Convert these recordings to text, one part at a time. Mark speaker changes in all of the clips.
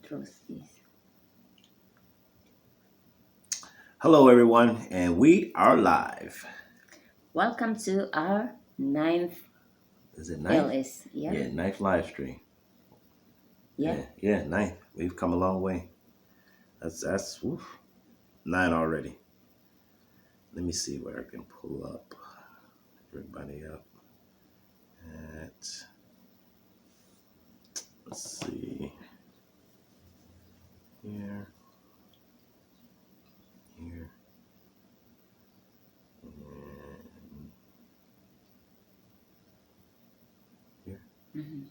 Speaker 1: Truth is.
Speaker 2: Hello, everyone, and we are live.
Speaker 1: Welcome to our ninth
Speaker 2: Is it ninth?
Speaker 1: LS. Yeah.
Speaker 2: Yeah, ninth live stream.
Speaker 1: Yeah.
Speaker 2: Yeah, ninth. We've come a long way. That's woof, 9 already. Let me see where I can pull up everybody up. At, let's see here, here, and here.
Speaker 1: Mm-hmm.
Speaker 2: 9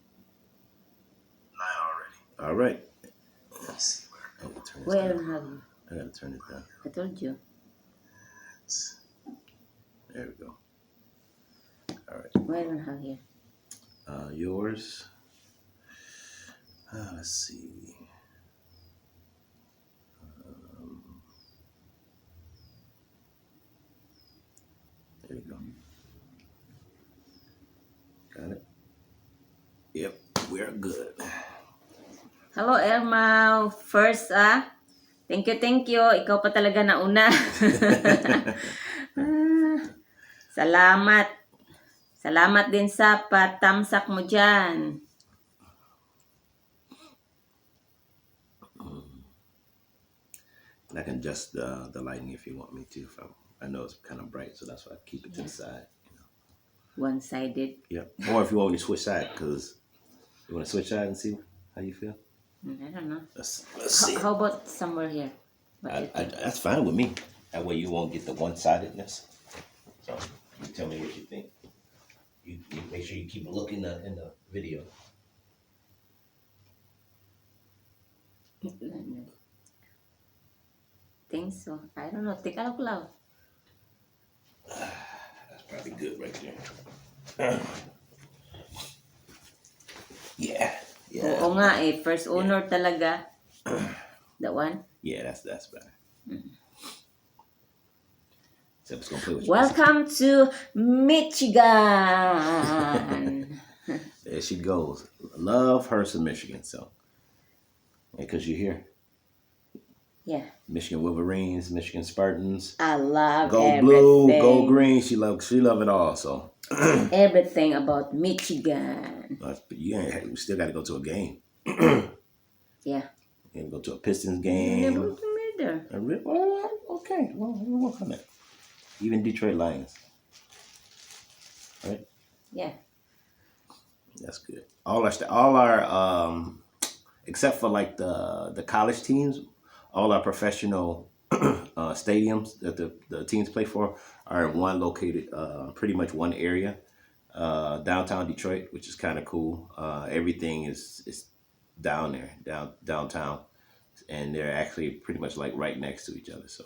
Speaker 2: already. All right. Let's see where I gotta turn this
Speaker 1: Where
Speaker 2: down.
Speaker 1: have you?
Speaker 2: I gotta turn it down.
Speaker 1: I told you.
Speaker 2: There we go. All right.
Speaker 1: Where have you?
Speaker 2: Yours. Let's see. There you go. Got it? Yep, we're good.
Speaker 1: Hello, Elma. First, thank you. Ikaw pa talaga nauna. Salamat. Salamat din sa patamsak mo dyan.
Speaker 2: And I can adjust the lighting if you want me to. I know it's kind of bright, so that's why I keep it to the side.
Speaker 1: One-sided.
Speaker 2: Yep. Or if you want me to switch side, because you want to switch side and see how you feel.
Speaker 1: I don't know.
Speaker 2: Let's see.
Speaker 1: How about somewhere here?
Speaker 2: That's fine with me. That way you won't get the one-sidedness. So you tell me what you think. You make sure you keep a look in the video.
Speaker 1: Think so. I don't know. Think out loud.
Speaker 2: That's probably good right there. Yeah.
Speaker 1: Oo nga eh. First owner talaga. That one.
Speaker 2: Yeah, that's better. Except it's gonna play with you.
Speaker 1: Welcome to Michigan.
Speaker 2: There she goes. Love her some Michigan, so because you're here.
Speaker 1: Yeah.
Speaker 2: Michigan Wolverines, Michigan Spartans.
Speaker 1: I love
Speaker 2: Go
Speaker 1: everything.
Speaker 2: blue, go green. She love it all. So
Speaker 1: everything about Michigan.
Speaker 2: but you still got to go to a game.
Speaker 1: Yeah.
Speaker 2: You go to a Pistons
Speaker 1: You
Speaker 2: game.
Speaker 1: never met there.
Speaker 2: Well, okay. Well, we'll work on that. Even Detroit Lions. Right?
Speaker 1: Yeah.
Speaker 2: That's good. All our except for like the college teams, all our professional stadiums that the teams play for are in one located, pretty much one area, downtown Detroit, which is kind of cool. Everything is down there, downtown, and they're actually pretty much like right next to each other. So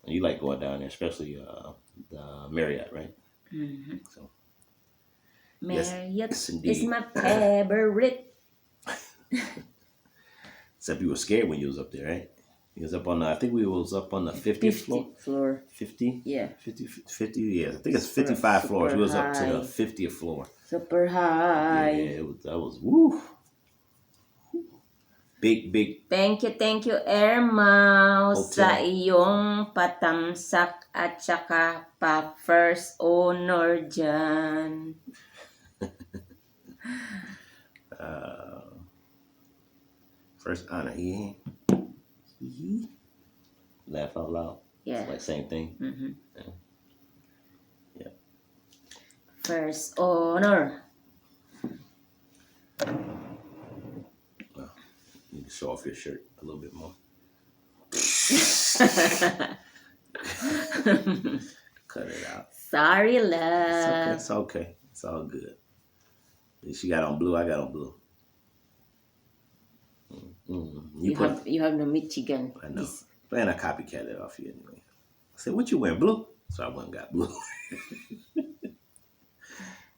Speaker 2: and you like going down there, especially the Marriott, right?
Speaker 1: Mm-hmm.
Speaker 2: So
Speaker 1: Marriott
Speaker 2: yes,
Speaker 1: is
Speaker 2: indeed.
Speaker 1: my favorite.
Speaker 2: Except you were scared when you was up there, right? He was up on I think we was up on the 50th floor. 50?
Speaker 1: Yeah.
Speaker 2: 50, yeah. I think it's 55 floors. We was up to the 50th floor.
Speaker 1: Super high.
Speaker 2: Yeah, that was woo. Big.
Speaker 1: Thank you, Ermau, sa iyong patamsak at saka pa first owner dyan.
Speaker 2: First honor. He. Laugh out loud.
Speaker 1: Yeah.
Speaker 2: It's like same thing.
Speaker 1: Mm-hmm.
Speaker 2: Yeah.
Speaker 1: First owner.
Speaker 2: Well, you need to show off your shirt a little bit more. Cut it out.
Speaker 1: Sorry, love.
Speaker 2: It's okay. It's all good. She got on blue. I got on blue.
Speaker 1: You have no Michigan.
Speaker 2: I know. But I copycat it off you anyway. I said, what you wearing? Blue? So I went and got blue.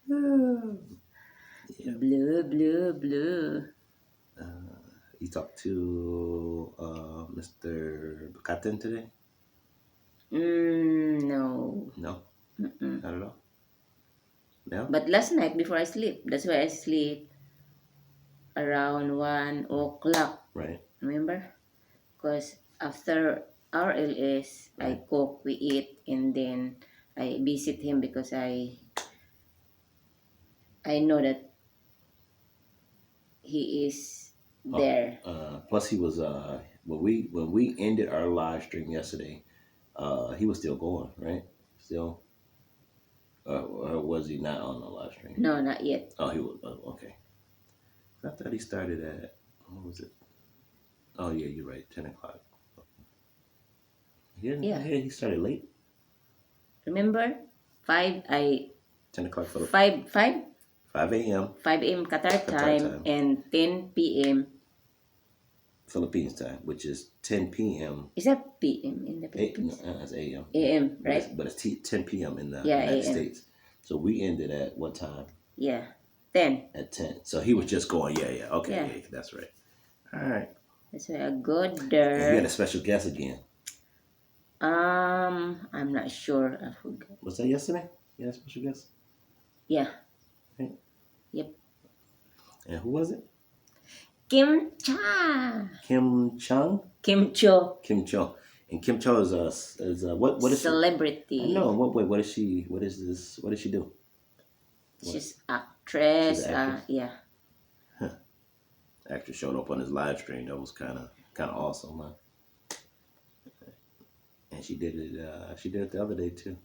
Speaker 1: Yeah. Blue.
Speaker 2: You talked to Mr. Bukaten today?
Speaker 1: No.
Speaker 2: No?
Speaker 1: Mm-mm.
Speaker 2: Not at all? No?
Speaker 1: But last night before I sleep, that's why I sleep. around 1 o'clock.
Speaker 2: Right.
Speaker 1: Remember? Because after our LS, I
Speaker 2: Right.
Speaker 1: cook, we eat, and then I visit him because I know that he is
Speaker 2: Oh,
Speaker 1: there.
Speaker 2: plus he was when we ended our live stream yesterday, he was still going, right? Still, or was he not on the live stream?
Speaker 1: No, not yet.
Speaker 2: Oh, he was. Oh, okay. I thought he started at what was it? Oh yeah, you're right. 10 o'clock.
Speaker 1: Yeah.
Speaker 2: He started late.
Speaker 1: Remember?
Speaker 2: 10 o'clock for 5 a.m.
Speaker 1: 5 a.m. Qatar
Speaker 2: Qatar
Speaker 1: time
Speaker 2: time,
Speaker 1: and 10 p.m.
Speaker 2: Philippines time, which is 10 p.m.
Speaker 1: Is that p.m. in the
Speaker 2: No,
Speaker 1: Philippines?
Speaker 2: it's a.m.
Speaker 1: A.m.
Speaker 2: But
Speaker 1: right?
Speaker 2: it's 10 p.m. in the
Speaker 1: Yeah,
Speaker 2: United
Speaker 1: a.m.
Speaker 2: States. So we ended at what time?
Speaker 1: Yeah, 10.
Speaker 2: At 10. So he was just going, yeah. Okay,
Speaker 1: Yeah.
Speaker 2: yeah, that's right. All right.
Speaker 1: That's why I go
Speaker 2: And he had
Speaker 1: there.
Speaker 2: a special guest again.
Speaker 1: I'm not sure. I forgot.
Speaker 2: Was that yesterday? Yeah, special guest.
Speaker 1: Yeah.
Speaker 2: Right.
Speaker 1: Yep.
Speaker 2: And who was it?
Speaker 1: Kim Cha.
Speaker 2: Kim Chung.
Speaker 1: Kim Cho.
Speaker 2: Kim Cho. And Kim Cho is what is she?
Speaker 1: Celebrity.
Speaker 2: I know. What is she? What is this? What does she do?
Speaker 1: She's actress.
Speaker 2: She's an actress?
Speaker 1: Yeah.
Speaker 2: Actress showed up on his live stream. That was kind of awesome, huh? And she did it. She did it the other day too,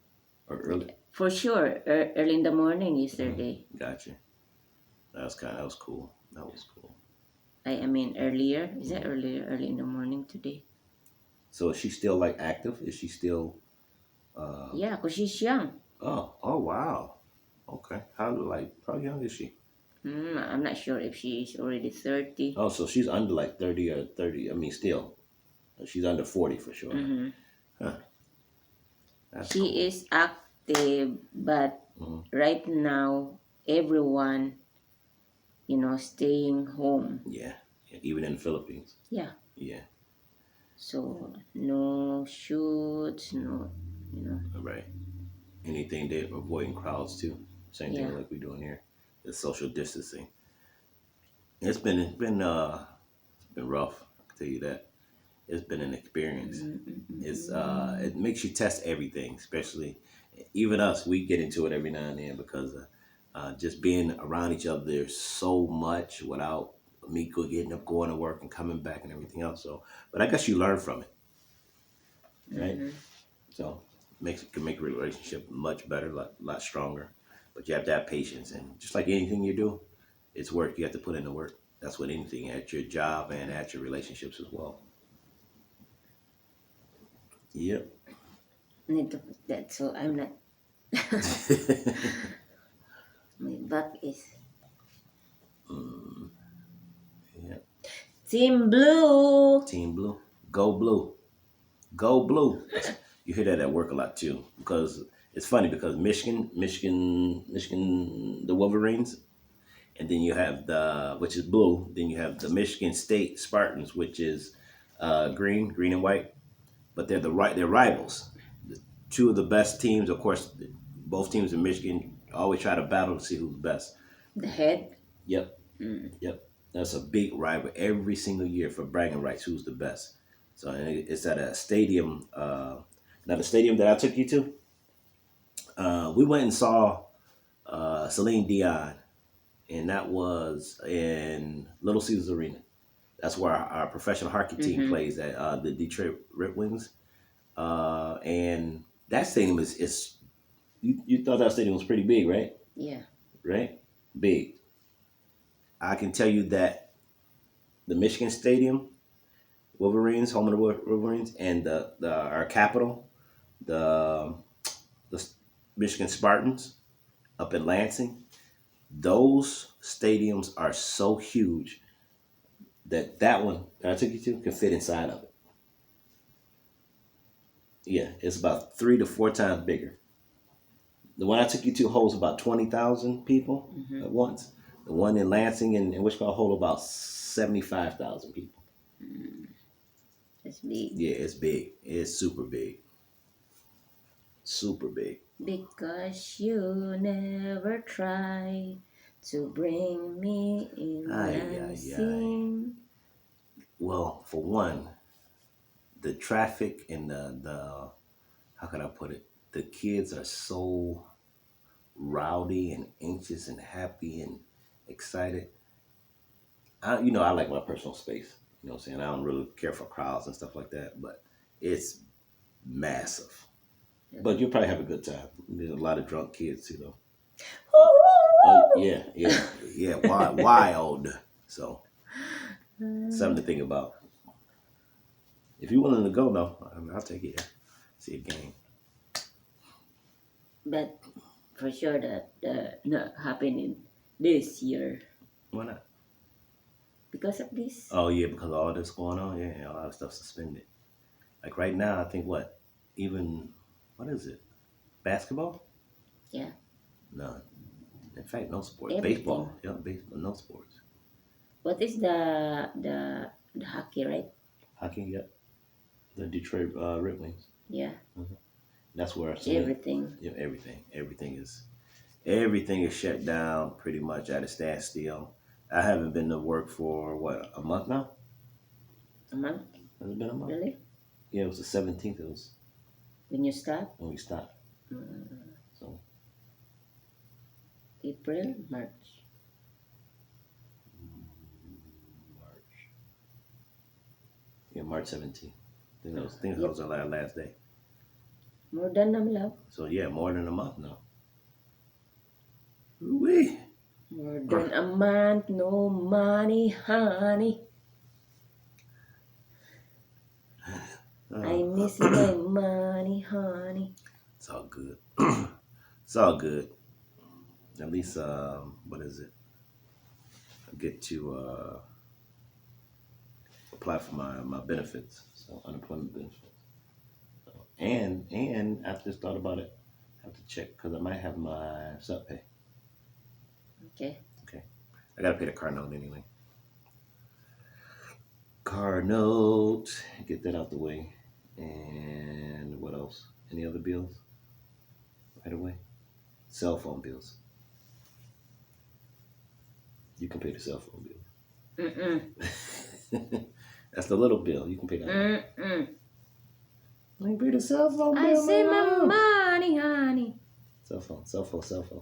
Speaker 2: or early.
Speaker 1: For sure. Early in the morning yesterday.
Speaker 2: Gotcha. That was cool. That was cool.
Speaker 1: I mean earlier. Is that earlier? Early in the morning today?
Speaker 2: So is she still like active? Is she still?
Speaker 1: Yeah, because she's young.
Speaker 2: Oh wow. Okay. How young is she?
Speaker 1: I'm not sure if she is already 30.
Speaker 2: Oh, so she's under like 30 or 30. I mean, still, she's under 40 for sure.
Speaker 1: Mm-hmm.
Speaker 2: Huh. That's
Speaker 1: She
Speaker 2: cool.
Speaker 1: is active, but right now, everyone, staying home.
Speaker 2: Yeah. Even in the Philippines.
Speaker 1: Yeah.
Speaker 2: Yeah.
Speaker 1: So, no shoots, no,
Speaker 2: Right. Anything they're avoiding crowds too. Same thing
Speaker 1: Yeah.
Speaker 2: like we're doing here. The social distancing. It's been rough. I can tell you that. It's been an experience. It makes you test everything, especially even us. We get into it every now and then because just being around each other so much without me getting up, going to work, and coming back and everything else. So, but I guess you learn from it, right? So can make a relationship much better, lot stronger. But you have to have patience, and just like anything you do, it's work. You have to put in the work. That's what anything at your job and at your relationships as well. Yep.
Speaker 1: Need to put that. So, I'm not. My back is.
Speaker 2: Yep.
Speaker 1: Team Blue.
Speaker 2: Team Blue. Go Blue. Go Blue. You hear that at work a lot too, because it's funny because Michigan, the Wolverines, and then you have which is blue. Then you have the Michigan State Spartans, which is green and white. But they're rivals. Two of the best teams, of course. Both teams in Michigan always try to battle to see who's best.
Speaker 1: The head.
Speaker 2: Yep. Yep. That's a big rival every single year for bragging rights. Who's the best? So it's at a stadium. Now the stadium that I took you to, we went and saw Celine Dion, and that was in Little Caesars Arena. That's where our professional hockey team plays at the Detroit Red Wings. And that stadium is you thought that stadium was pretty big, right?
Speaker 1: Yeah.
Speaker 2: Right? Big. I can tell you that the Michigan Stadium, Wolverines, home of the Wolverines, and our capital, the Michigan Spartans up in Lansing, those stadiums are so huge that one that I took you to can fit inside of it. Yeah, it's about 3 to 4 times bigger. The one I took you to holds about 20,000 people at once. The one in Lansing and Wichita hold about 75,000 people.
Speaker 1: It's big.
Speaker 2: Yeah, it's big. It's super big. Super big.
Speaker 1: Because you never try to bring me in
Speaker 2: Ay, ay, ay.
Speaker 1: dancing.
Speaker 2: Well, for one, the traffic and the how can I put it? The kids are so rowdy and anxious and happy and excited. I like my personal space. You know what I'm saying? I don't really care for crowds and stuff like that, but it's massive. But you'll probably have a good time. There's a lot of drunk kids too, though. Oh yeah. Wild. So something to think about. If you're willing to go, though, I'll take it. Yeah. See a game.
Speaker 1: But for sure that not happening this year
Speaker 2: Why not?
Speaker 1: because of this.
Speaker 2: Oh yeah, because of all this going on. Yeah, a lot of stuff suspended. Like right now, I think what is it? Basketball?
Speaker 1: Yeah,
Speaker 2: None. In fact, no sports.
Speaker 1: everything.
Speaker 2: Baseball. Yeah, baseball. No sports.
Speaker 1: What is the hockey, right?
Speaker 2: Hockey. Yep. The Detroit Red Wings.
Speaker 1: Yeah,
Speaker 2: That's where
Speaker 1: everything.
Speaker 2: Yeah, everything is shut down pretty much at a standstill. I haven't been to work for what, a month now?
Speaker 1: A month,
Speaker 2: Has it been a month?
Speaker 1: really?
Speaker 2: Yeah, it was the 17th. It was
Speaker 1: When you start,
Speaker 2: when we stopped. So
Speaker 1: April, March.
Speaker 2: March. Yeah, March 17th. I think that was our last day.
Speaker 1: More than love.
Speaker 2: So yeah, more than a month now. Ooh-wee.
Speaker 1: More than a month, no money, honey. I miss my money, honey.
Speaker 2: It's all good. It's all good. At least, what is it? I get to apply for my benefits, so unemployment benefits. And I just thought about it. I have to check because I might have my sub pay.
Speaker 1: Okay.
Speaker 2: I gotta pay the car note anyway. Car note, get that out the way. And what else? Any other bills? Right away. Cell phone bills. You can pay the cell phone bill. That's the little bill. You can pay that. You can pay the cell phone bill.
Speaker 1: I said my money, honey.
Speaker 2: Cell phone.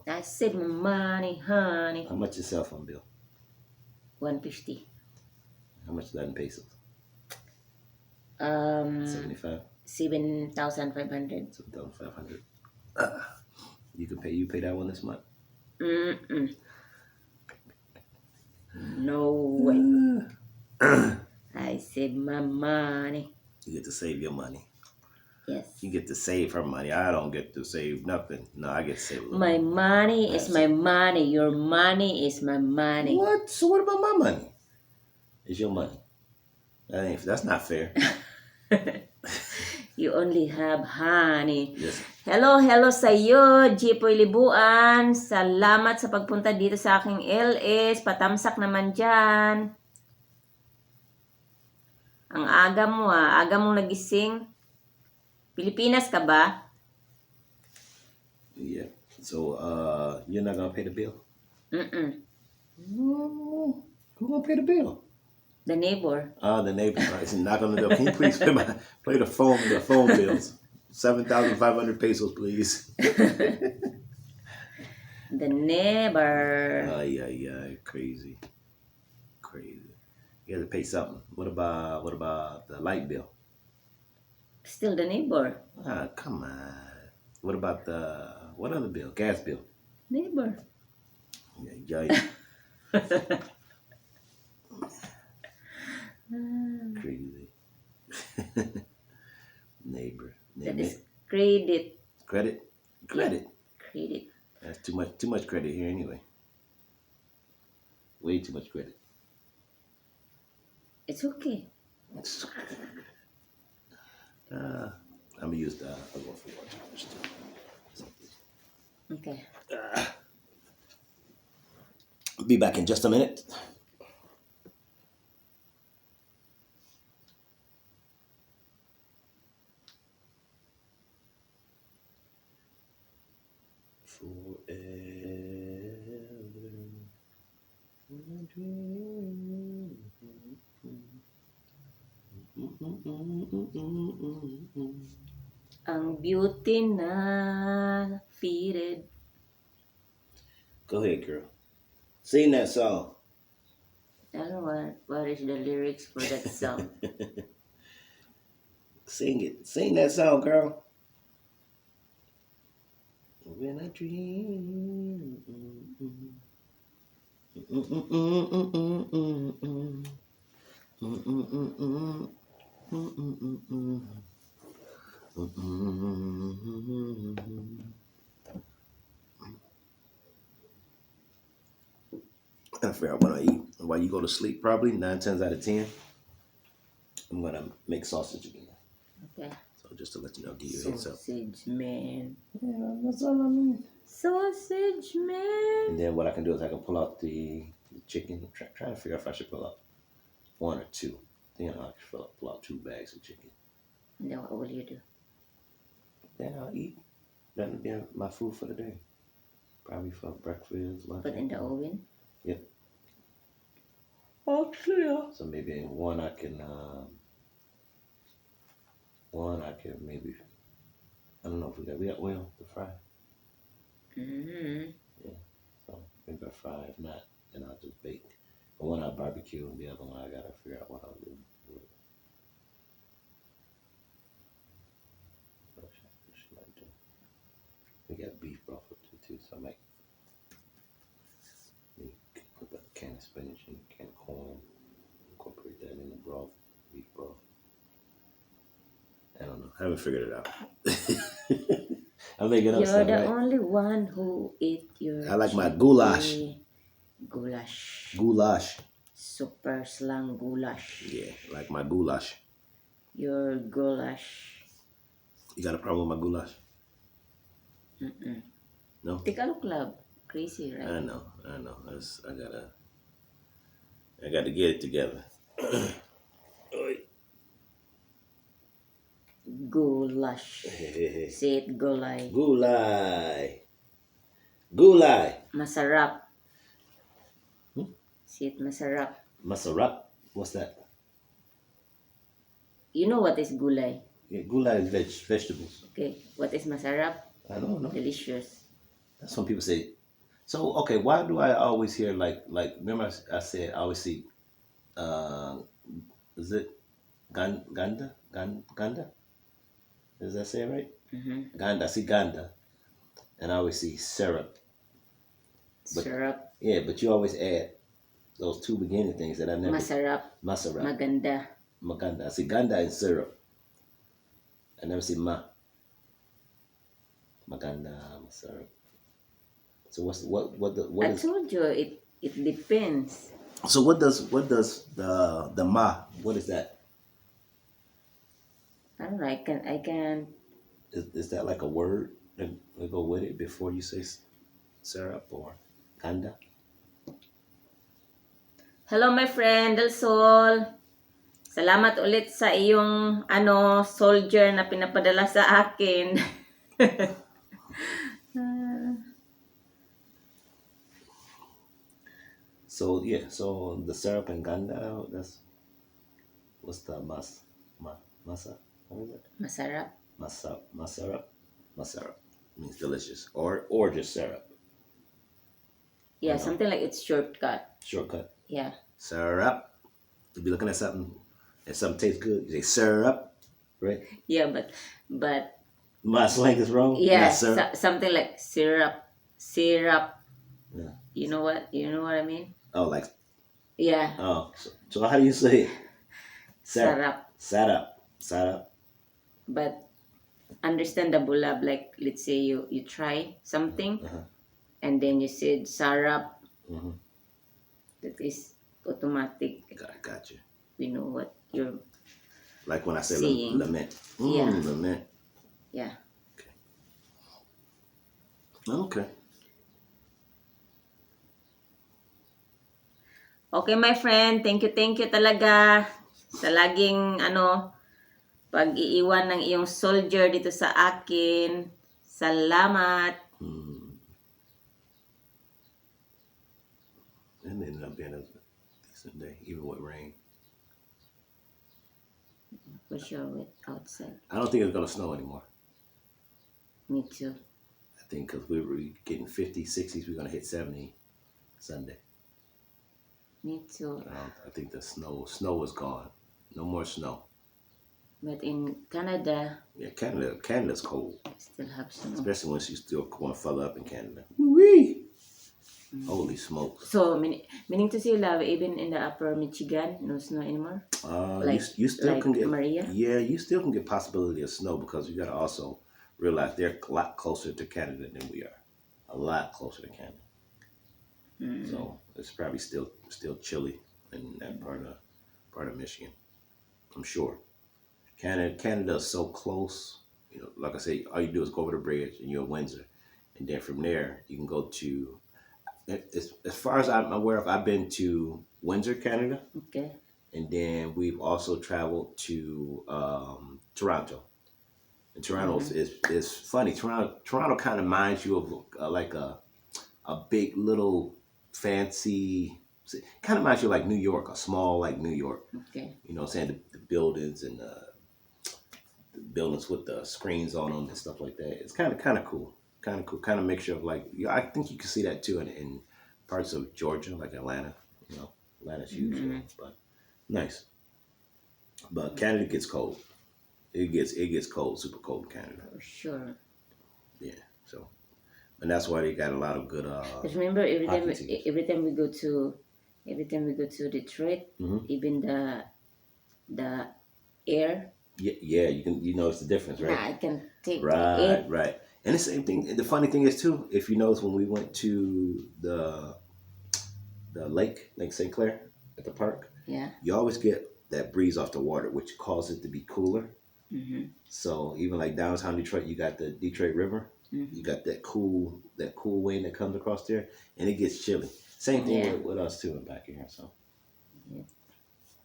Speaker 1: I said my money, honey.
Speaker 2: How much is cell phone bill?
Speaker 1: 150.
Speaker 2: How much is that in pesos? 75.
Speaker 1: 7,500.
Speaker 2: 7,500. You pay that one this month?
Speaker 1: No way. I said my money.
Speaker 2: You get to save your money.
Speaker 1: Yes.
Speaker 2: You get to save her money. I don't get to save nothing. No, I get to save a little.
Speaker 1: My money is my money. Your money is my money.
Speaker 2: What? So what about my money? It's your money. That's not fair.
Speaker 1: You only have honey.
Speaker 2: Yes.
Speaker 1: Hello sa iyo, Jipoy Libuan. Salamat sa pagpunta dito sa aking LS. Patamsak naman dyan. Ang aga mo aga mong nagising. Pilipinas ka ba?
Speaker 2: Yeah. So, you're not gonna pay the bill?
Speaker 1: No.
Speaker 2: Who gonna pay the bill?
Speaker 1: The neighbor.
Speaker 2: The neighbor is not gonna do. Can you please play the phone bills? 7,500 pesos, please.
Speaker 1: The neighbor.
Speaker 2: Ay, crazy. You have to pay something. What about the light bill?
Speaker 1: Still the neighbor.
Speaker 2: Come on. What about what other bill? Gas bill.
Speaker 1: Neighbor.
Speaker 2: Yeah. Crazy. Neighbor.
Speaker 1: That is credit.
Speaker 2: Credit.
Speaker 1: Credit.
Speaker 2: That's too much credit here anyway. Way too much credit.
Speaker 1: It's okay.
Speaker 2: I'm gonna use the other one for $1.
Speaker 1: Okay.
Speaker 2: Be back in just a minute. Forever dream.
Speaker 1: Ang beauty na fitted.
Speaker 2: Go ahead, girl. Sing that song.
Speaker 1: I don't know what is the lyrics for that song.
Speaker 2: Sing it. Sing that song, girl. When I dream. I figure out when I eat. While you go to sleep, probably 9 times out of 10, I'm gonna make sausage again.
Speaker 1: Okay.
Speaker 2: So just to let you know, give you a heads up.
Speaker 1: Sausage man.
Speaker 2: Yeah, that's all I mean.
Speaker 1: Sausage man.
Speaker 2: And then what I can do is I can pull out the chicken. Try to figure out if I should pull out 1 or 2. Then I can pull out 2 bags of chicken.
Speaker 1: And then what will you do?
Speaker 2: Then I'll eat. That'll be my food for the day. Probably for breakfast, lunch.
Speaker 1: Put in the oven?
Speaker 2: Yep.
Speaker 1: Oh, clear.
Speaker 2: So maybe in one I can maybe, I don't know if we got oil to fry.
Speaker 1: Mm-hmm.
Speaker 2: Yeah. So maybe I fry. If not, then I'll just bake. But one I'll barbecue and the other one I gotta figure out what I'll do with it. What should I do? We got beef broth up there too, so I might put a can of spinach and a can of corn, incorporate that in the broth, beef broth. I don't know. I haven't figured it out. I'll make it up.
Speaker 1: You're the
Speaker 2: right?
Speaker 1: only one who eat your
Speaker 2: I like my
Speaker 1: chicken.
Speaker 2: goulash.
Speaker 1: Goulash.
Speaker 2: Goulash.
Speaker 1: Super slang goulash.
Speaker 2: Yeah, like my goulash.
Speaker 1: Your goulash.
Speaker 2: You got a problem with my goulash?
Speaker 1: Mm-mm.
Speaker 2: No?
Speaker 1: Tagalog club. Crazy, right?
Speaker 2: I know. I gotta get it together.
Speaker 1: Goulash. Say it gulay.
Speaker 2: Gulay. Gulay.
Speaker 1: Masarap. Say it masarap.
Speaker 2: Masarap. What's that?
Speaker 1: You know what is gulay?
Speaker 2: Yeah, gulay is vegetables.
Speaker 1: Okay. What is masarap?
Speaker 2: I don't know.
Speaker 1: Delicious.
Speaker 2: That's when people say. So okay, why do I always hear like remember I said I always see is it ganda? Ganda? Does that say it right?
Speaker 1: Mm-hmm.
Speaker 2: Ganda. I see ganda. And I always see syrup. But,
Speaker 1: Syrup.
Speaker 2: Yeah, but you always add those 2 beginning things that I never.
Speaker 1: Masarap.
Speaker 2: Masarap.
Speaker 1: Maganda.
Speaker 2: Maganda. I see ganda and syrup. I never see maganda, syrup. So what
Speaker 1: I
Speaker 2: is?
Speaker 1: told you it depends.
Speaker 2: So what does the ma? What is that?
Speaker 1: I don't know. I can.
Speaker 2: Is that like a word that will go with it before you say syrup or ganda?
Speaker 1: Hello my friend Del Sol. Salamat ulit sa iyong soldier na pinapadala sa akin.
Speaker 2: So yeah, so the syrup and ganda, what's the masa? What is it?
Speaker 1: Masarap.
Speaker 2: Masarap means delicious, or just syrup.
Speaker 1: Yeah, something like it's shortcut.
Speaker 2: Shortcut.
Speaker 1: Yeah.
Speaker 2: Syrup. You'll be looking at something, and something tastes good. You say syrup, right?
Speaker 1: Yeah, but
Speaker 2: My slang is wrong.
Speaker 1: yeah,
Speaker 2: Not syrup.
Speaker 1: something like syrup.
Speaker 2: Yeah.
Speaker 1: You know what I mean?
Speaker 2: Oh, like.
Speaker 1: Yeah.
Speaker 2: Oh, so how do you say it?
Speaker 1: Sarap.
Speaker 2: Sarap.
Speaker 1: But understandable, like let's say you try something, and then you said sarap. That is automatic.
Speaker 2: Got you.
Speaker 1: We know what you're.
Speaker 2: Like when I say
Speaker 1: saying.
Speaker 2: lament.
Speaker 1: Yeah.
Speaker 2: Lament.
Speaker 1: Yeah.
Speaker 2: Okay.
Speaker 1: Okay, my friend. Thank you talaga sa laging pag-iiwan ng iyong soldier dito sa akin. Salamat.
Speaker 2: It ended up being with rain.
Speaker 1: For sure, with outside.
Speaker 2: I don't think it's gonna snow anymore.
Speaker 1: Me too.
Speaker 2: I think because we were getting 50s, 60s, we're gonna hit 70 Sunday.
Speaker 1: Me too.
Speaker 2: I think the snow is gone. No more snow.
Speaker 1: But in Canada,
Speaker 2: Yeah, Canada's cold,
Speaker 1: still have snow.
Speaker 2: especially once you still going further up in Canada. Woo-wee! Holy smokes!
Speaker 1: So meaning to say, love, even in the upper Michigan, no snow anymore. Like
Speaker 2: you still
Speaker 1: like
Speaker 2: can get
Speaker 1: Maria.
Speaker 2: Yeah, you still can get possibility of snow because you got to also realize they're a lot closer to Canada than we are. A lot closer to Canada. So it's probably still chilly in that part of Michigan. I'm sure. Canada is so close. You know, like I say, all you do is go over the bridge and you're in Windsor, and then from there you can go to. As far as I'm aware of, I've been to Windsor, Canada,
Speaker 1: Okay.
Speaker 2: and then we've also traveled to Toronto. And Toronto is funny. Toronto kind of reminds you of like a big little fancy. Kind of reminds you of like New York, a small like New York.
Speaker 1: Okay.
Speaker 2: You know what I'm saying? The buildings and the buildings with the screens on them and stuff like that. It's kind of cool. Kind of mixture of like, yeah, I think you can see that too in parts of Georgia, like Atlanta. You know, Atlanta's huge, but nice. But Canada gets cold. It gets cold, super cold in Canada.
Speaker 1: For sure.
Speaker 2: Yeah. So, and that's why they got a lot of good.
Speaker 1: But remember, every
Speaker 2: hockey teams.
Speaker 1: time we go to Detroit, even the air.
Speaker 2: Yeah, you notice the difference, right?
Speaker 1: I can take
Speaker 2: Right,
Speaker 1: it.
Speaker 2: right. And the same thing. The funny thing is too, if you notice when we went to the Lake St. Clair at the park,
Speaker 1: Yeah.
Speaker 2: you always get that breeze off the water, which causes it to be cooler. So even like downtown Detroit, you got the Detroit River. You got that cool wind that comes across there, and it gets chilly. Same thing with us too, back here. So,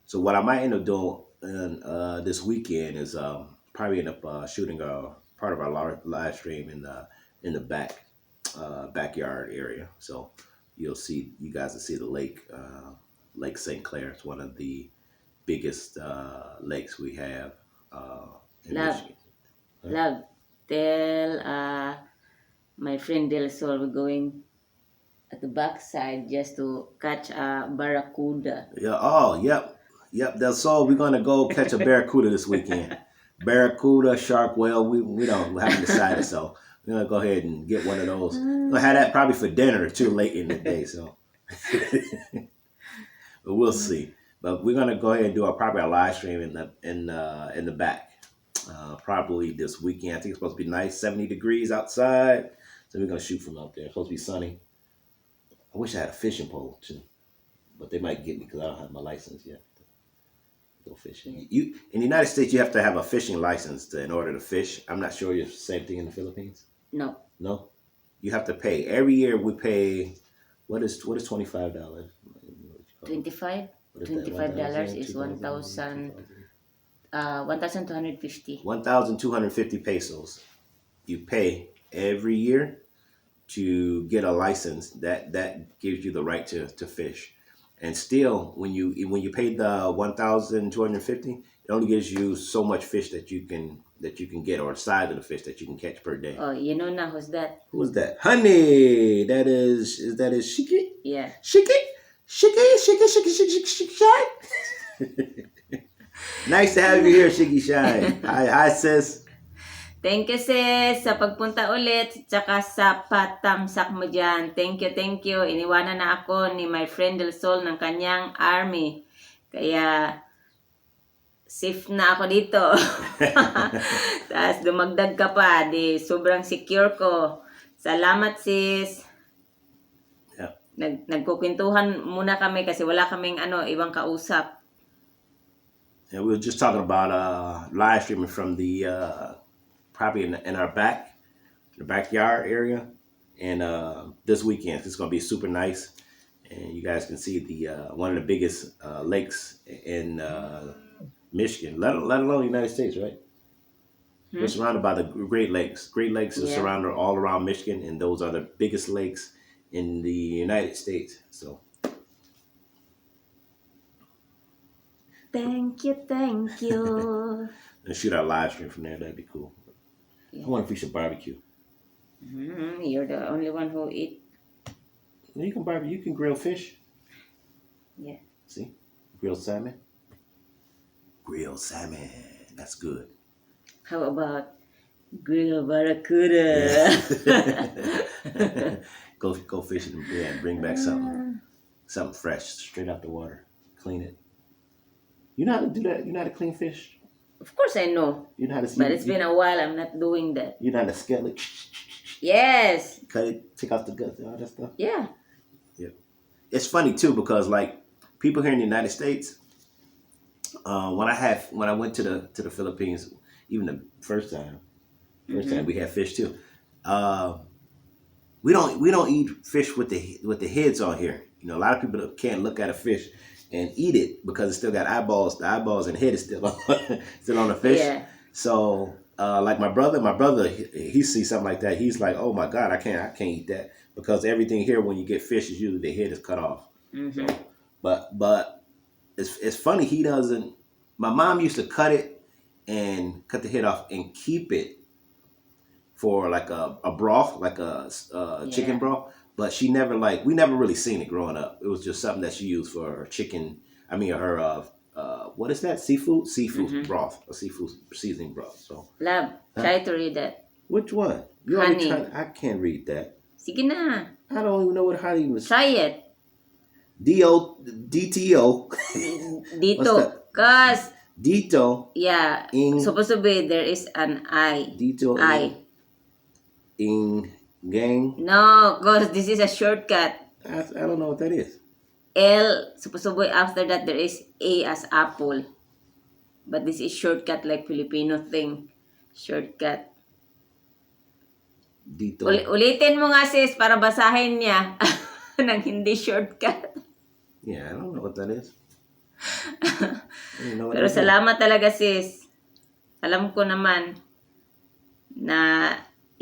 Speaker 2: so what I might end up doing this weekend is probably end up shooting part of our live stream in the backyard area. So you guys will see the Lake St. Clair. It's one of the biggest lakes we have in
Speaker 1: Love.
Speaker 2: Michigan.
Speaker 1: Love, tell my friend Del Sol we're going at the backside just to catch a barracuda.
Speaker 2: Yeah. Oh, yep. That's all. We're gonna go catch a barracuda this weekend. Barracuda, shark, whale. We haven't decided, so we're gonna go ahead and get one of those. We're gonna have that probably for dinner too late in the day. So, but we'll see. But we're gonna go ahead and do probably a live stream in the back. Probably this weekend. I think it's supposed to be nice, 70 degrees outside. So we're gonna shoot from out there. It's supposed to be sunny. I wish I had a fishing pole too, but they might get me because I don't have my license yet to go fishing. You in the United States, you have to have a fishing license in order to fish. I'm not sure it's the same thing in the Philippines.
Speaker 1: No.
Speaker 2: No, you have to pay every year. We pay what is $25?
Speaker 1: 25.
Speaker 2: What is that?
Speaker 1: $25 is 1,250.
Speaker 2: 1,250 pesos. You pay every year to get a license that gives you the right to fish. And still, when you pay the 1,250, it only gives you so much fish that you can get, or the size of the fish that you can catch per day.
Speaker 1: Oh, you know now who's that?
Speaker 2: Who is that? Honey, that is Shiki?
Speaker 1: Yeah.
Speaker 2: Shiki. Nice to have you here, Shiki Shine. Hi, sis.
Speaker 1: Thank you, sis, sa pagpunta ulit, tsaka sa patamsak mo dyan. Thank you. Iniwanan na ako ni my friend Del Sol ng kanyang army. Kaya, safe na ako dito. Tapos, dumagdag ka pa. Sobrang secure ko. Salamat, sis.
Speaker 2: Yeah.
Speaker 1: Nagkukwentuhan muna kami kasi wala kaming ibang kausap.
Speaker 2: And we were just talking about live streaming from the probably in our the backyard area, and this weekend it's going to be super nice, and you guys can see the one of the biggest lakes in Michigan, let alone the United States, right? We're surrounded by the Great Lakes. Great Lakes is surrounded all around Michigan, and those are the biggest lakes in the United States. So
Speaker 1: Thank you, thank you.
Speaker 2: And shoot our live stream from there. That'd be cool.
Speaker 1: Yeah.
Speaker 2: I wonder if we should barbecue.
Speaker 1: You're the only one who eat.
Speaker 2: Well, you can barbecue. You can grill fish.
Speaker 1: Yeah.
Speaker 2: See, grilled salmon. Grilled salmon. That's good.
Speaker 1: How about grill barracuda?
Speaker 2: Go fishing and bring back something fresh, straight out the water. Clean it. You know how to do that? You know how to clean fish?
Speaker 1: Of course I know.
Speaker 2: You know how to.
Speaker 1: But it's been a while. I'm not doing that.
Speaker 2: You know how to scale it.
Speaker 1: Yes.
Speaker 2: Cut it, take out the guts, all that stuff.
Speaker 1: Yeah.
Speaker 2: Yep. It's funny too because like people here in the United States, when I went to the Philippines, even the first time we had fish too. We don't eat fish with the heads on here. You know, a lot of people can't look at a fish and eat it because it still got eyeballs. The eyeballs and head is still on the fish.
Speaker 1: Yeah.
Speaker 2: So like my brother, he sees something like that. He's like, oh my God, I can't eat that because everything here when you get fish is usually the head is cut off. So, but it's funny he doesn't. My mom used to cut the head off and keep it for like a broth, like a chicken broth. But we never really seen it growing up. It was just something that she used for her chicken. I mean, her what is that? Seafood broth, or seafood seasoning broth. So,
Speaker 1: Love, try to read that.
Speaker 2: which one? You
Speaker 1: Honey.
Speaker 2: I can't read that.
Speaker 1: Sige na.
Speaker 2: I don't even know what honey was.
Speaker 1: Try it.
Speaker 2: DTO.
Speaker 1: Dito. Cause,
Speaker 2: Dito.
Speaker 1: yeah, supposed to be there is an I.
Speaker 2: Dito.
Speaker 1: I.
Speaker 2: Gang.
Speaker 1: No, cause this is a shortcut.
Speaker 2: I don't know what that is.
Speaker 1: L, supposed to be after that there is A as apple. But this is shortcut like Filipino thing. Shortcut.
Speaker 2: Dito.
Speaker 1: Ulitin mo nga sis para basahin niya nang hindi shortcut.
Speaker 2: Yeah, I don't know what that is.
Speaker 1: Pero salamat talaga sis. Alam ko naman na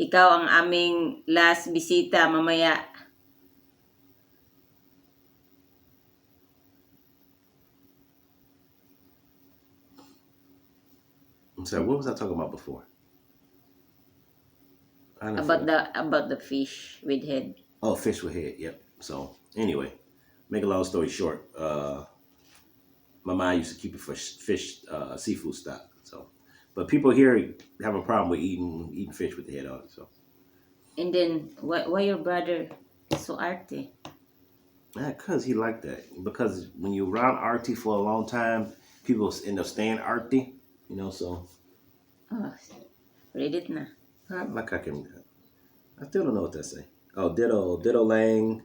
Speaker 1: ikaw ang aming last bisita mamaya.
Speaker 2: I'm sorry, what was I talking about before?
Speaker 1: About the fish with head.
Speaker 2: Oh, fish with head. Yep. So anyway, make a long story short, my mom used to keep it for fish, seafood stock. So, but people here have a problem with eating fish with the head on it. So.
Speaker 1: And then why your brother is so arty?
Speaker 2: Yeah, cause he liked that. Because when you're around arty for a long time, people end up staying arty. You know, so.
Speaker 1: Oh, read it na.
Speaker 2: I still don't know what that say. Oh, ditto lang,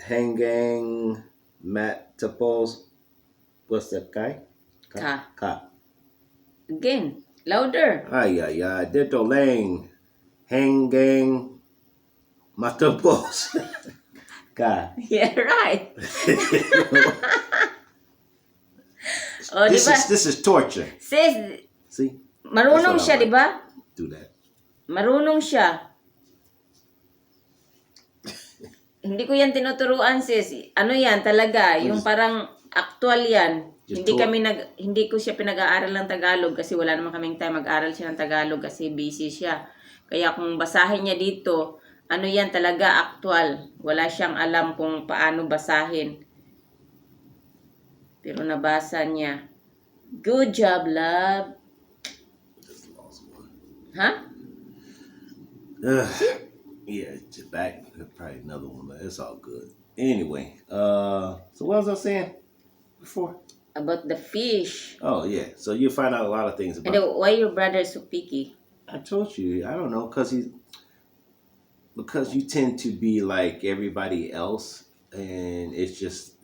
Speaker 2: hanggang, mat tapos, what's that guy? Ka.
Speaker 1: Again, louder.
Speaker 2: Ay, ditto lang, hanggang, matapos. Ka.
Speaker 1: Yeah, right. Oh,
Speaker 2: This is torture.
Speaker 1: Sis,
Speaker 2: See?
Speaker 1: marunong
Speaker 2: That's what
Speaker 1: siya,
Speaker 2: I like.
Speaker 1: di ba?
Speaker 2: Do that.
Speaker 1: Marunong siya. Hindi ko yan tinuturuan, sis. Ano yan talaga? Yung parang actual yan. Hindi ko siya pinag-aaral ng Tagalog kasi wala naman kaming time mag-aral siya ng Tagalog kasi busy siya. Kaya kung basahin niya dito, ano yan talaga actual. Wala siyang alam kung paano basahin. Pero nabasa niya. Good job, love. Huh?
Speaker 2: Yeah, back probably another one, but it's all good. Anyway, so what was I saying before?
Speaker 1: About the fish.
Speaker 2: Oh yeah, so you find out a lot of things about.
Speaker 1: And why your brother is so picky?
Speaker 2: I told you, I don't know, because you tend to be like everybody else, and it's just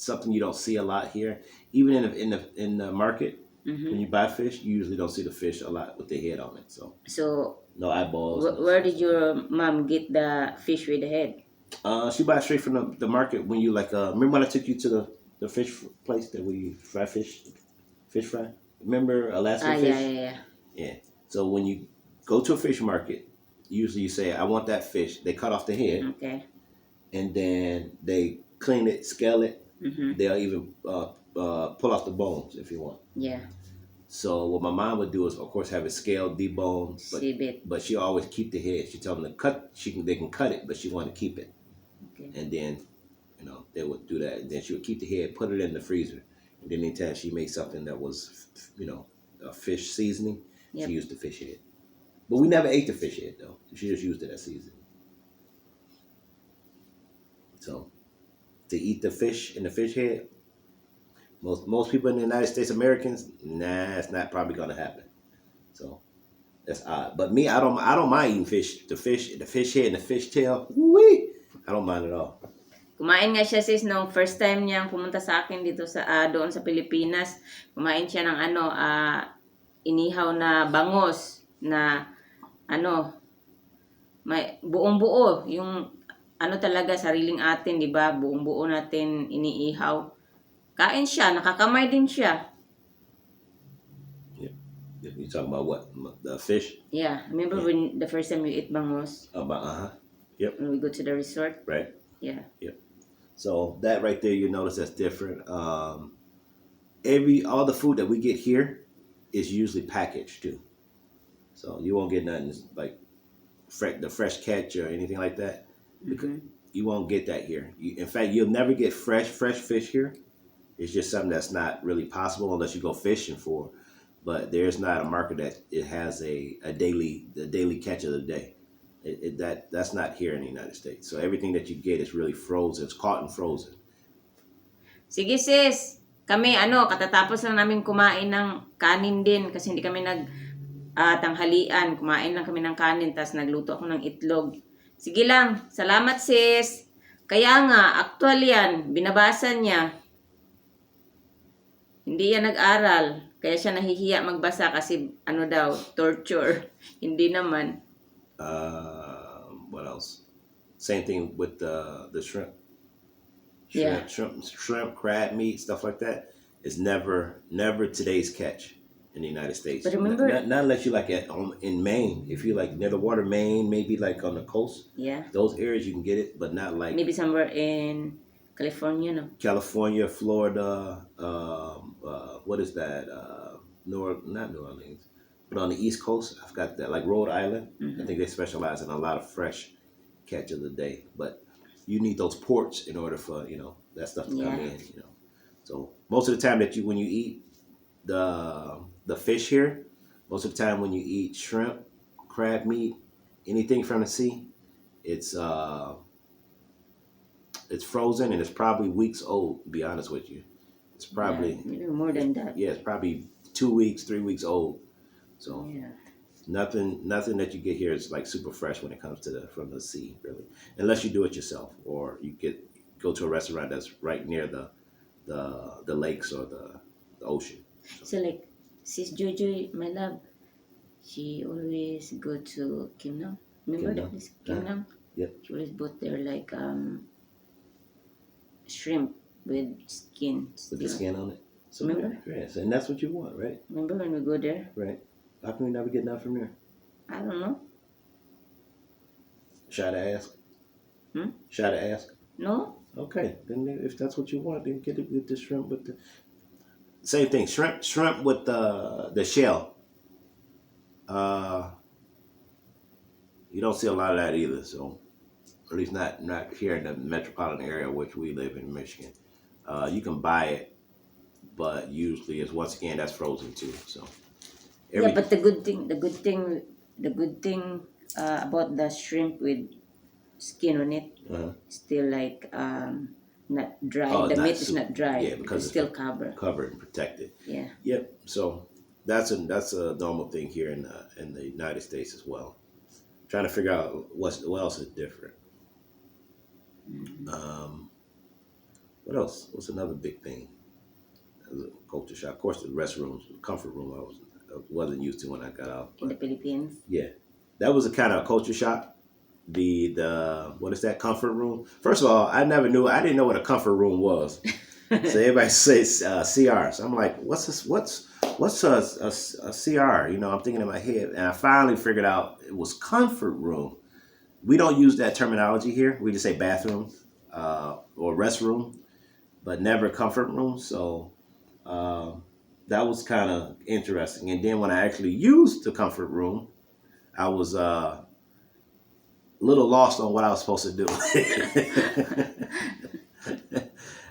Speaker 2: something you don't see a lot here. Even in the market, when you buy fish, you usually don't see the fish a lot with the head on it. So no eyeballs.
Speaker 1: Where did your mom get the fish with the head?
Speaker 2: She buys straight from the market. When you remember when I took you to the fish place that we fry fish fry? Remember Alaska fish? Yeah. So when you go to a fish market, usually you say, I want that fish. They cut off the head.
Speaker 1: Okay.
Speaker 2: And then they clean it, scale it.
Speaker 1: Mm-hmm.
Speaker 2: They'll even pull off the bones if you want.
Speaker 1: Yeah.
Speaker 2: So what my mom would do is, of course, have it scaled, deboned,
Speaker 1: Sieve it.
Speaker 2: but she always keep the head. She tell them to cut. They can cut it, but she wanted to keep it.
Speaker 1: Okay.
Speaker 2: And then, they would do that. And then she would keep the head, put it in the freezer. And then anytime she made something that was, a fish seasoning,
Speaker 1: Yep.
Speaker 2: she used the fish head. But we never ate the fish head though. She just used it as seasoning. So to eat the fish and the fish head, most people in the United States, Americans, nah, it's not probably gonna happen. So that's odd. But me, I don't mind eating fish. The fish head and the fish tail. Woo-wee, I don't mind at all.
Speaker 1: Kumain nga siya sis nung first time niyang pumunta sa akin dito sa doon sa Pilipinas. Kumain siya ng inihaw na bangos na may buong-buo yung talaga sariling atin, 'di ba? Buong-buo natin iniihaw. Kain siya, nakakamay din siya.
Speaker 2: Yeah. You talking about what? The fish?
Speaker 1: Yeah, remember when the first time you eat bangos?
Speaker 2: Yep.
Speaker 1: When we go to the resort?
Speaker 2: Right.
Speaker 1: Yeah.
Speaker 2: Yep. So that right there, you notice that's different. All the food that we get here is usually packaged too. So you won't get nothing like the fresh catch or anything like that.
Speaker 1: Mm-hmm.
Speaker 2: You won't get that here. In fact, you'll never get fresh fish here. It's just something that's not really possible unless you go fishing for. But there's not a market that it has a daily catch of the day. That's not here in the United States. So everything that you get is really frozen. It's caught and frozen.
Speaker 1: Sige sis, kami katatapos lang namin kumain ng kanin din kasi hindi kami tanghalian. Kumain lang kami ng kanin tapos nagluto ako ng itlog. Sige lang, salamat sis. Kaya nga, actual yan, binabasa niya. Hindi yan nag-aral. Kaya siya nahihiya magbasa kasi torture. Hindi naman.
Speaker 2: What else? Same thing with the shrimp.
Speaker 1: Yeah.
Speaker 2: Shrimp, crab meat, stuff like that. It's never today's catch in the United States.
Speaker 1: But remember,
Speaker 2: not unless you like in Maine. If you like near the water, Maine, maybe like on the coast.
Speaker 1: Yeah.
Speaker 2: Those areas you can get it, but not like
Speaker 1: maybe somewhere in California, no?
Speaker 2: California, Florida. What is that? Not New Orleans. But on the East Coast, I've got that, like Rhode Island.
Speaker 1: Mm-hmm.
Speaker 2: I think they specialize in a lot of fresh catch of the day. But you need those ports in order for that stuff to come in. So most of the time when you eat the fish here, most of the time when you eat shrimp, crab meat, anything from the sea, it's frozen and it's probably weeks old. To be honest with you, it's probably
Speaker 1: maybe more than that.
Speaker 2: Yeah, it's probably 2 weeks, 3 weeks old. So
Speaker 1: yeah.
Speaker 2: Nothing that you get here is like super fresh when it comes to from the sea, really, unless you do it yourself or you go to a restaurant that's right near the lakes or the ocean.
Speaker 1: So like sis Jojo, my love, she always go to Kim Nam. Remember that place, Kim Nam?
Speaker 2: Yep.
Speaker 1: She always bought there like shrimp with skin.
Speaker 2: With the skin on it. So
Speaker 1: remember?
Speaker 2: Yes, and that's what you want, right?
Speaker 1: Remember when we go there?
Speaker 2: Right. How can we never get that from there?
Speaker 1: I don't know.
Speaker 2: Should I ask? Should I ask?
Speaker 1: No.
Speaker 2: Okay, then if that's what you want, then get it with the shrimp with the same thing. Shrimp with the shell. You don't see a lot of that either. So at least not here in the metropolitan area which we live in Michigan. You can buy it, but usually it's once again that's frozen too. So
Speaker 1: but the good thing about the shrimp with skin on it, still like not dry. The meat is not dry.
Speaker 2: Yeah, because
Speaker 1: it's still covered
Speaker 2: and protected.
Speaker 1: Yeah.
Speaker 2: Yep. So that's a normal thing here in the United States as well. Trying to figure out what else is different. What else? What's another big thing? As a culture shock. Of course, the restrooms, the comfort room. I wasn't used to when I got out.
Speaker 1: In the Philippines.
Speaker 2: Yeah, that was a kind of culture shock. The what is that comfort room? First of all, I didn't know what a comfort room was. So everybody says CR. So I'm like, what's this? What's a CR? I'm thinking in my head, and I finally figured out it was comfort room. We don't use that terminology here. We just say bathroom or restroom, but never comfort room. So That was kind of interesting. And then when I actually used the comfort room, I was a little lost on what I was supposed to do.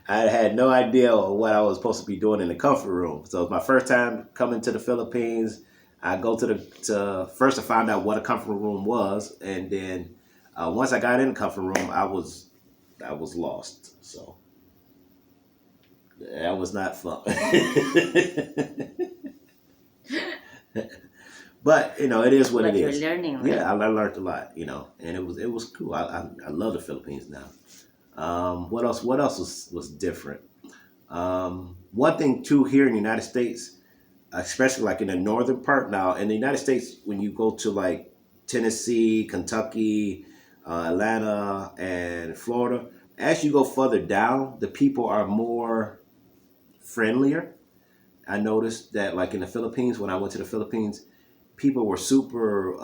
Speaker 2: I had no idea what I was supposed to be doing in the comfort room. So it was my first time coming to the Philippines. I go to first I found out what a comfort room was, and then once I got in the comfort room, I was lost. So that was not fun. But it is what
Speaker 1: But
Speaker 2: it
Speaker 1: you're
Speaker 2: is.
Speaker 1: learning, right?
Speaker 2: Yeah, I learned a lot, and it was cool. I love the Philippines now. What else? What else was different? One thing too here in the United States, especially like in the northern part. Now in the United States, when you go to like Tennessee, Kentucky, Atlanta, and Florida, as you go further down, the people are more friendlier. I noticed that like in the Philippines, when I went to the Philippines, people were super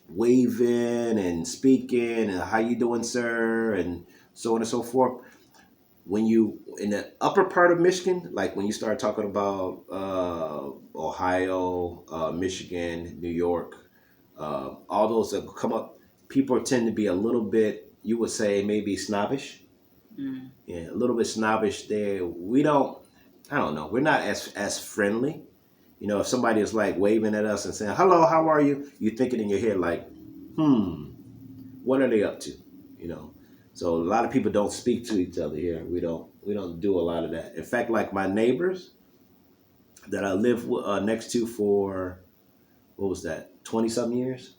Speaker 2: waving and speaking and how you doing, sir, and so on and so forth. When you in the upper part of Michigan, like when you start talking about Ohio, Michigan, New York, all those that come up, people tend to be a little bit, you would say maybe snobbish.
Speaker 1: Mm.
Speaker 2: Yeah, a little bit snobbish there. We don't, I don't know, we're not as friendly. If somebody is like waving at us and saying, hello, how are you? You thinking in your head like, what are they up to? You know. So a lot of people don't speak to each other here. We don't do a lot of that. In fact, like my neighbors that I live next to for what was that, 20 something years?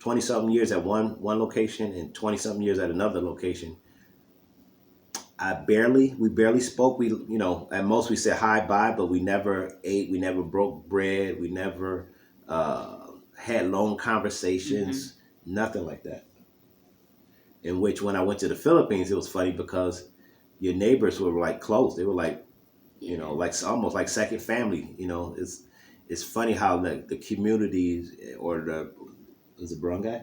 Speaker 2: 20 something years at one location and 20 something years at another location. We barely spoke. We, at most we said hi, bye, but we never ate. We never broke bread. We never had long
Speaker 1: Mm-hmm.
Speaker 2: conversations. Nothing like that. In which, when I went to the Philippines, it was funny because your neighbors were like close. They were like,
Speaker 1: Yeah.
Speaker 2: like almost like second family. It's funny how the communities or the is it barangay?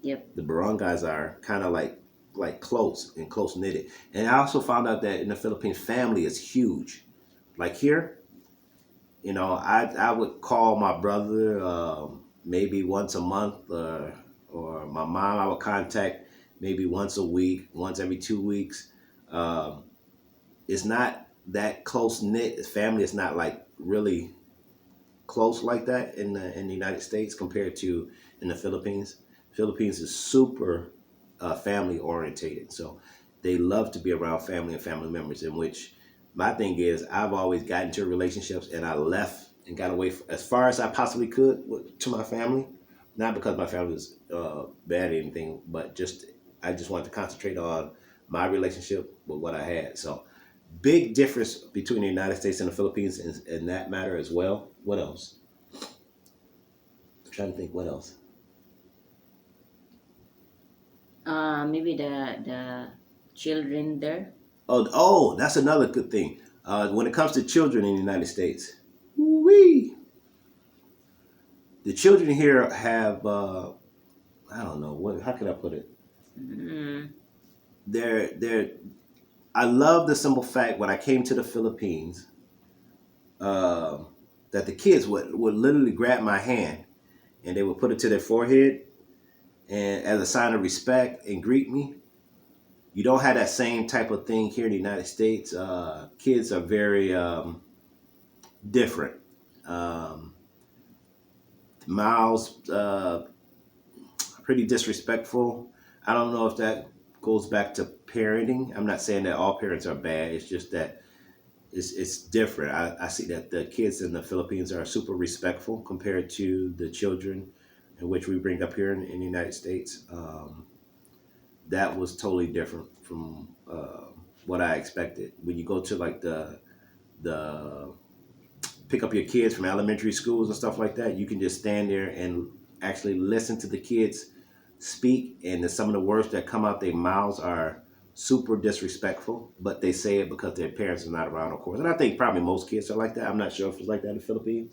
Speaker 1: Yep.
Speaker 2: The barangays are kind of like close and close knitted. And I also found out that in the Philippines, family is huge. Like here, I would call my brother maybe once a month, or my mom I would contact maybe once a week, once every 2 weeks. Um, it's not that close knit. Family is not like really close like that in the United States compared to in the Philippines. Philippines is super family orientated, so they love to be around family and family members. In which my thing is, I've always got into relationships and I left and got away as far as I possibly could to my family. Not because my family was bad or anything, but I just wanted to concentrate on my relationship with what I had. So big difference between the United States and the Philippines in that matter as well. What else? I'm trying to think what else.
Speaker 1: Maybe the children there.
Speaker 2: That's another good thing. When it comes to children in the United States, wee, the children here have I don't know what. How can I put it?
Speaker 1: Mm.
Speaker 2: They're. I love the simple fact when I came to the Philippines, um, that the kids would literally grab my hand and they would put it to their forehead and as a sign of respect and greet me. You don't have that same type of thing here in the United States. Kids are very different. Um, Miles, pretty disrespectful. I don't know if that goes back to parenting. I'm not saying that all parents are bad. It's just that it's different. I see that the kids in the Philippines are super respectful compared to the children in which we bring up here in the United States. That was totally different from what I expected. When you go to like the pick up your kids from elementary schools and stuff like that, you can just stand there and actually listen to the kids speak, and some of the words that come out their mouths are super disrespectful, but they say it because their parents are not around, of course. And I think probably most kids are like that. I'm not sure if it's like that in the Philippines.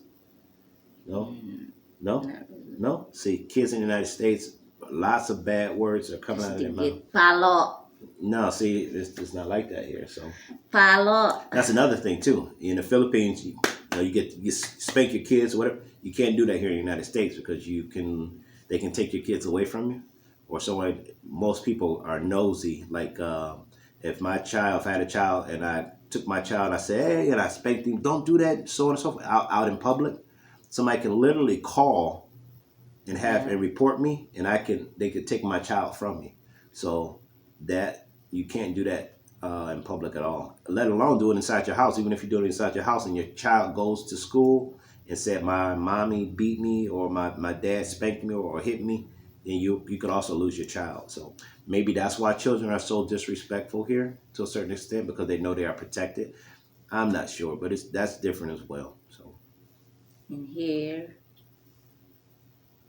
Speaker 2: No,
Speaker 1: Mm.
Speaker 2: no,
Speaker 1: Not really.
Speaker 2: no. See, kids in the United States, lots of bad words are coming
Speaker 1: Kasi
Speaker 2: out of their mouth.
Speaker 1: digit palo.
Speaker 2: No, see, it's not like that here. So
Speaker 1: Palo.
Speaker 2: that's another thing too. In the Philippines, you spank your kids, whatever. You can't do that here in the United States because they can take your kids away from you, or someone. Most people are nosy. Like if I had a child and I took my child and I said, hey, and I spanked him, don't do that, so on and so forth, out in public. Somebody can literally call and have
Speaker 1: Yeah.
Speaker 2: and report me, and they could take my child from me. So that you can't do that in public at all. Let alone do it inside your house. Even if you do it inside your house and your child goes to school and said my mommy beat me or my dad spanked me or hit me, then you could also lose your child. So maybe that's why children are so disrespectful here to a certain extent because they know they are protected. I'm not sure, but that's different as well. So
Speaker 1: In here,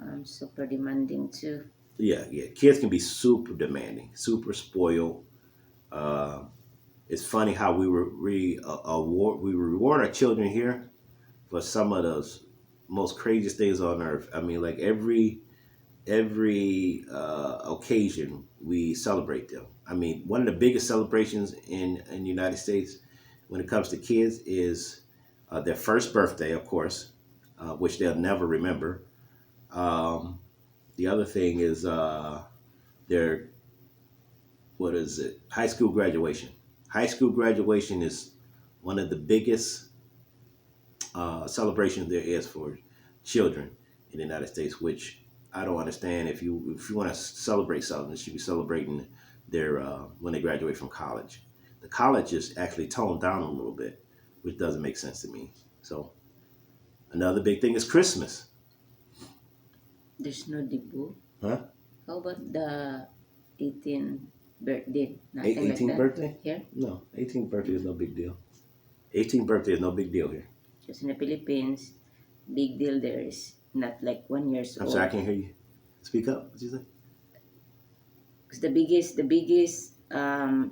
Speaker 1: I'm super demanding too.
Speaker 2: yeah, kids can be super demanding, super spoiled. Uh, it's funny how we reward our children here for some of those most craziest things on earth. I mean, like every occasion we celebrate them. I mean, one of the biggest celebrations in the United States when it comes to kids is their first birthday, of course, which they'll never remember. Um, the other thing is their what is it? High school graduation. High school graduation is one of the biggest celebrations there is for children in the United States, which I don't understand. If you want to celebrate something, you should be celebrating their when they graduate from college. The college is actually toned down a little bit, which doesn't make sense to me. So another big thing is Christmas.
Speaker 1: There's no debut.
Speaker 2: Huh?
Speaker 1: How about the 18th birthday? Nothing like
Speaker 2: 18th
Speaker 1: that
Speaker 2: birthday?
Speaker 1: here.
Speaker 2: No, 18th birthday is no big deal. 18th birthday is no big deal here.
Speaker 1: Because in the Philippines, big deal there is not like 1 years
Speaker 2: I'm sorry, I
Speaker 1: old.
Speaker 2: can't hear you. Speak up. What you say?
Speaker 1: Because the biggest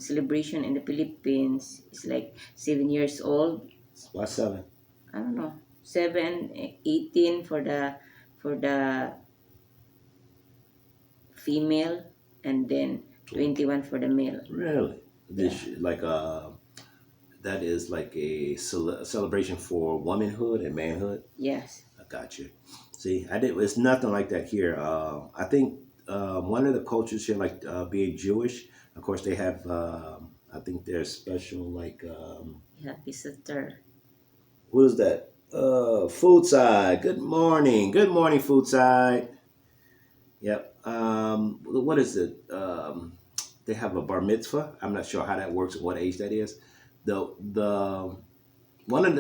Speaker 1: celebration in the Philippines is like 7 years old.
Speaker 2: Why 7?
Speaker 1: I don't know, 7, 18 for the female, and then 21 for the male.
Speaker 2: Really?
Speaker 1: Yeah.
Speaker 2: This like that is like a celebration for womanhood and manhood.
Speaker 1: Yes.
Speaker 2: I got you. See, I did. It's nothing like that here. I think one of the cultures here, like being Jewish, of course, they have. I think they're special. Like
Speaker 1: Yeah, visitor.
Speaker 2: what is that? Food side. Good morning. Good morning, food side. Yep. What is it? They have a bar mitzvah. I'm not sure how that works and what age that is. The one of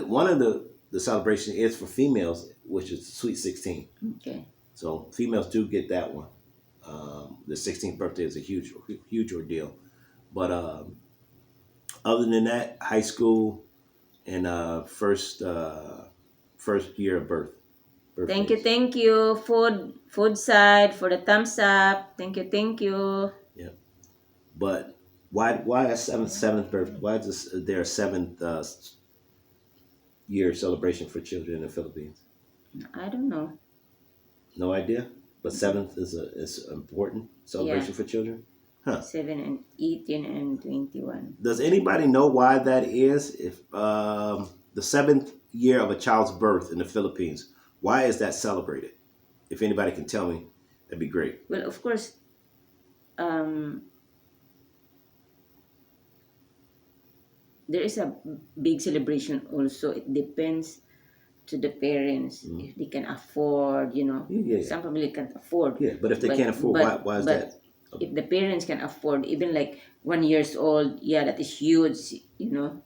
Speaker 2: the celebration is for females, which is Sweet 16.
Speaker 1: Okay.
Speaker 2: So females do get that one. The 16th birthday is a huge ordeal. But other than that, high school and first year of birthdays.
Speaker 1: Thank you, food side for the thumbs up. Thank you.
Speaker 2: Yeah. But why a seventh birth? Why is there a seventh year celebration for children in the Philippines?
Speaker 1: I don't know.
Speaker 2: No idea. But seventh is an important
Speaker 1: Yeah,
Speaker 2: celebration for children. Huh.
Speaker 1: 7 and 18 and 21.
Speaker 2: Does anybody know why that is? If the seventh year of a child's birth in the Philippines, why is that celebrated? If anybody can tell me, that'd be great.
Speaker 1: Well, of course, um, there is a big celebration also. It depends to the parents if they can afford.
Speaker 2: Yeah.
Speaker 1: Some family can't afford.
Speaker 2: Yeah, but if they
Speaker 1: But
Speaker 2: can't afford,
Speaker 1: but
Speaker 2: why is
Speaker 1: but
Speaker 2: that?
Speaker 1: if the parents can afford, even like 1 years old, yeah, that is huge.
Speaker 2: Even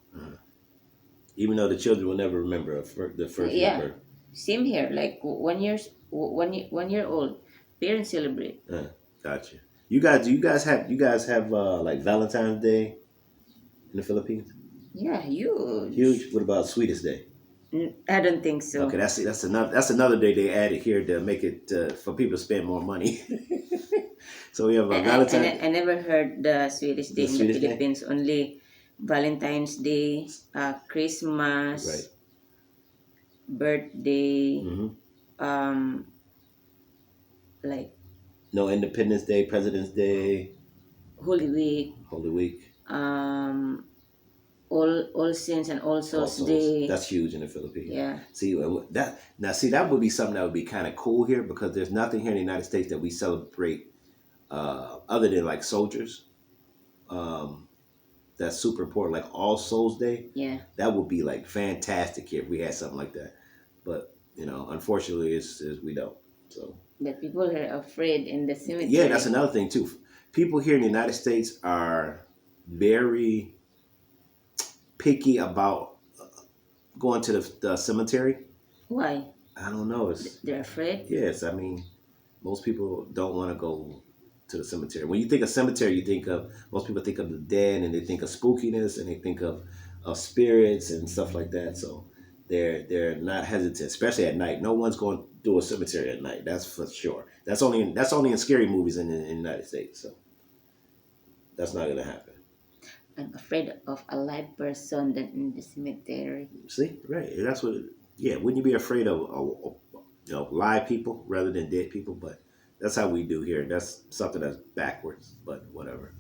Speaker 2: though the children will never remember the first year of
Speaker 1: Yeah,
Speaker 2: birth.
Speaker 1: same here. Like 1 year old, parents celebrate.
Speaker 2: Gotcha. You guys have like Valentine's Day in the Philippines?
Speaker 1: Yeah, huge.
Speaker 2: Huge. What about Sweetest Day?
Speaker 1: I don't think so.
Speaker 2: Okay, that's another day they added here to make it for people to spend more money. So we have a Valentine.
Speaker 1: I never heard the Swedish Day
Speaker 2: The
Speaker 1: in the
Speaker 2: Swedish Day?
Speaker 1: Philippines. Only Valentine's Day, Christmas,
Speaker 2: Right.
Speaker 1: birthday,
Speaker 2: Hmm.
Speaker 1: like
Speaker 2: No Independence Day, President's Day.
Speaker 1: Holy Week,
Speaker 2: Holy Week,
Speaker 1: um, All Saints and All
Speaker 2: All
Speaker 1: Souls
Speaker 2: Souls.
Speaker 1: Day.
Speaker 2: That's huge in the Philippines.
Speaker 1: Yeah.
Speaker 2: See that now. See that would be something that would be kind of cool here because there's nothing here in the United States that we celebrate other than like soldiers. Um, that's super important. Like All Souls Day.
Speaker 1: Yeah.
Speaker 2: That would be like fantastic here if we had something like that. But unfortunately, we don't. So
Speaker 1: But people are afraid in the
Speaker 2: yeah, that's
Speaker 1: cemetery.
Speaker 2: another thing too. People here in the United States are very picky about going to the cemetery.
Speaker 1: Why?
Speaker 2: I don't know.
Speaker 1: They're afraid?
Speaker 2: Yes. I mean, most people don't want to go to the cemetery. When you think of cemetery, you think of most people think of the dead and they think of spookiness and they think of spirits and stuff like that. So they're not hesitant, especially at night. No one's going to do a cemetery at night. That's for sure. That's only in scary movies in the United States. So that's not gonna happen.
Speaker 1: I'm afraid of a live person than in the cemetery.
Speaker 2: See, right? That's what. Yeah, wouldn't you be afraid of live people rather than dead people? But that's how we do here. That's something that's backwards, but whatever.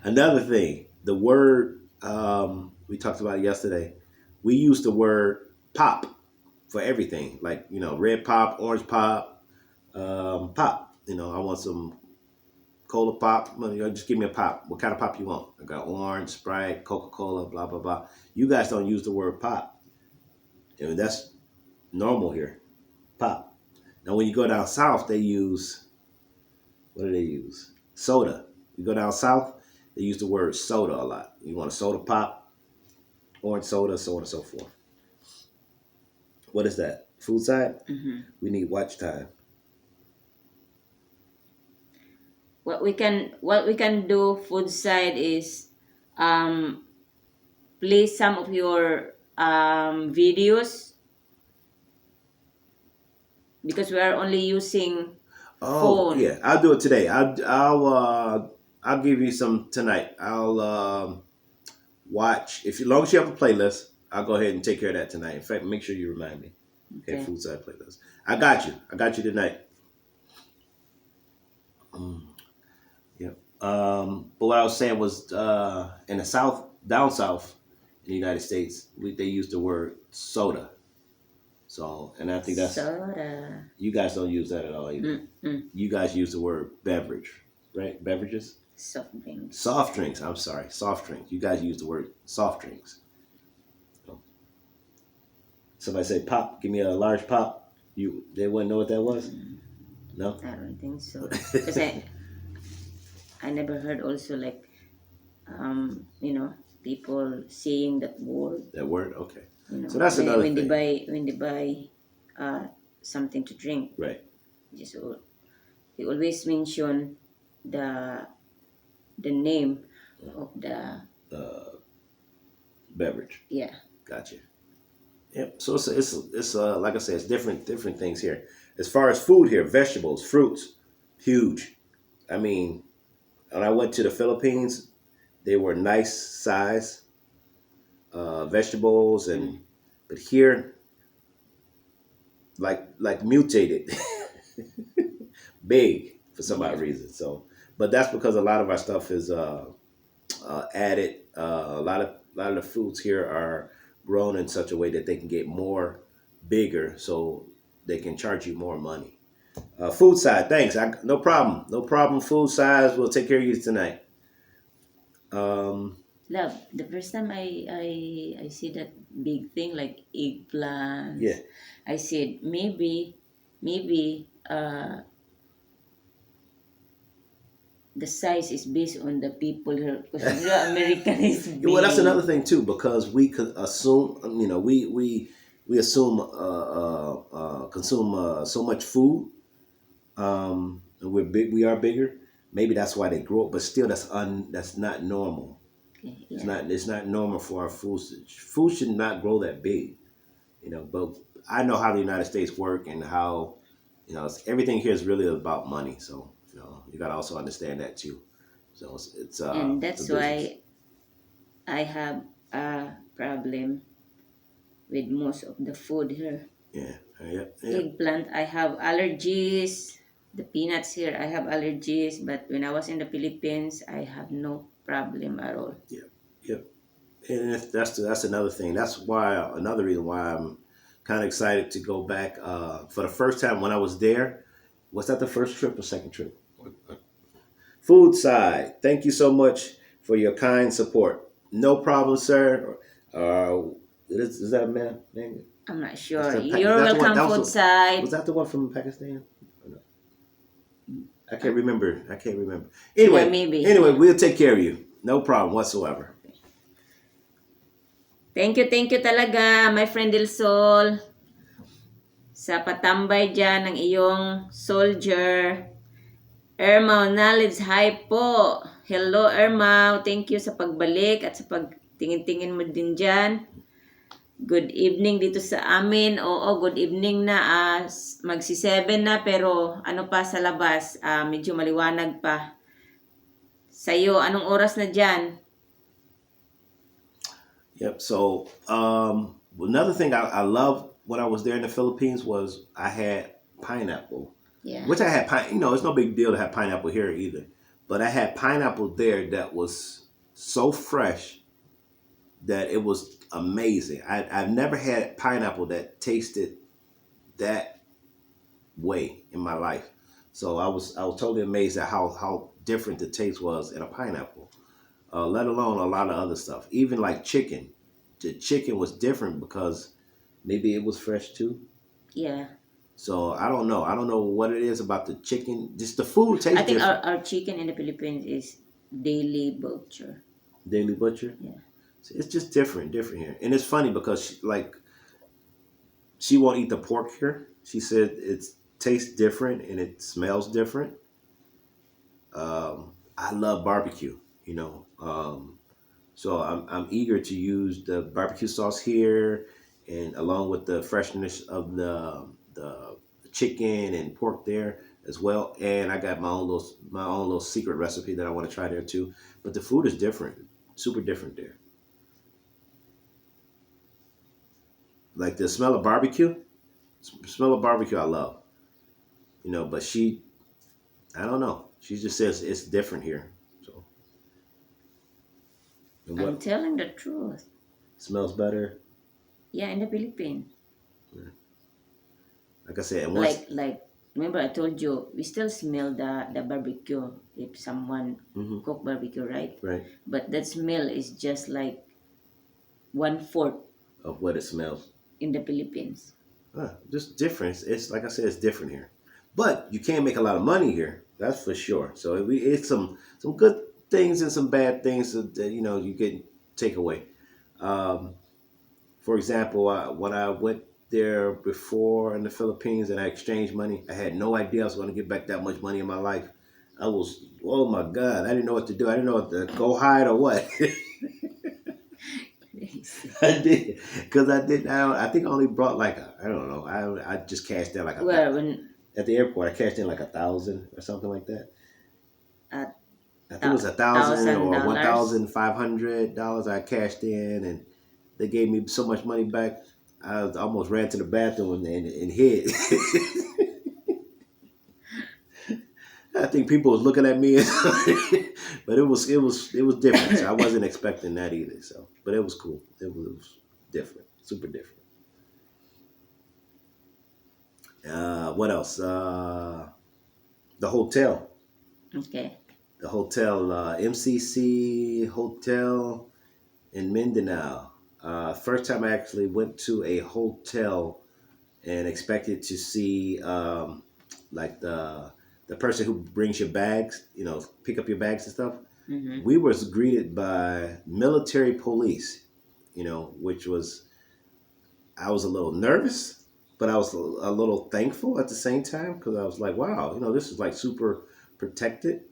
Speaker 2: Another thing, the word we talked about it yesterday. We use the word pop for everything, like red pop, orange pop, pop. I want some cola pop. Just give me a pop. What kind of pop you want? I got orange, Sprite, Coca-Cola, blah blah blah. You guys don't use the word pop. That's normal here. Pop. Now when you go down south, they use what do they use? Soda. You go down south, they use the word soda a lot. You want a soda pop, orange soda, so on and so forth. What is that? Food side?
Speaker 1: Mm-hmm.
Speaker 2: We need watch time.
Speaker 1: What we can do food side is um play some of your videos because we are only using
Speaker 2: Oh
Speaker 1: phone.
Speaker 2: yeah, I'll do it today. I'll give you some tonight. I'll watch if as long as you have a playlist. I'll go ahead and take care of that tonight. In fact, make sure you remind me. Okay,
Speaker 1: Okay.
Speaker 2: food side playlist. I got you. I got you tonight. Yep. But what I was saying was in the south, down south in the United States, they use the word soda. So, and I think that's
Speaker 1: Soda.
Speaker 2: you guys don't use that at all either.
Speaker 1: Mm-mm.
Speaker 2: You guys use the word beverage, right? Beverages,
Speaker 1: Soft drinks.
Speaker 2: soft drinks. I'm sorry, soft drinks. You guys use the word soft drinks. Somebody say pop. Give me a large pop. They wouldn't know what that was. No.
Speaker 1: I don't think so. Because I never heard also like people saying that word.
Speaker 2: That word. Okay. So
Speaker 1: When,
Speaker 2: that's another
Speaker 1: when
Speaker 2: thing.
Speaker 1: they buy something to drink.
Speaker 2: Right.
Speaker 1: Just they always mention the name of the
Speaker 2: Beverage.
Speaker 1: yeah.
Speaker 2: Gotcha. Yep. So it's like I said, it's different things here. As far as food here, vegetables, fruits, huge. I mean, when I went to the Philippines, they were nice size vegetables, but here, like mutated, big for some odd
Speaker 1: Yeah.
Speaker 2: reason. So, but that's because a lot of our stuff is added. A lot of the foods here are grown in such a way that they can get more bigger, so they can charge you more money. Food side, thanks. No problem. No problem. Food size, we'll take care of you tonight. Um,
Speaker 1: Love. The first time I see that big thing like eggplants,
Speaker 2: yeah.
Speaker 1: I said maybe the size is based on the people here because American is big.
Speaker 2: Well, that's another thing too, because we could assume, we assume consume so much food, and we're big. We are bigger. Maybe that's why they grow up, but still, that's not normal.
Speaker 1: Okay,
Speaker 2: It's
Speaker 1: yeah.
Speaker 2: not normal for our food. Food should not grow that big, But I know how the United States work and how everything here is really about money. So you got to also understand that too. So
Speaker 1: And
Speaker 2: it's a
Speaker 1: that's
Speaker 2: business.
Speaker 1: why I have a problem with most of the food here.
Speaker 2: Yeah, yeah, yeah.
Speaker 1: Eggplant, I have allergies. The peanuts here, I have allergies, but when I was in the Philippines, I have no problem at all.
Speaker 2: Yep. And that's another thing. That's why another reason why I'm kind of excited to go back. For the first time when I was there, was that the first trip or second trip? Food side. Thank you so much for your kind support. No problem, sir. Is that a man name?
Speaker 1: I'm not
Speaker 2: That's
Speaker 1: sure.
Speaker 2: the,
Speaker 1: You're
Speaker 2: that's the one.
Speaker 1: welcome,
Speaker 2: That was
Speaker 1: food
Speaker 2: was
Speaker 1: side.
Speaker 2: that the one from Pakistan? Or no? I
Speaker 1: Uh,
Speaker 2: can't remember. I can't remember.
Speaker 1: yeah,
Speaker 2: Anyway,
Speaker 1: maybe.
Speaker 2: anyway,
Speaker 1: Yeah.
Speaker 2: we'll take care of you. No problem whatsoever.
Speaker 1: Thank you talaga, my friend Del Sol, sa patambay dyan ng iyong soldier. Ermaw Knowledge, hi po. Hello, Ermaw. Thank you sa pagbalik at sa pagtingin-tingin mo din dyan. Good evening dito sa amin. Oo, good evening na. Magsi-7 na pero ano pa sa labas, medyo maliwanag pa. Sa'yo, anong oras na dyan?
Speaker 2: Yep. So another thing I loved when I was there in the Philippines was I had pineapple,
Speaker 1: Yeah.
Speaker 2: which I had it's no big deal to have pineapple here either, but I had pineapple there that was so fresh that it was amazing. I've never had pineapple that tasted that way in my life. So I was totally amazed at how different the taste was in a pineapple. Let alone a lot of other stuff. Even like chicken. The chicken was different because maybe it was fresh too.
Speaker 1: Yeah.
Speaker 2: So I don't know. I don't know what it is about the chicken. Just the food tastes
Speaker 1: I think
Speaker 2: different.
Speaker 1: our chicken in the Philippines is daily butcher.
Speaker 2: Daily Butcher.
Speaker 1: Yeah.
Speaker 2: So it's just different here. And it's funny because she won't eat the pork here. She said it tastes different and it smells different. I love barbecue. So I'm eager to use the barbecue sauce here, and along with the freshness of the chicken and pork there as well. And I got my own little secret recipe that I want to try there too. But the food is different, super different there. Like the smell of barbecue, smell of barbecue, I love. But I don't know. She just says it's different here. So, and
Speaker 1: I'm
Speaker 2: what
Speaker 1: telling the truth.
Speaker 2: smells better?
Speaker 1: Yeah, in the Philippines.
Speaker 2: Like I said, and once.
Speaker 1: Like remember I told you we still smell the barbecue if someone
Speaker 2: Mhm,
Speaker 1: cook barbecue, right?
Speaker 2: right,
Speaker 1: But that smell is just like 1/4
Speaker 2: of what it smells.
Speaker 1: in the Philippines.
Speaker 2: Just different. It's like I said, it's different here. But you can't make a lot of money here. That's for sure. So it's some good things and some bad things that you can take away. Um, for example, when I went there before in the Philippines and I exchanged money, I had no idea I was going to get back that much money in my life. I was, oh my God, I didn't know what to do. I didn't know what to go hide or what. I did because I didn't. I think I only brought like I don't know. I just cashed in like
Speaker 1: Well, when
Speaker 2: at the airport. I cashed in like 1,000 or something like that.
Speaker 1: at
Speaker 2: I think it was 1,000 or
Speaker 1: $1,000.
Speaker 2: $1,500. I cashed in, and they gave me so much money back. I almost ran to the bathroom and hid. I think people was looking at me, but it was different. So I wasn't expecting that either. So, but it was cool. It was different, super different. What else? The hotel,
Speaker 1: Okay.
Speaker 2: MCC Hotel in Mindanao. First time I actually went to a hotel and expected to see like the person who brings your bags, pick up your bags and stuff.
Speaker 1: Mm-hmm.
Speaker 2: We was greeted by military police, which was I was a little nervous, but I was a little thankful at the same time because I was like, wow, this is like super protected,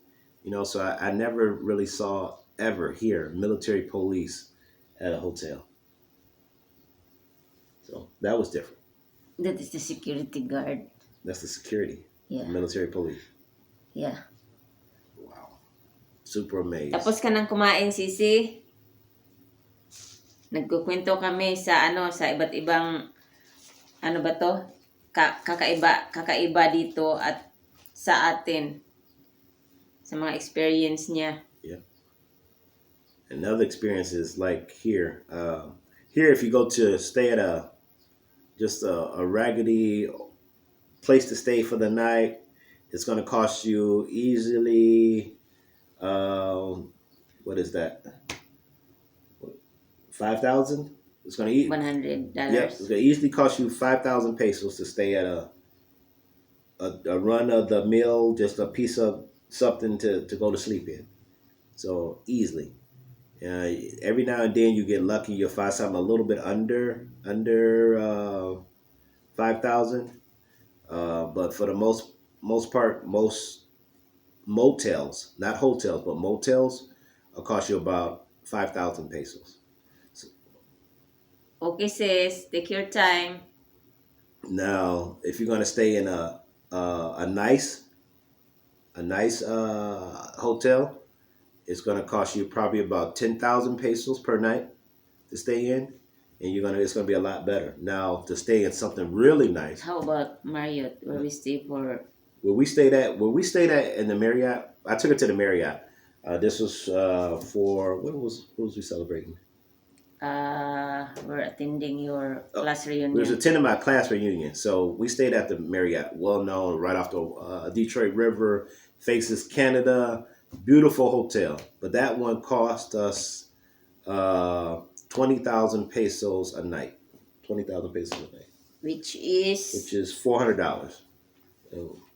Speaker 2: So I never really saw ever here military police at a hotel, so that was different.
Speaker 1: That is the security guard.
Speaker 2: That's the security, the
Speaker 1: Yeah.
Speaker 2: military police.
Speaker 1: Yeah.
Speaker 2: Wow, super amazed.
Speaker 1: Tapos ka nang kumain, Sisi? Nagkukwento kami sa sa iba't ibang ano ba to? Kakaiba dito at sa atin, sa mga experience niya.
Speaker 2: Another experience is like here. Here, if you go to stay at a raggedy place to stay for the night, it's going to cost you easily. What is that? 5,000. It's going to eat.
Speaker 1: $100.
Speaker 2: Yep, it's going to easily cost you 5,000 pesos to stay at a run of the mill, just a piece of something to go to sleep in. So easily. Every now and then you get lucky, you'll find something a little bit under 5,000. But for the most part, most motels, not hotels, but motels, will cost you about 5,000 pesos.
Speaker 1: Okay, sis. Take your time.
Speaker 2: Now, if you're gonna stay in a nice hotel, it's gonna cost you probably about 10,000 pesos per night to stay in, and it's gonna be a lot better. Now, to stay in something really nice.
Speaker 1: How about Marriott, where we stay for?
Speaker 2: Where we stayed at in the Marriott, I took her to the Marriott. This was for what was we celebrating?
Speaker 1: We're attending your class
Speaker 2: We was
Speaker 1: reunion.
Speaker 2: attending my class reunion, so we stayed at the Marriott, well known, right off the Detroit River, faces Canada, beautiful hotel. But that one cost us 20,000 pesos a night. 20,000 pesos a night,
Speaker 1: Which is
Speaker 2: $400.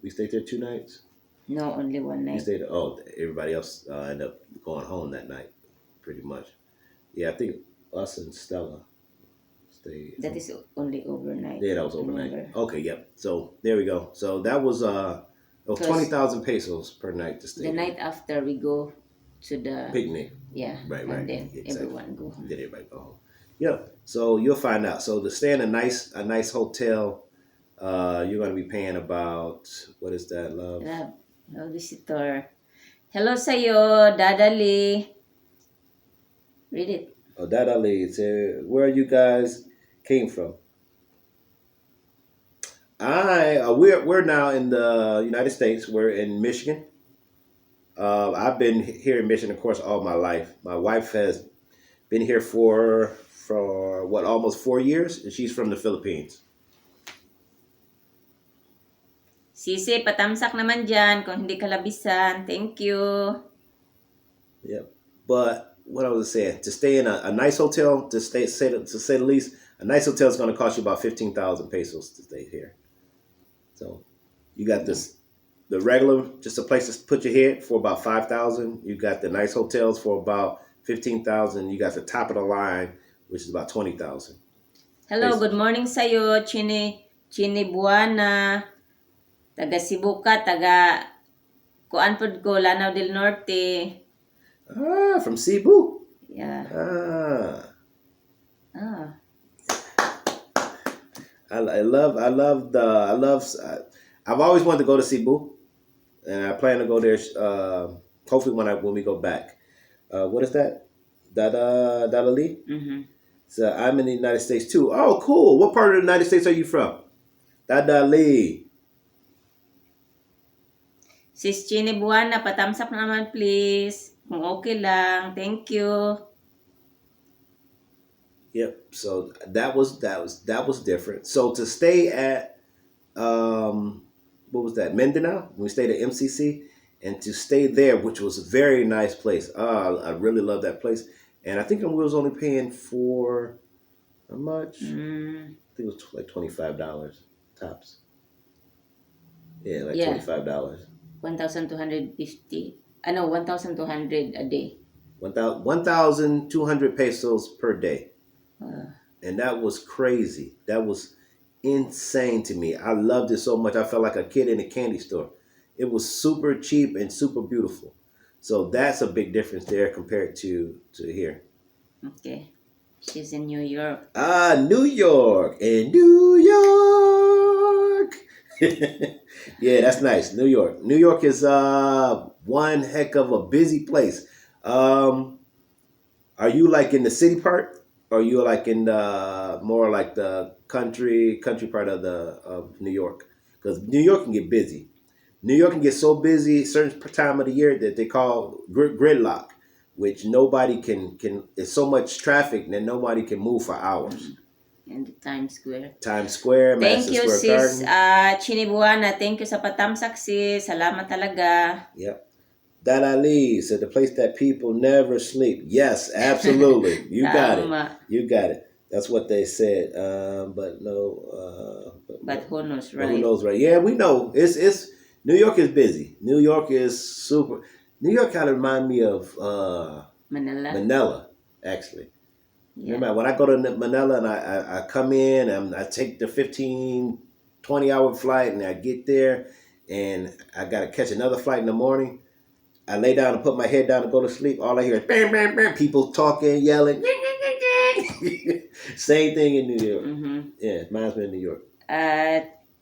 Speaker 2: We stayed there 2 nights.
Speaker 1: no, only one
Speaker 2: We
Speaker 1: night.
Speaker 2: stayed. Everybody else ended up going home that night, pretty much. Yeah, I think us and Stella stayed.
Speaker 1: That is only overnight.
Speaker 2: Yeah, that was overnight.
Speaker 1: Remember?
Speaker 2: Okay, yep. So there we go. So that was it was 20,000 pesos per night to stay.
Speaker 1: The night after we go to the
Speaker 2: Picnic.
Speaker 1: yeah,
Speaker 2: Right.
Speaker 1: and then
Speaker 2: Exactly.
Speaker 1: everyone go home.
Speaker 2: Then everybody go home. Yep. So you'll find out. So to stay in a nice hotel, you're gonna be paying about, what is that, love?
Speaker 1: Hello, visitor. Hello sa'yo, Dadali. Read it.
Speaker 2: Oh, that Ali. Where you guys came from? We're now in the United States. We're in Michigan. I've been here in Michigan, of course, all my life. My wife has been here for what, almost 4 years, and she's from the Philippines.
Speaker 1: Sisi, patamsak naman dyan kung hindi kalabisan. Thank you.
Speaker 2: Yep. But what I was saying, to stay in a nice hotel, to say the least, a nice hotel is going to cost you about 15,000 pesos to stay here. So you got the regular, just a place to put your head, for about 5,000. You got the nice hotels for about 15,000. You got the top of the line, which is about 20,000.
Speaker 1: Hello, good morning sa'yo, Chini Buana. Taga Cebu ka, taga Kuan pod ko, Lanao del Norte.
Speaker 2: From Cebu.
Speaker 1: Yeah.
Speaker 2: I've always wanted to go to Cebu, and I plan to go there. Hopefully when we go back. What is that? Dadali?
Speaker 1: Mm-hmm.
Speaker 2: So I'm in the United States too. Oh, cool. What part of the United States are you from? Dadali.
Speaker 1: Sis Chini Buana, patamsak naman please. Kung okay lang. Thank you.
Speaker 2: Yep. So that was different. So to stay at what was that, Mindanao? We stayed at MCC, and to stay there, which was a very nice place. I really love that place, and I think we was only paying for how much? I think it was like $25 tops. Yeah, like $25.
Speaker 1: 1,250. 1,200 a day.
Speaker 2: 1,200 pesos per day. And that was crazy. That was insane to me. I loved it so much. I felt like a kid in a candy store. It was super cheap and super beautiful. So that's a big difference there compared to here.
Speaker 1: Okay. She's in New York.
Speaker 2: New York. In New York. Yeah, that's nice. New York. New York is one heck of a busy place. Are you like in the city part? Or are you like in the more like the country part of New York? Because New York can get busy. New York can get so busy certain time of the year that they call gridlock, which nobody can. It's so much traffic that nobody can move for hours.
Speaker 1: In the Times Square.
Speaker 2: Times Square,
Speaker 1: Thank
Speaker 2: Madison
Speaker 1: you,
Speaker 2: Square
Speaker 1: sis.
Speaker 2: Garden.
Speaker 1: Chinibuana, thank you sa patamsak, sis. Salamat talaga.
Speaker 2: Yep. That Ali said the place that people never sleep. Yes, absolutely. You got it.
Speaker 1: Tama.
Speaker 2: You got it. That's what they said. But no.
Speaker 1: But who knows,
Speaker 2: But who
Speaker 1: right?
Speaker 2: knows, right? Yeah, we know. It's New York is busy. New York is super. New York kind of remind me of Manila, actually.
Speaker 1: Yeah.
Speaker 2: Remember when I go to Manila and I come in and I take the 15, 20-hour flight and I get there and I got to catch another flight in the morning. I lay down and put my head down to go to sleep. All I hear is bam, bam, bam, people talking, yelling. Same thing in New York.
Speaker 1: Mm-hmm.
Speaker 2: Yeah, reminds me of New York.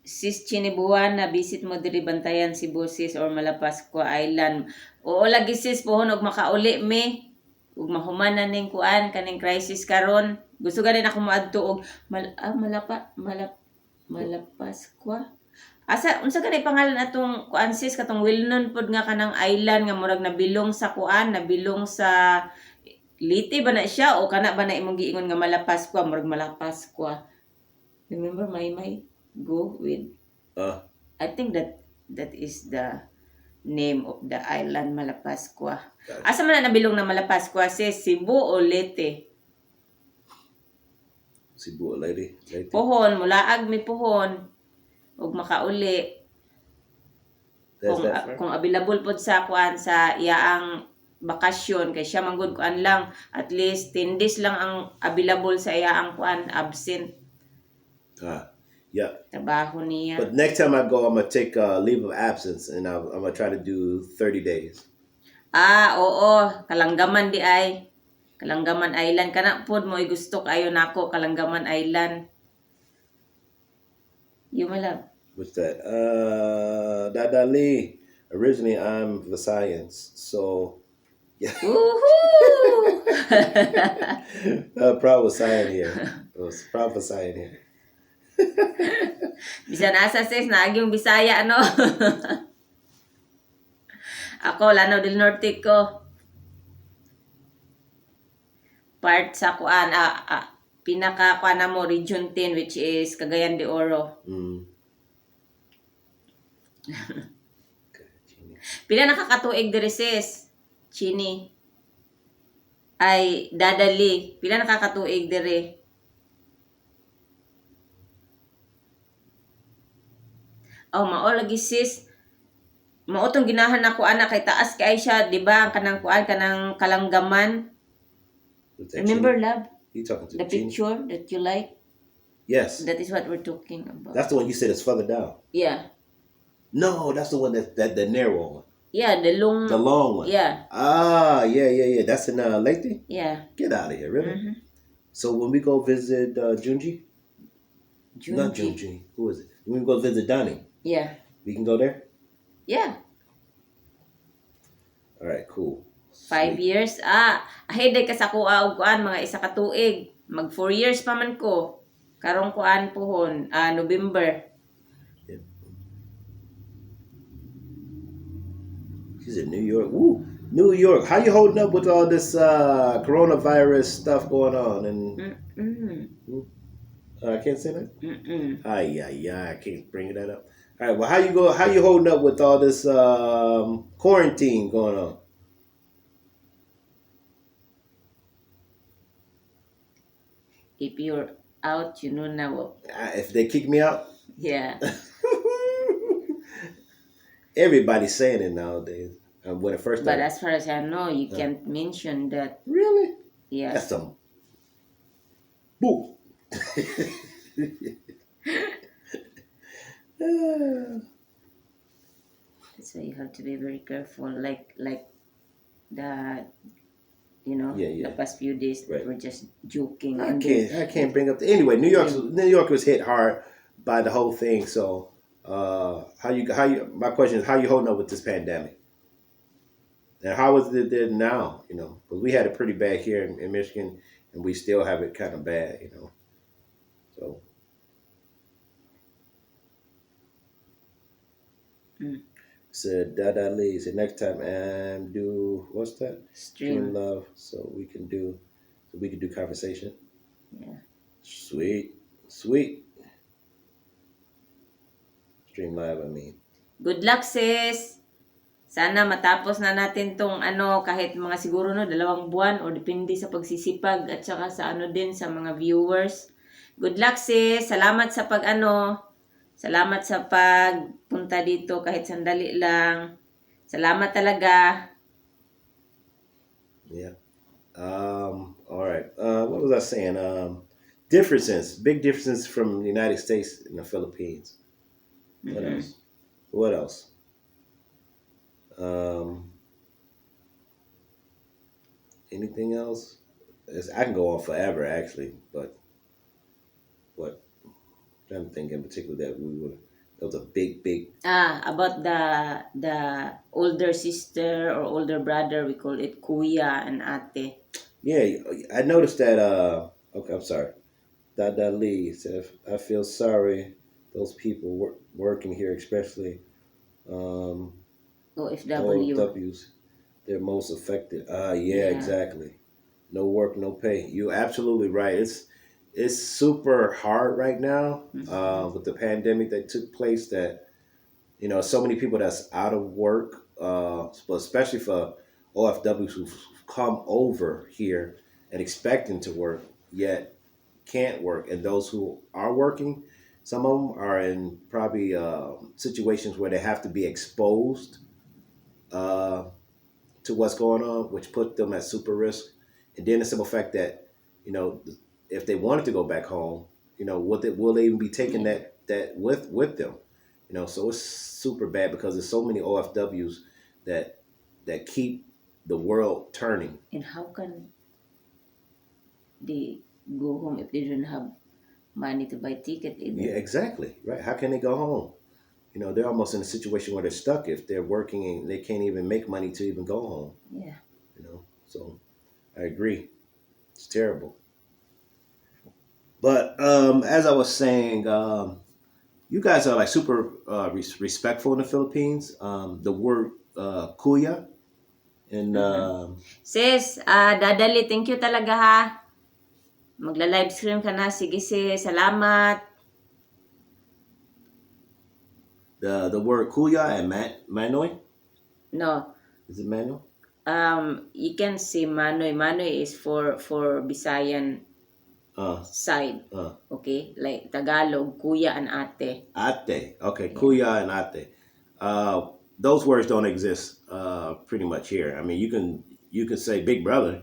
Speaker 1: Sis Chinibuan, na visit mo diri Bantayan, Cebu, sis, or Malapascua Island. Oo lagi sis, pohon og makauli me. Ug mahumanan ning kuan kaning crisis karon. Gusto ganin ako moadto og Malapascua. Asa unsa kanay pangalan atong kuan sis katong well-known pod nga kanang island nga murag nabilong sa kuan, nabilong sa Liti ba na siya o kana ba na imong giingon nga Malapascua, murag Malapascua. Remember my go with I think that is the name of the island, Malapascua.
Speaker 2: Gotcha.
Speaker 1: Asa man na nabilong na Malapascua sis, Cebu o Leyte?
Speaker 2: Cebu, Leyte.
Speaker 1: Pohon, mulaag mi pohon ug makauli. Kung available pod sa kuan sa iyaang bakasyon kay siya manggod kuan lang at least 10 days lang ang available sa iyaang kuan absent.
Speaker 2: Yeah.
Speaker 1: Trabaho niya.
Speaker 2: But next time I go, I'm gonna take a leave of absence and I'm gonna try to do 30 days.
Speaker 1: Oo, Kalanggaman di ay. Kalanggaman Island kana pod mo gusto kayo nako Kalanggaman Island. You my love.
Speaker 2: What's that? Dada Lee. Originally, I'm for science, so yeah.
Speaker 1: Woohoo!
Speaker 2: Proud for science here. Proud for science here.
Speaker 1: Bisan asa sis naaging Bisaya ano. Ako Lanao del Norte ko. Part sa kuan pinaka kuan mo Region 10 which is Cagayan de Oro. Pila nakakatuig diri sis? Chini. Ay dadali. Pila nakakatuig diri? Mao lagi sis. Mao tong ginahan nako ana kay taas kay siya, di ba? Ang kanang kuan kanang Kalanggaman. Remember, love?
Speaker 2: You talking to
Speaker 1: the picture that you like?
Speaker 2: Yes.
Speaker 1: That is what we're talking about.
Speaker 2: That's the one you said is further down.
Speaker 1: Yeah.
Speaker 2: No, that's the one that the narrow one.
Speaker 1: Yeah, the long
Speaker 2: one.
Speaker 1: Yeah.
Speaker 2: Yeah. That's in Leyte?
Speaker 1: Yeah.
Speaker 2: Get out of here, really?
Speaker 1: Mm-hmm.
Speaker 2: So when we go visit Junji?
Speaker 1: Junji.
Speaker 2: Not Junji. Who is it? When we go visit Donnie?
Speaker 1: Yeah.
Speaker 2: We can go there?
Speaker 1: Yeah.
Speaker 2: All right, cool.
Speaker 1: 5 years. Ahead ka sa kuha og kuan mga isa ka tuig. Mag 4 years pa man ko. Karong kuan pohon, November.
Speaker 2: Yeah. She's in New York. Woo! New York. How you holding up with all this coronavirus stuff going on? And I can't say that. I can't bring that up. All right. Well, how you holding up with all this quarantine going on?
Speaker 1: If you're out, you know now.
Speaker 2: If they kick me out?
Speaker 1: Yeah.
Speaker 2: Everybody's saying it nowadays. When it first started.
Speaker 1: But as far as I know, you can't mention that.
Speaker 2: Really?
Speaker 1: Yeah.
Speaker 2: That's some. Boo.
Speaker 1: That's why you have to be very careful. Like the, the past few days we're just joking.
Speaker 2: I can't bring up anyway. New York was hit hard by the whole thing. So my question is, how you holding up with this pandemic? And how is it there now? Because we had it pretty bad here in Michigan, and we still have it kind of bad. So. Said Dada Lee said next time and do what's that? Stream
Speaker 1: Stream.
Speaker 2: love so we can do conversation.
Speaker 1: Yeah.
Speaker 2: Sweet. Stream live, I mean.
Speaker 1: Good luck, sis. Sana matapos na natin tong kahit mga siguro 2 buwan o depende sa pagsisipag at saka sa din sa mga viewers. Good luck, sis. Salamat sa salamat sa pagpunta dito kahit sandali lang. Salamat talaga.
Speaker 2: Yeah. All right. What was I saying? Big differences from the United States and the Philippines. What else? What else? Anything else? I can go on forever, actually, but what? I'm trying to think in particular that was a big.
Speaker 1: About the older sister or older brother, we call it kuya and ate.
Speaker 2: Yeah, I noticed that. Okay, I'm sorry. Dada Lee said, "I feel sorry. Those people working here, especially
Speaker 1: OFW.
Speaker 2: OFWs, they're most affected." Yeah, exactly. No work, no pay. You're absolutely right. It's super hard right now with the pandemic that took place. That so many people that's out of work, but especially for OFWs who've come over here and expecting to work yet can't work, and those who are working, some of them are in probably situations where they have to be exposed to what's going on, which put them at super risk. And then the simple fact that if they wanted to go back home, will they even be taking that with them? So it's super bad because there's so many OFWs that keep the world turning.
Speaker 1: And how can they go home if they don't have money to buy ticket either?
Speaker 2: Yeah, exactly. Right. How can they go home? They're almost in a situation where they're stuck if they're working and they can't even make money to even go home.
Speaker 1: Yeah.
Speaker 2: So I agree. It's terrible. But as I was saying, you guys are like super respectful in the Philippines. The word kuya and
Speaker 1: Sis, Dadali, thank you talaga ha. Magla-live stream ka na. Sige sis, salamat.
Speaker 2: the word kuya and manoy.
Speaker 1: No.
Speaker 2: Is it manoy?
Speaker 1: You can say manoy. Manoy is for Visayan side. Okay? Like Tagalog, kuya and ate.
Speaker 2: Ate. Okay, kuya and ate. Those words don't exist pretty much here. I mean, you can say big brother.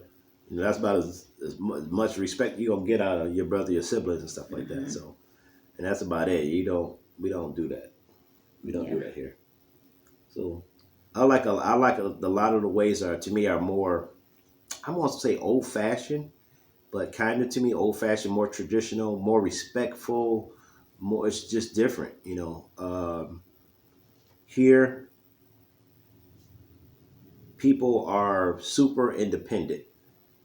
Speaker 2: That's about as much respect you're gonna get out of your brother, your siblings, and stuff like that. So, and that's about it. We don't do that. We don't do that here. So, I like a lot of the ways to me are more. I won't say old fashioned, but kind of to me old fashioned, more traditional, more respectful. More, it's just different. Here, people are super independent,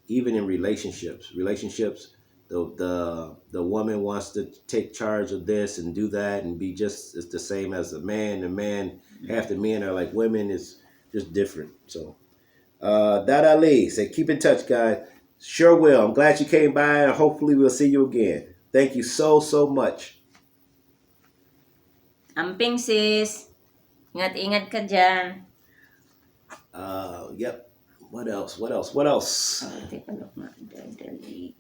Speaker 2: even in relationships. The woman wants to take charge of this and do that and be just as the same as the man. The man, half the men are like women. Is just different. So, Dada Lee said, keep in touch, guys. Sure will. I'm glad you came by, and hopefully we'll see you again. Thank you so much.
Speaker 1: Amping sis. Ingat-ingat ka dyan.
Speaker 2: Yep. What else?
Speaker 1: Take a look na. Dadali.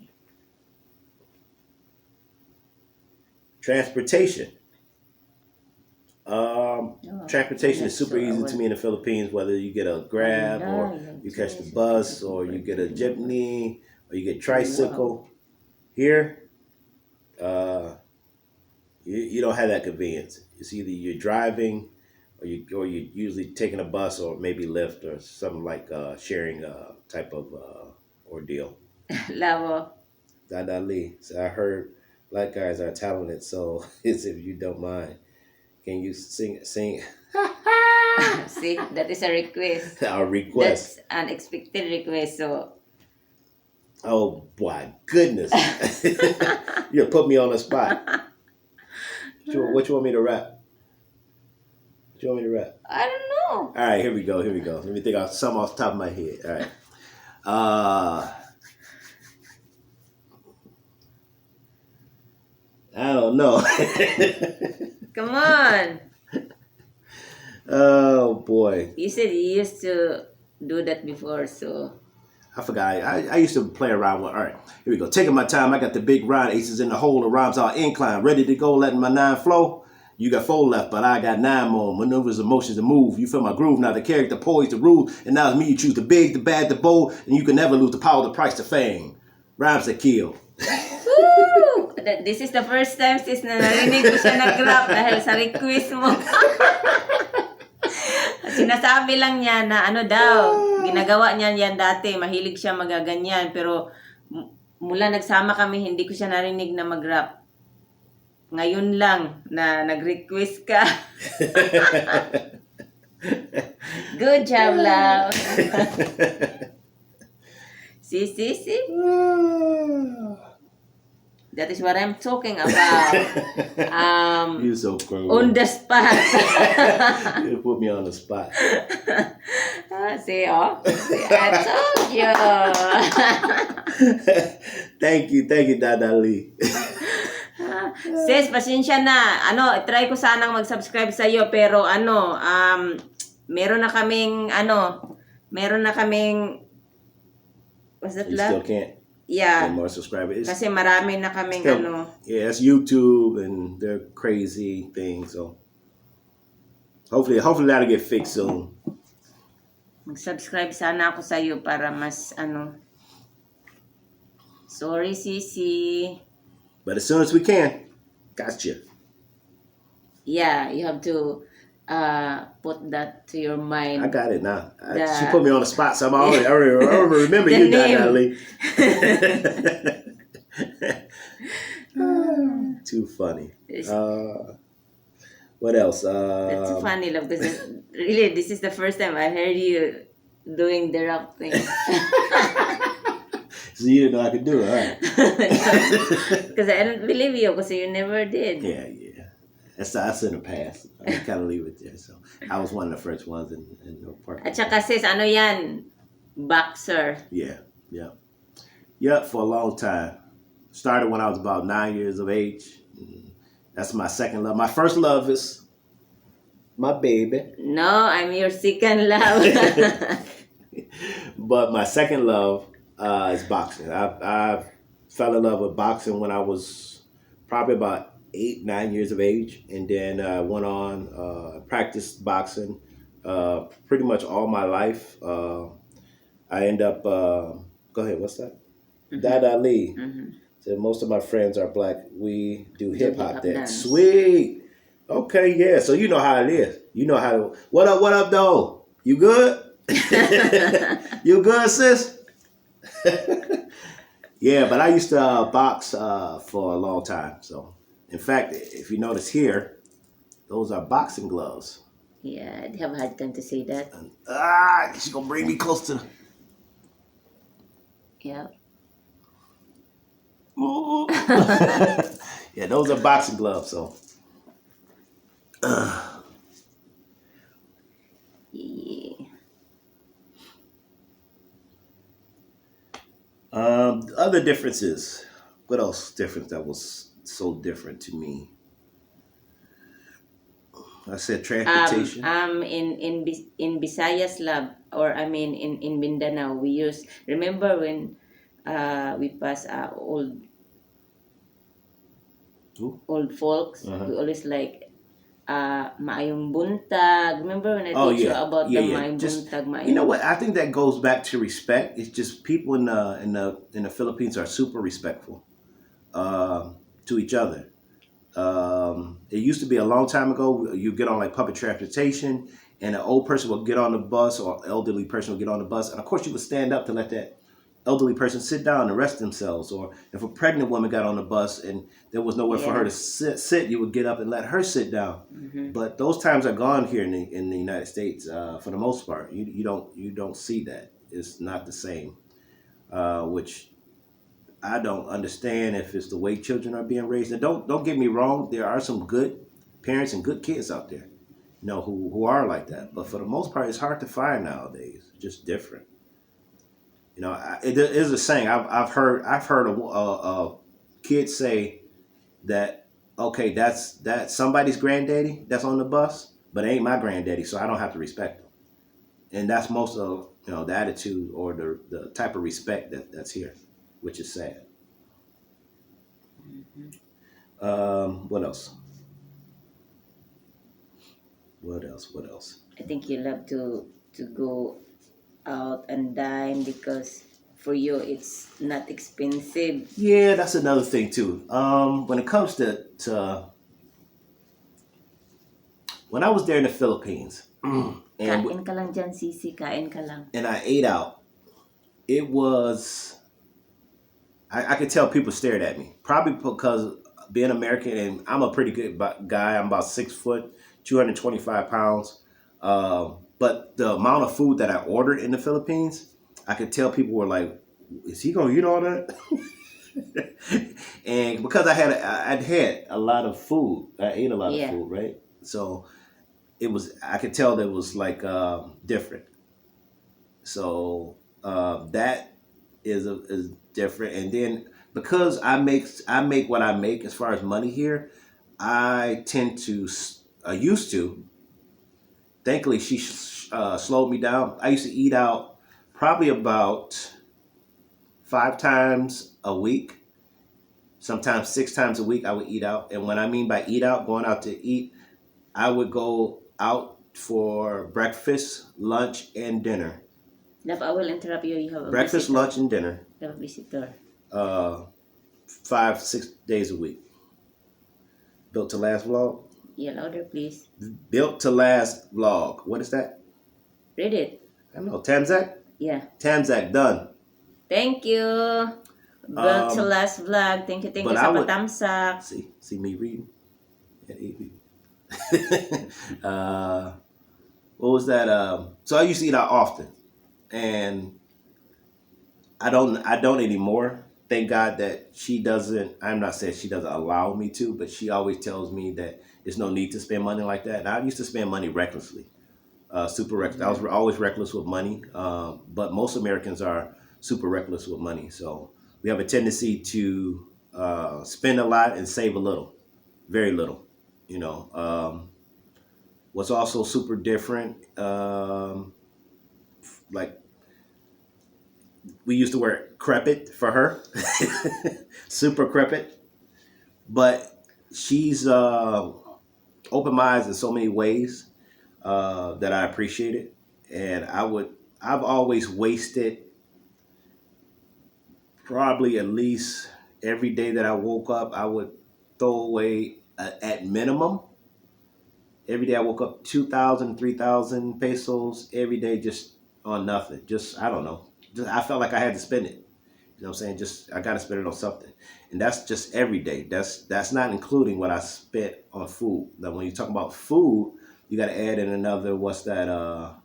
Speaker 2: Transportation. Transportation is super easy to me in the Philippines, whether you get a Grab or you catch the bus or you get a jeepney or you get tricycle. Here, you don't have that convenience. It's either you're driving or you're usually taking a bus or maybe Lyft or something like sharing type of ordeal.
Speaker 1: Lavo.
Speaker 2: Dada Lee. So I heard black guys are talented, so if you don't mind, can you sing?
Speaker 1: See, that is a request.
Speaker 2: Our request.
Speaker 1: That's an expected request. So.
Speaker 2: Oh my goodness! You put me on the spot. What you want me to rap? What you want me to rap?
Speaker 1: I don't know.
Speaker 2: All right, here we go. Let me think of some off the top of my head. All right. I don't know.
Speaker 1: Come on.
Speaker 2: Oh boy.
Speaker 1: You said you used to do that before, so.
Speaker 2: I forgot. I used to play around with. All right, here we go. Taking my time. I got the big rhyme. Aces in the hole. The rhymes are incline. Ready to go. Letting my 9 flow. You got 4 left, but I got 9 more. Maneuvers, emotions, to move. You feel my groove. Now the character poised, the rule. And now it's me. You choose the big, the bad, the bold. And you can never lose the power, the price, the fame. Rhymes that kill.
Speaker 1: Woo! This is the first time sis na narinig ko siya nag-rap dahil sa request mo. Sinasabi lang niya na ano daw, ginagawa niya yan dati, mahilig siya magaganyan, pero mula nagsama kami, hindi ko siya narinig na mag-rap. Ngayon lang na nag-request ka. Good job, love. See? That is what I'm talking about.
Speaker 2: You're so crazy.
Speaker 1: On the spot.
Speaker 2: You put me on the spot.
Speaker 1: See, I told you.
Speaker 2: Thank you, Dada Lee.
Speaker 1: Sis, pasensya na. Try ko sanang mag-subscribe sa iyo pero meron na kaming what's that,
Speaker 2: You
Speaker 1: love?
Speaker 2: still can't
Speaker 1: Yeah.
Speaker 2: get more subscribers.
Speaker 1: Kasi marami na kaming
Speaker 2: Still, yeah, it's YouTube and they're crazy things. So hopefully that'll get fixed soon.
Speaker 1: Mag-subscribe sana ako sa iyo para mas Sorry, Sisi.
Speaker 2: But as soon as we can, gotcha.
Speaker 1: Yeah, you have to put that to your mind.
Speaker 2: I got it now. She put me on the spot, so I remember you, Dada Lee. Too funny. What else?
Speaker 1: That's funny, love. Because really, this is the first time I heard you doing the rap thing.
Speaker 2: So you didn't know I could do it, all right?
Speaker 1: Because I don't believe you, because you never did.
Speaker 2: Yeah. That's in the past. I kind of leave it there. So I was one of the first ones in the park.
Speaker 1: At saka sis, yan? Boxer.
Speaker 2: Yeah. For a long time. Started when I was about 9 years of age. That's my second love. My first love is my baby.
Speaker 1: No, I'm your second love.
Speaker 2: But my second love is boxing. I fell in love with boxing when I was probably about 8, 9 years of age, and then went on practiced boxing pretty much all my life. I end up go ahead. What's that? Mm-hmm. Dada Lee. Mm-hmm. So most of my friends are black. We do hip hop dance. Sweet. Okay, yeah. So you know how it is. You know how to. What up, though? You good? You good, sis? Yeah, but I used to box for a long time. So, in fact, if you notice here, those are boxing gloves.
Speaker 1: Yeah, I'd have a hard time to say that.
Speaker 2: She's gonna bring me close to the.
Speaker 1: Yeah.
Speaker 2: Yeah, those are boxing gloves. So.
Speaker 1: Yeah.
Speaker 2: Other differences. What else different that was so different to me? I said transportation.
Speaker 1: In Visayas lab, or I mean in Mindanao, we remember when we pass old folks, we always like maayong buntag. Remember when I told you about the maayong buntag, maayong.
Speaker 2: You know what? I think that goes back to respect. It's just people in the Philippines are super respectful to each other. It used to be a long time ago. You get on like public transportation, and an old person will get on the bus, or elderly person will get on the bus, and of course you would stand up to let that elderly person sit down and rest themselves. Or if a pregnant woman got on the bus and there was nowhere for her to sit, you would get up and let her sit down. Mm-hmm. But those times are gone here in the United States for the most part. You don't see that. It's not the same, which I don't understand if it's the way children are being raised. And don't get me wrong, there are some good parents and good kids out there. who are like that. But for the most part, it's hard to find nowadays. It's just different. It is a saying. I've heard a kid say that, okay, that's somebody's granddaddy that's on the bus, but it ain't my granddaddy, so I don't have to respect him. And that's most of the attitude or the type of respect that's here, which is sad. What else? What else? What else?
Speaker 1: I think you love to go out and dine because for you it's not expensive.
Speaker 2: Yeah, that's another thing too. When it comes to when I was there in the Philippines, and
Speaker 1: Kain ka lang dyan, Sisi. Kain ka lang.
Speaker 2: I ate out, it was I could tell people stared at me, probably because being American, and I'm a pretty good guy. I'm about 6 foot, 225 pounds. But the amount of food that I ordered in the Philippines, I could tell people were like, "Is he gonna eat all that?" And because I'd had a lot of food, I ate a lot of
Speaker 1: Yeah.
Speaker 2: food, right? So I could tell that it was like different. So that is different. And then because I make what I make as far as money here, I tend to used to. Thankfully, she slowed me down. I used to eat out probably about 5 times a week, sometimes 6 times a week. I would eat out, and when I mean by eat out, going out to eat, I would go out for breakfast, lunch, and dinner.
Speaker 1: Love, I will interrupt you. You have a
Speaker 2: Breakfast,
Speaker 1: visitor.
Speaker 2: lunch, and dinner.
Speaker 1: You have a visitor.
Speaker 2: 5, 6 days a week. Built to last vlog.
Speaker 1: Yeah, louder, please.
Speaker 2: Built to last vlog. What is that?
Speaker 1: Read it.
Speaker 2: I don't know. Tamzak?
Speaker 1: Yeah.
Speaker 2: Tamzak done.
Speaker 1: Thank you. Built to last vlog. Thank you
Speaker 2: but
Speaker 1: sa
Speaker 2: I would-
Speaker 1: patamsak.
Speaker 2: See me reading at 8 what was that? So I used to eat out often, and I don't anymore. Thank God that she doesn't. I'm not saying she doesn't allow me to, but she always tells me that there's no need to spend money like that. And I used to spend money recklessly, super reckless. I was always reckless with money, but most Americans are super reckless with money. So we have a tendency to spend a lot and save a little, very little. What's also super different, like we used to wear crepit for her, super crepit, but she's open-minded in so many ways that I appreciate it. And I've always wasted probably at least every day that I woke up, I would throw away at minimum. Every day I woke up 2,000, 3,000 pesos every day just on nothing. Just, I don't know. I felt like I had to spend it. You know what I'm saying? Just, I got to spend it on something. And that's just every day. That's not including what I spent on food. Now, when you talk about food, you got to add in another, what's that?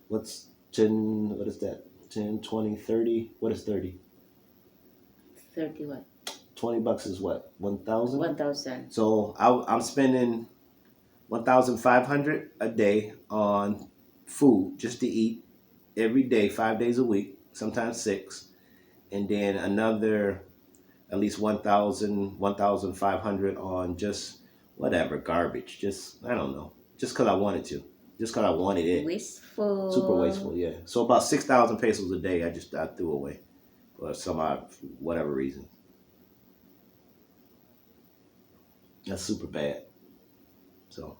Speaker 2: What's 10, what is that? 10, 20, 30? What is 30?
Speaker 1: 30 what?
Speaker 2: $20 is what? 1,000?
Speaker 1: 1,000.
Speaker 2: So I'm spending 1,500 a day on food just to eat every day, 5 days a week, sometimes 6, and then another at least 1,000, 1,500 on just whatever garbage. Just I don't know, just because I wanted to, just because I wanted it.
Speaker 1: Wasteful.
Speaker 2: Super wasteful, yeah. So about 6,000 pesos a day, I threw away for some whatever reason. That's super bad. So,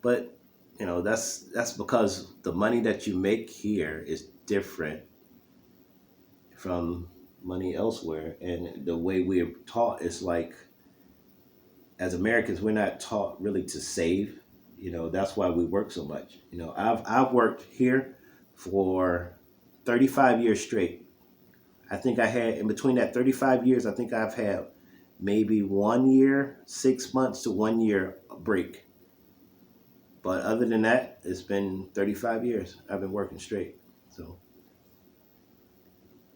Speaker 2: but that's because the money that you make here is different from money elsewhere, and the way we're taught is like, as Americans, we're not taught really to save. That's why we work so much. I've worked here for 35 years straight. I think I had, in between that 35 years, I think I've had maybe 1 year, 6 months to 1 year break. But other than that, it's been 35 years. I've been working straight. So,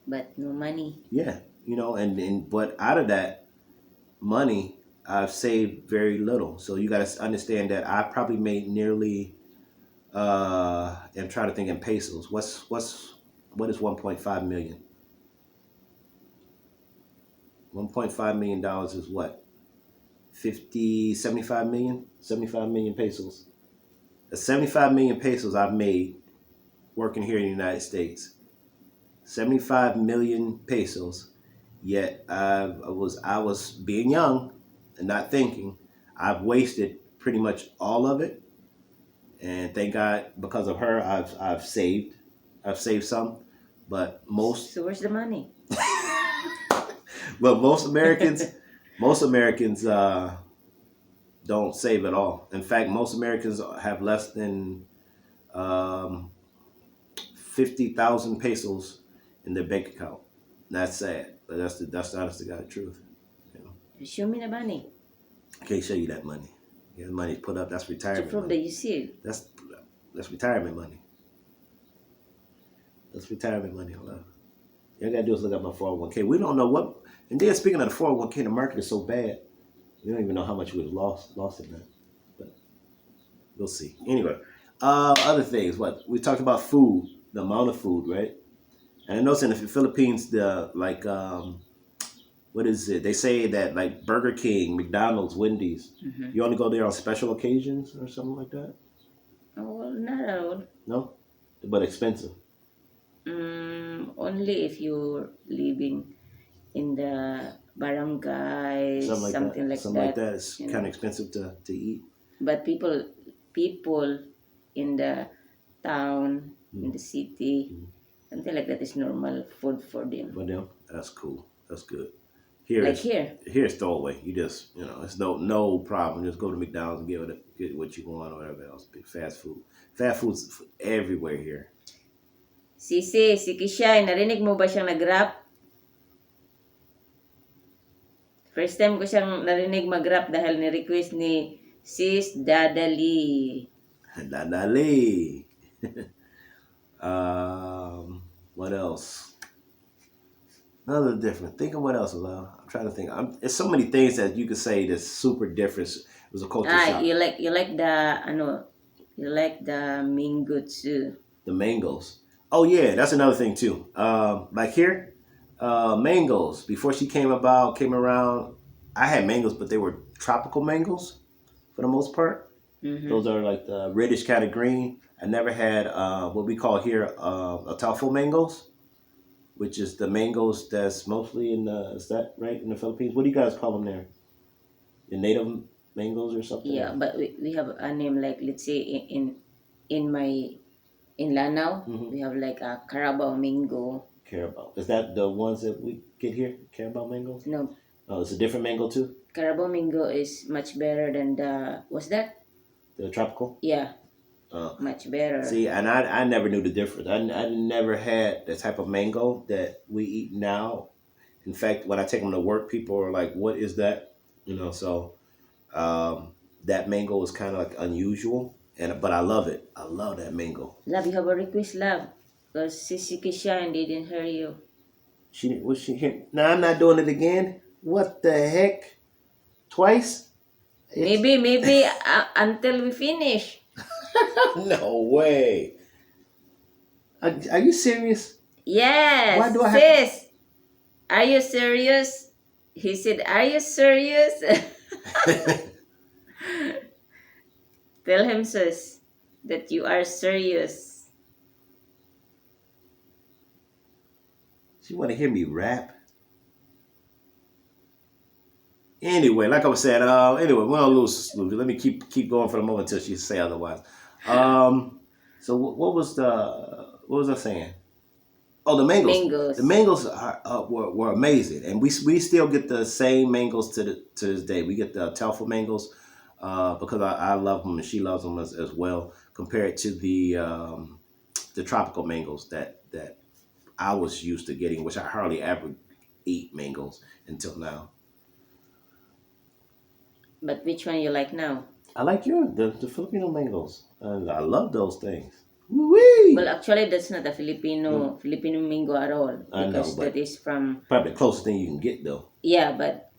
Speaker 1: But no money.
Speaker 2: yeah, but out of that money, I've saved very little. So you got to understand that I probably made nearly. I'm trying to think in pesos. What is 1.5 million? $1.5 million is what? 75 million? 75 million pesos. The 75 million pesos I've made working here in the United States. 75 million pesos. Yet I was being young and not thinking. I've wasted pretty much all of it. And thank God because of her I've saved. I've saved some. But most
Speaker 1: So where's the money?
Speaker 2: but most Americans don't save at all. In fact, most Americans have less than 50,000 pesos in their bank account. That's sad, but that's the honest to God truth. You know,
Speaker 1: Show me the money.
Speaker 2: I can't show you that money. Yeah, the money put up. That's
Speaker 1: To
Speaker 2: retirement
Speaker 1: prove that
Speaker 2: money.
Speaker 1: you see.
Speaker 2: That's retirement money. That's retirement money. Hold on. All I gotta do is look at my 401k. We don't know what. And then speaking of the 401k, the market is so bad. We don't even know how much we've lost in that. But we'll see. Anyway, other things. What we talked about food, the amount of food, right? And I noticed in the Philippines, the like, what is it? They say that like Burger King, McDonald's, Wendy's, you only go there on special occasions or something like that.
Speaker 1: Oh, well, not at all.
Speaker 2: No, but expensive.
Speaker 1: Only if you're living in the barangay, something like
Speaker 2: Something like
Speaker 1: that.
Speaker 2: that. It's
Speaker 1: you
Speaker 2: kind
Speaker 1: know.
Speaker 2: of expensive to eat.
Speaker 1: But people in the town, in the city, something like that is normal food for them.
Speaker 2: For them, that's cool. That's good.
Speaker 1: Like
Speaker 2: Here it's throwaway. You just it's no problem. Just go to McDonald's and get what you want or whatever else. Fast food. Fast food's everywhere here.
Speaker 1: si Kishay, narinig mo ba siyang nag-rap? First time ko siyang narinig mag-rap dahil ni-request ni Sis Dadali.
Speaker 2: Dadali. What else? Another different. Think of what else, love. I'm trying to think. It's so many things that you could say that's super different. It was a culture shock.
Speaker 1: You like the mango too.
Speaker 2: The mangoes. Oh yeah, that's another thing too. Like here, mangoes. Before she came around, I had mangoes, but they were tropical mangoes for the most part. Those are like the reddish kind of green. I never had what we call here ataulfo mangoes, which is the mangoes that's mostly is that right in the Philippines? What do you guys call them there? The native mangoes or something?
Speaker 1: Yeah, but we have a name like, let's say in Lanao, we have like a Carabao mango.
Speaker 2: Carabao. Is that the ones that we get here? Carabao mangoes?
Speaker 1: No.
Speaker 2: Oh, it's a different mango too?
Speaker 1: Carabao mango is much better than what's that?
Speaker 2: The tropical?
Speaker 1: Yeah. Much better.
Speaker 2: See, and I never knew the difference. I never had the type of mango that we eat now. In fact, when I take them to work, people are like, "What is that?" So that mango is kind of like unusual, but I love it. I love that mango.
Speaker 1: Love, you have a request, love, because Sissy Kishan didn't hear you.
Speaker 2: Was she here? No, I'm not doing it again. What the heck? Twice?
Speaker 1: Maybe until we finish.
Speaker 2: No way. Are you serious?
Speaker 1: Yes.
Speaker 2: Why do I
Speaker 1: Sis, are you serious? He said, "Are you serious?" Tell him, sis, that you are serious.
Speaker 2: She want to hear me rap? Anyway, like I was saying, anyway, we don't lose. Let me keep going for the moment until she say otherwise. So what was I saying? Oh, the mangoes. The mangoes were amazing, and we still get the same mangoes to this day. We get the ataulfo mangoes because I love them and she loves them as well. Compared to the tropical mangoes that I was used to getting, which I hardly ever eat mangoes until now.
Speaker 1: But which one you like now?
Speaker 2: I like the Filipino mangoes. I love those things. Woo-wee!
Speaker 1: Well, actually, that's not a Filipino mango at all.
Speaker 2: I know,
Speaker 1: Because
Speaker 2: but
Speaker 1: that is from...
Speaker 2: probably the closest thing you can get, though.
Speaker 1: Yeah, but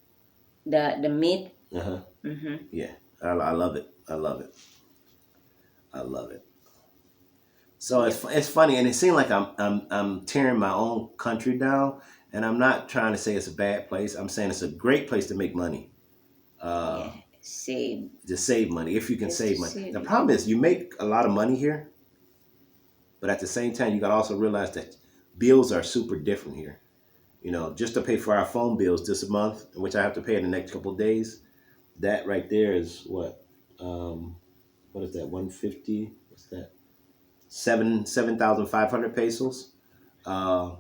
Speaker 1: the meat
Speaker 2: Uh-huh.
Speaker 1: Mm-hmm.
Speaker 2: Yeah. I love it. I love it. I love it. So
Speaker 1: Yep.
Speaker 2: it's funny, and it seems like I'm tearing my own country down, and I'm not trying to say it's a bad place. I'm saying it's a great place to make money,
Speaker 1: Yeah.
Speaker 2: uh,
Speaker 1: Save.
Speaker 2: to save money if you can
Speaker 1: Just to
Speaker 2: save money.
Speaker 1: save
Speaker 2: The
Speaker 1: it.
Speaker 2: problem is you make a lot of money here, but at the same time you got to also realize that bills are super different here. You know, just to pay for our phone bills this month, which I have to pay in the next couple of days. That right there is um, what is that? 150? What's that? 7,500 pesos. Uh,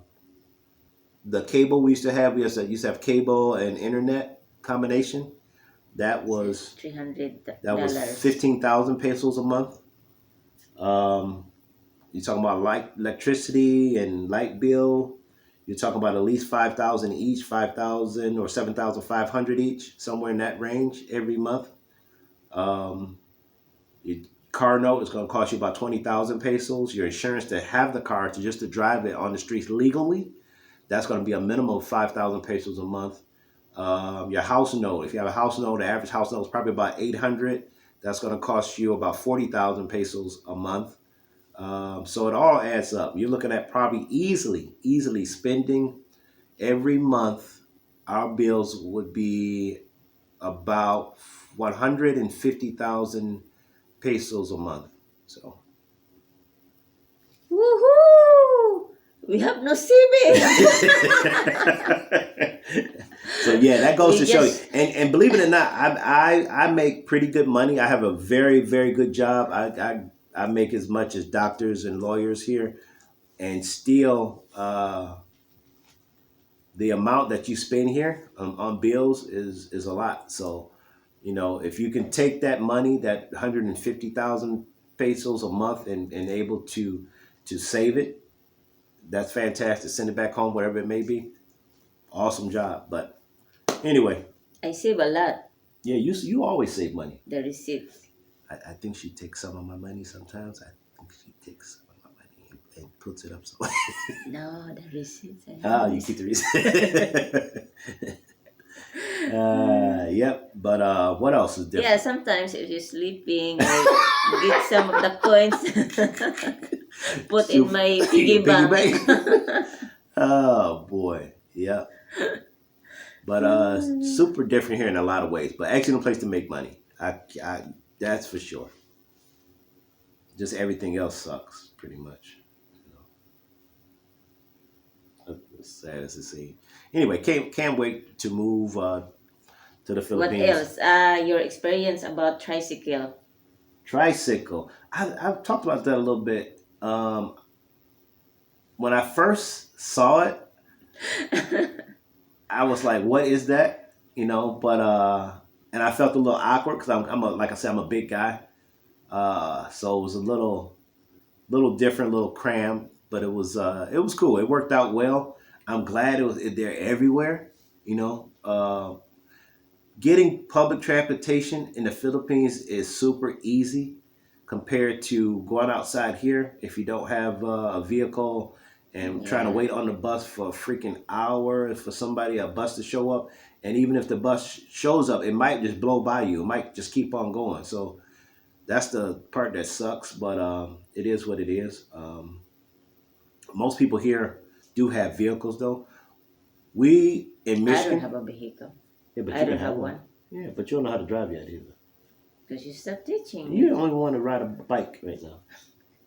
Speaker 2: the cable we used to have, we used to have cable and internet combination. That
Speaker 1: So
Speaker 2: was
Speaker 1: $300.
Speaker 2: that was 15,000 pesos a month. Um, you're talking about light electricity and light bill. You're talking about at least 5,000 each, 5,000 or 7,500 each, somewhere in that range every month. Um, your car note is going to cost you about 20,000 pesos. Your insurance to have the car just to drive it on the streets legally, that's going to be a minimum of 5,000 pesos a month. Your house note, if you have a house note, the average house note is probably about 800. That's going to cost you about 40,000 pesos a month. So it all adds up. You're looking at probably easily spending every month. Our bills would be about 150,000 pesos a month. So,
Speaker 1: Woohoo! We have no saving.
Speaker 2: so yeah, that goes
Speaker 1: We
Speaker 2: to show you.
Speaker 1: just
Speaker 2: And believe it or not, I make pretty good money. I have a very good job. I make as much as doctors and lawyers here, and still the amount that you spend here on bills is a lot. So, you know, if you can take that money, that 150,000 pesos a month, and able to save it, that's fantastic. Send it back home, whatever it may be. Awesome job. But anyway,
Speaker 1: I save a lot.
Speaker 2: yeah, you always save money.
Speaker 1: The receipt.
Speaker 2: I think she takes some of my money sometimes. I think she takes some of my money and puts it up. So
Speaker 1: No, the receipts. I
Speaker 2: ah,
Speaker 1: have
Speaker 2: you
Speaker 1: this.
Speaker 2: keep the receipt. Yep. But what else is
Speaker 1: Yeah,
Speaker 2: different?
Speaker 1: sometimes if you're sleeping, I get some of the coins, put in my piggy
Speaker 2: Piggy
Speaker 1: bank.
Speaker 2: bank. Oh boy. Yep. But super different here in a lot of ways. But excellent place to make money. I that's for sure. Just everything else sucks pretty much. You know, as sad as it seems. Anyway, can't wait to move to the
Speaker 1: What
Speaker 2: Philippines.
Speaker 1: else? Your experience about tricycle.
Speaker 2: Tricycle. I've talked about that a little bit. When I first saw it, I was like, "What is that?" You know, but and I felt a little awkward because I'm a like I said, I'm a big guy. So it was a little different, little cramped, but it was cool. It worked out well. I'm glad they're everywhere. You know, getting public transportation in the Philippines is super easy compared to going outside here. If you don't have a vehicle and trying to
Speaker 1: Yeah,
Speaker 2: wait on the bus for a freaking hour for a bus to show up, and even if the bus shows up, it might just blow by you. It might just keep on going. So that's the part that sucks, but it is what it is. Most people here do have vehicles, though. We in
Speaker 1: I don't
Speaker 2: Michigan,
Speaker 1: have a vehicle.
Speaker 2: yeah, but
Speaker 1: I
Speaker 2: you can
Speaker 1: don't
Speaker 2: have
Speaker 1: have
Speaker 2: one.
Speaker 1: one
Speaker 2: Yeah, but you don't know how to drive yet either.
Speaker 1: because you stopped teaching
Speaker 2: You
Speaker 1: me.
Speaker 2: don't even want to ride a bike right now.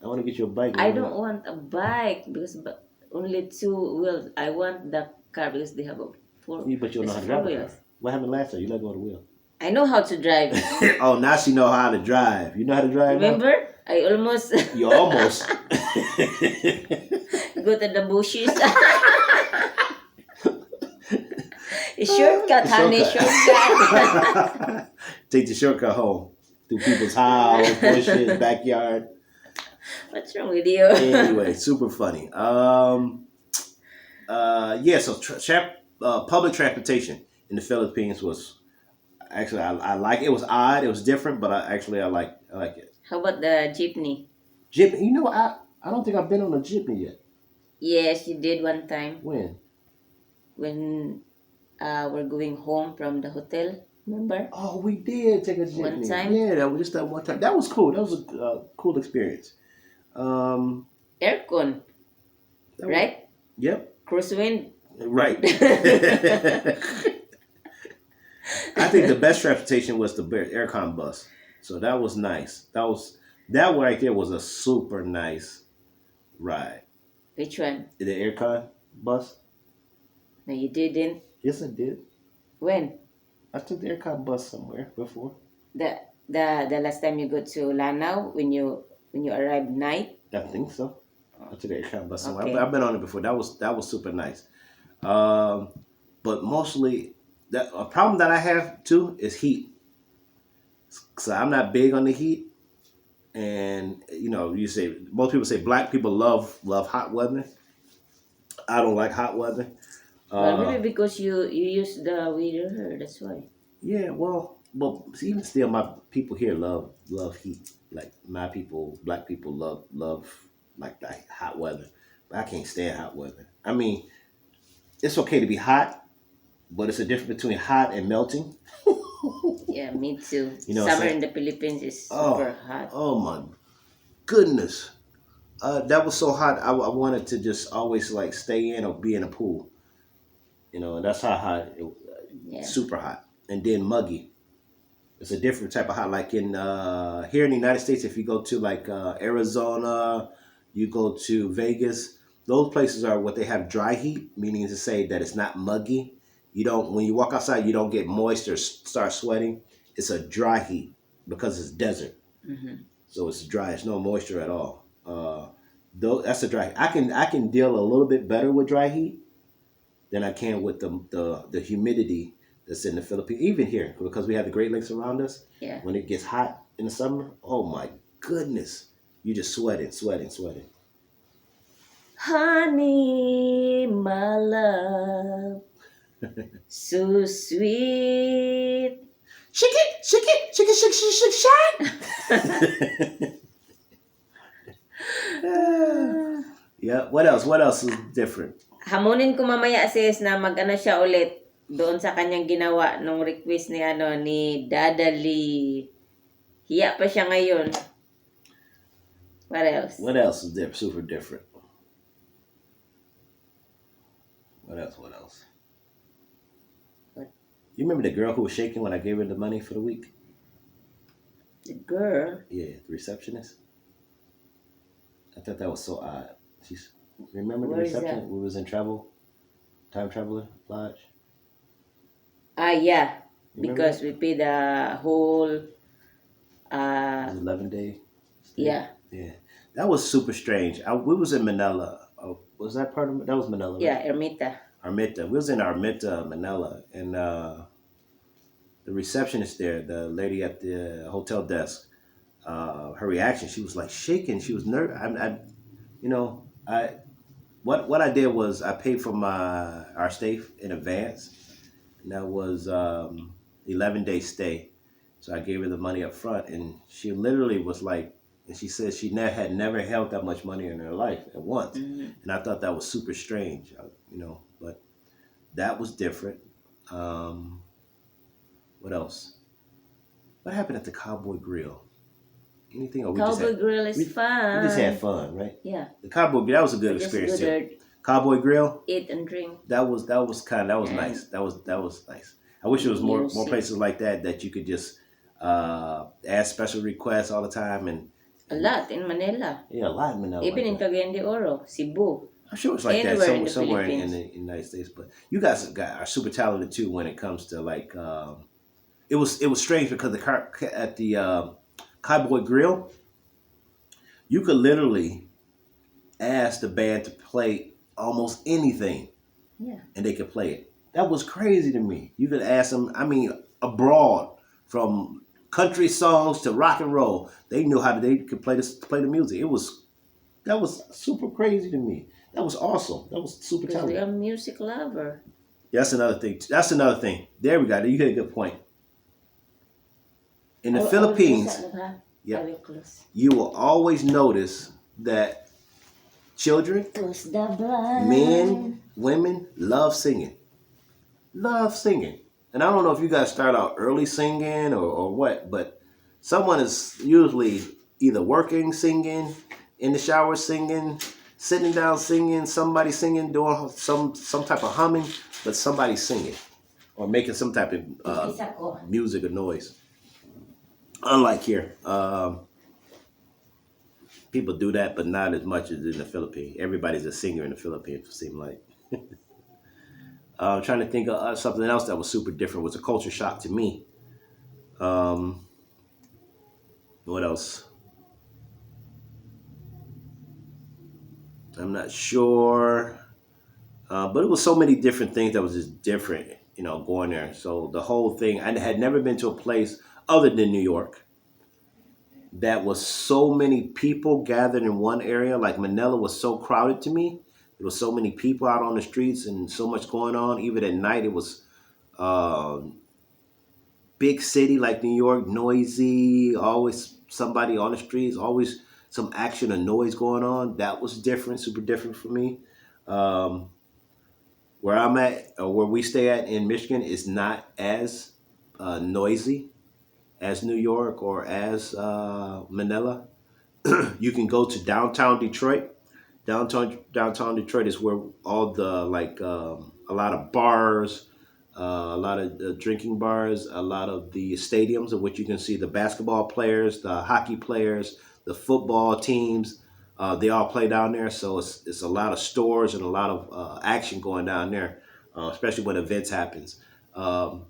Speaker 2: I want to get you a bike.
Speaker 1: I don't want a bike because only two wheels. I want the car because they have a four.
Speaker 2: But you don't know
Speaker 1: There's
Speaker 2: how to
Speaker 1: four
Speaker 2: drive a car.
Speaker 1: wheels.
Speaker 2: What happened last time? You let go of the wheel.
Speaker 1: I know how to drive.
Speaker 2: Oh, now she know how to drive. You know how to drive now?
Speaker 1: Remember, I almost
Speaker 2: You almost.
Speaker 1: go to the bushes. A shortcut, honey, shortcut.
Speaker 2: Take the shortcut home through people's house, bushes, backyard.
Speaker 1: What's wrong with you?
Speaker 2: Anyway, super funny. Yeah. So public transportation in the Philippines was actually I like it. It was odd. It was different, but I like it.
Speaker 1: How about the jeepney?
Speaker 2: Jeepney. You know, I don't think I've been on a jeepney yet.
Speaker 1: Yes, you did one time
Speaker 2: When?
Speaker 1: when we're going home from the hotel. Remember?
Speaker 2: Oh, we did take a
Speaker 1: One
Speaker 2: jitney.
Speaker 1: time.
Speaker 2: Yeah, that was just that one time. That was cool. That was a cool experience. Um,
Speaker 1: Aircon,
Speaker 2: that was,
Speaker 1: right?
Speaker 2: yep,
Speaker 1: Cruise wind.
Speaker 2: right. I think the best transportation was the aircon bus. So that was nice. That right there was a super nice ride.
Speaker 1: Which one?
Speaker 2: The aircon bus.
Speaker 1: No, you didn't.
Speaker 2: Yes, I did.
Speaker 1: When?
Speaker 2: I took the aircon bus somewhere before.
Speaker 1: The last time you go to Lanao when you arrived night?
Speaker 2: I think so. I took the aircon bus somewhere.
Speaker 1: Okay.
Speaker 2: I've been on it before. That was super nice. Um, but mostly, a problem that I have too is heat. So I'm not big on the heat, and you say most people say black people love hot weather. I don't like hot weather.
Speaker 1: Well,
Speaker 2: Uh,
Speaker 1: maybe because you use the weather, that's why.
Speaker 2: yeah, well, even still, my people here love heat. Like my people, black people love like hot weather. But I can't stand hot weather. I mean, it's okay to be hot, but it's a difference between hot and melting.
Speaker 1: Yeah, me too.
Speaker 2: You know what I'm
Speaker 1: Summer
Speaker 2: saying?
Speaker 1: in the Philippines is
Speaker 2: Oh,
Speaker 1: super hot.
Speaker 2: oh my goodness. That was so hot. I wanted to just always like stay in or be in a pool. And that's how hot
Speaker 1: Yeah.
Speaker 2: super hot, and then muggy. It's a different type of hot. Like in here in the United States, if you go to like Arizona, you go to Vegas, those places are what they have dry heat, meaning to say that it's not muggy. You don't when you walk outside, you don't get moist or start sweating. It's a dry heat because it's desert.
Speaker 1: Mm-hmm.
Speaker 2: So it's dry. It's no moisture at all. Though that's a dry. I can deal a little bit better with dry heat than I can with the humidity that's in the Philippines. Even here, because we have the Great Lakes around us.
Speaker 1: Yeah.
Speaker 2: When it gets hot in the summer, oh my goodness, you just sweating.
Speaker 1: Honey, my love, so sweet.
Speaker 2: Shake it, shake it, shake it, shake, shake, shake, shake. Yeah. What else? What else is different?
Speaker 1: Hamunin ko mamaya sis na mag-ano siya ulit doon sa kanyang ginawa nung request ni Dadali. Hiya pa siya ngayon. What else?
Speaker 2: What else is super different? What else?
Speaker 1: What?
Speaker 2: You remember the girl who was shaking when I gave her the money for the week?
Speaker 1: The girl?
Speaker 2: Yeah, the receptionist. I thought that was so odd. Remember the
Speaker 1: Where is
Speaker 2: reception?
Speaker 1: that?
Speaker 2: We was in Time Traveler Lodge.
Speaker 1: Yeah.
Speaker 2: Remember
Speaker 1: Because we paid the whole
Speaker 2: It was 11-day stay.
Speaker 1: yeah.
Speaker 2: That was super strange. We was in Manila. Was that part of that was Manila? Right?
Speaker 1: Yeah, Ermita.
Speaker 2: Armita. We was in Armita, Manila, and the receptionist there, the lady at the hotel desk, her reaction, she was like shaking. She was nervous. What I did was I paid for our stay in advance, and that was 11-day stay. So I gave her the money up front, and she literally was like, and she said she had never held that much money in her life at once, and I thought that was super strange, but that was different. What else? What happened at the Cowboy Grill? Anything? Or
Speaker 1: Cowboy Grill is fun.
Speaker 2: We just had fun, right?
Speaker 1: Yeah.
Speaker 2: The Cowboy Grill, that was a good
Speaker 1: Just
Speaker 2: experience
Speaker 1: go
Speaker 2: too.
Speaker 1: there,
Speaker 2: Cowboy Grill,
Speaker 1: eat and drink.
Speaker 2: that was
Speaker 1: And
Speaker 2: nice. That was nice. I wish there was more
Speaker 1: music.
Speaker 2: places like that you could just ask special requests all the time and
Speaker 1: A lot in Manila.
Speaker 2: yeah, a lot in Manila.
Speaker 1: Even
Speaker 2: like
Speaker 1: in
Speaker 2: that.
Speaker 1: Cagayan de Oro, Cebu.
Speaker 2: I'm sure it's like
Speaker 1: Anywhere in
Speaker 2: that
Speaker 1: the
Speaker 2: somewhere in
Speaker 1: Philippines.
Speaker 2: the United States. But you guys are super talented too when it comes to like. It was strange because at the Cowboy Grill, you could literally ask the band to play almost anything,
Speaker 1: Yeah.
Speaker 2: and they could play it. That was crazy to me. You could ask them. I mean, abroad from country songs to rock and roll, they knew they could play the music. That was super crazy to me. That was awesome. That was super
Speaker 1: Because we
Speaker 2: talented.
Speaker 1: are music lover.
Speaker 2: That's another thing. There we go. You hit a good point. In the Philippines,
Speaker 1: I will close.
Speaker 2: you will always notice that children,
Speaker 1: Close the blind.
Speaker 2: men, women love singing. Love singing. and I don't know if you guys start out early singing or what, but someone is usually either working singing, in the shower singing, sitting down singing, somebody singing, doing some type of humming, but somebody singing or making some type of
Speaker 1: Isa ko.
Speaker 2: music or noise. Unlike here, people do that, but not as much as in the Philippines. Everybody's a singer in the Philippines, it seems like. I'm trying to think of something else that was super different. Was a culture shock to me. Um, what else? I'm not sure. But it was so many different things that was just different, going there. So the whole thing, I had never been to a place other than New York that was so many people gathered in one area. Like Manila was so crowded to me. There was so many people out on the streets and so much going on. Even at night, it was big city like New York, noisy, always somebody on the streets, always some action and noise going on. That was different, super different for me. Um, where I'm at, or where we stay at in Michigan, is not as noisy as New York or as Manila. You can go to downtown Detroit. Downtown Detroit is where all the a lot of bars, a lot of drinking bars, a lot of the stadiums in which you can see the basketball players, the hockey players, the football teams. They all play down there, so it's a lot of stores and a lot of action going down there, especially when events happens. Um,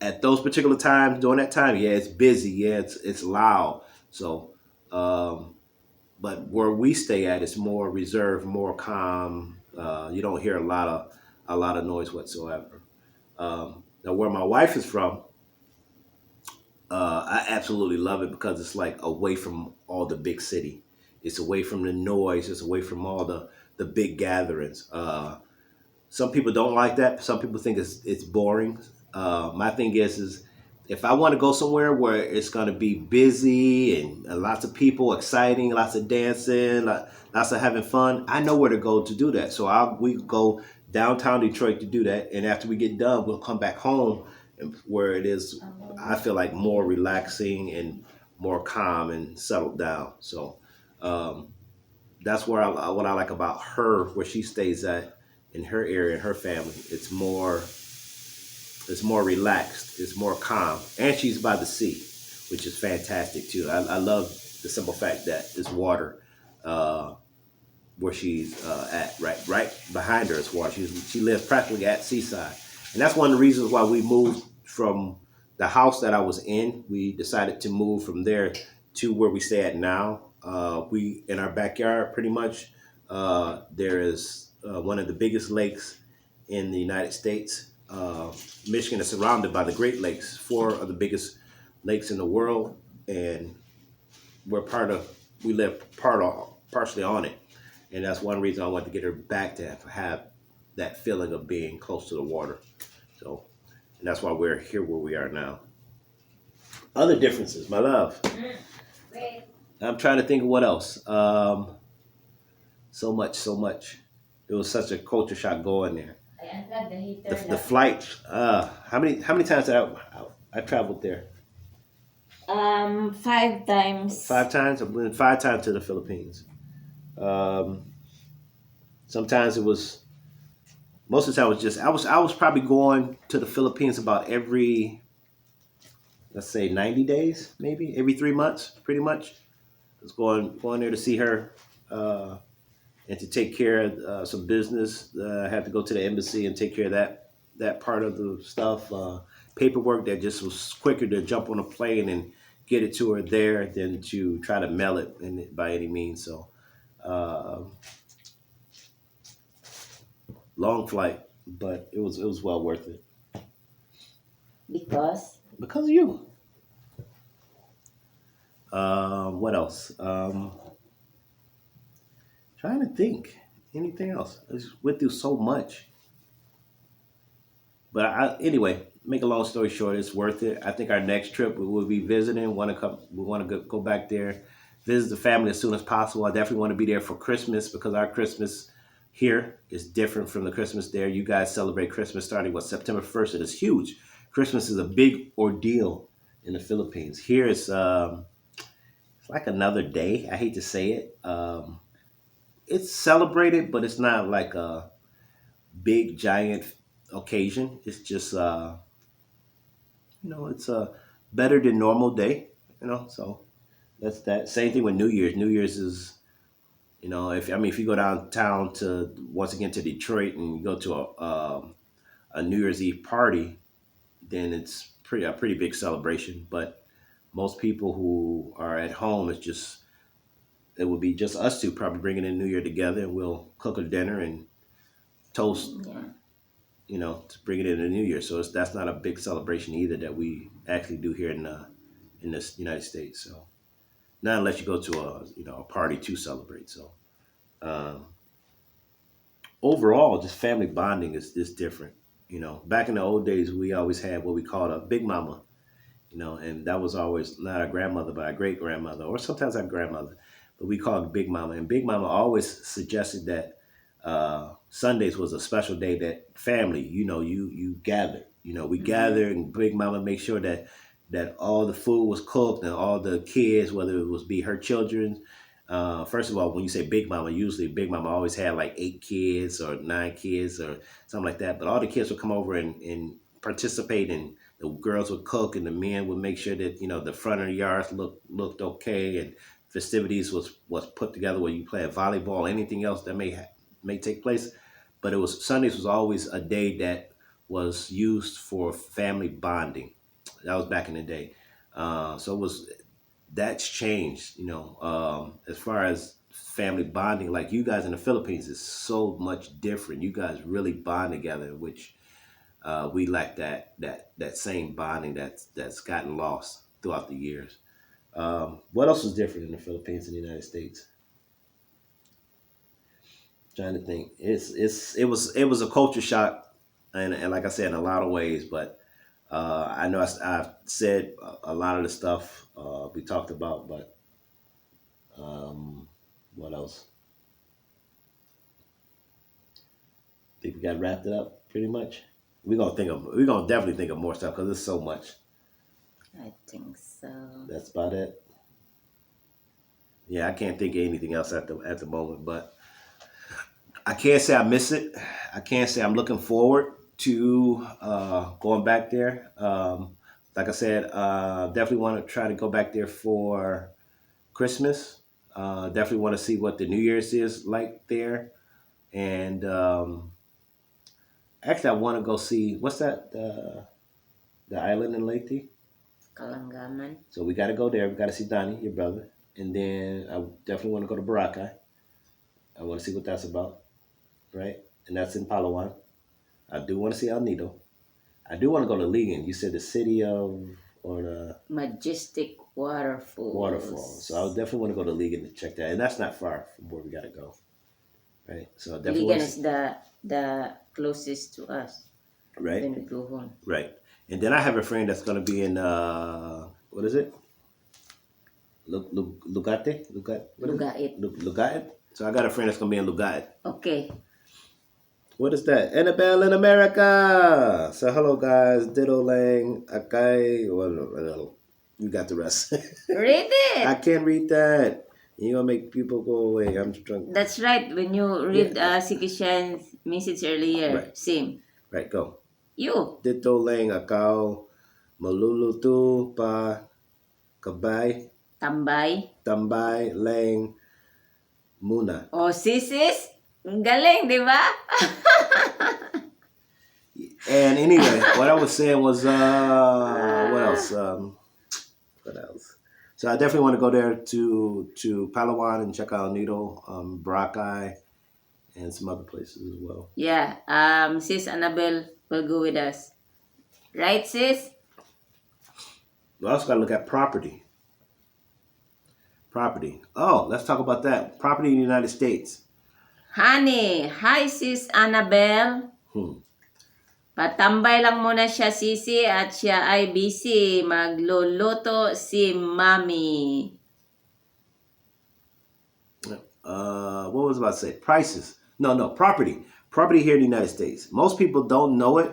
Speaker 2: at those particular times, during that time, yeah, it's busy. Yeah, it's loud. So, but where we stay at, it's more reserved, more calm. You don't hear a lot of noise whatsoever. Now, where my wife is from, I absolutely love it because it's like away from all the big city. It's away from the noise. It's away from all the big gatherings. Some people don't like that. Some people think it's boring. My thing is if I want to go somewhere where it's going to be busy and lots of people, exciting, lots of dancing, lots of having fun, I know where to go to do that. So we go downtown Detroit to do that, and after we get done, we'll come back home, where it is. I feel like more relaxing and more calm and settled down. So um, that's what I like about her, where she stays at in her area, her family. It's more relaxed. It's more calm, and she's by the sea, which is fantastic too. I love the simple fact that there's water uh, where she's at. Right behind her is water. She lives practically at seaside, and that's one of the reasons why we moved from the house that I was in. We decided to move from there to where we stay at now. We in our backyard, pretty much. There is one of the biggest lakes in the United States. Michigan is surrounded by the Great Lakes, four of the biggest lakes in the world, and we live partially on it, and that's one reason I want to get her back to have that feeling of being close to the water. So, and that's why we're here where we are now. Other differences, my love. I'm trying to think of what else. So much, so much. It was such a culture shock going there. The flight. How many times did I traveled there?
Speaker 1: 5 times.
Speaker 2: 5 times. I've been 5 times to the Philippines. Um, Sometimes it was. Most of the time it was just. I was probably going to the Philippines about every, let's say, 90 days, maybe every 3 months, pretty much. I was going there to see her. And to take care of some business. I had to go to the embassy and take care of that part of the stuff. Paperwork that just was quicker to jump on a plane and get it to her there than to try to mail it by any means. So uh, long flight, but it was well worth it because of you. What else? Trying to think. Anything else? I just went through so much. But anyway, make a long story short, it's worth it. I think our next trip we will be visiting. We want to go back there, visit the family as soon as possible. I definitely want to be there for Christmas because our Christmas here is different from the Christmas there. You guys celebrate Christmas starting September 1st, and it's huge. Christmas is a big ordeal in the Philippines. Here it's like another day. I hate to say it. It's celebrated, but it's not like a big giant occasion. It's just it's a better than normal day. So that's that. Same thing with New Year's. New Year's is if you go downtown to once again to Detroit and you go to a New Year's Eve party, then it's a pretty big celebration. But most people who are at home, it would be just us two probably bringing in New Year together, and we'll cook a dinner and toast,
Speaker 1: Yeah.
Speaker 2: to bring it in the New Year. So that's not a big celebration either that we actually do here in the United States. So not unless you go to a party to celebrate. So um, overall, just family bonding is different. Back in the old days, we always had what we called a big mama. And that was always not our grandmother, but our great grandmother, or sometimes our grandmother. But we called it Big Mama. And Big Mama always suggested that Sundays was a special day that family, you gather. We gather, and Big Mama make sure that all the food was cooked and all the kids, whether it was be her children. First of all, when you say Big Mama, usually Big Mama always had like 8 kids or 9 kids or something like that. But all the kids would come over and participate, and the girls would cook and the men would make sure that the front of the yards looked okay, and festivities was put together where you play volleyball, anything else that may take place. But it was Sundays was always a day that was used for family bonding. That was back in the day. So it was that's changed. As far as family bonding, like you guys in the Philippines is so much different. You guys really bond together, which we lack that same bonding that's gotten lost throughout the years. What else is different in the Philippines and the United States? Trying to think. It was a culture shock, and like I said, in a lot of ways. But I know I've said a lot of the stuff we talked about. But what else? Think we got wrapped it up pretty much. We're gonna definitely think of more stuff because there's so much.
Speaker 1: I think so.
Speaker 2: That's about it. Yeah, I can't think of anything else at the moment, but I can't say I miss it. I can't say I'm looking forward to going back there. Like I said, definitely want to try to go back there for Christmas. Definitely want to see what the New Year's is like there, and actually, I want to go see what's that the island in Leyte.
Speaker 1: Kalangaman.
Speaker 2: So we got to go there. We got to see Donnie, your brother, and then I definitely want to go to Boracay. I want to see what that's about, right? And that's in Palawan. I do want to see El Nido. I do want to go to Ligan. You said the city of or the
Speaker 1: Majestic waterfalls.
Speaker 2: waterfall. So I would definitely want to go to Ligan to check that, and that's not far from where we got to go, right? So I definitely
Speaker 1: Ligan
Speaker 2: want to
Speaker 1: is the closest to us
Speaker 2: right,
Speaker 1: when we go home.
Speaker 2: right. And then I have a friend that's going to be in what is it? Lugate?
Speaker 1: Lugait.
Speaker 2: Lugait? So I got a friend that's going to be in Lugait.
Speaker 1: Okay.
Speaker 2: What is that? Annabelle in America. So hello guys. Ditto Lang. Akai. Well, you got the rest.
Speaker 1: Read
Speaker 2: I
Speaker 1: it.
Speaker 2: can't read that. You're going to make people go away. I'm drunk.
Speaker 1: That's right. When you read Sikishan's message earlier,
Speaker 2: Right.
Speaker 1: same.
Speaker 2: Right, go.
Speaker 1: You.
Speaker 2: Ditto Lang Akao. Malulutu pa kabay.
Speaker 1: Tambay.
Speaker 2: Lang muna.
Speaker 1: Oh, sis. Ang galing, di ba?
Speaker 2: And anyway, what I was saying was, what else? What else? So I definitely want to go there to Palawan and check out Nido, Boracay, and some other places as well.
Speaker 1: Yeah. Sis Annabelle will go with us. Right, sis?
Speaker 2: We also got to look at property. Property. Oh, let's talk about that. Property in the United States.
Speaker 1: Honey. Hi, sis Annabelle. Patambay lang muna siya, sisi, at siya ay busy. Magluluto si Mami.
Speaker 2: What was I about to say? Prices. No, property. Property here in the United States. Most people don't know it,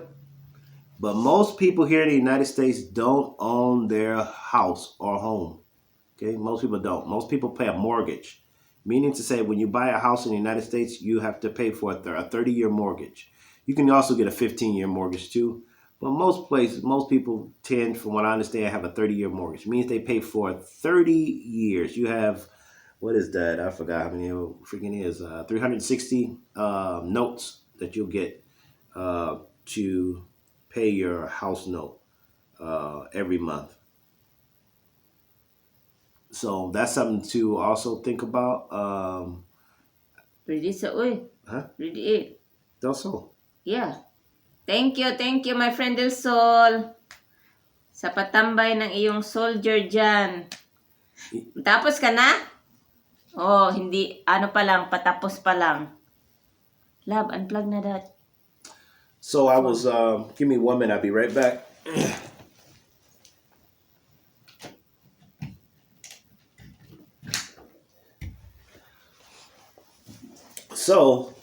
Speaker 2: But most people here in the United States don't own their house or home. Okay, most people don't. Most people pay a mortgage, meaning to say when you buy a house in the United States, you have to pay for a 30-year mortgage. You can also get a 15-year mortgage too, but most people tend, from what I understand, have a 30-year mortgage. It means they pay for 30 years. You have, what is that? I forgot how many it freaking is. 360 notes that you'll get to pay your house note every month. So that's something to also think about.
Speaker 1: Ready sa uy.
Speaker 2: Huh?
Speaker 1: Ready it.
Speaker 2: Also,
Speaker 1: Yeah. Thank you, my friend Del Sol. Sa patambay ng iyong soldier dyan. Tapos ka na? Oh, hindi. Ano pa lang, patapos pa lang. Love, unplug na that.
Speaker 2: so I was, give me 1 minute, I'll be right back. So,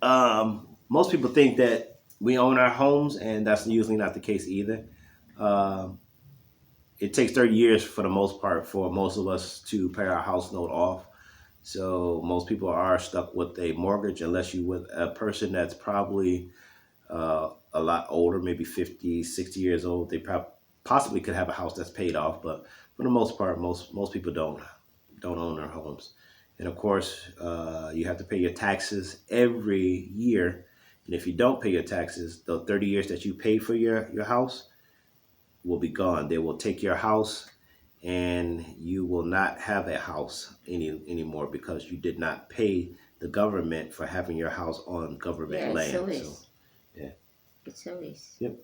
Speaker 2: most people think that we own our homes, and that's usually not the case either. It takes 30 years for the most part for most of us to pay our house note off. So most people are stuck with a mortgage unless you with a person that's probably a lot older, maybe 50, 60 years old. They possibly could have a house that's paid off, but for the most part, most people don't own their homes. And of course, you have to pay your taxes every year. And if you don't pay your taxes, the 30 years that you pay for your house will be gone. They will take your house, and you will not have a house anymore because you did not pay the government for having your house on government
Speaker 1: Yeah,
Speaker 2: land.
Speaker 1: it's always.
Speaker 2: So yeah,
Speaker 1: It's always.
Speaker 2: yep.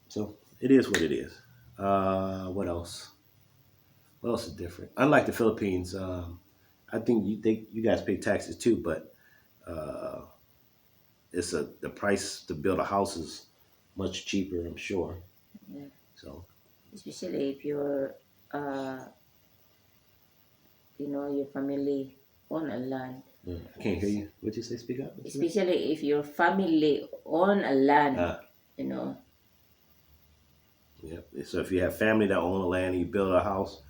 Speaker 2: So it is what it is. What else? What else is different? Unlike the Philippines, I think you guys pay taxes too, but uh, the price to build a house is much cheaper, I'm sure.
Speaker 1: Yeah.
Speaker 2: So
Speaker 1: Especially if you're, your family own a land.
Speaker 2: I can't hear you. What you say? Speak up.
Speaker 1: Especially if your family own a land,
Speaker 2: Ah,
Speaker 1: you know.
Speaker 2: yeah. So if you have family that own a land and you build a house,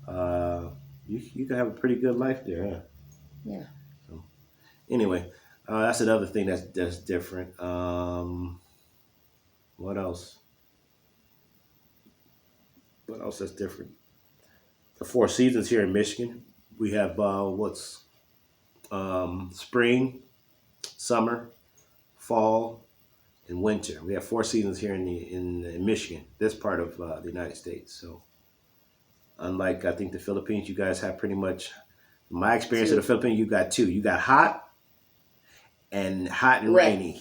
Speaker 2: uh, you can have a pretty good life there, huh?
Speaker 1: Yeah.
Speaker 2: So anyway, that's another thing that's different. What else? What else that's different? The four seasons here in Michigan. We have what's spring, summer, fall, and winter. We have four seasons here in Michigan, this part of the United States. So unlike I think the Philippines, you guys have pretty much. My experience of the Philippines, you got two. You got hot and
Speaker 1: Wet.
Speaker 2: rainy.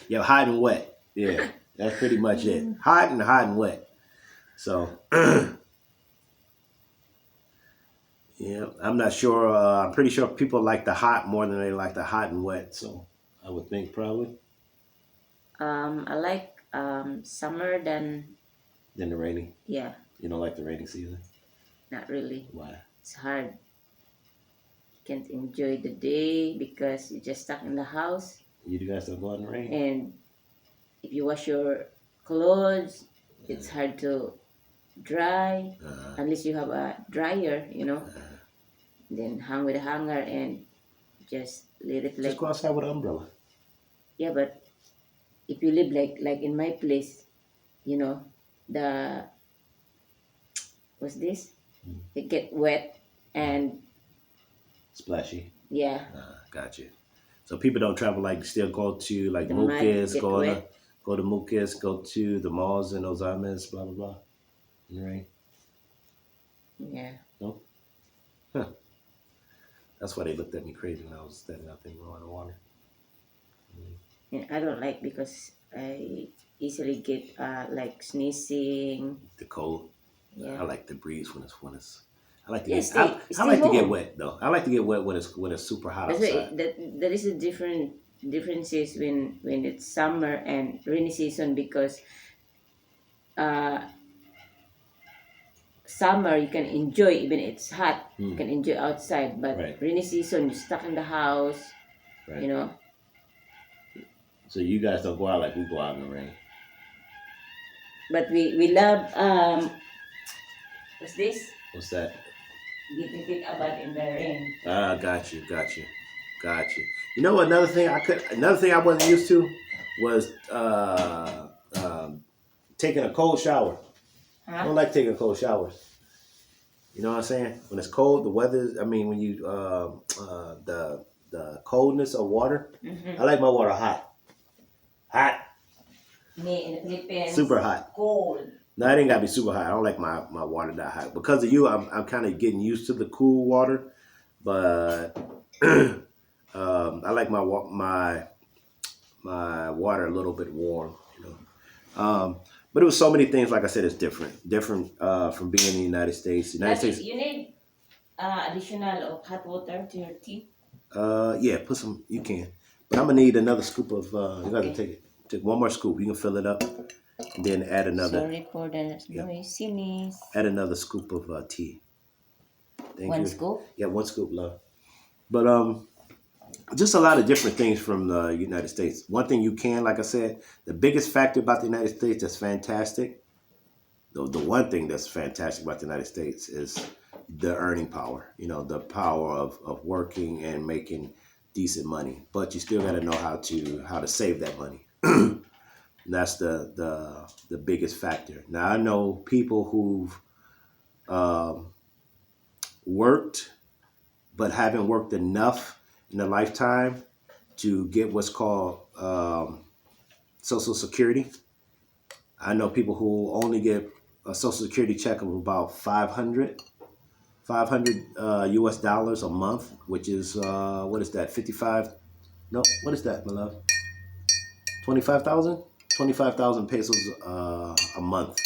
Speaker 2: You have hot and wet. Yeah, that's pretty much it. Hot and wet. So yeah, I'm not sure. I'm pretty sure people like the hot more than they like the hot and wet. So I would think probably
Speaker 1: I like summer than
Speaker 2: then the rainy.
Speaker 1: yeah,
Speaker 2: You don't like the rainy season?
Speaker 1: not really.
Speaker 2: Why?
Speaker 1: It's hard. You can't enjoy the day because you're just stuck in the house.
Speaker 2: You guys don't go out in the rain?
Speaker 1: And if you wash your clothes, it's hard to dry unless you have a dryer, then hang with a hanger and just let it
Speaker 2: Just
Speaker 1: like.
Speaker 2: go outside with an umbrella.
Speaker 1: Yeah, but if you live like in my place, the what's this? It get wet and
Speaker 2: Splashy.
Speaker 1: yeah,
Speaker 2: Gotcha. So people don't travel like still go to like
Speaker 1: the mud
Speaker 2: Mucus,
Speaker 1: get
Speaker 2: go
Speaker 1: wet.
Speaker 2: to Mucus, go to the malls and those islands, blah blah blah. In the rain.
Speaker 1: Yeah.
Speaker 2: No? Huh. That's why they looked at me crazy when I was standing out there in the water.
Speaker 1: And I don't like because I easily get like sneezing.
Speaker 2: The cold.
Speaker 1: Yeah.
Speaker 2: I like the breeze when it's. I like to
Speaker 1: Yeah,
Speaker 2: get. I
Speaker 1: stay
Speaker 2: like to get
Speaker 1: home.
Speaker 2: wet though. I like to get wet when it's super hot
Speaker 1: That's why
Speaker 2: outside.
Speaker 1: that is a differences when it's summer and rainy season because uh summer you can enjoy even it's hot. You can enjoy outside, but
Speaker 2: Right.
Speaker 1: rainy season you're stuck in the house.
Speaker 2: Right. So you guys don't go out like we go out in the rain.
Speaker 1: But we love what's this?
Speaker 2: What's that?
Speaker 1: Getting it about in the rain.
Speaker 2: Ah, got you. You know, another thing I wasn't used to was taking a cold shower. I don't like taking cold showers. You know what I'm saying? When it's cold, the weather. I mean, when you the coldness of water.
Speaker 1: Mm-hmm.
Speaker 2: I like my water hot,
Speaker 1: Me in the Philippines.
Speaker 2: super hot.
Speaker 1: Cold.
Speaker 2: No, it ain't gotta be super hot. I don't like my water that hot. Because of you, I'm kind of getting used to the cool water, but I like my water a little bit warm. You know, but it was so many things. Like I said, it's different from being in the United States. United States.
Speaker 1: You need additional of hot water to your tea.
Speaker 2: Yeah, put some. You can, but I'm gonna need another scoop of. You gotta
Speaker 1: Okay.
Speaker 2: take one more scoop. You can fill it up, and then add another.
Speaker 1: Sorry for the noisiness.
Speaker 2: Add another scoop of tea. Thank
Speaker 1: One
Speaker 2: you.
Speaker 1: scoop.
Speaker 2: Yeah, one scoop, love. But just a lot of different things from the United States. One thing you can, like I said, the biggest factor about the United States that's fantastic. The one thing that's fantastic about the United States is the earning power. You know, the power of working and making decent money. But you still got to know how to save that money. That's the biggest factor. Now I know people who've um, worked but haven't worked enough in a lifetime to get what's called Social Security. I know people who only get a Social Security check of about 500 US dollars a month, which is what is that? 55? No, what is that, my love? 25,000? 25,000 pesos a month.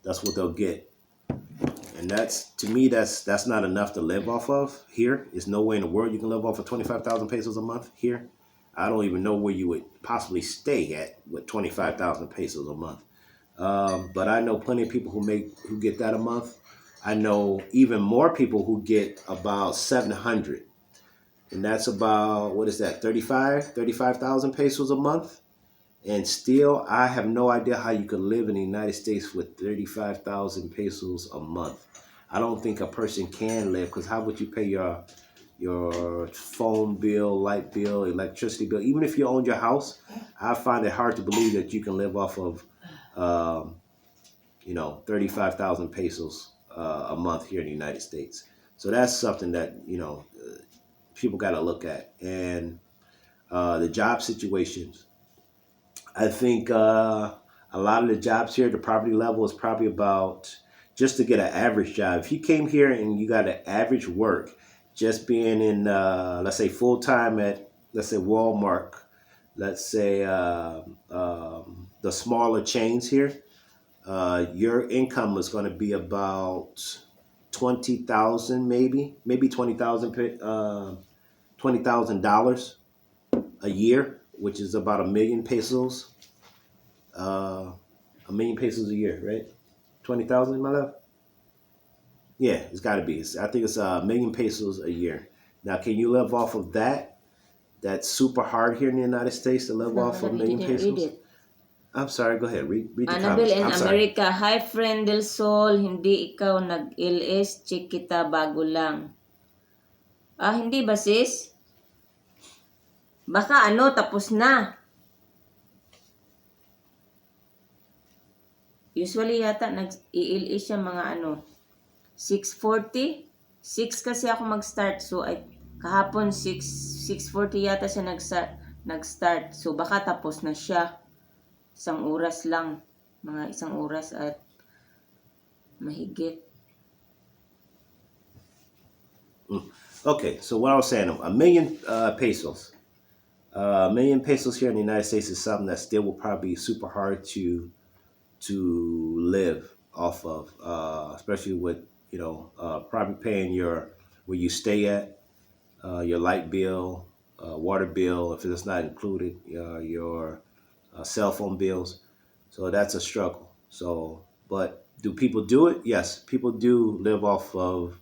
Speaker 2: That's what they'll get. And that's, to me, that's not enough to live off of here. There's no way in the world you can live off of 25,000 pesos a month here. I don't even know where you would possibly stay at with 25,000 pesos a month. But I know plenty of people who get that a month. I know even more people who get about 700. And that's about, what is that, 35,000 pesos a month. And still, I have no idea how you could live in the United States with 35,000 pesos a month. I don't think a person can live, because how would you pay your phone bill, light bill, electricity bill? Even if you own your house, I find it hard to believe that you can live off of, 35,000 pesos a month here in the United States. So that's something that, people got to look at. And the job situations. I think a lot of the jobs here, the poverty level is probably about, just to get an average job. If you came here and you got an average work, just being in, let's say, full time at, let's say, Walmart, let's say the smaller chains here, your income is going to be about 20,000, maybe $20,000 a year, which is about 1,000,000 pesos. Uh, 1,000,000 pesos a year, right? 20,000, my love. Yeah, it's got to be. I think it's 1,000,000 pesos a year. Now, can you live off of that? That's super hard here in the United States to live off of 1,000,000 pesos. I'm sorry. Go ahead. Read the
Speaker 1: Annabelle
Speaker 2: comments.
Speaker 1: in
Speaker 2: I'm sorry.
Speaker 1: America, hi friend del Sol, hindi ikaw nag-LS, check kita bago lang. Hindi ba sis? Baka tapos na. Usually yata nag-LS siya mga 6:40. 6 kasi ako mag-start. So kahapon 6:40 yata siya nag-start. So baka tapos na siya. Isang oras lang. Mga isang oras at mahigit.
Speaker 2: Okay, so what I was saying, 1,000,000 pesos. 1,000,000 pesos here in the United States is something that still will probably be super hard to live off of, especially with probably paying where you stay at, your light bill, water bill, if it's not included, your cell phone bills. So that's a struggle. So, but do people do it? Yes, people do live off of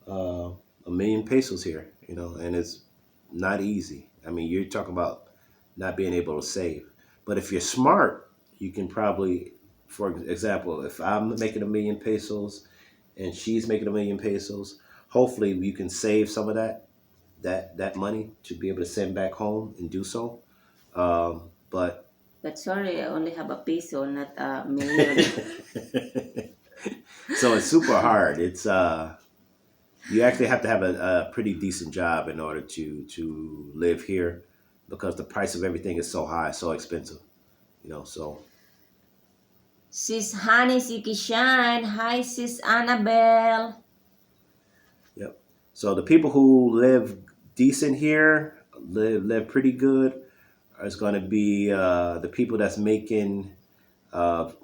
Speaker 2: 1,000,000 pesos here, and it's not easy. I mean, you're talking about not being able to save. But if you're smart, you can probably for example, if I'm making $1,000,000 and she's making $1,000,000, hopefully you can save some of that money to be able to send back home and do so. But
Speaker 1: But sorry, I only have a peso, not a million.
Speaker 2: so it's super hard. It's you actually have to have a pretty decent job in order to live here because the price of everything is so high, so expensive. So
Speaker 1: Sis Honey Siki Shine. Hi, Sis Annabelle.
Speaker 2: yep. So the people who live decent here, live pretty good, is going to be the people that's making 5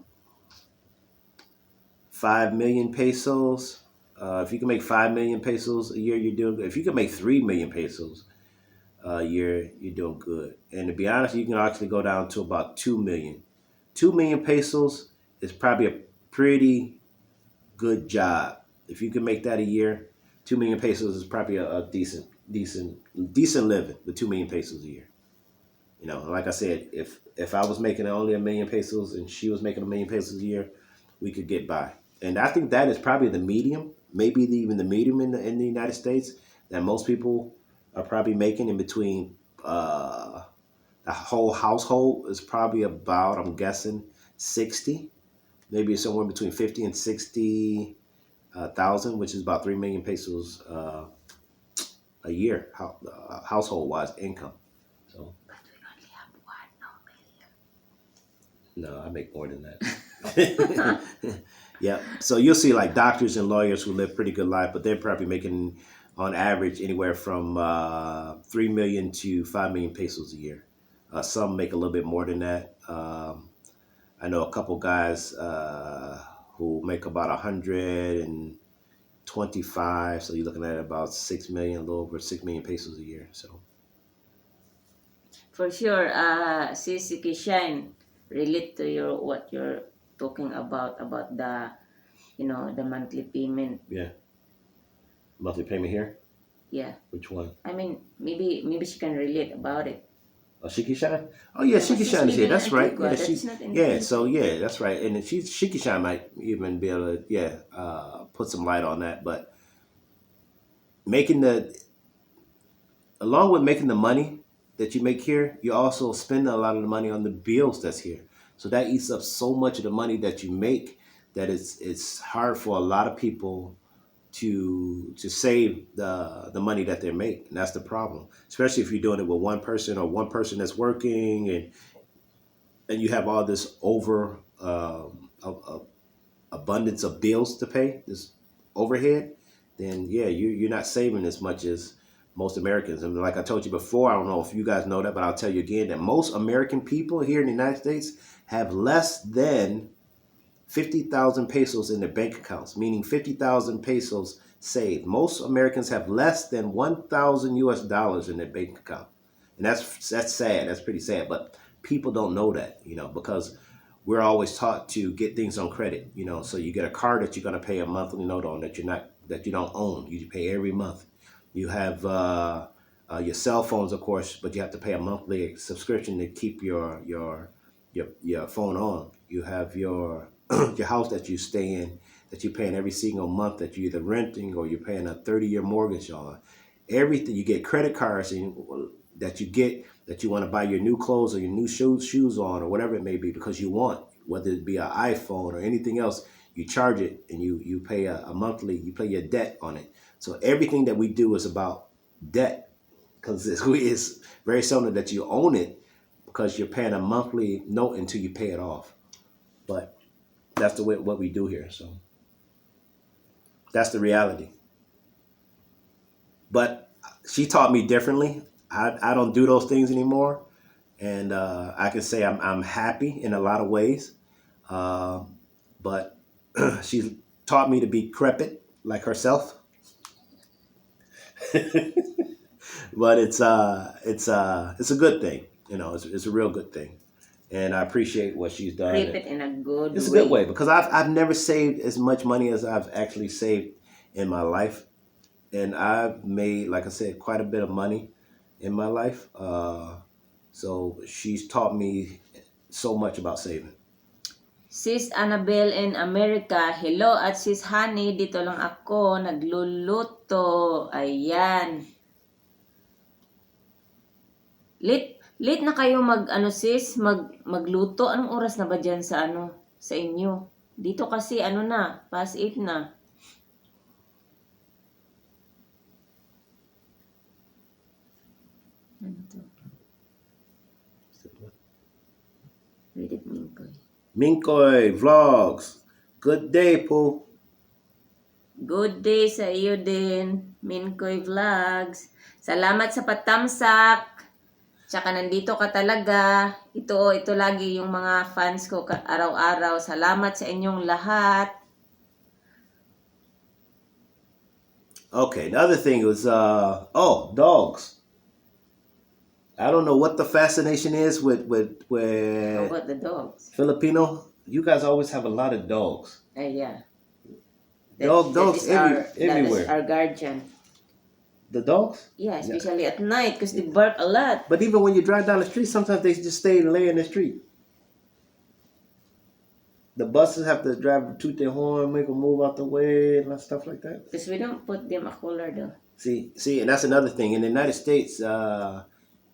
Speaker 2: million pesos. If you can make 5 million pesos a year, you're doing good. If you can make 3 million pesos a year, you're doing good. And to be honest, you can actually go down to about 2 million. 2 million pesos is probably a pretty good job. If you can make that a year, 2 million pesos is probably a decent living with 2 million pesos a year. Like I said, if I was making only $1,000,000 and she was making $1,000,000 a year, we could get by. And I think that is probably the medium, maybe even the medium in the United States that most people are probably making in between. The whole household is probably about, I'm guessing, 60, maybe somewhere between 50 and 60,000, which is about 3 million pesos a year, household wise income. So
Speaker 1: But we only have one, no
Speaker 2: no, I make more than that.
Speaker 1: million.
Speaker 2: Yeah. So you'll see like doctors and lawyers who live pretty good life, but they're probably making on average anywhere from 3 million to 5 million pesos a year. Some make a little bit more than that. I know a couple guys who make about 125. So you're looking at about 6 million, a little over 6 million pesos a year. So
Speaker 1: For sure, Sis Siki Shine, relate to what you're talking about the the monthly payment.
Speaker 2: yeah, monthly payment here.
Speaker 1: Yeah.
Speaker 2: Which one?
Speaker 1: I mean, maybe she can relate about it.
Speaker 2: Oh, Shiki-chan? Oh, yeah,
Speaker 1: Yeah, but she's
Speaker 2: Shiki-chan is here.
Speaker 1: living in
Speaker 2: That's right.
Speaker 1: Antigua.
Speaker 2: Yeah,
Speaker 1: That's not in the
Speaker 2: yeah, so
Speaker 1: Philippines.
Speaker 2: yeah, that's right. And then Shiki-chan might even be able to, yeah, put some light on that. But making along with making the money that you make here, you also spend a lot of the money on the bills that's here. So that eats up so much of the money that you make that it's hard for a lot of people to save the money that they make, and that's the problem. Especially if you're doing it with one person or one person that's working, and you have all this over abundance of bills to pay, this overhead, then yeah, you're not saving as much as most Americans. And like I told you before, I don't know if you guys know that, but I'll tell you again that most American people here in the United States have less than 50,000 pesos in their bank accounts, meaning 50,000 pesos saved. Most Americans have less than 1,000 US dollars in their bank account. And that's sad. That's pretty sad. But people don't know that, because we're always taught to get things on credit, so you get a car that you're going to pay a monthly note on that you don't own. You pay every month. You have your cell phones, of course, but you have to pay a monthly subscription to keep your phone on. You have your your house that you stay in that you're paying every single month that you're either renting or you're paying a 30-year mortgage on. Everything you get credit cards that you get that you want to buy your new clothes or your new shoes on or whatever it may be because you want, whether it be an iPhone or anything else, you charge it and you pay a monthly, you pay your debt on it. So everything that we do is about debt because it's very seldom that you own it because you're paying a monthly note until you pay it off. But that's the way what we do here. So that's the reality. But she taught me differently. I don't do those things anymore, and I can say I'm happy in a lot of ways. But she's taught me to be crepit like herself. But it's a good thing. It's a real good thing, and I appreciate what she's done.
Speaker 1: Creep it in a good
Speaker 2: It's a
Speaker 1: way.
Speaker 2: good way because I've never saved as much money as I've actually saved in my life, and I've made, like I said, quite a bit of money in my life. So she's taught me so much about saving.
Speaker 1: Sis Annabelle in America, hello. At Sis Honey, dito lang ako, nagluluto. Ayan. Late na kayo sis, magluto. Anong oras na ba dyan sa inyo? Dito kasi past 8 na. Ano to? Read it, Minkoy.
Speaker 2: Minkoy Vlogs. Good day, po.
Speaker 1: Good day sa iyo din, Minkoy Vlogs. Salamat sa patamsak. Tsaka nandito ka talaga. Ito lagi yung mga fans ko araw-araw. Salamat sa inyong lahat.
Speaker 2: Okay, the other thing was, dogs. I don't know what the fascination is with
Speaker 1: How about the dogs?
Speaker 2: Filipino. You guys always have a lot of dogs.
Speaker 1: Yeah.
Speaker 2: Dogs everywhere.
Speaker 1: That is our guardian.
Speaker 2: The dogs?
Speaker 1: Yeah, especially at night because they bark a lot.
Speaker 2: But even when you drive down the street, sometimes they just stay and lay in the street. The buses have to drive, toot their horn, make them move out the way, and stuff like that.
Speaker 1: Because we don't put them a collar though.
Speaker 2: See, and that's another thing. In the United States,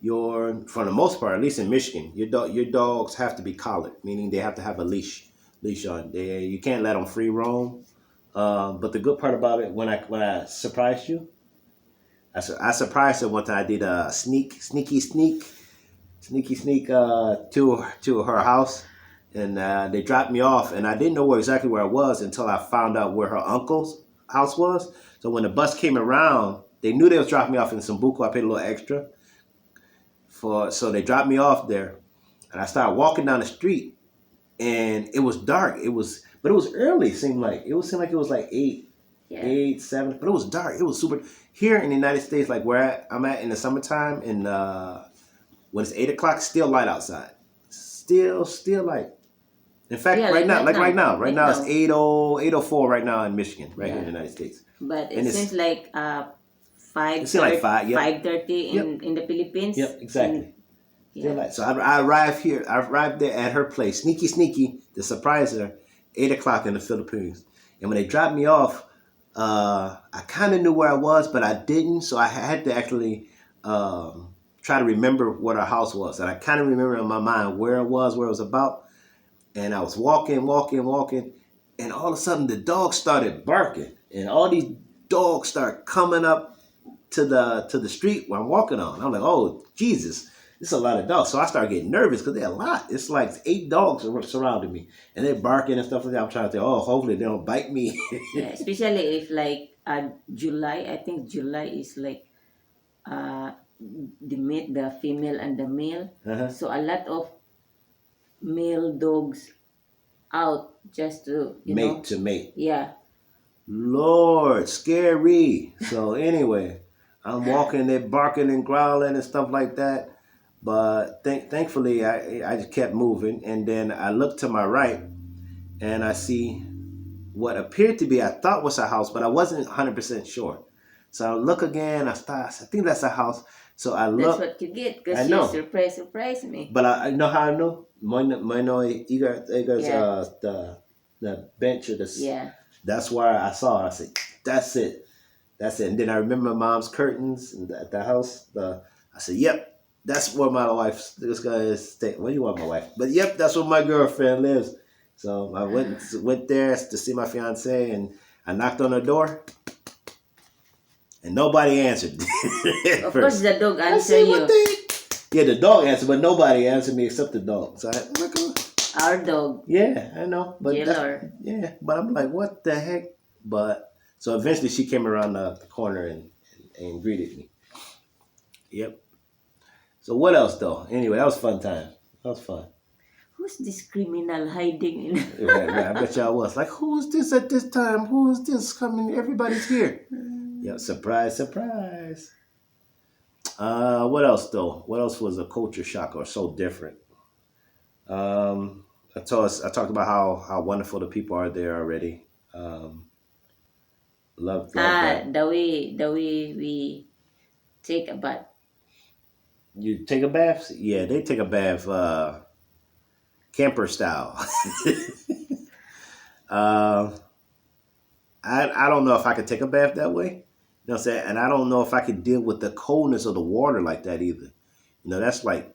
Speaker 2: for the most part, at least in Michigan, your dogs have to be collared, meaning they have to have a leash on. You can't let them free roam. But the good part about it, when I surprised you, I surprised her one time. I did a sneak to her house, and they dropped me off, and I didn't know exactly where I was until I found out where her uncle's house was. So when the bus came around, they knew they was dropping me off in Sambuco. I paid a little extra so they dropped me off there, and I started walking down the street, and it was dark. But it was early. It seemed like it was like 8, 7, but it was dark. It was super. Here in the United States, like where I'm at in the summertime, and when it's 8 o'clock, still light outside. Still light. In fact, right now it's 8:04 right now in Michigan, here in the United States.
Speaker 1: But it seems like 5.
Speaker 2: It's like 5, yep.
Speaker 1: 5:30 in the Philippines.
Speaker 2: Yep, exactly. Still light. So I arrived here. I arrived there at her place, sneaky, to surprise her. 8 o'clock in the Philippines, and when they dropped me off, I kind of knew where I was, but I didn't. So I had to actually try to remember what our house was, and I kind of remember in my mind where it was about. And I was walking, and all of a sudden the dogs started barking, and all these dogs start coming up to the street where I'm walking on. I'm like, oh Jesus, this is a lot of dogs. So I started getting nervous because they're a lot. It's like 8 dogs surrounding me, and they're barking and stuff like that. I'm trying to think, hopefully they don't bite me.
Speaker 1: Yeah, especially if like July. I think July is like the female and the male.
Speaker 2: Uh-huh.
Speaker 1: So a lot of male dogs out just to
Speaker 2: mate.
Speaker 1: Yeah.
Speaker 2: Lord, scary. So anyway, I'm walking, they're barking and growling and stuff like that. But thankfully, I just kept moving, and then I looked to my right, and I see what appeared to be, I thought was a house, but I wasn't 100% sure. So I look again. I think that's a house. So I look.
Speaker 1: That's what you get because you surprised me.
Speaker 2: But I know how I know. The bench or the.
Speaker 1: Yeah.
Speaker 2: That's where I saw it. I said, that's it. And then I remember my mom's curtains at the house. I said, yep. That's where my wife. This guy is staying. Where you want my wife? But yep, that's where my girlfriend lives. So I went there to see my fiance, and I knocked on her door, and nobody answered.
Speaker 1: Of course, the dog answered you.
Speaker 2: Yeah, the dog answered, but nobody answered me except the dog. So
Speaker 1: our dog.
Speaker 2: Yeah, I know. But
Speaker 1: GELOR'S.
Speaker 2: but I'm like, what the heck? But so eventually she came around the corner and greeted me. Yep. So what else though? Anyway, that was fun time. That was fun.
Speaker 1: Who's this criminal hiding in?
Speaker 2: Right. I bet y'all was like, who is this at this time? Who is this coming? Everybody's here. Yeah, surprise. What else though? What else was a culture shock or so different? I talked about how wonderful the people are there already. Love that.
Speaker 1: The way we take a bath.
Speaker 2: You take a bath? Yeah, they take a bath camper style. uh, I don't know if I could take a bath that way. You know what I'm saying? And I don't know if I could deal with the coldness of the water like that either. You know, that's like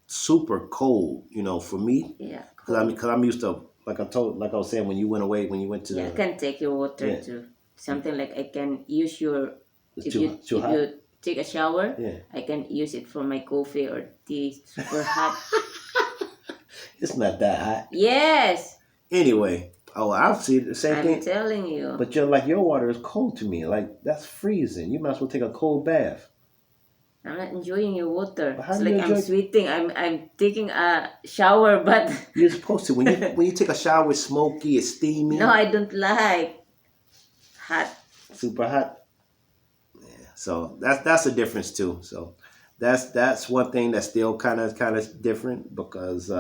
Speaker 2: super cold, you know, for me.
Speaker 1: Yeah.
Speaker 2: Cause I'm used to, like I was saying, when you went away, when you went to
Speaker 1: Yeah, I can take your water
Speaker 2: Yeah.
Speaker 1: too. Something like I can use your
Speaker 2: it's
Speaker 1: if
Speaker 2: too,
Speaker 1: you
Speaker 2: too
Speaker 1: if
Speaker 2: hot.
Speaker 1: you take a shower,
Speaker 2: Yeah.
Speaker 1: I can use it for my coffee or tea. Super hot.
Speaker 2: It's not that hot.
Speaker 1: Yes,
Speaker 2: Anyway, I'll see the same
Speaker 1: I'm
Speaker 2: thing.
Speaker 1: telling you.
Speaker 2: But your water is cold to me. Like that's freezing. You might as well take a cold bath.
Speaker 1: I'm not enjoying your water.
Speaker 2: But how
Speaker 1: It's
Speaker 2: do you
Speaker 1: like I'm
Speaker 2: enjoy?
Speaker 1: sweating. I'm taking a shower, but
Speaker 2: You're supposed to when you take a shower, it's smoky, it's steamy,
Speaker 1: no, I don't like hot.
Speaker 2: super hot. Yeah. So that's a difference too. So that's one thing that's still kind of different because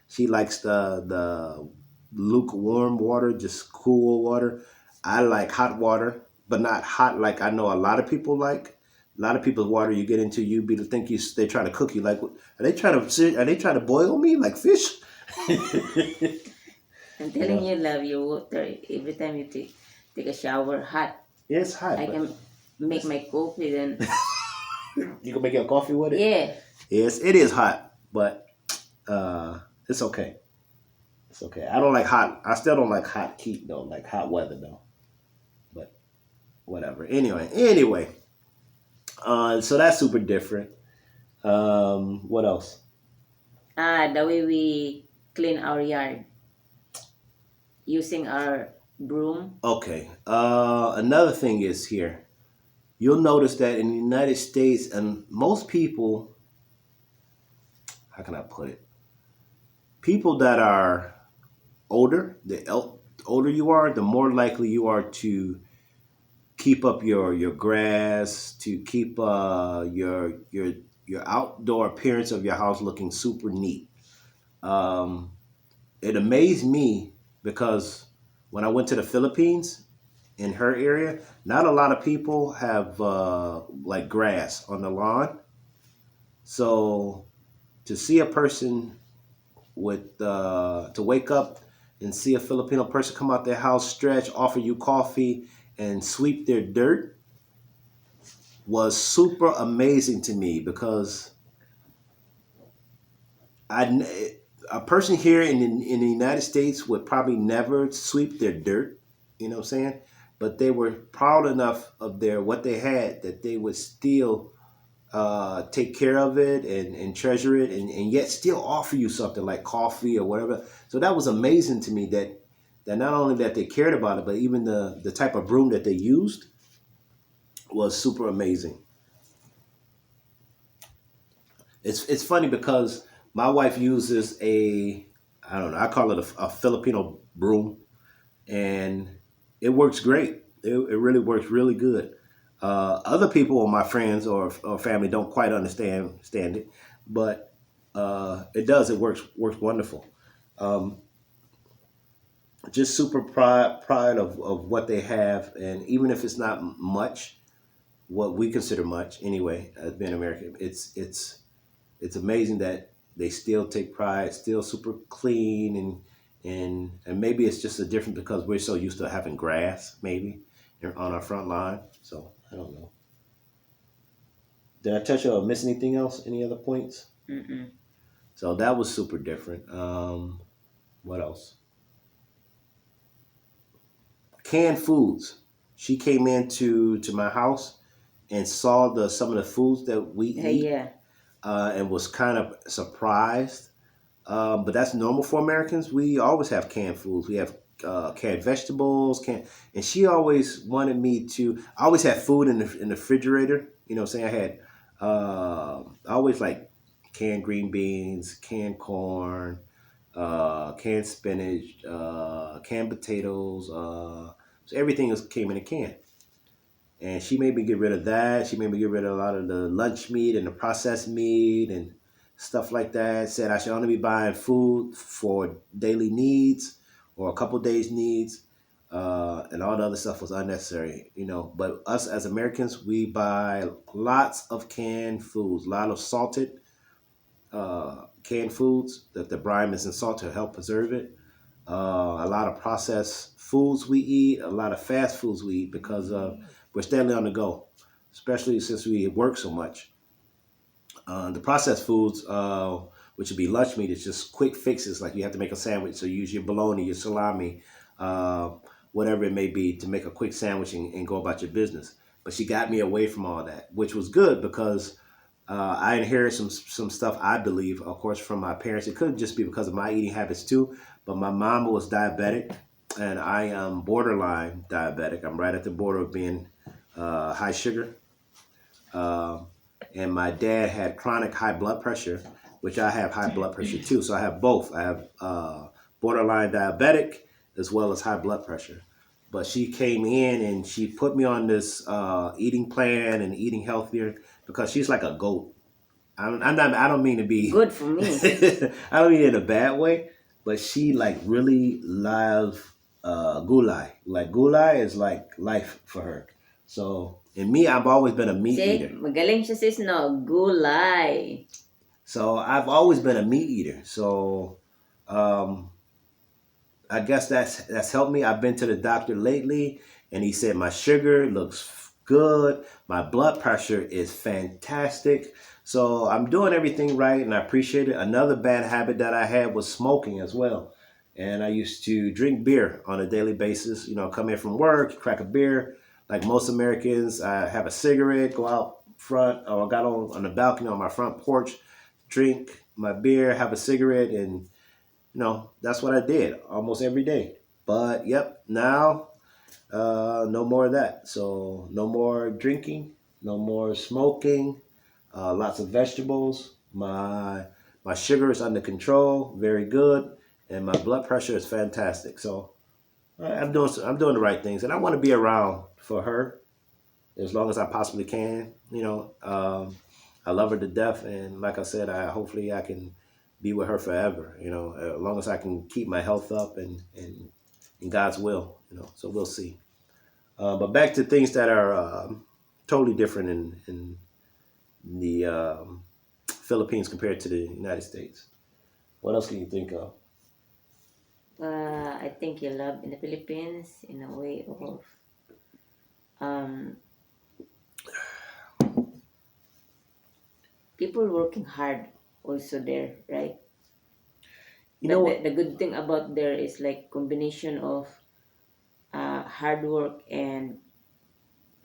Speaker 2: she likes the lukewarm water, just cool water. I like hot water, but not hot like I know a lot of people like. A lot of people's water you get into, you be to think they're trying to cook you. Like, are they trying to boil me like fish?
Speaker 1: I'm telling you, love your water. Every time you take a shower, hot.
Speaker 2: Yeah, it's hot.
Speaker 1: I can make my coffee then.
Speaker 2: You can make your coffee with it.
Speaker 1: Yeah.
Speaker 2: Yes, it is hot, but it's okay. It's okay. I don't like hot. I still don't like hot heat though, like hot weather though. But whatever. Anyway. So that's super different. What else?
Speaker 1: The way we clean our yard using our broom.
Speaker 2: Okay. Another thing is here. You'll notice that in the United States, and most people, how can I put it? People that are older, older you are, the more likely you are to keep up your grass, to keep your outdoor appearance of your house looking super neat. It amazed me because when I went to the Philippines, in her area, not a lot of people have like grass on the lawn. So to see a person with to wake up and see a Filipino person come out their house, stretch, offer you coffee, and sweep their dirt was super amazing to me because a person here in the United States would probably never sweep their dirt. You know what I'm saying? But they were proud enough of what they had that they would still take care of it and treasure it and yet still offer you something like coffee or whatever. So that was amazing to me that not only that they cared about it, but even the type of broom that they used was super amazing. It's funny because my wife uses I don't know, I call it a Filipino broom, and it works great. It really works really good. Other people or my friends or family don't quite understand it, but it does. It works wonderful. Just super proud of what they have, and even if it's not much, what we consider much anyway, as being American, it's amazing that they still take pride, still super clean, and maybe it's just a different because we're so used to having grass maybe on our front lawn. So I don't know. Did I touch or miss anything else? Any other points?
Speaker 1: Mm-mm.
Speaker 2: So that was super different. What else? Canned foods. She came into my house and saw some of the foods that we eat.
Speaker 1: Yeah.
Speaker 2: And was kind of surprised. But that's normal for Americans. We always have canned foods. We have canned vegetables, and she always wanted me to. I always had food in the refrigerator. You know what I'm saying? I had. I always like canned green beans, canned corn, canned spinach, canned potatoes. So everything came in a can. And she made me get rid of that. She made me get rid of a lot of the lunch meat and the processed meat and stuff like that. Said I should only be buying food for daily needs or a couple days needs. And all the other stuff was unnecessary, you know. But us as Americans, we buy lots of canned foods, a lot of salted canned foods, that the brine is in salt to help preserve it. A lot of processed foods we eat, a lot of fast foods we eat because we're steadily on the go, especially since we work so much. The processed foods, which would be lunch meat, is just quick fixes. Like you have to make a sandwich, so you use your bologna, your salami, uh, whatever it may be, to make a quick sandwich and go about your business. But she got me away from all that, which was good because I inherited some stuff, I believe, of course, from my parents. It could just be because of my eating habits too. But my mom was diabetic, and I am borderline diabetic. I'm right at the border of being high sugar. Um, and my dad had chronic high blood pressure, which I have high blood pressure too. So I have both. I have borderline diabetic as well as high blood pressure. But she came in and she put me on this eating plan and eating healthier because she's like a goat. I'm not. I don't mean to be.
Speaker 1: Good for me.
Speaker 2: I don't mean it in a bad way, but she like really loves gulai. Like gulai is like life for her. So, and me, I've always been a meat
Speaker 1: See,
Speaker 2: eater.
Speaker 1: magaling siya sis, no? Gulay.
Speaker 2: So I've always been a meat eater. So um, I guess that's helped me. I've been to the doctor lately, and he said my sugar looks good. My blood pressure is fantastic. So I'm doing everything right, and I appreciate it. Another bad habit that I had was smoking as well. And I used to drink beer on a daily basis. You know, come in from work, crack a beer. Like most Americans, I have a cigarette, go out front, or I got on the balcony on my front porch, drink my beer, have a cigarette, and that's what I did almost every day. But yep, now no more of that. So no more drinking, no more smoking, lots of vegetables. My sugar is under control, very good, and my blood pressure is fantastic. So I'm doing the right things, and I want to be around for her as long as I possibly can. I love her to death, and like I said, I hopefully I can be with her forever. As long as I can keep my health up and in God's will. So we'll see. But back to things that are totally different in the Philippines compared to the United States. What else can you think of?
Speaker 1: I think you love in the Philippines in a way of um, people working hard also there, right?
Speaker 2: You
Speaker 1: The,
Speaker 2: know
Speaker 1: the,
Speaker 2: what?
Speaker 1: the good thing about there is like combination of hard work and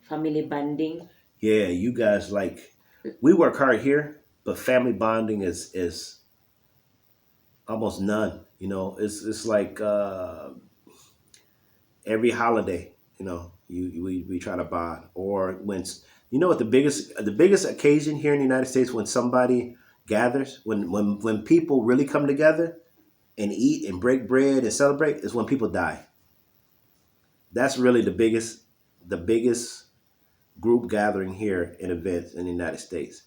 Speaker 1: family bonding.
Speaker 2: Yeah, you guys like we work hard here, but family bonding is almost none. It's like every holiday. We try to bond, or when what the biggest occasion here in the United States when somebody gathers, when people really come together and eat and break bread and celebrate is when people die. That's really the biggest group gathering here in events in the United States.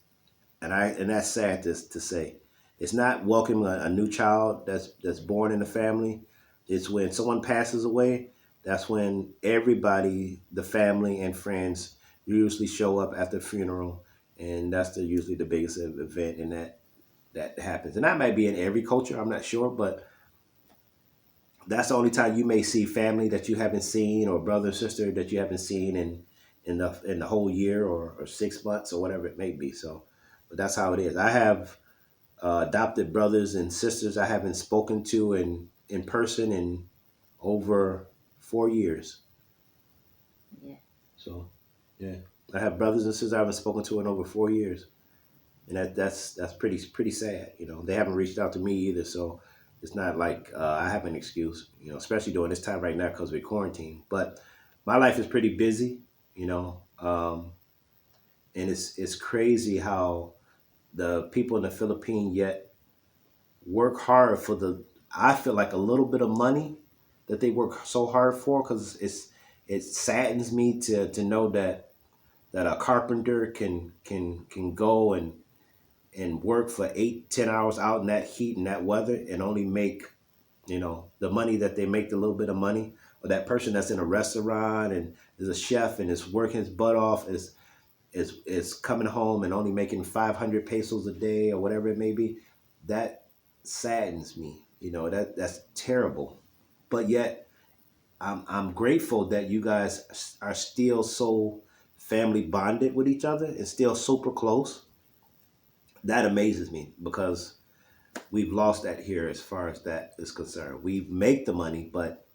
Speaker 2: And that's sad to say. It's not welcoming a new child that's born in the family. It's when someone passes away. That's when everybody, the family and friends, usually show up at the funeral, and that's usually the biggest event in that happens. And that might be in every culture. I'm not sure, but that's the only time you may see family that you haven't seen, or brother or sister that you haven't seen in the whole year, or 6 months, or whatever it may be. So, but that's how it is. I have adopted brothers and sisters I haven't spoken to in person in over 4 years.
Speaker 1: Yeah.
Speaker 2: So, yeah, I have brothers and sisters I haven't spoken to in over 4 years, and that's pretty sad. They haven't reached out to me either, so it's not like I have an excuse. Especially during this time right now because we're quarantined. But my life is pretty busy. And it's crazy how the people in the Philippines yet work hard for I feel like a little bit of money that they work so hard for, because it saddens me to know that a carpenter can go and work for 8-10 hours out in that heat and that weather and only make the money that they make, the little bit of money. Or that person that's in a restaurant and is a chef and is working his butt off is coming home and only making 500 pesos a day or whatever it may be. that saddens me. You know, that's terrible. But yet I'm grateful that you guys are still so family bonded with each other and still super close. That amazes me because we've lost that here as far as that is concerned. We make the money, but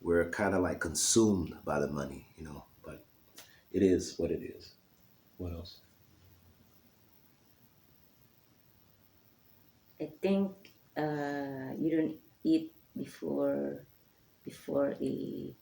Speaker 2: we're kind of like consumed by the money, you know. But it is what it is. What else?
Speaker 1: I think you don't eat before a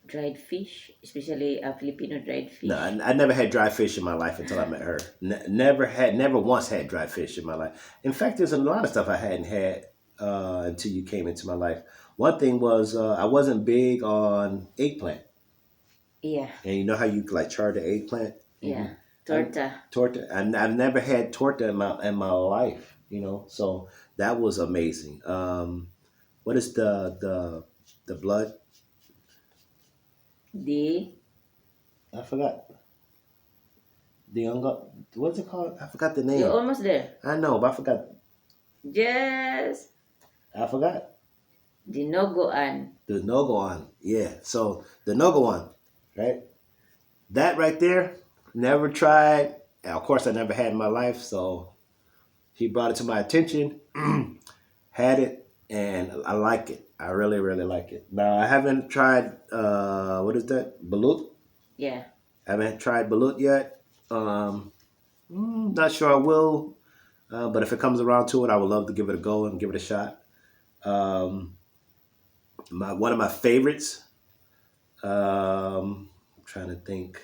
Speaker 1: dried fish, especially a Filipino dried
Speaker 2: No,
Speaker 1: fish.
Speaker 2: I never had dry fish in my life until I met her. Never once had dry fish in my life. In fact, there's a lot of stuff I hadn't had until you came into my life. One thing was I wasn't big on eggplant,
Speaker 1: Yeah,
Speaker 2: and you know how you like char the eggplant.
Speaker 1: yeah.
Speaker 2: I,
Speaker 1: Torta.
Speaker 2: torta. I've never had torta in my life. You know, so that was amazing. What is the blood?
Speaker 1: The
Speaker 2: I forgot the what's it called? I forgot the
Speaker 1: You're
Speaker 2: name.
Speaker 1: almost there.
Speaker 2: I know, but I forgot.
Speaker 1: Just
Speaker 2: I forgot.
Speaker 1: dinogoan.
Speaker 2: The Nogoan. Yeah. So the Nogoan, right? That right there, never tried. And of course, I never had in my life. So he brought it to my attention, had it, and I like it. I really, really like it. Now, I haven't tried, what is that? Balut?
Speaker 1: Yeah.
Speaker 2: I haven't tried balut yet. Not sure I will. But if it comes around to it, I would love to give it a go and give it a shot. Um, one of my favorites. I'm trying to think.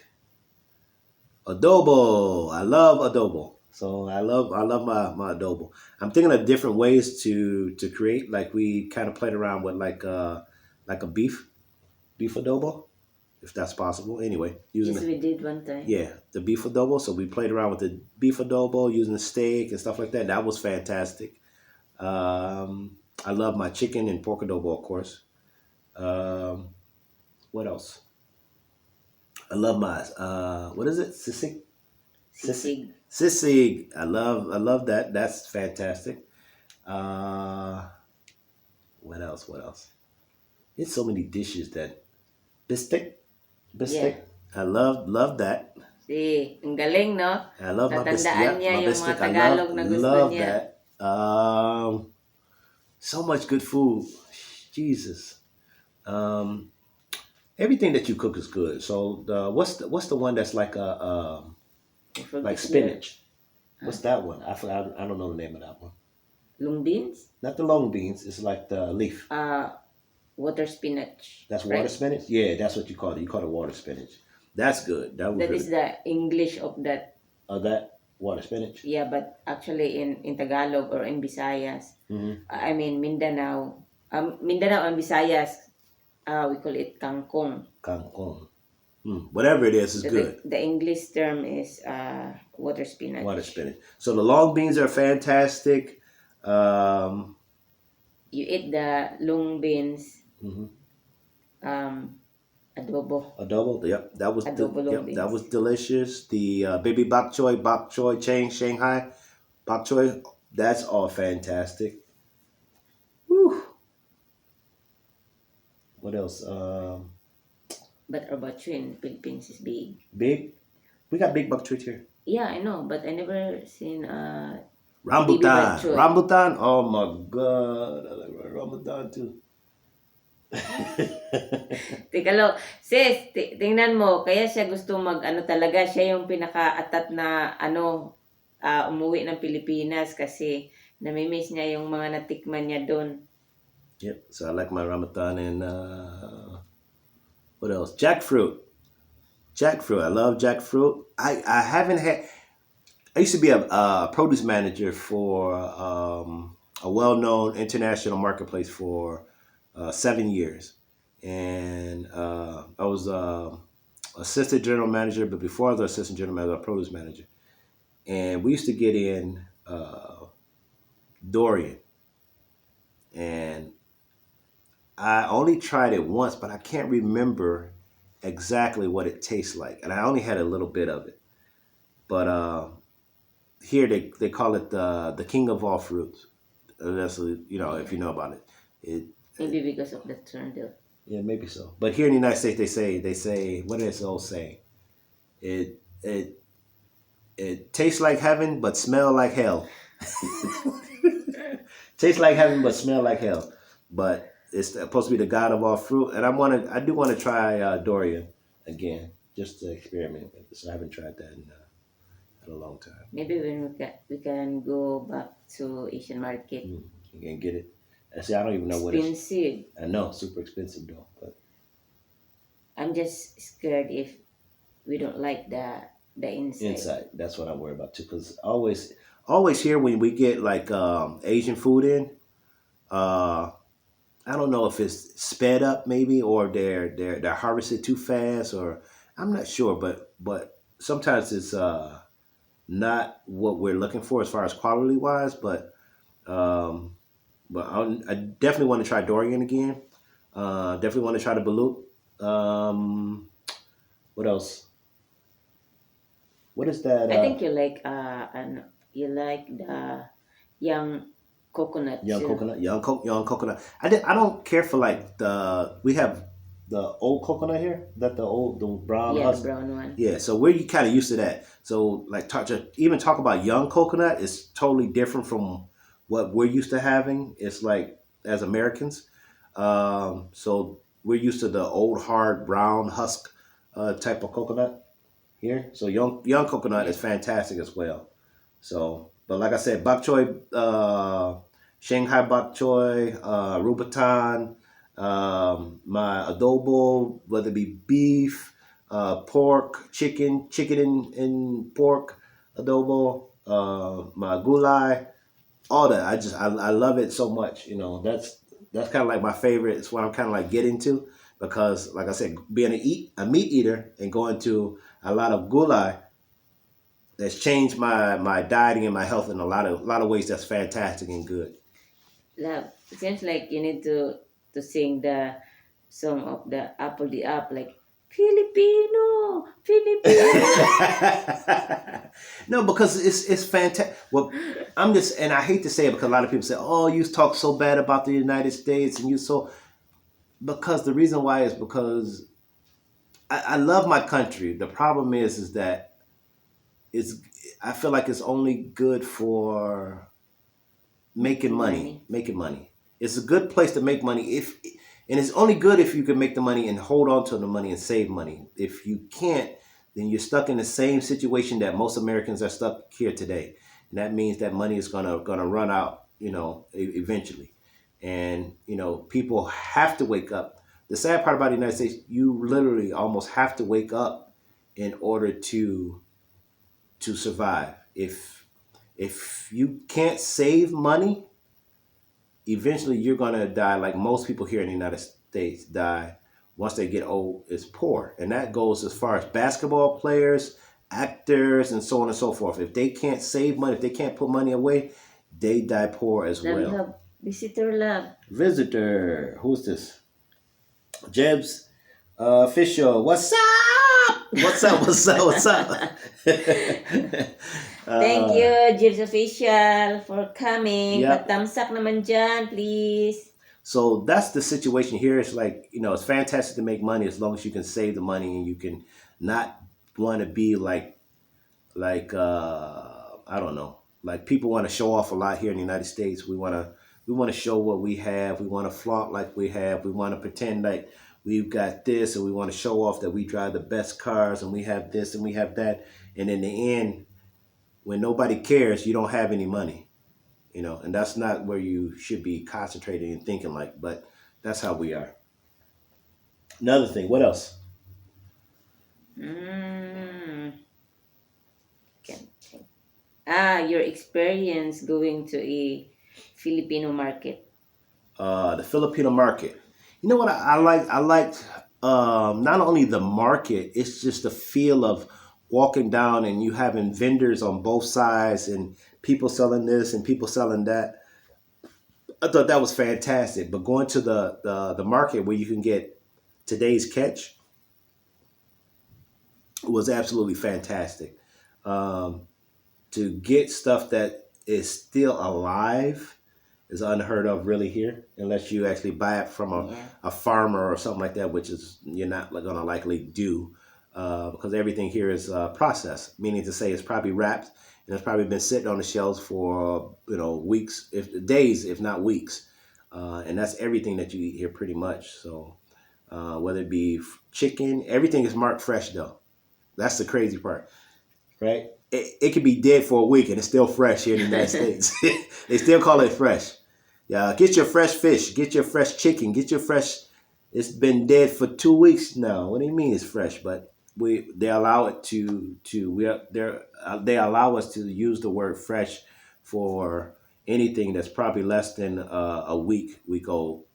Speaker 2: Adobo. I love adobo. So I love my adobo. I'm thinking of different ways to create. Like we kind of played around with like a beef adobo, if that's possible. Anyway, using
Speaker 1: Yes, we did one time.
Speaker 2: the beef adobo. So we played around with the beef adobo using steak and stuff like that. That was fantastic. I love my chicken and pork adobo, of course. Um, what else? I love my what is it? Sisig.
Speaker 1: Sisig.
Speaker 2: Sisig. I love that. That's fantastic. Uh, what else? What else? It's so many dishes that bistek.
Speaker 1: Yeah.
Speaker 2: Bistek. I love that.
Speaker 1: See, ang galing, no?
Speaker 2: I love my bistek.
Speaker 1: Natandaan
Speaker 2: Yep,
Speaker 1: niya
Speaker 2: my
Speaker 1: yung mga
Speaker 2: bistek. I
Speaker 1: Tagalog na gusto
Speaker 2: love
Speaker 1: niya.
Speaker 2: that. So much good food. Jesus. Um, everything that you cook is good. So what's the one that's like
Speaker 1: I forget
Speaker 2: like
Speaker 1: the
Speaker 2: spinach? What's that one? I forgot. I don't know the name of that one.
Speaker 1: long beans.
Speaker 2: Not the long beans. It's like the leaf.
Speaker 1: Water spinach.
Speaker 2: That's water
Speaker 1: Right?
Speaker 2: spinach. Yeah, that's what you call it. You call it water spinach. That's good. That was
Speaker 1: That
Speaker 2: really
Speaker 1: is the English of that.
Speaker 2: that water spinach.
Speaker 1: Yeah, but actually in Tagalog or in Visayas,
Speaker 2: Mm-hmm.
Speaker 1: I mean Mindanao, Mindanao and Visayas, we call it kangkong.
Speaker 2: Kangkong. Whatever it is good.
Speaker 1: The English term is water spinach.
Speaker 2: Water spinach. So the long beans are fantastic.
Speaker 1: You eat the long beans,
Speaker 2: Mhm.
Speaker 1: adobo.
Speaker 2: Adobo. Yep, that was
Speaker 1: Adobo long
Speaker 2: that
Speaker 1: beans.
Speaker 2: was delicious. The baby bok choy, Shanghai bok choy. That's all fantastic. Whew. What else?
Speaker 1: But our barbecue in Philippines is big.
Speaker 2: Big. We got big bok choy here.
Speaker 1: Yeah, I know, but I never seen baby
Speaker 2: Rambutan.
Speaker 1: bok choy.
Speaker 2: Rambutan. Oh my god. I like rambutan too.
Speaker 1: Teka lo, sis, tingnan mo, kaya siya gusto ano talaga, siya yung pinaka-atat na umuwi ng Pilipinas kasi namimiss niya yung mga natikman niya doon.
Speaker 2: Yep. So I like my rambutan and what else? Jackfruit. Jackfruit. I love jackfruit. I haven't had. I used to be a produce manager for a well-known international marketplace for 7 years, and I was assistant general manager. But before I was assistant general manager, I was a produce manager, and we used to get in durian, and I only tried it once, but I can't remember exactly what it tastes like, and I only had a little bit of it, but here they call it the king of all fruits. That's if you know about it.
Speaker 1: Maybe because of the turtle.
Speaker 2: Yeah, maybe so. But here in the United States, they say what is the old saying? It it it tastes like heaven, but smell like hell. Tastes like heaven, but smell like hell. But it's supposed to be the God of all fruit, and I do want to try durian again, just to experiment with it. So I haven't tried that in a long time.
Speaker 1: Maybe when we can go back to Asian market.
Speaker 2: You can get it. I see. I don't even know what it's.
Speaker 1: Expensive.
Speaker 2: I know, super expensive though. But
Speaker 1: I'm just scared if we don't like the inside.
Speaker 2: inside, that's what I worry about too. Because always here when we get like Asian food in, uh, I don't know if it's sped up maybe or they're harvested too fast or I'm not sure, but sometimes it's not what we're looking for as far as quality wise. Um, but I definitely want to try durian again. Definitely want to try the balut. What else? What is that?
Speaker 1: I think you like you like the young coconut
Speaker 2: Young
Speaker 1: too.
Speaker 2: coconut, young coconut. I don't care for like we have the old coconut here, that the brown
Speaker 1: Yeah, the
Speaker 2: husk.
Speaker 1: brown one.
Speaker 2: Yeah, so we're kind of used to that. So like talk about young coconut is totally different from what we're used to having. It's like as Americans, so we're used to the old hard brown husk type of coconut here. So young coconut is fantastic as well. So, but like I said, bok choy, Shanghai bok choy, Rubatan, my adobo, whether it be beef, pork, chicken and pork adobo, my gulai, all that. I love it so much. That's kind of like my favorite. It's what I'm kind of like getting to because, like I said, being a meat eater and going to a lot of gulai that's changed my dieting and my health in a lot of ways. That's fantastic and good.
Speaker 1: Love. It seems like you need to sing the song of the apple the up like Filipino.
Speaker 2: No, because it's fantastic. Well, I'm just, and I hate to say it because a lot of people say, "Oh, you talk so bad about the United States," and you so because the reason why is because I love my country. The problem is that it's I feel like it's only good for making money. Making money. It's a good place to make money and it's only good if you can make the money and hold on to the money and save money. If you can't, then you're stuck in the same situation that most Americans are stuck here today. And that means that money is gonna run out, eventually. And people have to wake up. The sad part about the United States, you literally almost have to wake up in order to survive. If you can't save money, eventually you're gonna die like most people here in the United States die once they get old is poor. And that goes as far as basketball players, actors, and so on and so forth. If they can't save money, if they can't put money away, they die poor as
Speaker 1: Now we
Speaker 2: well.
Speaker 1: have visitor love.
Speaker 2: Visitor, who's this? Jebs Official. What's up? What's up? What's up? What's up?
Speaker 1: Thank you, Jibs Official, for coming.
Speaker 2: Yep.
Speaker 1: Patamsak naman dyan, please.
Speaker 2: So that's the situation here. It's like, it's fantastic to make money as long as you can save the money and you can not want to be like I don't know, like people want to show off a lot here in the United States. We want to show what we have. We want to flaunt like we have. We want to pretend like we've got this, and we want to show off that we drive the best cars and we have this and we have that. And in the end, when nobody cares, you don't have any money. And that's not where you should be concentrating and thinking like, but that's how we are. Another thing, what else?
Speaker 1: Your experience going to a Filipino market.
Speaker 2: The Filipino market. You know what I like? I liked not only the market, it's just the feel of walking down and you having vendors on both sides and people selling this and people selling that. I thought that was fantastic. But going to the market where you can get today's catch was absolutely fantastic. to get stuff that is still alive is unheard of really here, unless you actually buy it from a farmer or something like that, which is you're not going to likely do, because everything here is processed, meaning to say it's probably wrapped and it's probably been sitting on the shelves for weeks, if days, if not weeks, and that's everything that you eat here pretty much. So whether it be chicken, everything is marked fresh though. That's the crazy part, right? It could be dead for a week and it's still fresh here in the United States. They still call it fresh. Yeah, get your fresh fish, get your fresh chicken, get your fresh. It's been dead for 2 weeks now. What do you mean it's fresh? But they allow it they allow us to use the word fresh for anything that's probably less than a week old.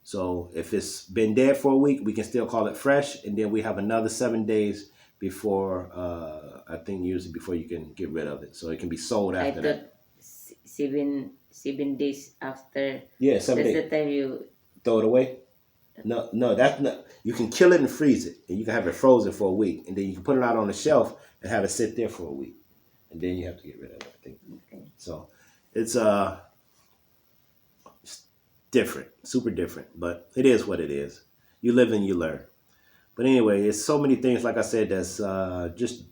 Speaker 2: So if it's been dead for a week, we can still call it fresh, and then we have another 7 days before I think usually before you can get rid of it, so it can be sold
Speaker 1: I
Speaker 2: after
Speaker 1: thought
Speaker 2: that.
Speaker 1: 7 days after.
Speaker 2: Yeah, 7 days.
Speaker 1: That's the time you.
Speaker 2: Throw it away. No, that's not. You can kill it and freeze it, and you can have it frozen for a week, and then you can put it out on the shelf and have it sit there for a week, and then you have to get rid of it. I think.
Speaker 1: Okay.
Speaker 2: So it's different, super different, but it is what it is. You live and you learn. But anyway, it's so many things, like I said, that's just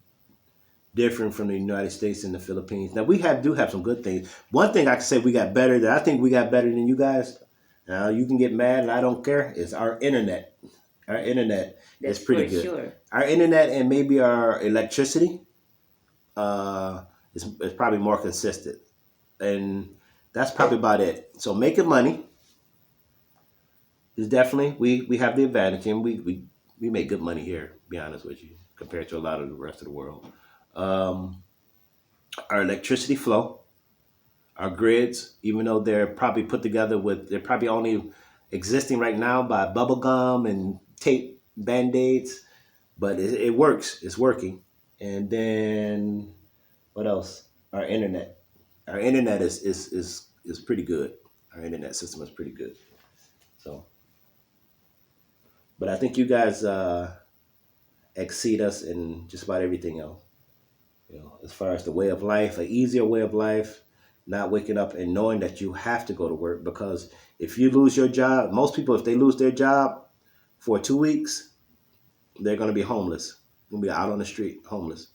Speaker 2: different from the United States and the Philippines. Now we do have some good things. One thing I can say we got better, that I think we got better than you guys. Now you can get mad and I don't care. Is our internet. Our internet is pretty good.
Speaker 1: Sure.
Speaker 2: Our internet and maybe our electricity is probably more consistent, and that's probably about it. So making money is definitely we have the advantage, and we make good money here. To be honest with you, compared to a lot of the rest of the world. Our electricity flow, our grids, even though they're probably put together they're probably only existing right now by bubble gum and tape band-aids, but it works. It's working. And then what else? Our internet. Our internet is pretty good. Our internet system is pretty good. So, but I think you guys exceed us in just about everything else. As far as the way of life, an easier way of life, not waking up and knowing that you have to go to work, because if you lose your job, most people, if they lose their job for 2 weeks, they're going to be homeless. They're going to be out on the street, homeless.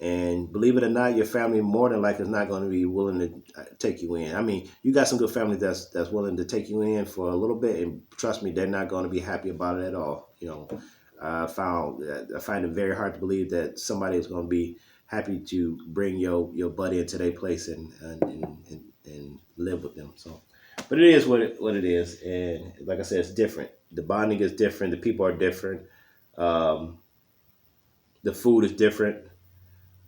Speaker 2: And believe it or not, your family more than likely is not going to be willing to take you in. I mean, you got some good family that's willing to take you in for a little bit, and trust me, they're not going to be happy about it at all. I find it very hard to believe that somebody is going to be happy to bring your buddy into their place and live with them. So, but it is what it is, and like I said, it's different. The bonding is different. The people are different. The food is different.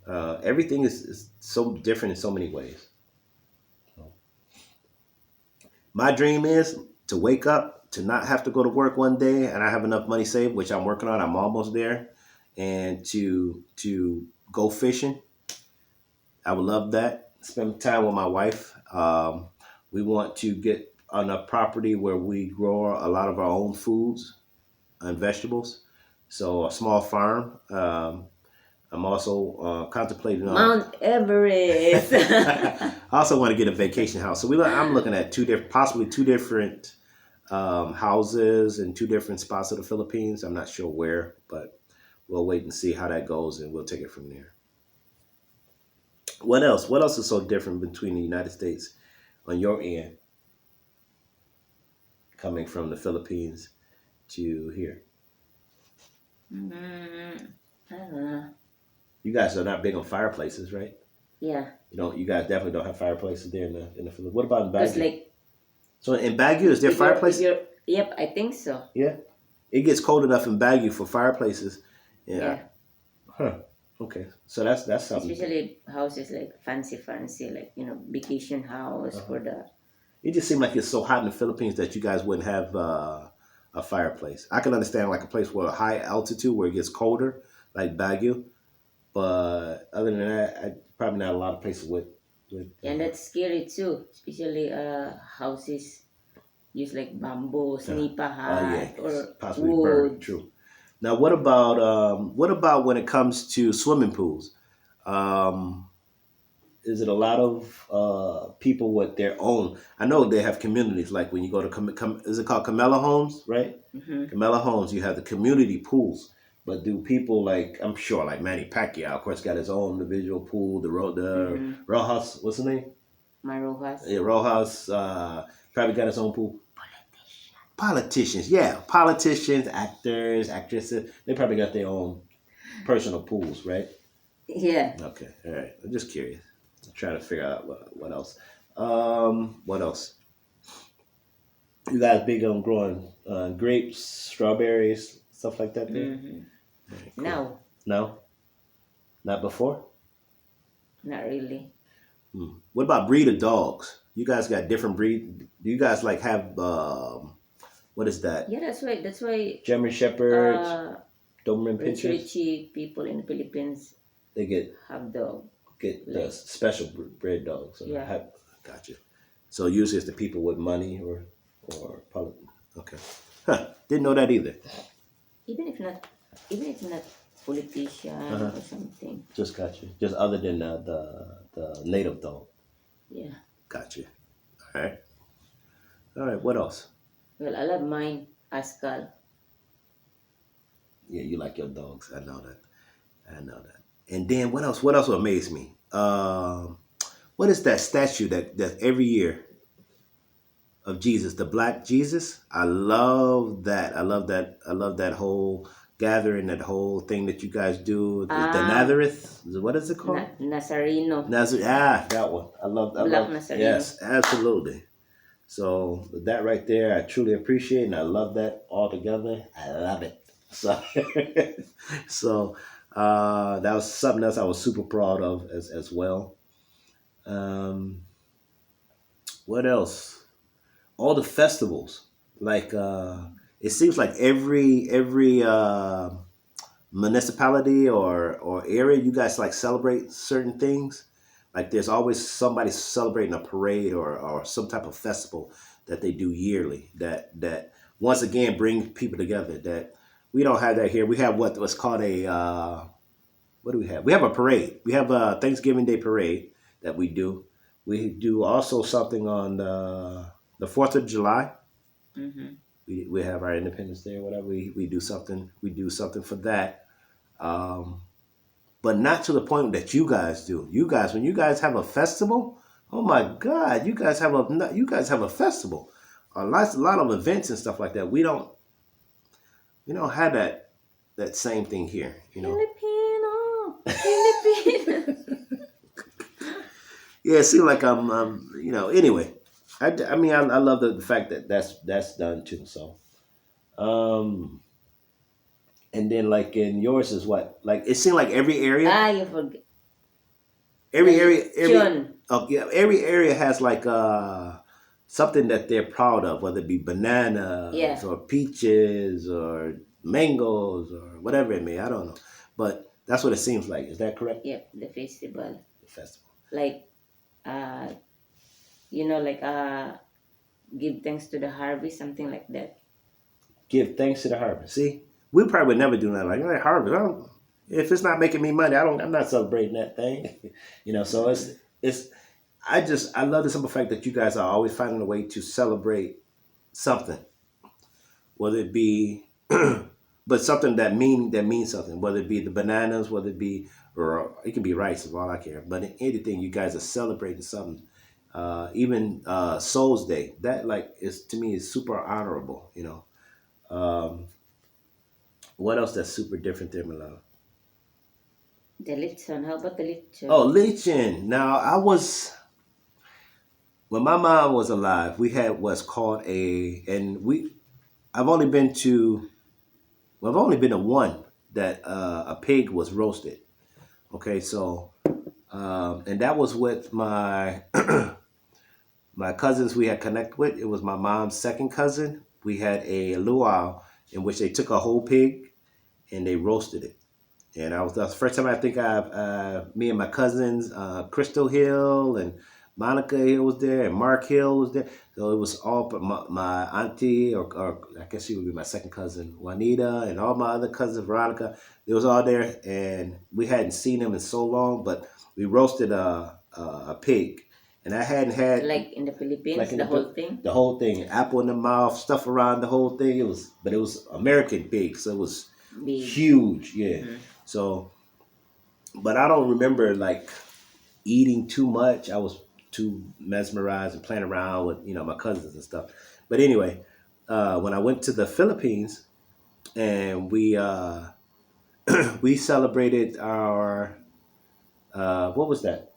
Speaker 2: Everything is so different in so many ways. My dream is to wake up, to not have to go to work one day, and I have enough money saved, which I'm working on. I'm almost there, and to go fishing. I would love that. Spend time with my wife. We want to get on a property where we grow a lot of our own foods and vegetables. So a small farm. I'm also contemplating on
Speaker 1: Mount Everest.
Speaker 2: I also want to get a vacation house. So I'm looking at possibly two different houses in two different spots of the Philippines. I'm not sure where, but we'll wait and see how that goes, and we'll take it from there. What else? What else is so different between the United States on your end, coming from the Philippines to here?
Speaker 1: I don't know.
Speaker 2: You guys are not big on fireplaces, right?
Speaker 1: Yeah.
Speaker 2: You guys definitely don't have fireplaces there in the Philippines. What about in
Speaker 1: Because
Speaker 2: Baguio? So in Baguio, is there fireplaces?
Speaker 1: Yep, I think so.
Speaker 2: Yeah. It gets cold enough in Baguio for fireplaces.
Speaker 1: Yeah.
Speaker 2: Huh. Okay. So that's something.
Speaker 1: Especially houses like fancy, like vacation house for the.
Speaker 2: It just seemed like it's so hot in the Philippines that you guys wouldn't have a fireplace. I can understand like a place where a high altitude where it gets colder, like Baguio. But other than that, probably not a lot of places with.
Speaker 1: And that's scary too, especially houses use like bamboo, nipa hut, or
Speaker 2: possibly
Speaker 1: wood.
Speaker 2: Bird. True. Now, what about when it comes to swimming pools? is it a lot of people with their own? I know they have communities. Like when you go to is it called Camella Homes, right? Camella Homes, you have the community pools. But do people like, I'm sure like Manny Pacquiao, of course, got his own individual pool. The Rojas, what's his name?
Speaker 1: My Rojas.
Speaker 2: Yeah, Rojas probably got his own pool. Politicians, yeah, politicians, actors, actresses. They probably got their own personal pools, right?
Speaker 1: Yeah.
Speaker 2: Okay, all right. I'm just curious. I'm trying to figure out what else. What else? You guys big on growing grapes, strawberries, stuff like that there? Very cool.
Speaker 1: No,
Speaker 2: No? Not before?
Speaker 1: not really.
Speaker 2: What about breed of dogs? You guys got different breed. Do you guys like have what is that?
Speaker 1: Yeah, that's why
Speaker 2: German Shepherds, Doberman
Speaker 1: rich
Speaker 2: Pinschers.
Speaker 1: people in the Philippines
Speaker 2: They
Speaker 1: have dog.
Speaker 2: get the
Speaker 1: Like,
Speaker 2: special bred dogs. So
Speaker 1: yeah.
Speaker 2: Gotcha. So usually it's the people with money or okay. Huh. Didn't know that either.
Speaker 1: Even if not politician or something.
Speaker 2: Just got you. Just other than the native dog.
Speaker 1: Yeah.
Speaker 2: Got you. All right. All right. What else?
Speaker 1: Well, I love mine, Pascal.
Speaker 2: Yeah, you like your dogs. I know that. I know that. And then what else? What else amazed me? What is that statue that every year of Jesus, the Black Jesus? I love that. I love that. I love that whole gathering, that whole thing that you guys do. The Nazareth. What is it called?
Speaker 1: Nazareno.
Speaker 2: That one. I love.
Speaker 1: Black Nazareno.
Speaker 2: Yes, absolutely. So that right there, I truly appreciate, and I love that altogether. I love it. So, so that was something else I was super proud of as well. What else? All the festivals. Like it seems like every municipality or area, you guys like celebrate certain things. Like there's always somebody celebrating a parade or some type of festival that they do yearly that once again bring people together. That we don't have that here. We have what's called a what do we have? We have a parade. We have a Thanksgiving Day parade that we do. We do also something on the 4th of July. We have our Independence Day or whatever. We do something. We do something for that. But not to the point that you guys do. You guys, when you guys have a festival, oh my God, you guys have a festival. A lot of events and stuff like that. We don't have that same thing here. You know.
Speaker 1: Filipino.
Speaker 2: Yeah, it seems like I'm anyway. I mean, I love the fact that that's done too. So, and then like in yours is what? Like it seemed like every area,
Speaker 1: You forget.
Speaker 2: every area has like something that they're proud of, whether it be bananas
Speaker 1: Yeah.
Speaker 2: or peaches or mangoes or whatever it may. I don't know, but that's what it seems like. Is that correct?
Speaker 1: Yep, the festival.
Speaker 2: The festival.
Speaker 1: Like, give thanks to the harvest, something like that.
Speaker 2: Give thanks to the harvest. See, we probably would never do that. Like harvest. If it's not making me money, I'm not celebrating that thing. So it's. I love the simple fact that you guys are always finding a way to celebrate something, whether it be, but something that means something. Whether it be the bananas, whether it be, or it can be rice, is all I care. But in anything, you guys are celebrating something. Even Souls Day, that is to me is super honorable. What else that's super different there, Milano?
Speaker 1: The lechon. How about the lechon?
Speaker 2: Oh, lechon. Now when my mom was alive, we had what's called I've only been to one that a pig was roasted. Okay, so and that was with my my cousins we had connected with. It was my mom's second cousin. We had a luau in which they took a whole pig and they roasted it. And that's the first time I think me and my cousins, Crystal Hill and Monica Hill was there, and Mark Hill was there. So it was all my auntie, or I guess she would be my second cousin, Juanita, and all my other cousins, Veronica. They was all there, and we hadn't seen them in so long, but we roasted a a pig, and I hadn't had
Speaker 1: Like in the Philippines,
Speaker 2: like in
Speaker 1: the whole thing.
Speaker 2: the whole thing, apple in the mouth, stuff around the whole thing. But it was American pig, so it was
Speaker 1: Big.
Speaker 2: huge. Yeah.
Speaker 1: Mhm.
Speaker 2: So, but I don't remember like eating too much. I was too mesmerized and playing around with my cousins and stuff. But anyway, when I went to the Philippines and we celebrated our what was that?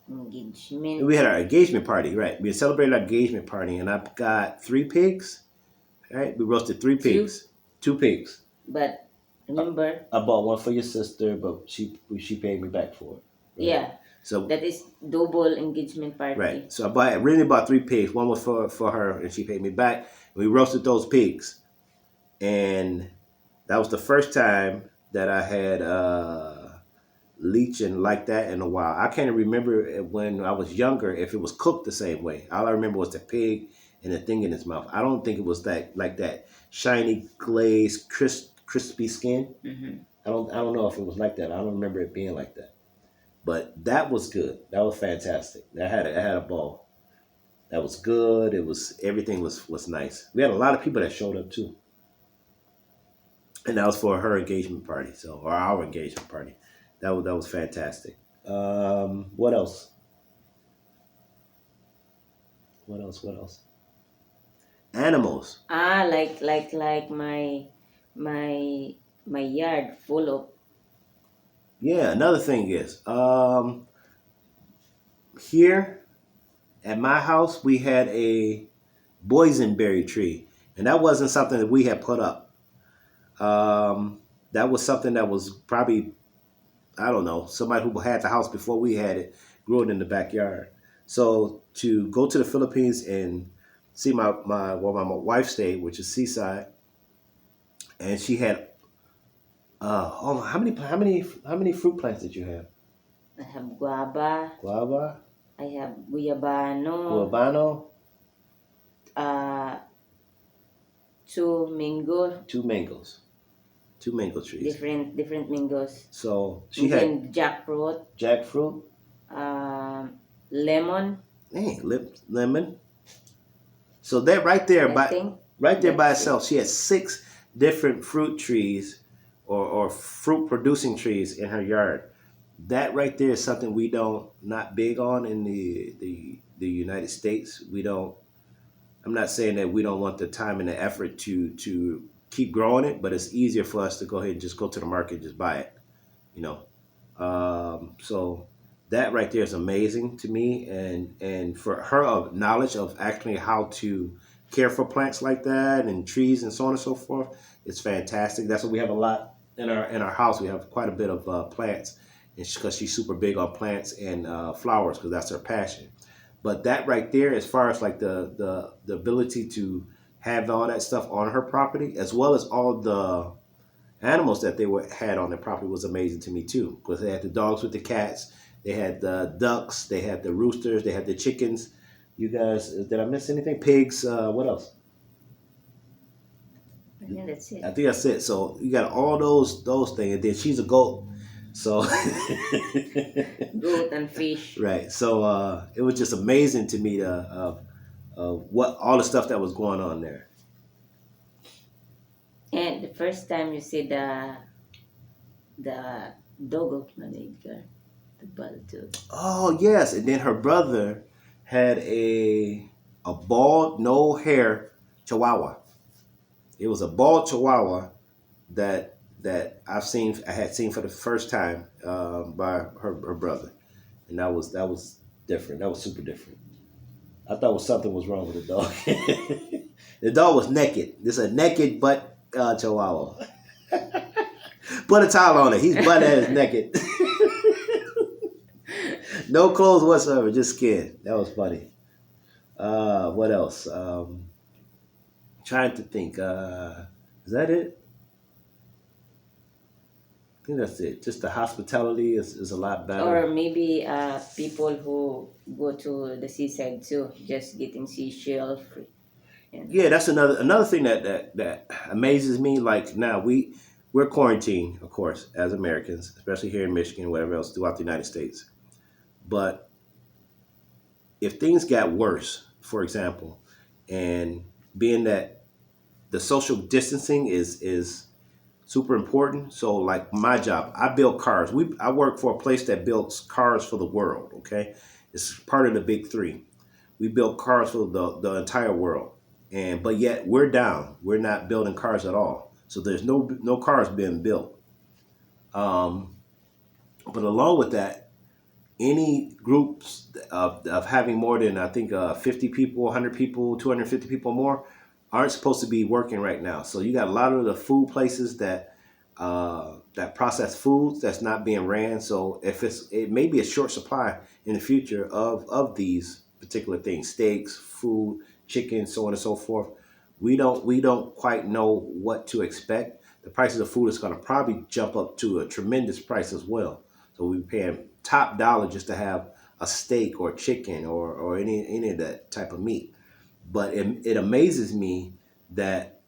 Speaker 1: Engagement.
Speaker 2: We had our engagement party, right? We celebrated our engagement party, and I got 3 pigs. Right? We roasted 3 pigs, 2 pigs.
Speaker 1: But remember,
Speaker 2: I bought one for your sister, but she paid me back for it. Right?
Speaker 1: yeah,
Speaker 2: So
Speaker 1: that is double engagement party.
Speaker 2: right. So I really bought 3 pigs. One was for her, and she paid me back. We roasted those pigs, and that was the first time that I had leeching like that in a while. I can't remember when I was younger if it was cooked the same way. All I remember was the pig and the thing in its mouth. I don't think it was that like that shiny glazed crispy skin.
Speaker 1: Mm-hmm.
Speaker 2: I don't know if it was like that. I don't remember it being like that. But that was good. That was fantastic. I had a ball. That was good. It was everything was nice. We had a lot of people that showed up too. And that was for her engagement party, or our engagement party. That was fantastic. What else? What else? What else? Animals.
Speaker 1: Like my yard full of.
Speaker 2: Yeah. Another thing is, here at my house we had a boysenberry tree, and that wasn't something that we had put up. That was something that was probably, I don't know, somebody who had the house before we had it grew it in the backyard. So to go to the Philippines and see my wife stayed, which is Seaside, and she had hold on, how many fruit plants did you have?
Speaker 1: I have guava.
Speaker 2: Guava,
Speaker 1: I have guyabano.
Speaker 2: guavano,
Speaker 1: Uh, two mango.
Speaker 2: two mango trees.
Speaker 1: Different mangoes.
Speaker 2: So she
Speaker 1: And
Speaker 2: had
Speaker 1: then jackfruit.
Speaker 2: jackfruit,
Speaker 1: Lemon.
Speaker 2: lemon. So that right there,
Speaker 1: I think
Speaker 2: by
Speaker 1: that's
Speaker 2: itself, she had 6 different fruit trees or fruit producing trees in her yard. That right there is something we don't not big on in the United States. We don't. I'm not saying that we don't want the time and the effort to keep growing it, but it's easier for us to go ahead and just go to the market and just buy it. You know, so that right there is amazing to me, and for her knowledge of actually how to care for plants like that and trees and so on and so forth, it's fantastic. That's what we have a lot in our house. We have quite a bit of plants, and because she's super big on plants and flowers, because that's her passion. But that right there, as far as like the ability to have all that stuff on her property, as well as all the animals that had on their property, was amazing to me too. Because they had the dogs with the cats, they had the ducks, they had the roosters, they had the chickens. You guys, did I miss anything? Pigs. What else?
Speaker 1: I think that's it.
Speaker 2: I think that's it. So you got all those things, and then she's a goat. So
Speaker 1: Goat and fish.
Speaker 2: right. So it was just amazing to me what all the stuff that was going on there.
Speaker 1: And the first time you see the dog manager, the balto.
Speaker 2: Oh yes, and then her brother had a bald, no hair Chihuahua. It was a bald Chihuahua that I had seen for the first time by her brother, and that was different. That was super different. I thought something was wrong with the dog. The dog was naked. This is a naked butt Chihuahua. Put a towel on it. He's butt ass naked. No clothes whatsoever, just skin. That was funny. What else? Trying to think. Is that it? I think that's it. Just the hospitality is a lot better.
Speaker 1: Or maybe people who go to the seaside too, just getting seashell free.
Speaker 2: Yeah, that's another thing that amazes me. Like now we're quarantined, of course, as Americans, especially here in Michigan, whatever else throughout the United States. But if things got worse, for example, and being that the social distancing is super important. So like my job, I build cars. I work for a place that builds cars for the world. Okay, it's part of the big three. We build cars for the entire world, and but yet we're down. We're not building cars at all. So there's no cars being built. Um, but along with that, any groups of having more than I think 50 people, 100 people, 250 people more aren't supposed to be working right now. So you got a lot of the food places that process foods that's not being ran. So if it may be a short supply in the future of these particular things, steaks, food, chicken, so on and so forth. We don't quite know what to expect. The prices of food is going to probably jump up to a tremendous price as well. So we're paying top dollar just to have a steak or chicken or any of that type of meat. But it amazes me that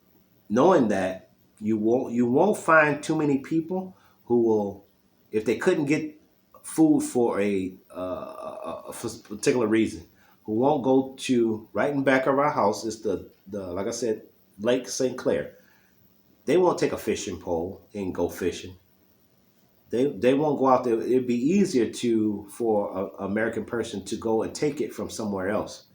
Speaker 2: knowing that you won't find too many people who will, if they couldn't get food for a particular reason, who won't go to right in back of our house is the like I said, Lake St. Clair. They won't take a fishing pole and go fishing. They won't go out there. It'd be easier for an American person to go and take it from somewhere else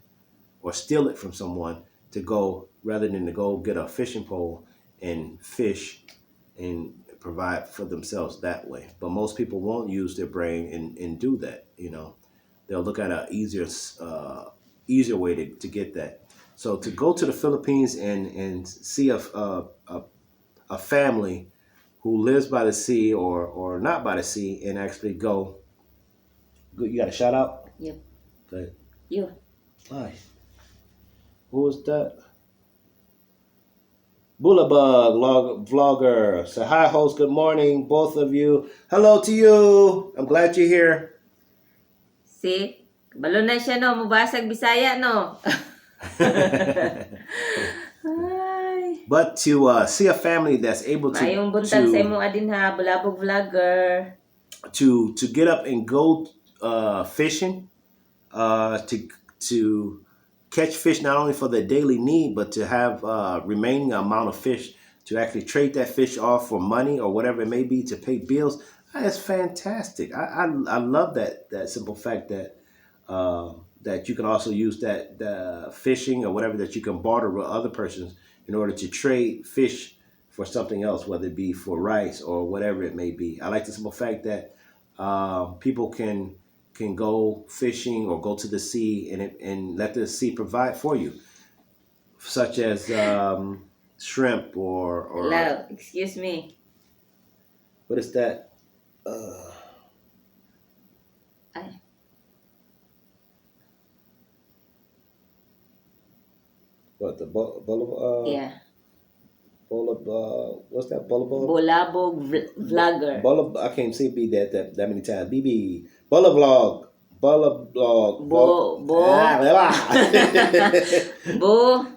Speaker 2: or steal it from someone to go rather than to go get a fishing pole and fish and provide for themselves that way. But most people won't use their brain and do that. They'll look at an easier way to get that. So to go to the Philippines and see a family who lives by the sea or not by the sea and actually go. You got a shout out?
Speaker 1: Yep.
Speaker 2: Good.
Speaker 1: You.
Speaker 2: Hi. Who was that? Bullabug vlogger. Say hi, host. Good morning, both of you. Hello to you. I'm glad you're here.
Speaker 1: See? Balo na siya, no? Mubasag Bisaya, no? Ay.
Speaker 2: But to see a family that's able
Speaker 1: Mayong buntag sa imo adin ha, Bulabog Vlogger.
Speaker 2: to get up and go fishing, to catch fish not only for their daily need, but to have remaining amount of fish to actually trade that fish off for money or whatever it may be to pay bills. That's fantastic. I love that simple fact that that you can also use that fishing or whatever that you can barter with other persons in order to trade fish for something else, whether it be for rice or whatever it may be. I like the simple fact that people can go fishing or go to the sea and let the sea provide for you, such as shrimp or
Speaker 1: Hello, excuse me.
Speaker 2: what is that?
Speaker 1: Ay.
Speaker 2: What the
Speaker 1: Yeah.
Speaker 2: what's that? Bulabog?
Speaker 1: Bulabog Vlogger.
Speaker 2: I can't say be that many times. BB Bulabog. Bulabog.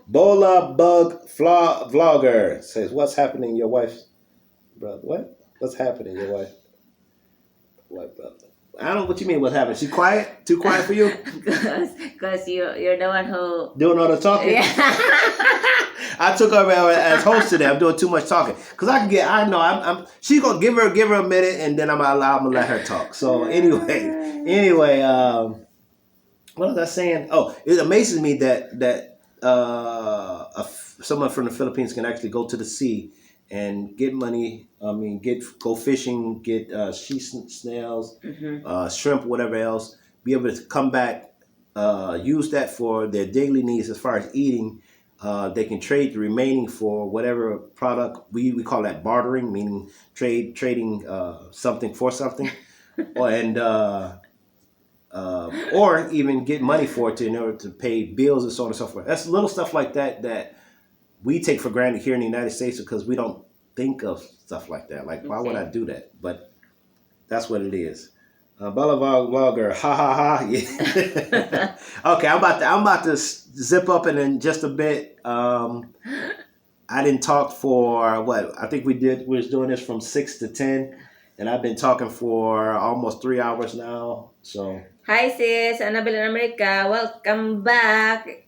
Speaker 2: Bola Bug Vlogger says, "What's happening, your wife's brother? What? What's happening, your wife? What brother? I don't know what you mean. What's happening? She quiet? Too quiet for you?
Speaker 1: Because you're the one who
Speaker 2: Doing all the talking?
Speaker 1: Yeah.
Speaker 2: I took her as host today. I'm doing too much talking because I know I'm. She's gonna give her a minute, and then I'm gonna let her talk. So anyway, what was I saying? Oh, it amazes me that someone from the Philippines can actually go to the sea and get money. I mean, go fishing, get sea snails, shrimp, whatever else. Be able to come back, use that for their daily needs as far as eating. They can trade the remaining for whatever product we call that bartering, meaning trading something for something, or even get money for it in order to pay bills and so on and so forth. That's little stuff like that we take for granted here in the United States because we don't think of stuff like that. Like, why would I do that? But that's what it is. Bella Vlogger, ha ha ha. Yeah. Okay, I'm about to zip up in just a bit. I didn't talk for what I think we was doing this from 6 to 10. and I've been talking for almost 3 hours now. So
Speaker 1: Hi sis, Annabelle in America. Welcome back.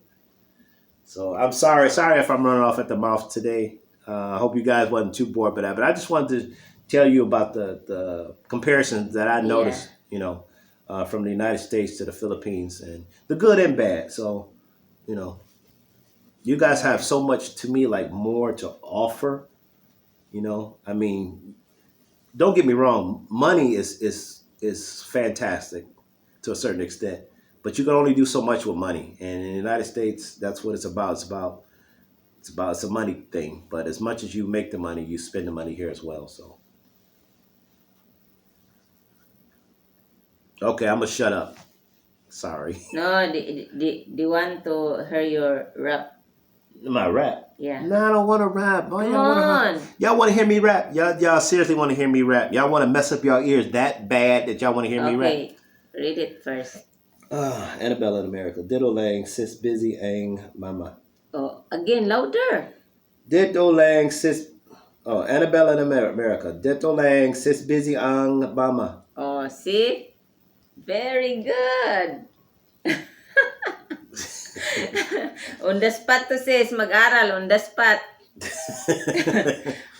Speaker 2: so I'm sorry if I'm running off at the mouth today. I hope you guys wasn't too bored by that, but I just wanted to tell you about the comparisons that I
Speaker 1: Yeah.
Speaker 2: noticed, from the United States to the Philippines, and the good and bad. So, you guys have so much, to me, like, more to offer. I mean, don't get me wrong, money is fantastic to a certain extent, but you can only do so much with money. And in the United States, that's what it's about. It's a money thing. But as much as you make the money, you spend the money here as well. So okay, I'm gonna shut up. Sorry.
Speaker 1: No, they want to hear your rap.
Speaker 2: My rap.
Speaker 1: Yeah.
Speaker 2: No, I don't want to rap. Boy,
Speaker 1: Come on.
Speaker 2: y'all want to hear me rap? Y'all seriously want to hear me rap? Y'all want to mess up your ears that bad that y'all want to hear me rap?
Speaker 1: Okay, read it first.
Speaker 2: Annabelle in America. Diddle lang, sis busy ang mama.
Speaker 1: Oh, again, louder.
Speaker 2: Diddle lang, sis. Oh, Annabelle in America. Diddle lang, sis busy ang mama.
Speaker 1: Oh, see? Very good. On the spot to sis, mag-aral on the spot.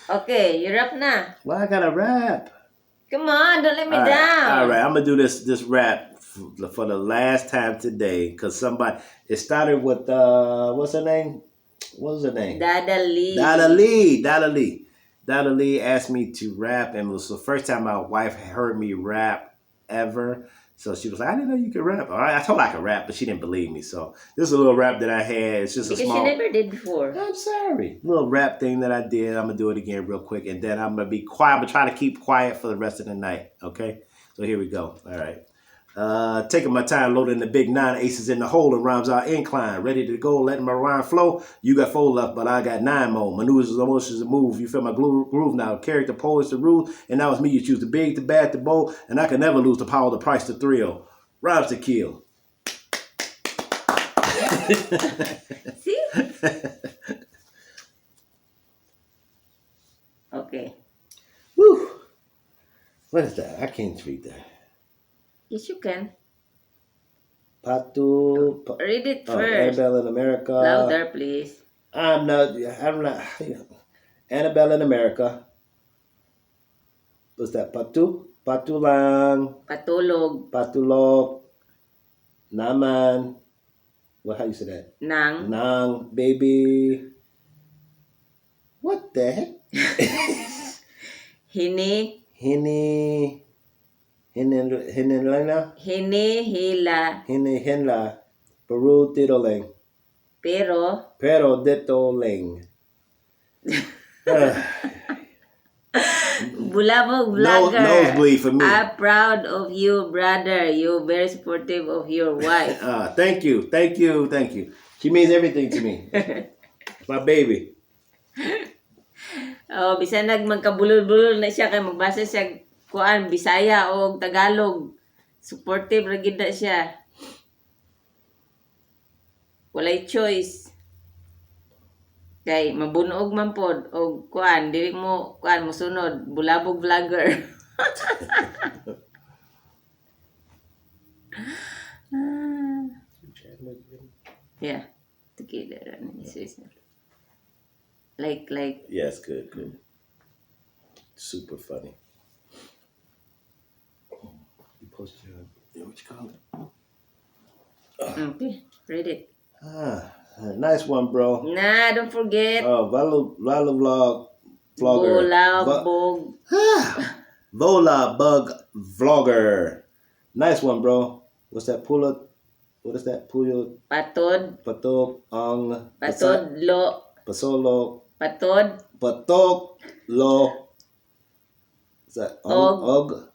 Speaker 1: Okay, you rap na.
Speaker 2: Why I gotta rap?
Speaker 1: Come on, don't let me
Speaker 2: All right,
Speaker 1: down.
Speaker 2: all right, I'm gonna do this rap for the last time today, because it started with what's her name? What was her name?
Speaker 1: Dada Lee.
Speaker 2: Dada Lee asked me to rap, and it was the first time my wife heard me rap ever. So she was like, I didn't know you could rap. All right, I told her I could rap, but she didn't believe me. So this is a little rap that I had. It's just
Speaker 1: Because
Speaker 2: a small.
Speaker 1: she never did before.
Speaker 2: I'm sorry. Little rap thing that I did. I'm gonna do it again real quick, and then I'm gonna be quiet. I'm gonna try to keep quiet for the rest of the night. Okay. So here we go. All right. Taking my time loading the big 9 aces in the hole and rhymes are incline. Ready to go, letting my rhyme flow. You got 4 left, but I got 9 more. Maneuvers, emotions, and move. You feel my groove now. Character, poise, the rule. And now it's me you choose. The big, the bad, the bold. And I can never lose the power, the price, the thrill. Rhymes to kill.
Speaker 1: See? Okay.
Speaker 2: Woo. What is that? I can't read that.
Speaker 1: Yes, you can.
Speaker 2: Patu.
Speaker 1: Read it first.
Speaker 2: Annabelle in America.
Speaker 1: Louder, please.
Speaker 2: I'm not. Annabelle in America. What's that? Patu lang.
Speaker 1: Patulog.
Speaker 2: Patulog. Naman. How you say that?
Speaker 1: Nang.
Speaker 2: Nang. Baby. What the heck?
Speaker 1: Hini.
Speaker 2: Hinilena.
Speaker 1: Hinihila.
Speaker 2: Hinihinla. Peru titoling.
Speaker 1: Pero
Speaker 2: Ditoling.
Speaker 1: Bulabog vlogger.
Speaker 2: Nosebleed for me.
Speaker 1: I'm proud of you, brother. You're very supportive of your wife.
Speaker 2: Thank you. She means everything to me. My baby.
Speaker 1: Oh, bisan magkabulol-bulol na siya kay magbasa siya kuan Bisaya o Tagalog. Supportive ra gid na siya. Walay choice. Kay mabunog man pod og kuan dili mo kuan mosunod bulabog vlogger. Yeah. Together. Like.
Speaker 2: Yes, good. Super funny. You posted what you call it?
Speaker 1: Okay, read it.
Speaker 2: Nice one, bro.
Speaker 1: Nah, don't forget.
Speaker 2: Vola vlogger. Vola bug vlogger. Nice one, bro. What's that? What is that? Puyo. Patod ang. Pasolo. Patog lo. Is that og?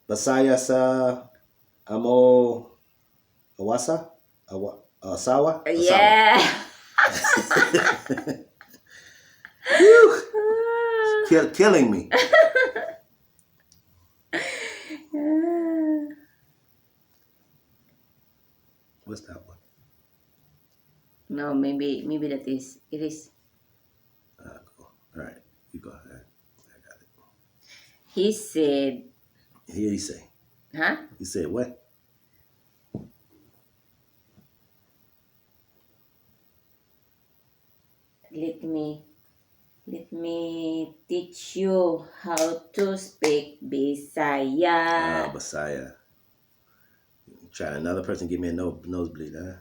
Speaker 2: Basaya sa amo awasa? Asawa?
Speaker 1: Yeah.
Speaker 2: Killing me. What's that one?
Speaker 1: No, maybe that is. It is.
Speaker 2: Cool. All right, you go ahead. I got it.
Speaker 1: He said,
Speaker 2: Here he say.
Speaker 1: huh?
Speaker 2: He said what?
Speaker 1: Let me teach you how to speak Bisaya.
Speaker 2: Messiah. Trying another person give me a nosebleed, huh?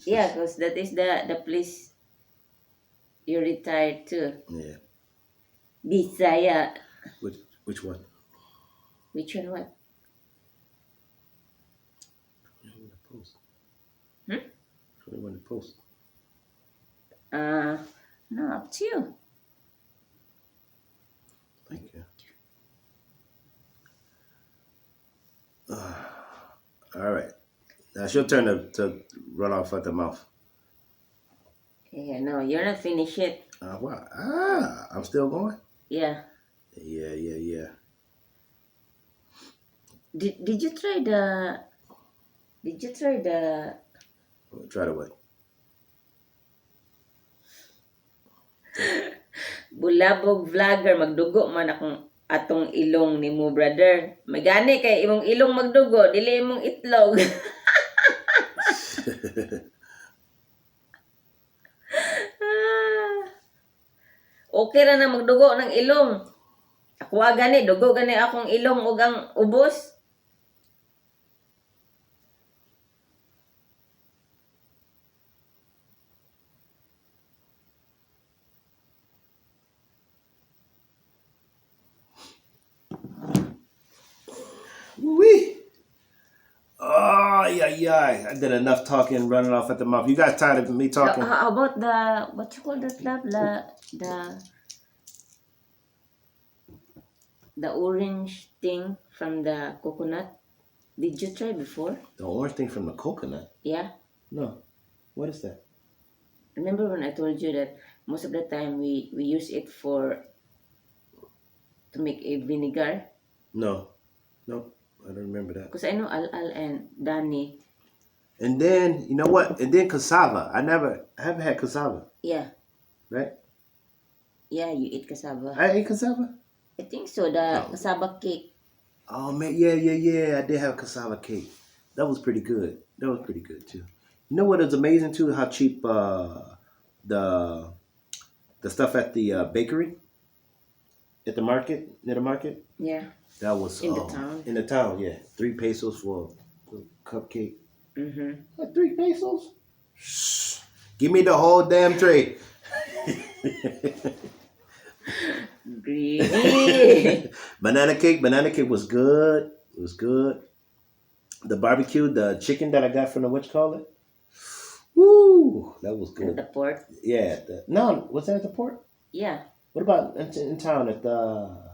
Speaker 1: Yeah, because that is the place you retired to.
Speaker 2: Yeah.
Speaker 1: Bisaya.
Speaker 2: Which one?
Speaker 1: Which one what?
Speaker 2: The post.
Speaker 1: Hmm?
Speaker 2: The post.
Speaker 1: No, up to you.
Speaker 2: Thank you. All right. Now it's your turn to run off at the mouth.
Speaker 1: Yeah, no, you're not finished yet.
Speaker 2: Wow. I'm still going?
Speaker 1: Yeah.
Speaker 2: Yeah.
Speaker 1: Did you try the
Speaker 2: Try to what?
Speaker 1: bulabog vlogger magdugo man atong ilong ni mo brother. Magani kay imong ilong magdugo, dili imong itlog. Okay ra na magdugo ng ilong. Ako gani dugo gani akong ilong ug ang ubos.
Speaker 2: Wee. Oh, yeah. I did enough talking, running off at the mouth. You guys tired of me talking?
Speaker 1: How about the what you call that love the orange thing from the coconut? Did you try before?
Speaker 2: The orange thing from the coconut?
Speaker 1: Yeah.
Speaker 2: No. What is that?
Speaker 1: Remember when I told you that most of the time we use it to make a vinegar?
Speaker 2: No, I don't remember that.
Speaker 1: Because I know Al and Danny.
Speaker 2: And then, you know what? And then cassava. I haven't had cassava.
Speaker 1: Yeah.
Speaker 2: Right?
Speaker 1: Yeah, you eat cassava.
Speaker 2: I ate cassava?
Speaker 1: I think so, the cassava cake.
Speaker 2: Oh, man. Yeah. I did have cassava cake. That was pretty good. That was pretty good, too. You know what is amazing, too? How cheap the stuff at the bakery? At the market? Near the market?
Speaker 1: Yeah.
Speaker 2: That was
Speaker 1: in the town.
Speaker 2: In the town, yeah. 3 pesos for a cupcake.
Speaker 1: Mm-hmm.
Speaker 2: What, 3 pesos? Shh. Give me the whole damn tray.
Speaker 1: Greedy.
Speaker 2: Banana cake was good. It was good. The barbecue, the chicken that I got from the whatchamacallit. Woo, that was good.
Speaker 1: The port.
Speaker 2: Yeah. No, was that at the port?
Speaker 1: Yeah.
Speaker 2: What about in town at the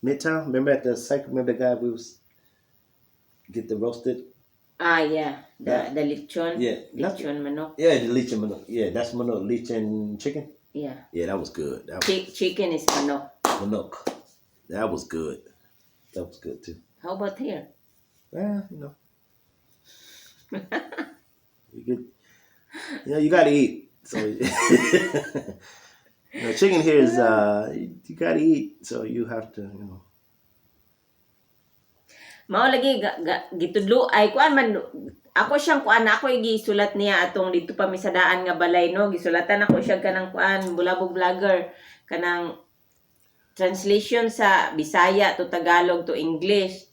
Speaker 2: Midtown? Remember at the cycle? Remember the guy we was get the roasted?
Speaker 1: Yeah. The lechon.
Speaker 2: Yeah.
Speaker 1: Lechon manok.
Speaker 2: Yeah, the lechon manok. Yeah, that's manok. Lechon chicken.
Speaker 1: Yeah.
Speaker 2: Yeah, that was good.
Speaker 1: Chicken is manok.
Speaker 2: Manok. That was good. That was good too.
Speaker 1: How about here?
Speaker 2: Yeah, you know. You gotta eat. So chicken here is you gotta eat, so you have to,
Speaker 1: Mao lagi gitudlo ay kuan man ako siyang kuan ako gisulat niya atong dito pa mi sa daan nga balay no gisulatan ako siya kanang kuan bulabog vlogger kanang translation sa Bisaya to Tagalog to English.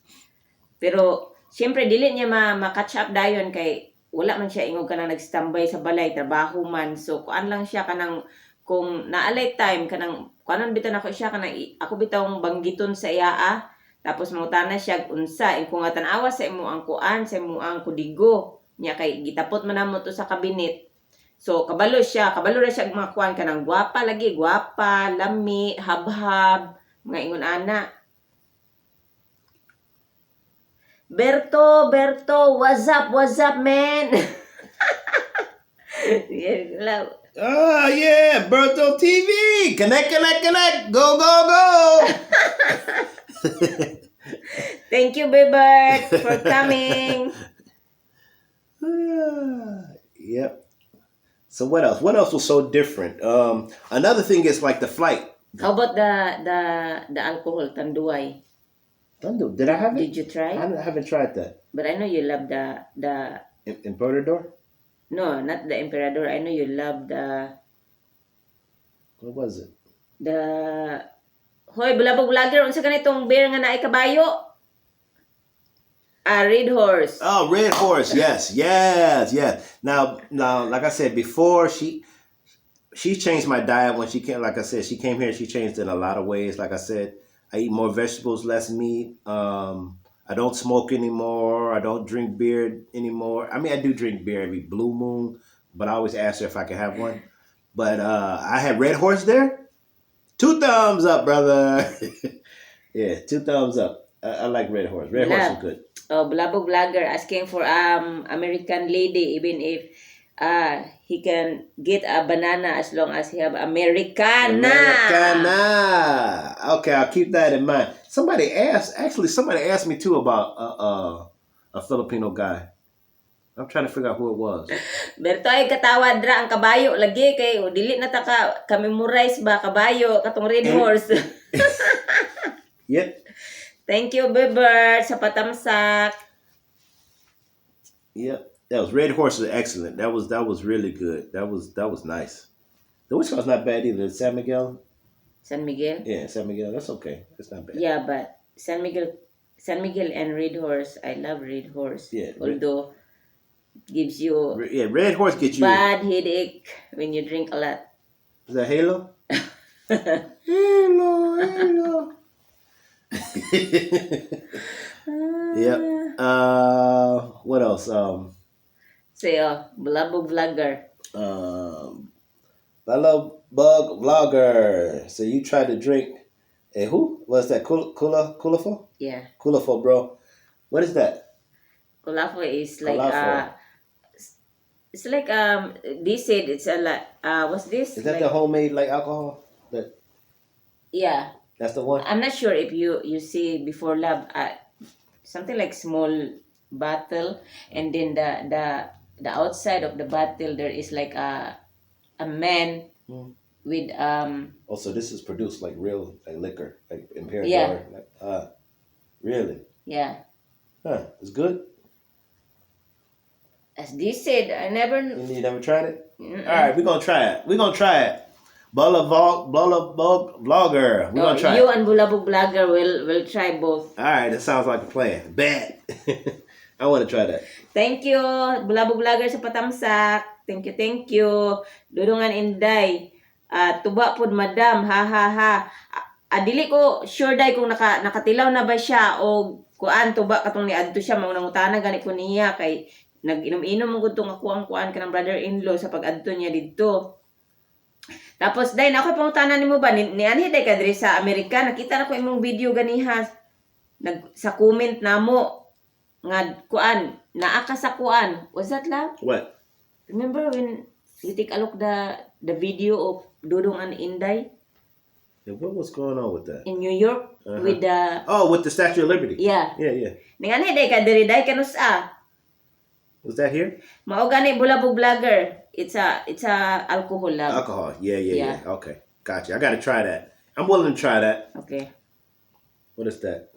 Speaker 1: Pero syempre dili niya ma-catch up dayon kay wala man siya ingog kanang nagstambay sa balay trabaho man. So kuan lang siya kanang kung naalay time kanang kuanon bitan ako siya kanang ako bitawng banggiton sa iya tapos mangutana siya unsa kung nga tan-awa sa imo ang kuan sa imo ang kudigo nya kay gitapot man namo to sa kabinet. So kabalo ra siya mga kuan kanang gwapa, lami, habhab, mga ingon ana. Berto, what's up, man? Yeah,
Speaker 2: yeah, Berto TV. Connect. Go.
Speaker 1: Thank you, Bebert, for coming.
Speaker 2: Yep. So what else? What else was so different? Another thing is like the flight.
Speaker 1: How about the alcohol, tanduay?
Speaker 2: Did I have it?
Speaker 1: Did you try?
Speaker 2: I haven't tried that.
Speaker 1: But I know you love the
Speaker 2: Emperador?
Speaker 1: no, not the Emperador. I know you love
Speaker 2: What was it?
Speaker 1: the Hoy, bulabog vlogger, unsa ganitong beer nga naay kabayo? Red Horse.
Speaker 2: Oh, Red Horse. Yes, yes, yes. Now, like I said before, she changed my diet when she came. Like I said, she came here. She changed in a lot of ways. Like I said, I eat more vegetables, less meat. I don't smoke anymore. I don't drink beer anymore. I mean, I do drink beer every blue moon, but I always ask her if I can have one. But I had Red Horse there. 2 thumbs up, brother. Yeah, 2 thumbs up. I like Red Horse. Red Horse is good.
Speaker 1: Oh, bulabog vlogger asking for American lady, even if he can get a banana as long as he have Americana.
Speaker 2: Americana. Okay, I'll keep that in mind. Somebody asked me too about a Filipino guy. I'm trying to figure out who it was.
Speaker 1: Berto ay katawad ra ang kabayo lagi kay dili na ta ka memorize ba kabayo katong Red Horse.
Speaker 2: Yep.
Speaker 1: Thank you, Bebert, sa patamsak.
Speaker 2: Yep. That was Red Horse is excellent. That was really good. That was nice. The whiskey was not bad either. San Miguel.
Speaker 1: San Miguel?
Speaker 2: Yeah, San Miguel. That's okay. That's not bad.
Speaker 1: Yeah, but San Miguel and Red Horse, I love Red Horse.
Speaker 2: Yeah.
Speaker 1: Although gives you
Speaker 2: Red Horse gets you
Speaker 1: bad headache when you drink a lot.
Speaker 2: Is that Halo? Halo. Yep. What else?
Speaker 1: Say, bulabog vlogger.
Speaker 2: Hello, bug vlogger. So you tried to drink who? What's that? Kulafo?
Speaker 1: Yeah.
Speaker 2: Kulafo, bro. What is that?
Speaker 1: Kulafo is like
Speaker 2: Kulafo.
Speaker 1: it's like they said it's a lot. What's this?
Speaker 2: Is that the homemade like alcohol?
Speaker 1: Yeah.
Speaker 2: That's the one.
Speaker 1: I'm not sure if you see before lab something like small bottle, and then the outside of the bottle there is like a man with
Speaker 2: Oh, so this is produced like real like liquor, like Imperial.
Speaker 1: Yeah.
Speaker 2: Really?
Speaker 1: Yeah.
Speaker 2: Huh? It's good.
Speaker 1: As they said, I never.
Speaker 2: You never tried it? All right, we're gonna try it. Vlogger. We're gonna try
Speaker 1: You
Speaker 2: it.
Speaker 1: and bulabog vlogger will try both.
Speaker 2: All right, that sounds like a plan. Bad. I want to try that.
Speaker 1: Thank you, bulabog vlogger sa patamsak. Thank you. Dudungan Inday. Tuba pod madam. Ha. Dili ko sure day kung nakatilaw na ba siya o kuan tuba katong niadto siya mao nangutana gani ko niya kay nag-inom-inom mo gud tong ako ang kuan kanang brother-in-law sa pag-adto niya didto. Tapos day na ako pangutana nimo ba ni anhi day ka diri sa Amerika nakita na ko imong video ganiha sa comment namo nga kuan naa ka sa kuan. Was that love?
Speaker 2: What?
Speaker 1: Remember when you take a look the video of Dudong and Inday?
Speaker 2: Yeah, what was going on with that?
Speaker 1: In New York with the
Speaker 2: with the Statue of Liberty.
Speaker 1: Yeah.
Speaker 2: Yeah.
Speaker 1: Ningani day ka diri day kanusa.
Speaker 2: Was that here?
Speaker 1: Mao gani bulabog vlogger. It's a alcohol lab.
Speaker 2: Alcohol. Yeah. Okay. Gotcha. I got to try that. I'm willing to try that.
Speaker 1: Okay.
Speaker 2: What is that?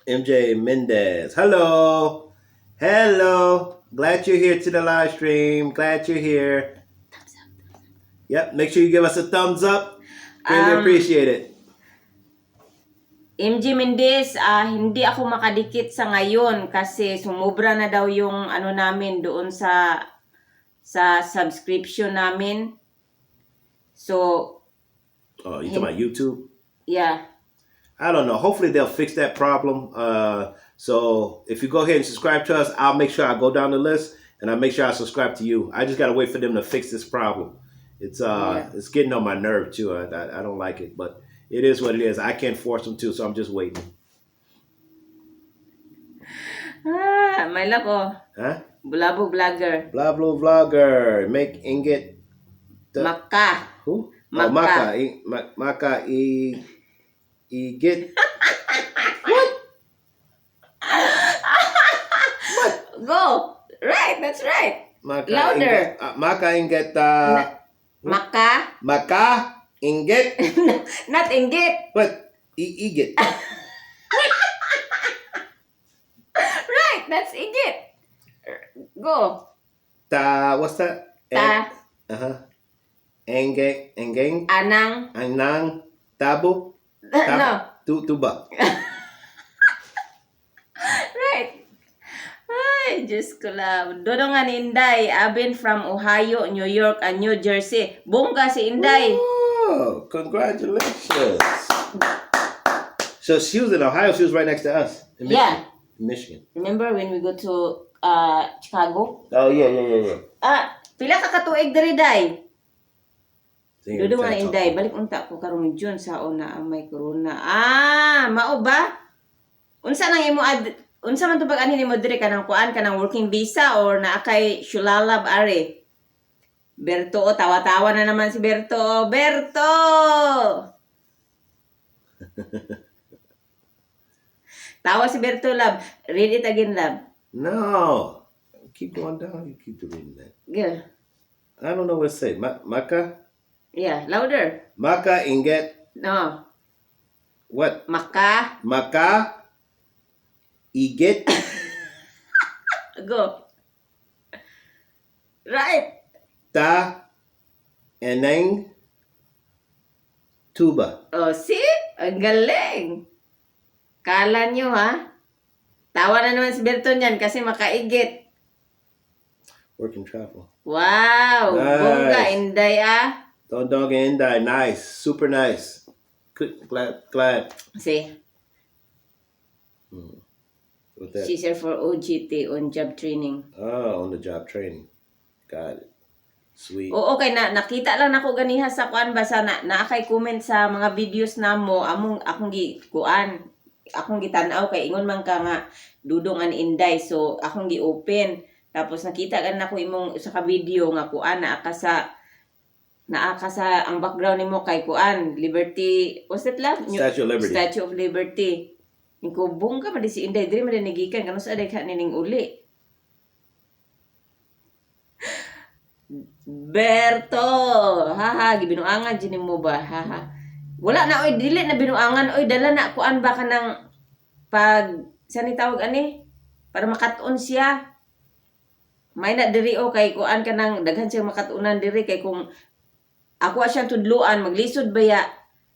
Speaker 2: MJ Mendez. Hello. Glad you're here to the live stream. Glad you're here.
Speaker 1: Thumbs up.
Speaker 2: Yep. Make sure you give us a thumbs up. Really appreciate it.
Speaker 1: MJ Mendez, hindi ako makadikit sa ngayon kasi sumobra na daw yung ano namin doon sa subscription namin. So,
Speaker 2: You talking about YouTube?
Speaker 1: Yeah.
Speaker 2: I don't know. Hopefully they'll fix that problem. So if you go ahead and subscribe to us, I'll make sure I go down the list and I'll make sure I subscribe to you. I just gotta wait for them to fix this problem. It's getting on my nerve too. I don't like it, but it is what it is. I can't force them to, so I'm just waiting.
Speaker 1: My love,
Speaker 2: Huh?
Speaker 1: bulabog vlogger.
Speaker 2: Blah blah vlogger. Make and get the
Speaker 1: Maka.
Speaker 2: who?
Speaker 1: Maka.
Speaker 2: Maka get what?
Speaker 1: Go. Right, that's right.
Speaker 2: Maka
Speaker 1: Louder.
Speaker 2: Maka and get
Speaker 1: Maka.
Speaker 2: Maka Inget.
Speaker 1: Not inggit.
Speaker 2: What? Iget.
Speaker 1: Right, that's inggit. Go.
Speaker 2: What's that?
Speaker 1: Ta,
Speaker 2: Uh-huh. Engeng.
Speaker 1: anang.
Speaker 2: Anang. Tabo.
Speaker 1: No.
Speaker 2: Tuba.
Speaker 1: Right. Ay, Diyos ko lang. Dodongan Inday, Abin from Ohio, New York, and New Jersey. Bongga si Inday.
Speaker 2: Oh, congratulations. So she was in Ohio. She was right next to us. In Michigan.
Speaker 1: Yeah.
Speaker 2: In Michigan.
Speaker 1: Remember when we go to Chicago?
Speaker 2: Oh, yeah.
Speaker 1: Pila ka katuig diri day?
Speaker 2: Damn,
Speaker 1: Dodongan
Speaker 2: that's
Speaker 1: Inday,
Speaker 2: awesome.
Speaker 1: balik unta ko karong June sa una ang may corona. Mao ba? Unsa nang imo unsa man to pag-anhin nimo diri kanang kuan kanang working visa or naa kay Shulalab are? Berto, tawa-tawa na naman si Berto. Berto! Tawa si Berto, love. Read it again, love.
Speaker 2: No. Keep going down. You keep reading that.
Speaker 1: Yeah.
Speaker 2: I don't know what to say. Maka?
Speaker 1: Yeah, louder.
Speaker 2: Maka inget.
Speaker 1: No.
Speaker 2: What?
Speaker 1: Maka.
Speaker 2: Iget.
Speaker 1: Go. Right.
Speaker 2: Ta. Eneng. Tuba.
Speaker 1: Oh, see? Ang galing. Kala nyo, ha? Tawa na naman si Berto niyan kasi makaigit.
Speaker 2: Work and travel.
Speaker 1: Wow.
Speaker 2: Nice.
Speaker 1: Bongga, Inday,
Speaker 2: Dog and die. Nice. Super nice. Good. Glad.
Speaker 1: See?
Speaker 2: With that.
Speaker 1: She's here for OJT, on job training.
Speaker 2: Oh, on the job training. Got it. Sweet.
Speaker 1: Oo, okay na nakita lang nako ganiha sa kuan basa na kay comment sa mga videos namo akong gitan-aw kay ingon man ka nga dudong an Inday so akong gi-open tapos nakita gan nako imong sa ka video nga kuan naa ka sa ang background nimo kay kuan Liberty what's it lang
Speaker 2: Statue of Liberty.
Speaker 1: Statue of Liberty niko bongga man di si Inday diri man nagikan kanu sa daghan nining uli. Berto, haha, gibinuangan din mo ba, haha. Wala na oy, dili na binuangan oy, dala na kuan ba kanang pag sa ni tawag ani para makatuon siya. May na diri o kay kuan kanang daghan siya makatuunan diri kay kung ako siya tudluan maglisod ba ya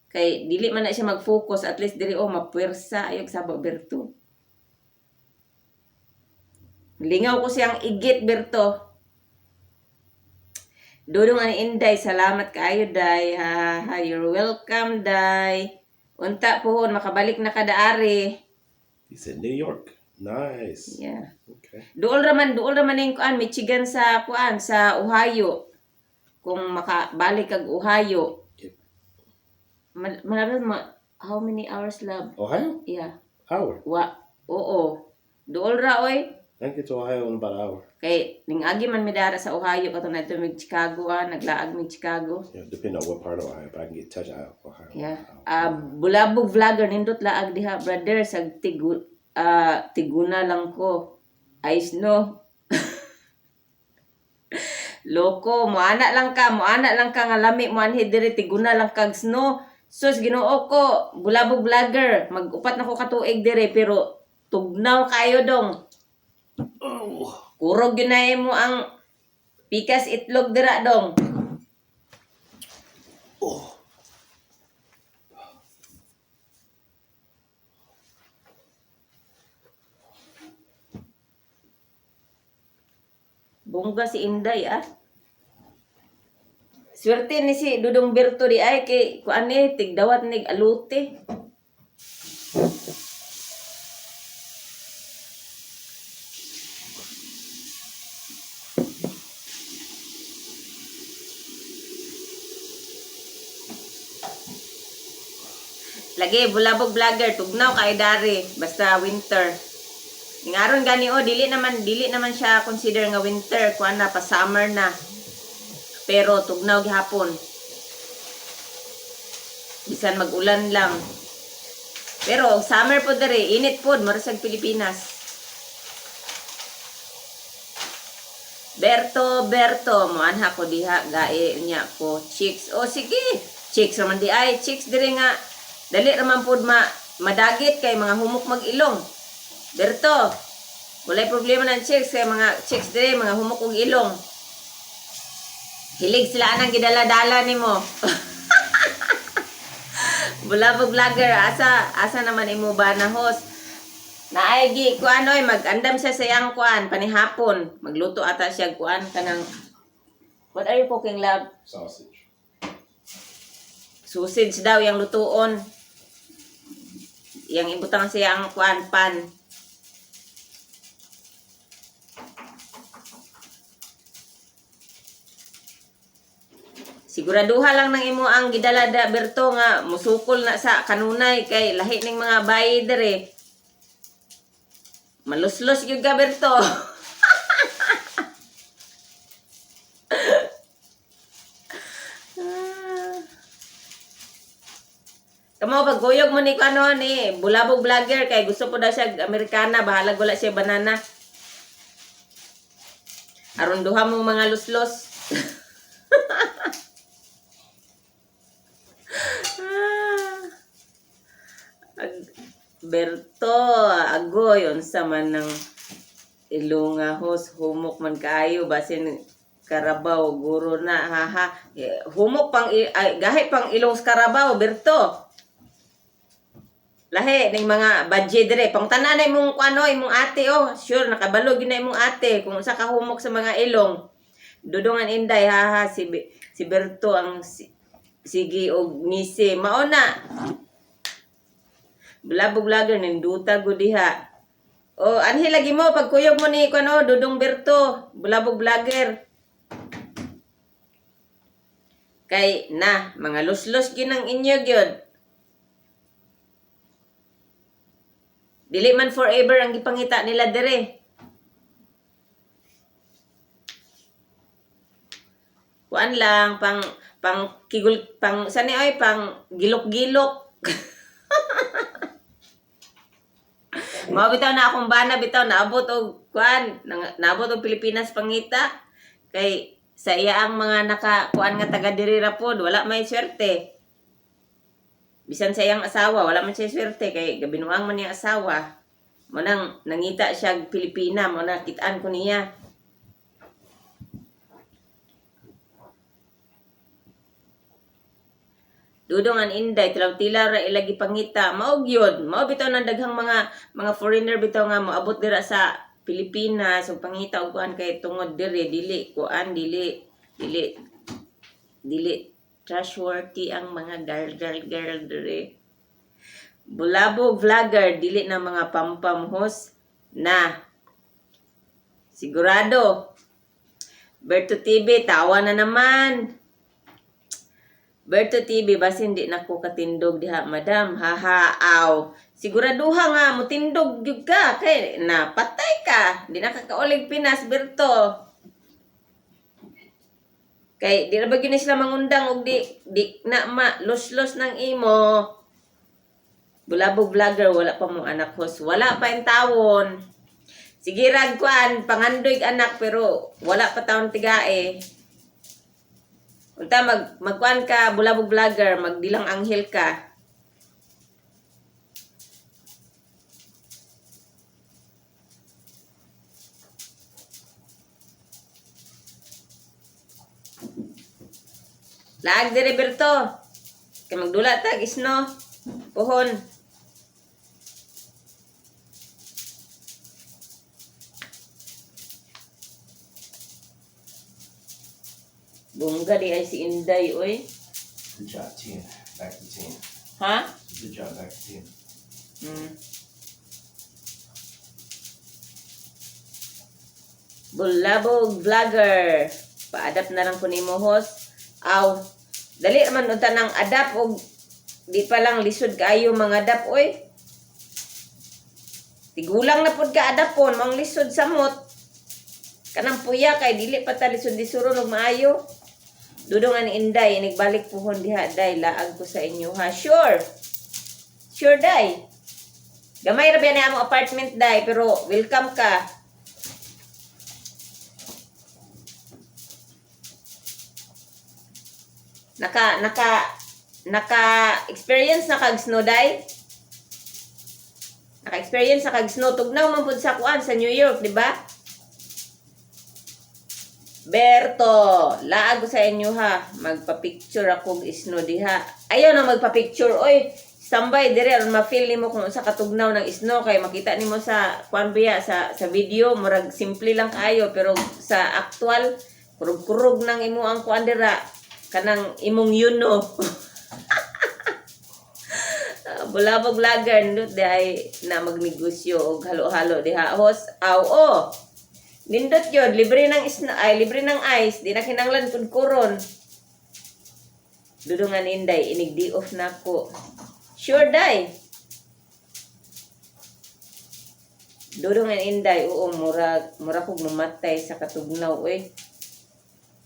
Speaker 1: kay dili man na siya mag-focus at least diri o mapuwersa ayog sabo Berto. Lingaw ko siyang igit Berto. Dudong ani Inday, salamat kaayo Day. Ha, you're welcome Day. Unta pohon makabalik na kada ari.
Speaker 2: He said New York. Nice.
Speaker 1: Yeah.
Speaker 2: Okay.
Speaker 1: Duol raman ning kuan Michigan sa kuan sa Ohio. Kung makabalik kag Ohio.
Speaker 2: Yep.
Speaker 1: How many hours love?
Speaker 2: Ohio?
Speaker 1: Yeah.
Speaker 2: Hour.
Speaker 1: Oo. Duol ra oy.
Speaker 2: I can get to Ohio in about an hour.
Speaker 1: Kay ning agi man mi dara sa Ohio kato na mig Chicago naglaag mig Chicago.
Speaker 2: Yeah, depending on what part of Ohio, but I can get touch out Ohio.
Speaker 1: Yeah. Bulabog vlogger nindot laag diha brother sa tiguna lang ko. Ay no. Loko, moana lang ka nga lami mo anhi diri tiguna lang kag snow. Sus Ginoo ko, bulabog vlogger, mag-upat na ko katuig diri pero tugnaw kayo dong.
Speaker 2: Oh.
Speaker 1: Kurog ginay mo ang pikas itlog dira dong.
Speaker 2: Oh.
Speaker 1: Bongga si Inday Swerte ni si Dudong Berto di ay kay kuan ni tigdawat nig alute. Lagi bulabog vlogger tugnaw kay dari basta winter. Ngaron gani dili naman siya consider nga winter kuan na pa summer na. Pero tugnaw gihapon. Bisan mag-ulan lang. Pero summer po diri init pod marasag Pilipinas. Berto, moanha ko diha gae niya ko chicks. O sige. chicks raman di ay chicks diri nga dali raman pud madagit kay mga humok mag-ilong. Berto, walay problema ng chicks kay mga chicks diri mga humok og ilong. Hilig sila anang gidala-dala nimo. Bulabog vlogger, asa naman imo ba na host? Naay kuan oy mag-andam siya sa iyang kuan panihapon. Magluto ata siya kuan kanang what are you cooking, love?
Speaker 2: Sausage.
Speaker 1: Sausage daw yang lutuon. Yang ibutang siya ang kuan pan. Siguraduha lang nang imo ang gidalada Berto nga musukol na sa kanunay kay lahi ning mga bayi dere. Maluslos gyud ka Berto. Kamo pagkuyog mo ni ano ni Bulabog vlogger kay gusto po daw siya Amerikana, bahalag wala siya banana. Aron duha mo mga luslos. Berto, agoy unsa man ng ilunga host humok man kaayo basin karabaw guro na haha humok pang gahi pang ilong sa karabaw Berto. Lahi ning mga budget dire pang tanan na imong ano imong ate sure nakabalo gyud na imong ate kung unsa ka humok sa mga ilong. Dudongan inday haha si Berto ang sige og ngisi mao na. Bulabog vlogger ninduta gud diha. Anhi lagi mo pagkuyog mo ni kuno Dudong Berto, Bulabog vlogger. Kay na mga luslos ginang inyo gyud. Dili man forever ang gipangita nila dire. Kuan lang pang kigul pang sani ay pang gilok-gilok. Mao bitaw na akong bana bitaw naabot og kuan naabot og Pilipinas pangita kay sa iya ang mga nakakuan nga taga diri ra pod wala may swerte. Bisan sa iyang asawa wala man siya swerte kay gabinuang man niyang asawa. Mo nang nangita siya Pilipina mo na kitaan ko niya. Dudong an inday tila ra ilagi pangita mao gyud mao bitaw nang daghang mga foreigner bitaw nga moabot dira sa Pilipinas ug pangita og kuan kay tungod dire dili trustworthy ang mga girl dire. Bulabog vlogger dili na mga pampam host na sigurado. Berto TV tawa na naman. Berto TV basin di nako katindog diha madam haha aw siguraduha nga mutindog gyud ka kay napatay ka di na kakaulig Pinas Berto kay di ra ba gyud sila mangundang og di na los nang imo. Bulabog vlogger wala pa mo anak host wala pa in tawon sige rag kuan pangandoy anak pero wala pa taon tigae. Unta magkuan ka Bulabog vlogger magdilang anghel ka. Laag dire Berto. Kay magdula tag isno. Puhon. Bongga di ay si Inday, oy.
Speaker 2: Good job, 10. Back to 10.
Speaker 1: Ha?
Speaker 2: Good job, back to 10.
Speaker 1: Bulabog vlogger. Pa-adapt na lang ko ni mo host. Aw. Dali man unta nang adapt og di pa lang lisod kaayo mga adapt, oy. Tigulang na pud ka adapon, mang lisod samot. Kanang puya kay dili pa ta lisod disuron og maayo. Dudong an inday nagbalik puhon diha day laag ko sa inyo ha. Sure day. Gamay ra biya na among apartment day pero welcome ka. naka-experience na kag snow day? Naka-experience na kag snow tugnaw man pud sa kuan sa New York, di ba? Berto, laag ko sa inyo ha. Magpa-picture ako og snow diha. Ayaw na magpa-picture. Oy, standby dire aron ma-feel nimo kung sa katugnaw ng snow kay makita nimo sa kuan biya sa video murag simple lang kayo pero sa actual kurog-kurog nang imo ang kuan dira kanang imong yuno. Bulabog vlogger ndot day na magnegosyo og halo-halo diha. Host, oh. Nindot yun, libre ng libre ng ice, di na kinanglan kung kuron. Dudungan inday, inig off na ko. Sure day. Dudungan inday, oo, mura kog mamatay sa katugnaw, eh.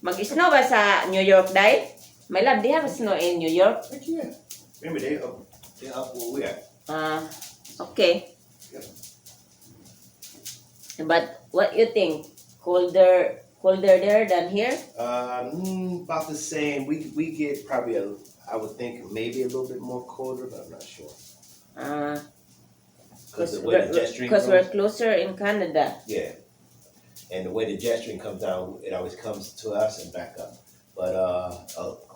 Speaker 1: Mag-snow ba sa New York day? May love, di have snow in New York?
Speaker 2: Heck yeah. Remember, they're up where we at.
Speaker 1: Okay. But what you think? Colder there than here?
Speaker 2: About the same. We get probably I would think maybe a little bit more colder, but I'm not sure. Because the way the jet stream
Speaker 1: we're closer in Canada.
Speaker 2: Yeah, and the way the jet stream comes down, it always comes to us and back up. But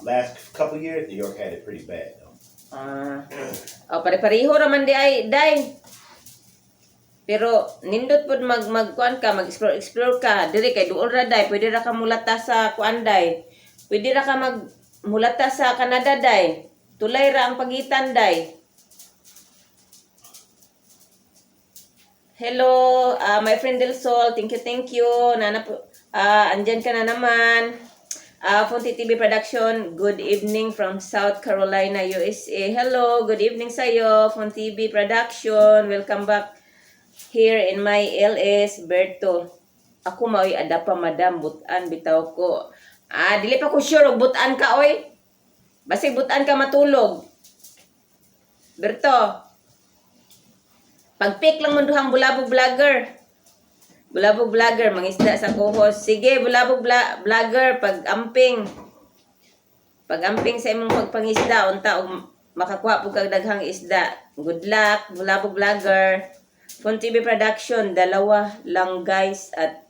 Speaker 2: last couple years, New York had it pretty bad though.
Speaker 1: Pare-pareho raman di ay day. Pero nindot pud magkuan ka, mag-explore ka, diri kay duol ra day, pwede ra ka mulata sa kuan day. Pwede ra ka mulata sa Canada day. Tulay ra ang pagitan day. Hello, my friend Del Sol, thank you. Nana andyan ka na naman. Fonti TV Production, good evening from South Carolina, USA. Hello, good evening sa'yo, Fonti TV Production. Welcome back here in my LS, Berto. Ako maoy ada pa madam, butan bitaw ko. Dili pa ko sure og butan ka oy. Basig butan ka matulog. Berto. Pag-pick lang man duhang bulabog vlogger. Bulabog vlogger, mangisda sa co-host. Sige, bulabog vlogger, pag-amping. Pag-amping sa imong pagpangisda, unta og makakuha pug kag daghang isda. Good luck, bulabog vlogger. Fun TV Production, dalawa lang guys at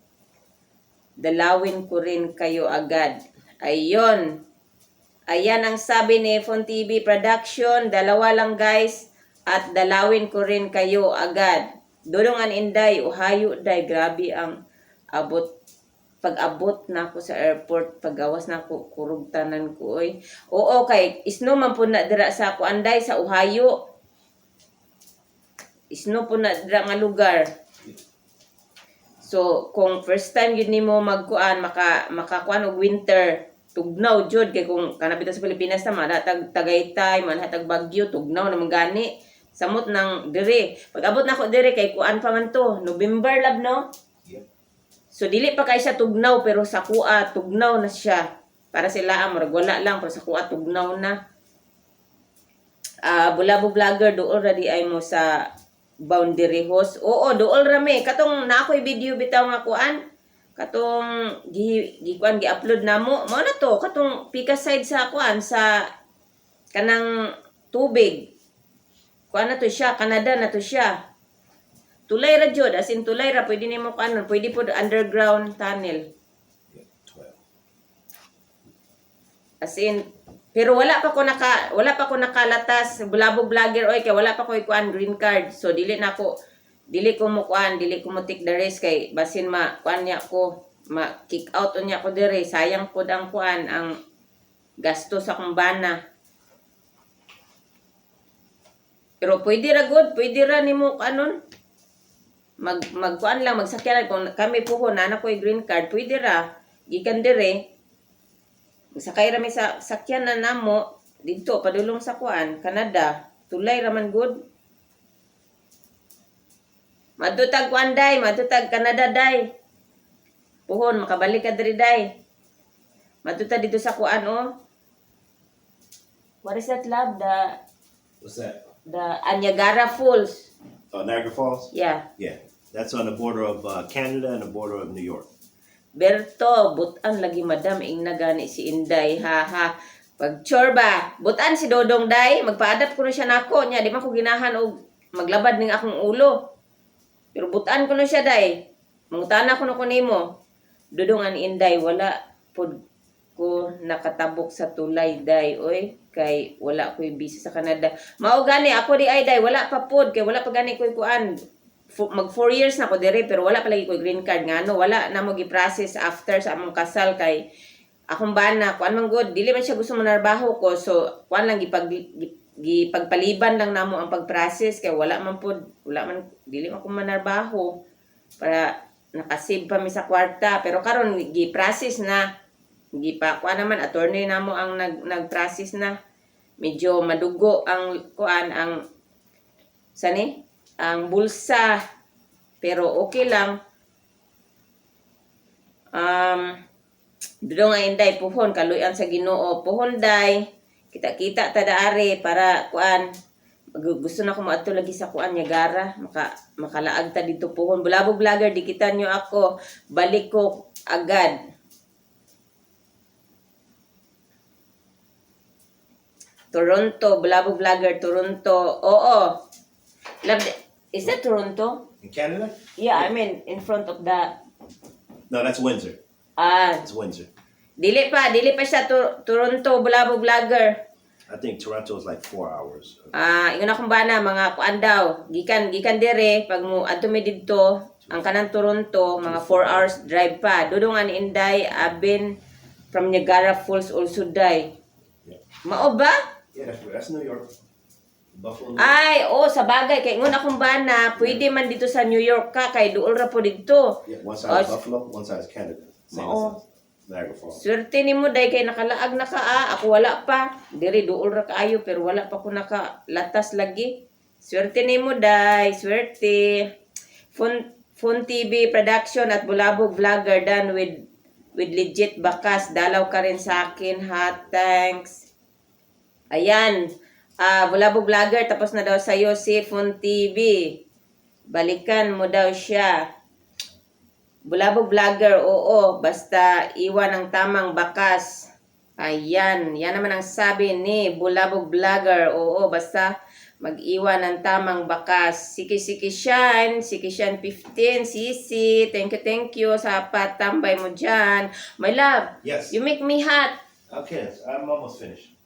Speaker 1: dalawin ko rin kayo agad. Ayun. Ayan ang sabi ni Fun TV Production, dalawa lang guys at dalawin ko rin kayo agad. Dudungan inday, uhayo day, grabe ang abot. Pag-abot na ako sa airport, pagawas na ako, kurugtanan ko oy. Oo kay, isno man po na dira sa ako anday sa uhayo. Isno po na dira nga lugar. So, kung first time yun nimo magkuan, makakuan og winter, tugnaw jud kay kung kanapita sa Pilipinas na manhatag Tagaytay, manhatag Baguio, tugnaw naman gani. Samot ng dire. Pag abot na ako dire kay kuan pa man to, November lab no?
Speaker 2: Yep.
Speaker 1: So dili pa kay siya tugnaw pero sa kuha tugnaw na siya. Para sila amor wala lang pero sa kuha tugnaw na. Bulabog vlogger dool ra di ay mo sa boundary host. Oo, dool rami. Katong na ako'y video bitaw nga kuan. Katong gi upload namo. Mao na to, katong pika side sa kuan sa kanang tubig. Kuan na to siya, Canada na to siya. Tulay ra jud, as in tulay ra pwede nimo kanon, pwede pod underground tunnel. As in pero wala pa ko nakalatas bulabog vlogger oy kay wala pa ko ikuan green card. So dili ko mo take the risk kay basin kuan niya ko, kick out niya ko dire, sayang pod ang kuan ang gasto sa akong bana. Pero pwede ra nimo kanon. Magkuan lang magsakyan kung kami puho na ko green card, pwede ra gikan dire. Sakay rami sa sakyan na namo dito padulong sa kuan Canada, tulay raman good. Madutag kuan day, madutag Canada day. Puhon makabalik ka diri day. Madutag dito sa kuan oh. What is that love?
Speaker 2: What's that?
Speaker 1: The Niagara Falls.
Speaker 2: Oh, Niagara Falls?
Speaker 1: Yeah.
Speaker 2: Yeah. That's on the border of Canada and the border of New York.
Speaker 1: Berto, butan lagi madam ing nagani si Inday, ha. Pag chore ba, butan si Dodong day, magpa-adapt ko na siya nako niya, di man ko ginahan og maglabad ning akong ulo. Pero butan ko na siya day. Mangutana ko na ko nimo. Dodong an inday wala pod ko nakatabok sa tulay day oy kay wala ko'y busy sa Canada. Mao gani ako di ay day wala pa pod kay wala pa gani ko'y kuan. Mag 4 years na ko dire pero wala pa lagi ko'y green card ngano wala na mo gi-process after sa among kasal kay akong bana, kuan man good, dili man siya gusto manarbaho ko, so kuan lang gipagpaliban lang namo ang pag-process kay wala man dili man ko manarbaho para nakasave pa mi sa kwarta, pero karon gi-process na, kuan naman attorney namo ang nag-process na, medyo madugo ang kuan ang ang bulsa, pero okay lang. Dudong nga inday puhon kaluyan sa Ginoo puhon day kita-kita ta daari para kuan gusto na ko maadto lagi sa kuan Niagara makalaag ta dito puhon bulabog vlogger dikitan nyo ako balik ko agad. Toronto bulabog vlogger Toronto oo is that Toronto?
Speaker 2: In Canada?
Speaker 1: Yeah, I mean in front of the
Speaker 2: No, that's Windsor. It's Windsor.
Speaker 1: Dili pa siya Toronto bulabog vlogger.
Speaker 2: I think Toronto is like 4 hours.
Speaker 1: Ingon akong bana mga kuan daw. Gikan dire pag mo adto mi didto ang kanang Toronto mga 4 hours drive pa. Dudong an inday abin from Niagara Falls also day.
Speaker 2: Yeah.
Speaker 1: Mao ba?
Speaker 2: Yeah, that's New York. Buffalo.
Speaker 1: Ay, sa bagay kay ingon akong bana, pwede man dito sa New York ka kay duol ra po didto.
Speaker 2: Yeah, one side is Buffalo, one side is Canada.
Speaker 1: Mao.
Speaker 2: Niagara Falls.
Speaker 1: Swerte nimo day kay nakalaag na ka ako wala pa. Diri duol ra kaayo pero wala pa ko nakalatas lagi. Swerte nimo day, swerte. Fun TV production at bulabog vlogger done with legit bakas. Dalaw ka rin sa akin ha. Thanks. Ayan. Bulabog vlogger tapos na daw sa'yo si Fun TV. Balikan mo daw siya. Bulabog vlogger, oo, basta iwan ang tamang bakas. Ayan, yan naman ang sabi ni Bulabog vlogger, oo, basta mag-iwan ng tamang bakas. Siki Shine 15, Sisi, thank you sa patambay mo dyan. My love,
Speaker 2: Yes.
Speaker 1: you make me hot.
Speaker 2: Okay, I'm almost finished.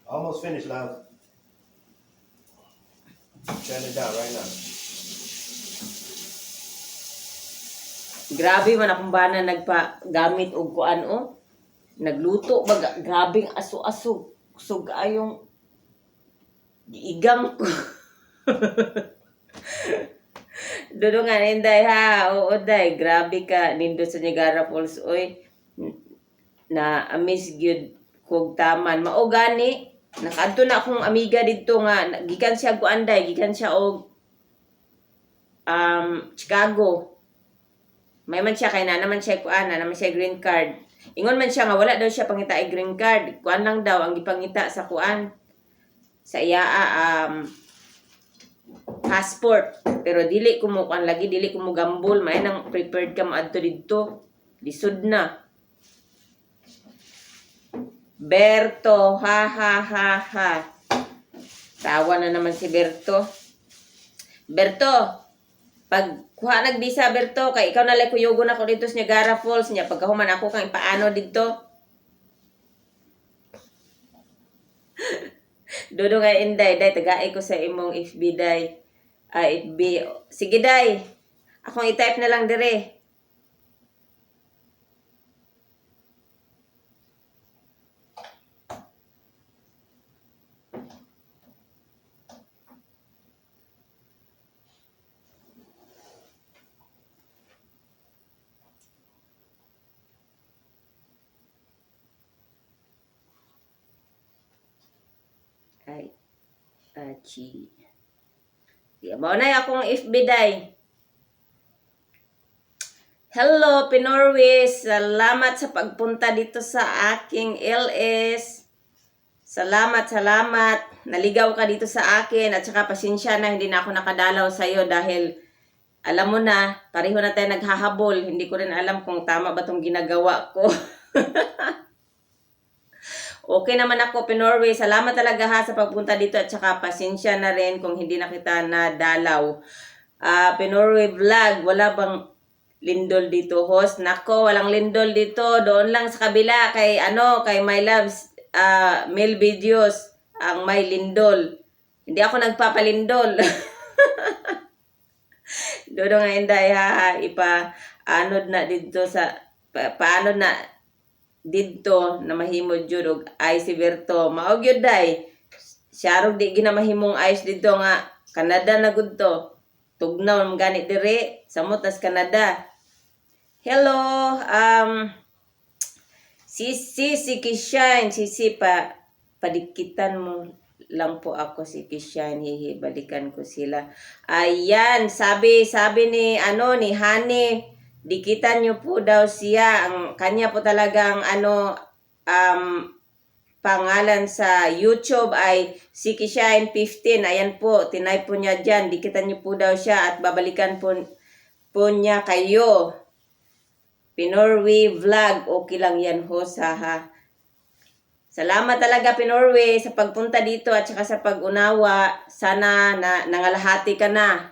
Speaker 2: Almost finished, love. Turn it down right now.
Speaker 1: Grabe man akong bana nagpagamit og kuan o. Nagluto bag grabing aso-aso. Kusog ayong giigang ko. Dudungan inday ha. Oo day, grabe ka nindot sa Niagara Falls oy. Na amiss gyud kog taman. Mao gani nakadto na akong amiga didto nga gikan siya kuanday, gikan siya og Chicago. May man siya kay na naman siya kuan na naman siya green card. Ingon man siya nga wala daw siya pangita ay green card. Kuan lang daw ang gipangita sa kuan sa iya passport. Pero dili ko mo kuan lagi, dili ko mo gambol, may nang prepared ka maadto didto. Lisod na. Berto, ha. Tawa na naman si Berto. Berto, pag kuha nag-visa Berto, kay ikaw nalang kuyogon ako dito sa Niagara Falls niya. Pagkahuman ako kang paano dito. Dodo nga inday, day, tagai ko sa imong FB day. FB. Sige day, akong i-type na lang dire. Ay, achi. Mao na akong FB day. Hello, Pinorwis. Salamat sa pagpunta dito sa aking LS. Salamat. Naligaw ka dito sa akin at saka pasensya na hindi na ako nakadalaw sa iyo dahil alam mo na, pareho na tayo naghahabol. Hindi ko rin alam kung tama ba tong ginagawa ko. Okay naman ako, Pinorwe. Salamat talaga ha sa pagpunta dito at saka pasensya na rin kung hindi na kita nadalaw. Pinorwe Vlog, wala bang lindol dito, host? Nako, walang lindol dito. Doon lang sa kabila kay kay My Loves Mail Videos ang may lindol. Hindi ako nagpapalindol. Dodo nga inday ha, ipa-anod na dito sa paano na didto na mahimod jud og ay si Berto. Maog yun day. Siyarog di ginamahimong ayos dito nga Canada na gud to. Tugnaw ng ganit dire sa mutas Canada. Hello, si Kishain, padikitan mo lang po ako si Kishain, balikan ko sila. Ayan, sabi ni ni Hani, dikitan niyo po daw siya. Ang kanya po talagang pangalan sa YouTube ay si Kishain 15. Ayan po, tinay po niya dyan. Dikitan niyo po daw siya at babalikan po niya kayo. Pinorwe Vlog, okay lang yan host ha. Salamat talaga Pinorwe sa pagpunta dito at saka sa pag-unawa. Sana nangalahati ka na.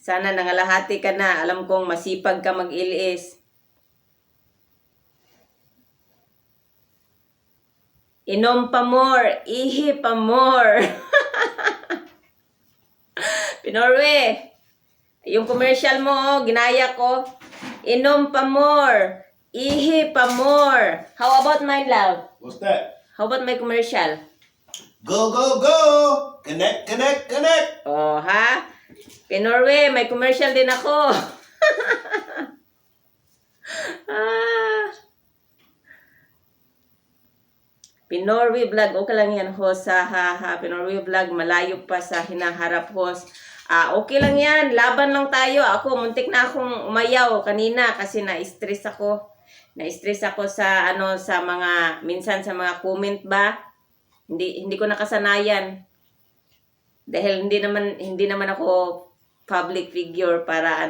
Speaker 1: Sana nangalahati ka na. Alam kong masipag ka mag-ilis. Inom pa more, ihi pa more. Pinorwe, yung commercial mo, ginaya ko. Inom pa more, ihi pa more. How about my love?
Speaker 2: What's that?
Speaker 1: How about my commercial?
Speaker 2: Go, go, go! Connect, connect, connect!
Speaker 1: Oh, ha? Pinorwe, may commercial din ako. Pinorwe Vlog, okay lang yan host ha. Pinorwe Vlog, malayo pa sa hinaharap host. Okay lang yan, laban lang tayo. Ako, muntik na akong umayaw kanina kasi na-stress ako. Na-stress ako sa sa mga minsan sa mga comment ba. Hindi ko nakasanayan. Dahil hindi naman ako public figure para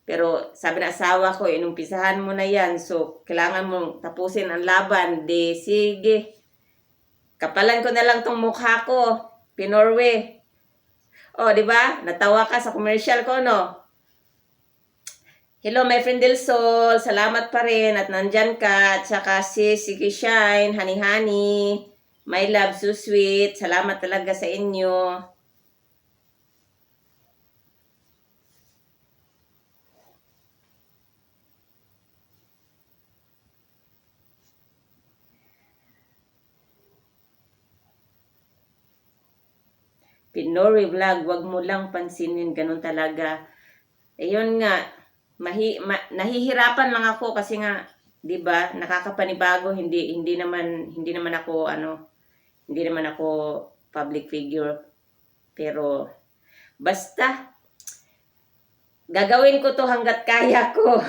Speaker 1: pero sabi na asawa ko, inumpisahan mo na yan. So, kailangan mong tapusin ang laban. Di, sige. Kapalan ko na lang tong mukha ko. Pinorwe. Oh, di ba? Natawa ka sa commercial ko, no? Hello, my friend Del Sol. Salamat pa rin at nandyan ka. At saka si Shine, Hani. My love, so sweet. Salamat talaga sa inyo. Pinorwe Vlog, wag mo lang pansinin, ganun talaga. Ayun nga, nahihirapan lang ako kasi nga, 'di ba? Nakakapanibago, hindi naman ako public figure. Pero basta gagawin ko 'to hangga't kaya ko.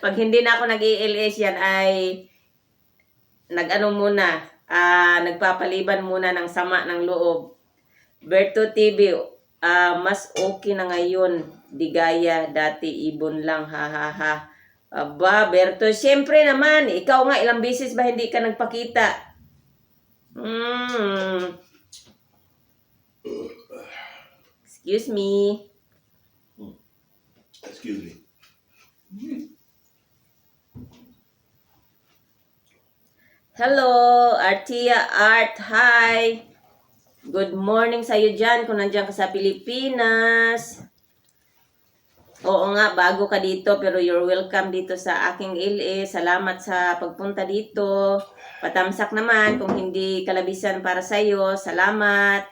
Speaker 1: Pag hindi na ako nag-i-LS yan ay nagpapaliban muna ng sama ng loob. Berto TV, mas okay na ngayon. Di gaya dati, ibon lang, ha. Aba, Berto, siyempre naman, ikaw nga, ilang beses ba hindi ka nagpakita? Excuse me.
Speaker 2: Excuse me.
Speaker 1: Hello, Artia Art, hi. Good morning sa iyo dyan kung nandiyan ka sa Pilipinas. Oo nga, bago ka dito pero you're welcome dito sa aking LA. Salamat sa pagpunta dito. Patamsak naman kung hindi kalabisan para sa iyo. Salamat.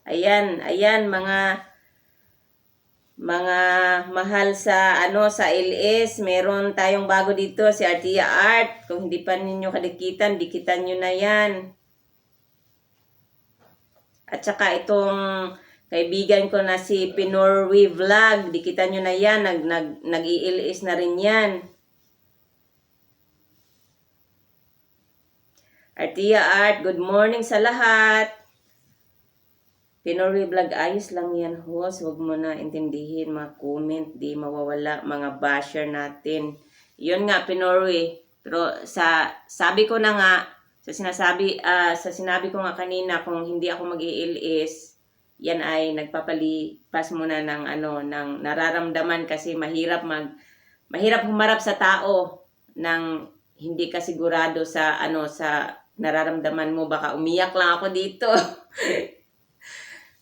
Speaker 1: Ayan mga mahal sa sa LS, meron tayong bago dito si Artia Art. Kung hindi pa ninyo kadikitan, dikitan nyo na yan. At saka itong kaibigan ko na si Pinorwe Vlog, dikitan nyo na yan, nag-i-LS na rin yan. Artia Art, good morning sa lahat. Pinoy vlog, ayos lang yan, host. Huwag mo na intindihin mga comment, di mawawala mga basher natin. Yun nga, Pinoy. Pero sabi ko na nga, sa sinabi ko nga kanina, kung hindi ako mag-iilis, yan ay nagpapalipas muna ng ng nararamdaman kasi mahirap humarap sa tao ng hindi ka sigurado sa sa nararamdaman mo. Baka umiyak lang ako dito.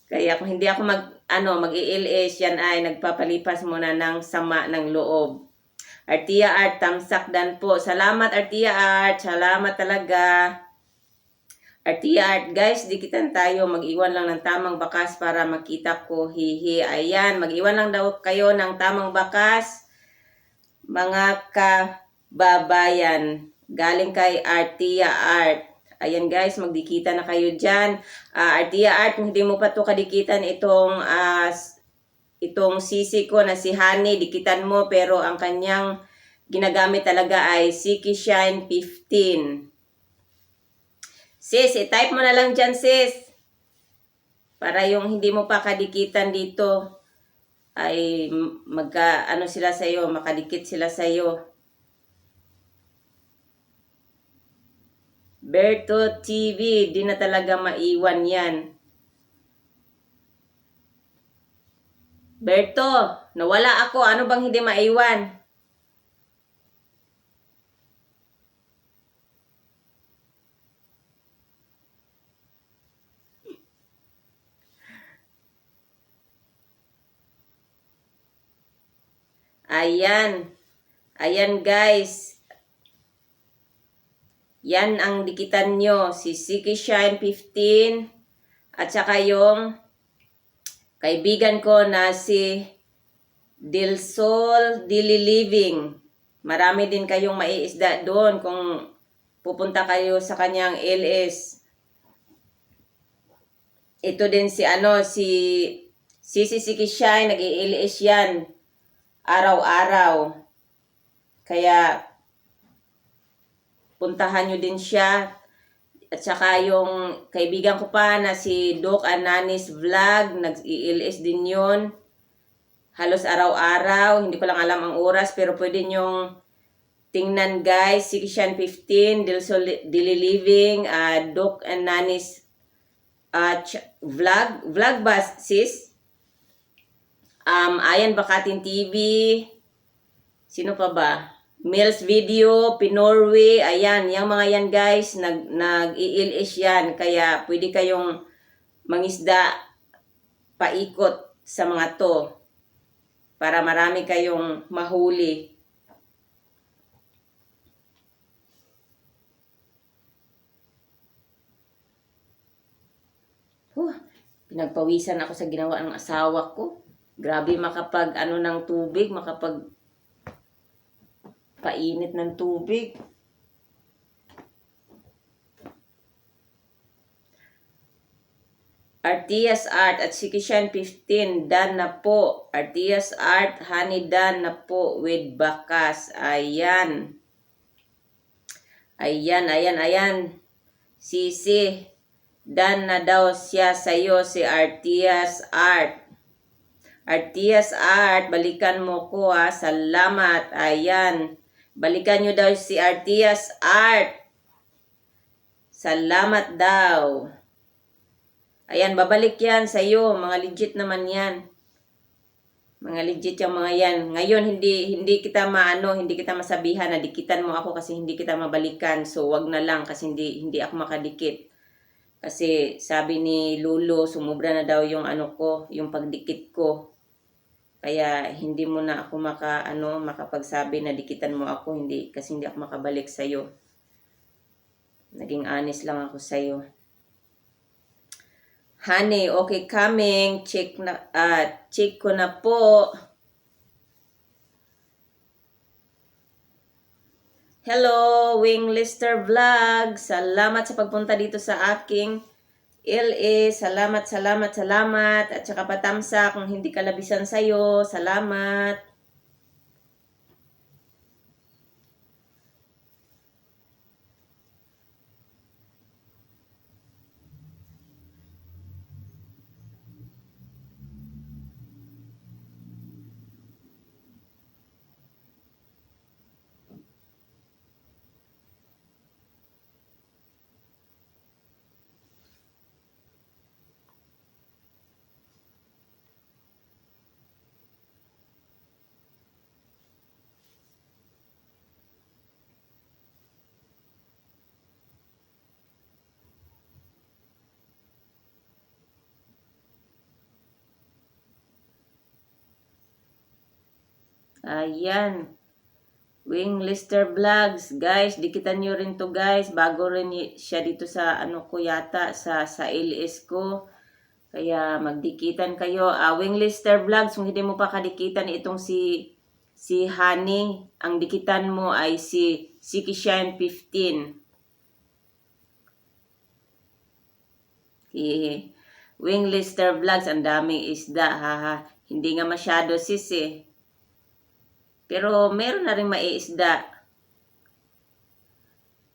Speaker 1: Kaya kung hindi ako mag-iilis, yan ay nagpapalipas muna ng sama ng loob. Artia Art, tamsak dan po. Salamat Artia Art, salamat talaga. Artia Art, guys, dikitan tayo. Mag-iwan lang ng tamang bakas para makita ko. Hihi. Ayan, mag-iwan lang daw kayo ng tamang bakas. Mga kababayan, galing kay Artia Art. Ayan guys, magdikita na kayo dyan. Artia Art, kung hindi mo pa to kadikitan itong sisi ko na si Honey, dikitan mo, pero ang kanyang ginagamit talaga ay Siki Shine 15. Sis, i-type mo na lang dyan sis. Para yung hindi mo pa kadikitan dito ay sila sa'yo, makadikit sila sa'yo. Berto TV, di na talaga maiwan yan. Berto, nawala ako. Ano bang hindi maiwan? Ayan. Ayan guys. Yan ang dikitan nyo. Si Siki Shine 15. At saka yung kaibigan ko na si Dilsol Dili Living. Marami din kayong maiisda doon kung pupunta kayo sa kanyang LS. Ito din si Siki Shine, nag-i-LS yan araw-araw. Kaya puntahan nyo din siya. At saka yung kaibigan ko pa na si Doc Ananis Vlog, nag-i-LS din yun. Halos araw-araw, hindi ko lang alam ang oras, pero pwede nyong tingnan guys. Section 15, Daily Living, Doc Ananis Vlog ba sis? Ayan Bakatin TV. Sino pa ba? Mills Video, Pinorwe, ayan, yung mga yan guys, nag-i-LS yan, kaya pwede kayong mangisda paikot sa mga to, para marami kayong mahuli. Pinagpawisan ako sa ginawa ng asawa ko. Grabe makapag ng tubig, makapag painit ng tubig. Artias Art at Sikishan 15, done na po. Artias Art, Honey, done na po with bakas. Ayan. Ayan. Sisi, done na daw siya sa'yo si Artias Art. Artias Art, balikan mo ko ha. Salamat. Ayan. Balikan nyo daw si Artias Art. Salamat daw. Ayan, babalik yan sa iyo. Mga legit naman yan. Mga legit yung mga yan. Ngayon, hindi kita hindi kita masabihan na dikitan mo ako kasi hindi kita mabalikan. So, wag na lang kasi hindi ako makadikit. Kasi sabi ni Lulo, sumubra na daw yung yung pagdikit ko. Kaya hindi mo na ako makapagsabi na dikitan mo ako, kasi hindi ako makabalik sa iyo. Naging honest lang ako sa iyo. Honey, okay coming. Check ko na po. Hello, Wing Lister Vlog. Salamat sa pagpunta dito sa aking LA, salamat. At saka patamsa kung hindi ka labisan sa'yo. Salamat. Ayan. Wing Lister Vlogs. Guys, dikitan nyo rin to guys. Bago rin siya dito sa ano ko yata. Sa LS ko. Kaya magdikitan kayo. Wing Lister Vlogs. Kung hindi mo pa kadikitan itong si Honey. Ang dikitan mo ay si Shine 15. Wing Lister Vlogs. Ang daming isda. Haha. Hindi nga masyado sis eh. Pero meron na rin maiisda.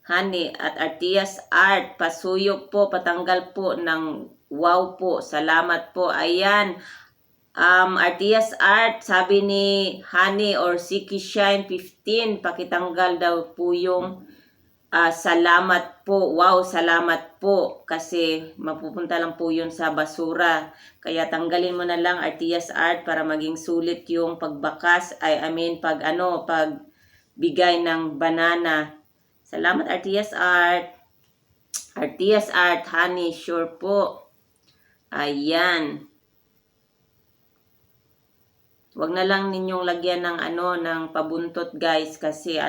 Speaker 1: Honey at Artias Art. Pasuyok po, patanggal po ng wow po. Salamat po. Ayan. Artias Art, sabi ni Honey or Siki Shine 15, pakitanggal daw po yung salamat po. Wow, salamat po. Kasi mapupunta lang po yun sa basura. Kaya tanggalin mo na lang Artias Art para maging sulit yung pagbakas. Pagbigay ng banana. Salamat Artias Art. Artias Art, Honey, sure po. Ayan. Wag na lang ninyong lagyan ng ng pabuntot guys kasi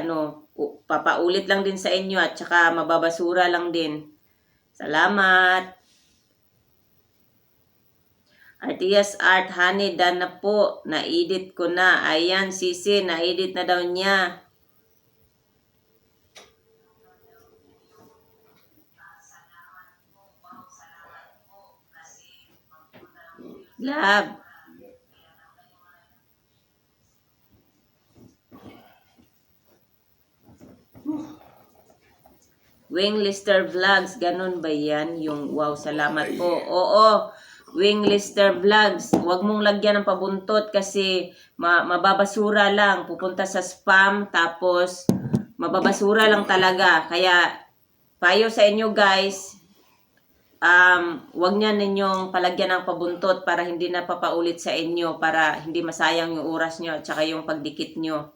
Speaker 1: papaulit lang din sa inyo at saka mababasura lang din. Salamat. Artias Art, Honey, done na po. Na-edit ko na. Ayan, Sisi, na-edit na daw niya. Love. Wing Lister Vlogs, ganun ba yan? Yung wow, salamat po. Oo, Wing Lister Vlogs. Huwag mong lagyan ng pabuntot kasi mababasura lang. Pupunta sa spam, tapos mababasura lang talaga. Kaya, payo sa inyo guys, huwag niya ninyong palagyan ng pabuntot para hindi na papaulit sa inyo, para hindi masayang yung oras nyo at saka yung pagdikit nyo.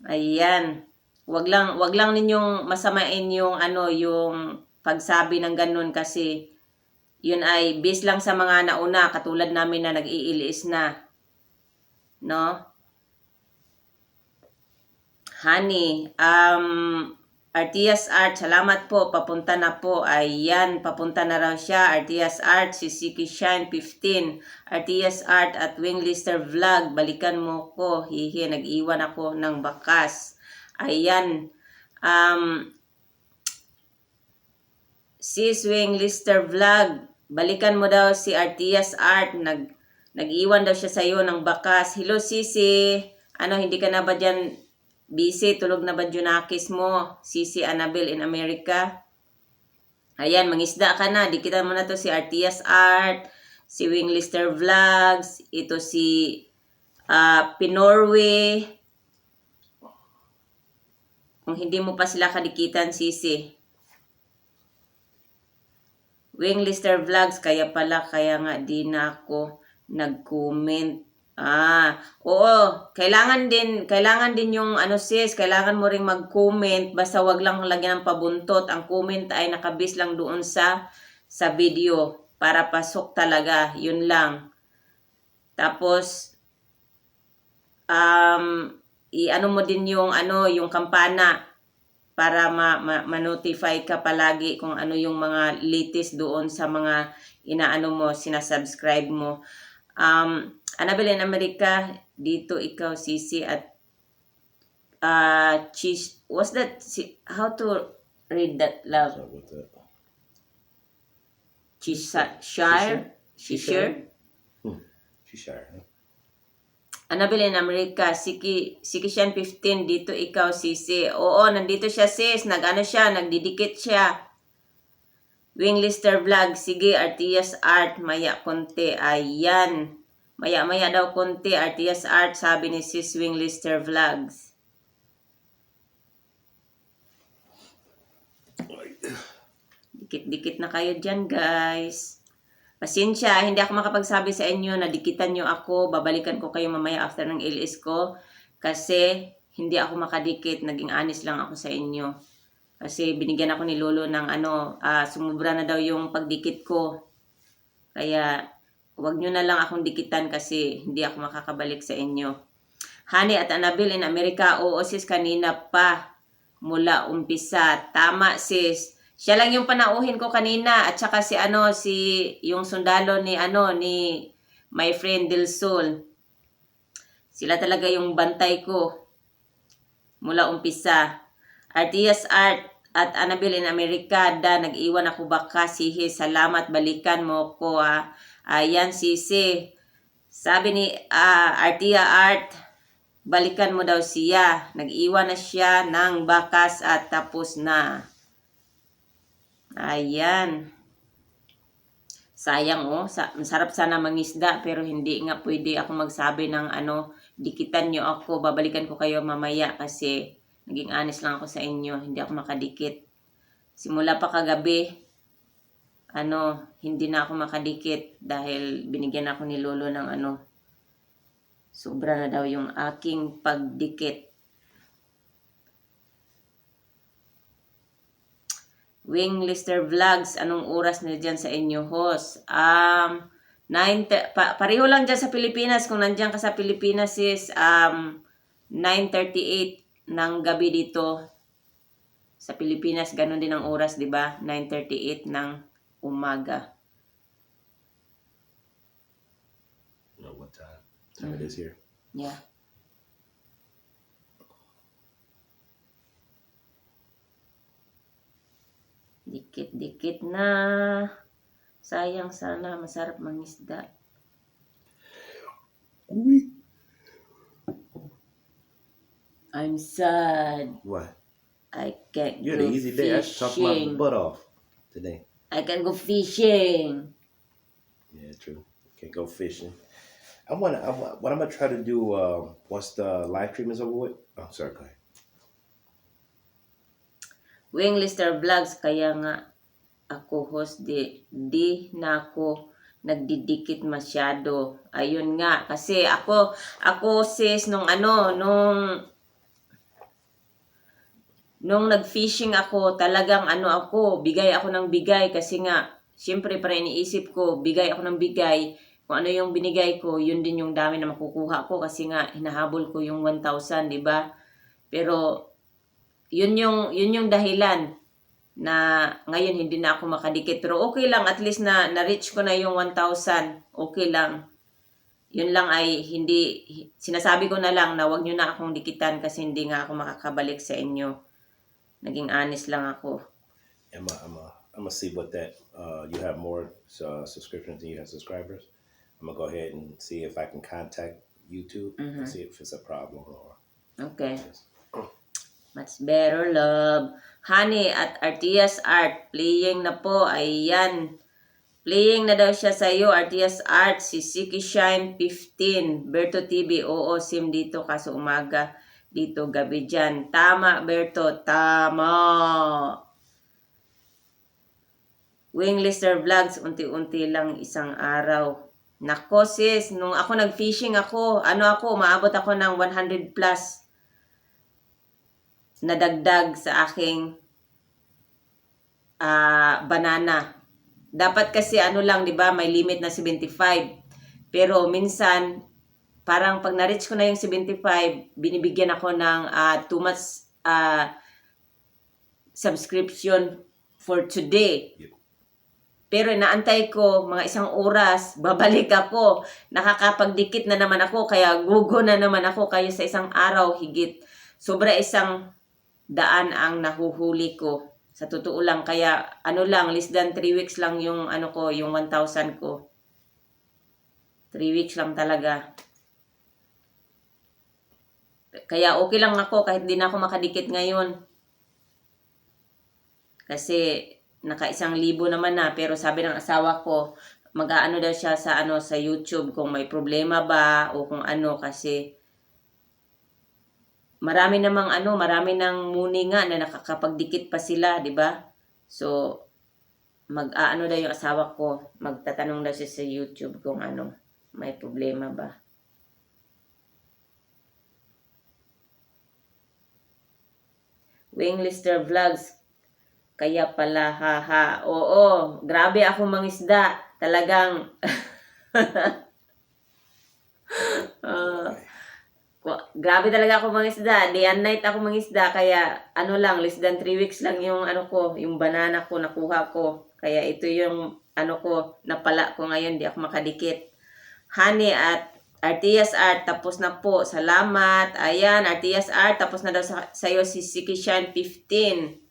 Speaker 1: Ayan. Wag lang ninyong masamain yung yung pagsabi ng ganun kasi yun ay based lang sa mga nauna katulad namin na nag-iilis na. No? Honey, Artias Art, salamat po. Papunta na po. Ayan, papunta na raw siya. Artias Art, si Siki Shine 15. Artias Art at Wing Lister Vlog. Balikan mo ko. Hihi, nag-iwan ako ng bakas. Ayan. Sis Wing Lister Vlog. Balikan mo daw si Artias Art. Nag-iwan daw siya sa iyo ng bakas. Hello, Sisi. Hindi ka na ba dyan busy? Tulog na ba Junakis mo? Sisi Annabelle in America. Ayan, mangisda ka na. Dikitan mo na to si Artias Art, si Wing Lister Vlogs, ito si Pinorwe. Kung hindi mo pa sila kadikitan, Sisi. Wing Lister Vlogs, kaya nga di na ako nag-comment. Oo, kailangan din yung sis, kailangan mo ring mag-comment, basta wag lang lagyan ng pabuntot. Ang comment ay nakabis lang doon sa video para pasok talaga, yun lang. Tapos mo din yung yung kampana para ma-notify ka palagi kung yung mga latest doon sa mga sinasubscribe mo. Annabelle in America, dito ikaw, Sisi, at cheese. What's that? How to read that, love? Cheshire? Annabelle in America, Siki Shine 15, dito ikaw, Sisi. Oo, nandito siya, sis. Nagdidikit siya. Wing Lister Vlog, sige, Artias Art, maya konti. Ayan. Maya daw konti, Artias Art, sabi ni sis Wing Lister Vlogs. Dikit-dikit na kayo dyan, guys. Pasensya, hindi ako makapagsabi sa inyo na dikitan nyo ako. Babalikan ko kayo mamaya after ng LS ko. Kasi hindi ako makadikit. Naging honest lang ako sa inyo. Kasi binigyan ako ni Lolo ng sumubra na daw yung pagdikit ko. Kaya, wag nyo na lang akong dikitan kasi hindi ako makakabalik sa inyo. Honey at Annabelle in America. Oo sis, kanina pa. Mula umpisa. Tama sis. Siya lang yung panauhin ko kanina. At saka si yung sundalo ni my friend Del Sol. Sila talaga yung bantay ko. Mula umpisa. Artias Art at Annabelle in America. Nag-iwan ako baka sihi. Salamat, balikan mo ko Ayan sisi. Sabi ni Artia Art, balikan mo daw siya. Nag-iwan na siya ng bakas at tapos na. Ayan. Sayang masarap sana mangisda pero hindi nga pwede ako magsabi ng dikitan nyo ako. Babalikan ko kayo mamaya kasi naging honest lang ako sa inyo. Hindi ako makadikit. Simula pa kagabi, hindi na ako makadikit dahil binigyan ako ni Lolo ng sobra na daw yung aking pagdikit. Wing Lister Vlogs, anong oras na dyan sa inyo, host? Pareho lang dyan sa Pilipinas. Kung nandiyan ka sa Pilipinas is 9:38 ng gabi dito. Sa Pilipinas, ganun din ang oras, di ba? 9:38 ng umaga.
Speaker 2: No, what time it is here?
Speaker 1: Yeah. Dikit-dikit na. Sayang sana. Masarap mangisda. I'm sad.
Speaker 2: What?
Speaker 1: I can't
Speaker 2: You had
Speaker 1: go
Speaker 2: an easy day. I talked my
Speaker 1: fishing.
Speaker 2: butt off today.
Speaker 1: I can go fishing.
Speaker 2: Yeah, true. Can't go fishing. What I'm gonna try to do once the live stream is over with. Oh, sorry, go ahead.
Speaker 1: Wing Lister Vlogs, kaya nga ako host, di na ako nagdidikit masyado. Ayun nga, kasi ako sis, nung nag-fishing ako, talagang bigay ako ng bigay kasi nga, siyempre para iniisip ko, bigay ako ng bigay. Kung ano yung binigay ko, yun din yung dami na makukuha ko kasi nga hinahabol ko yung 1,000, di ba? Pero yun yung dahilan na ngayon hindi na ako makadikit. Pero okay lang, at least na-reach ko na yung 1,000. Okay lang. Yun lang ay sinasabi ko na lang na wag nyo na akong dikitan kasi hindi nga ako makakabalik sa inyo. Naging honest lang ako.
Speaker 2: I'm gonna see what that you have more subscriptions than you have subscribers. I'm gonna go ahead and see if I can contact YouTube and see if it's a problem or.
Speaker 1: Okay. Much better, love. Honey at Artias Art, playing na po. Ayan. Playing na daw siya sa iyo, Artias Art. Si Siki Shine 15. Berto TV, oo, sim dito kaso umaga. Dito gabi dyan. Tama, Berto. Tama. Wing Lister Vlogs, unti-unti lang isang araw. Nako sis, nung ako nag-fishing ako, maabot ako ng 100 plus na dagdag sa aking banana. Dapat kasi lang, di ba, may limit na 75. Pero minsan, parang pag na-reach ko na yung 75, binibigyan ako ng too much subscription for today.
Speaker 2: Yep.
Speaker 1: Pero inaantay ko, mga isang oras, babalik ako. Nakakapagdikit na naman ako, kaya gugo na naman ako. Kaya sa isang araw, higit sobra 100 ang nahuhuli ko. Sa totoo lang, kaya less than 3 weeks lang yung yung 1,000 ko. 3 weeks lang talaga. Kaya okay lang ako kahit di na ako makadikit ngayon. Kasi naka 1,000 naman na, pero sabi ng asawa ko, mag-aano daw siya sa sa YouTube kung may problema ba o kung kasi marami nang muni nga na nakakapagdikit pa sila, di ba? So mag-aano daw yung asawa ko, magtatanong daw siya sa YouTube kung may problema ba. Wing Lister Vlogs, kaya pala, haha. Oo, grabe ako mangisda. Talagang Grabe talaga ako mangisda. Day and night ako mangisda. Kaya ano lang, less than 3 weeks lang yung ano ko, yung banana ko nakuha ko. Kaya ito yung ano ko, napala ko ngayon, di ako makadikit. Honey at Artias Art, tapos na po. Salamat. Ayan, Artias Art, tapos na daw sa'yo si Sikishan 15.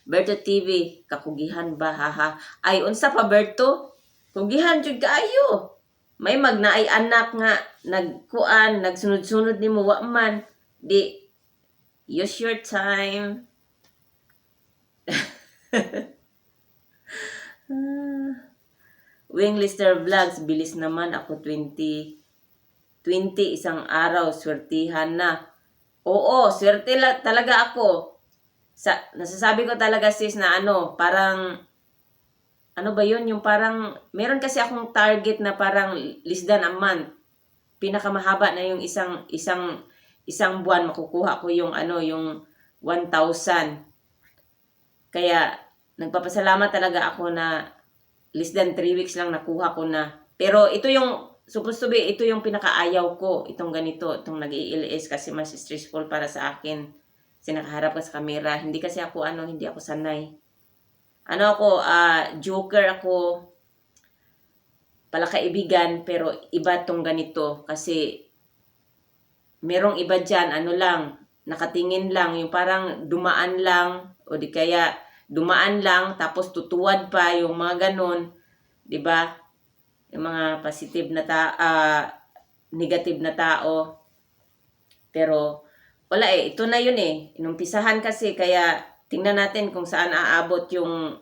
Speaker 1: Berto TV, kakugihan ba, haha. Ay, unsa pa, Berto? Kugihan, jud kaayo. May magnaay anak nga, nagkuan, nagsunod-sunod ni mo, wa man. Di, use your time. Winglister Vlogs, bilis naman ako 20 isang araw, swertihan na. Oo, swerte talaga ako. Nasasabi ko talaga sis na ano, parang, ano ba yun? Yung parang, meron kasi akong target na parang less than a month. Pinakamahaba na yung isang buwan, makukuha ko yung ano, yung 1,000. Kaya, nagpapasalamat talaga ako na less than 3 weeks lang nakuha ko na. Pero ito yung, supposed to be, ito yung pinakaayaw ko. Itong ganito, itong nag-i-LS kasi mas stressful para sa akin. Kasi nakaharap ka sa camera. Hindi kasi ako, hindi ako sanay. Ano ako, joker ako, pala kaibigan, pero iba tong ganito. Kasi, merong iba dyan, ano lang, nakatingin lang, yung parang dumaan lang, o di kaya, dumaan lang, tapos tutuwad pa, yung mga ganon, di ba? Yung mga positive na negative na tao. Pero, wala ito na yun Inumpisahan kasi, kaya, tingnan natin kung saan aabot yung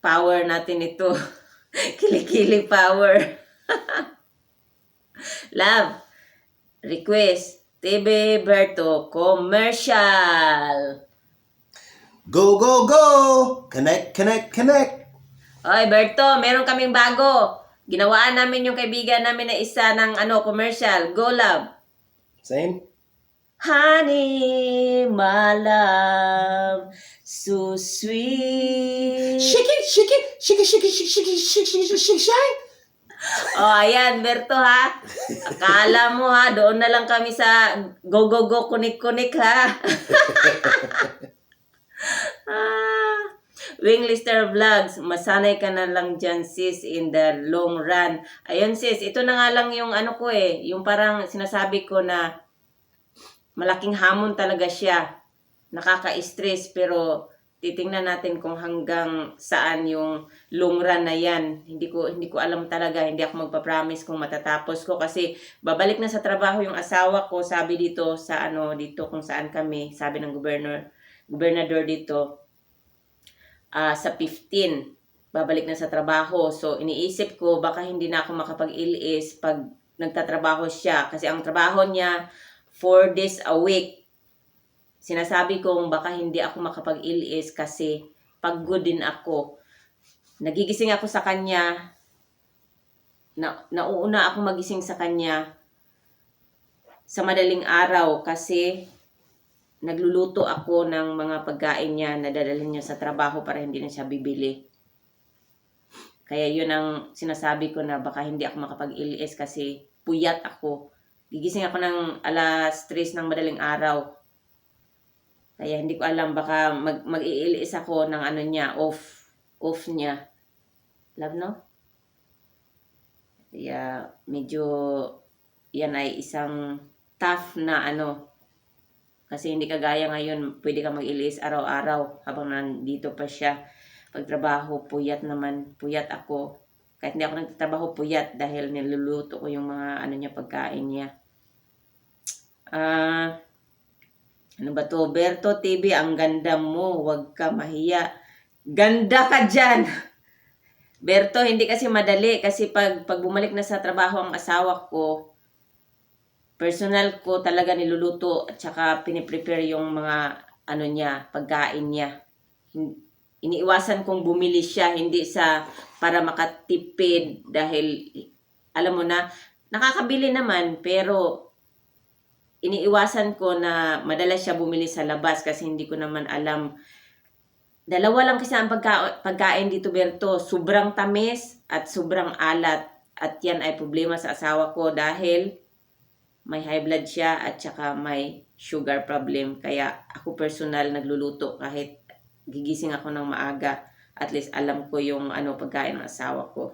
Speaker 1: power natin ito. Kilikili power. Love, request, TV Berto, commercial.
Speaker 2: Go, go, go! Connect, connect, connect!
Speaker 1: Oy, Berto, meron kaming bago. Ginawaan namin yung kaibigan namin na isa ng commercial. Go, love.
Speaker 2: Same?
Speaker 1: Honey, my love, so sweet.
Speaker 2: Shake it, shake it, shake it, shake it, shake it, shake it, shake it, shake it, shake it.
Speaker 1: Oh, ayan, Berto ha. Akala mo ha, doon na lang kami sa go, go, go, kunik-kunik ha. Winglister Vlogs, masanay ka na lang dyan sis in the long run. Ayun sis, ito na nga lang yung ko yung parang sinasabi ko na malaking hamon talaga siya. Nakaka-stress pero titingnan natin kung hanggang saan yung long run na yan. Hindi ko alam talaga, hindi ako magpa-promise kung matatapos ko kasi babalik na sa trabaho yung asawa ko, sabi dito sa dito kung saan kami, sabi ng gobernador dito. Sa 15, babalik na sa trabaho. So, iniisip ko, baka hindi na ako makapag-LS pag nagtatrabaho siya. Kasi ang trabaho niya, 4 days a week. Sinasabi kong baka hindi ako makapag-LS kasi pagod din ako. Nagigising ako sa kanya. Nauuna ako magising sa kanya sa madaling araw kasi nagluluto ako ng mga pagkain niya na dadalhin niya sa trabaho para hindi na siya bibili. Kaya yun ang sinasabi ko na baka hindi ako makapag-LS kasi puyat ako. Gigising ako ng alas 3 ng madaling araw. Kaya hindi ko alam, baka mag-i-LS ako ng niya, off niya. Love, no? Kaya medyo yan ay isang tough na kasi hindi kagaya ngayon, pwede ka mag-LS araw-araw habang nandito pa siya. Pagtrabaho, puyat naman. Puyat ako. Kahit hindi ako nagtatrabaho, puyat dahil niluluto ko yung mga niya, pagkain niya. Ano ba to? Berto TV, ang ganda mo. Huwag ka mahiya. Ganda ka dyan! Berto, hindi kasi madali. Kasi pag bumalik na sa trabaho ang asawa ko, personal ko talaga niluluto at saka piniprepare yung mga niya, pagkain niya. Iniiwasan kong bumili siya, hindi para makatipid dahil alam mo na, nakakabili naman pero iniiwasan ko na madalas siya bumili sa labas kasi hindi ko naman alam. Dalawa lang kasi ang pagkain dito, Berto. Sobrang tamis at sobrang alat. At yan ay problema sa asawa ko dahil may high blood siya at saka may sugar problem. Kaya ako personal nagluluto kahit gigising ako ng maaga. At least alam ko yung pagkain ng asawa ko.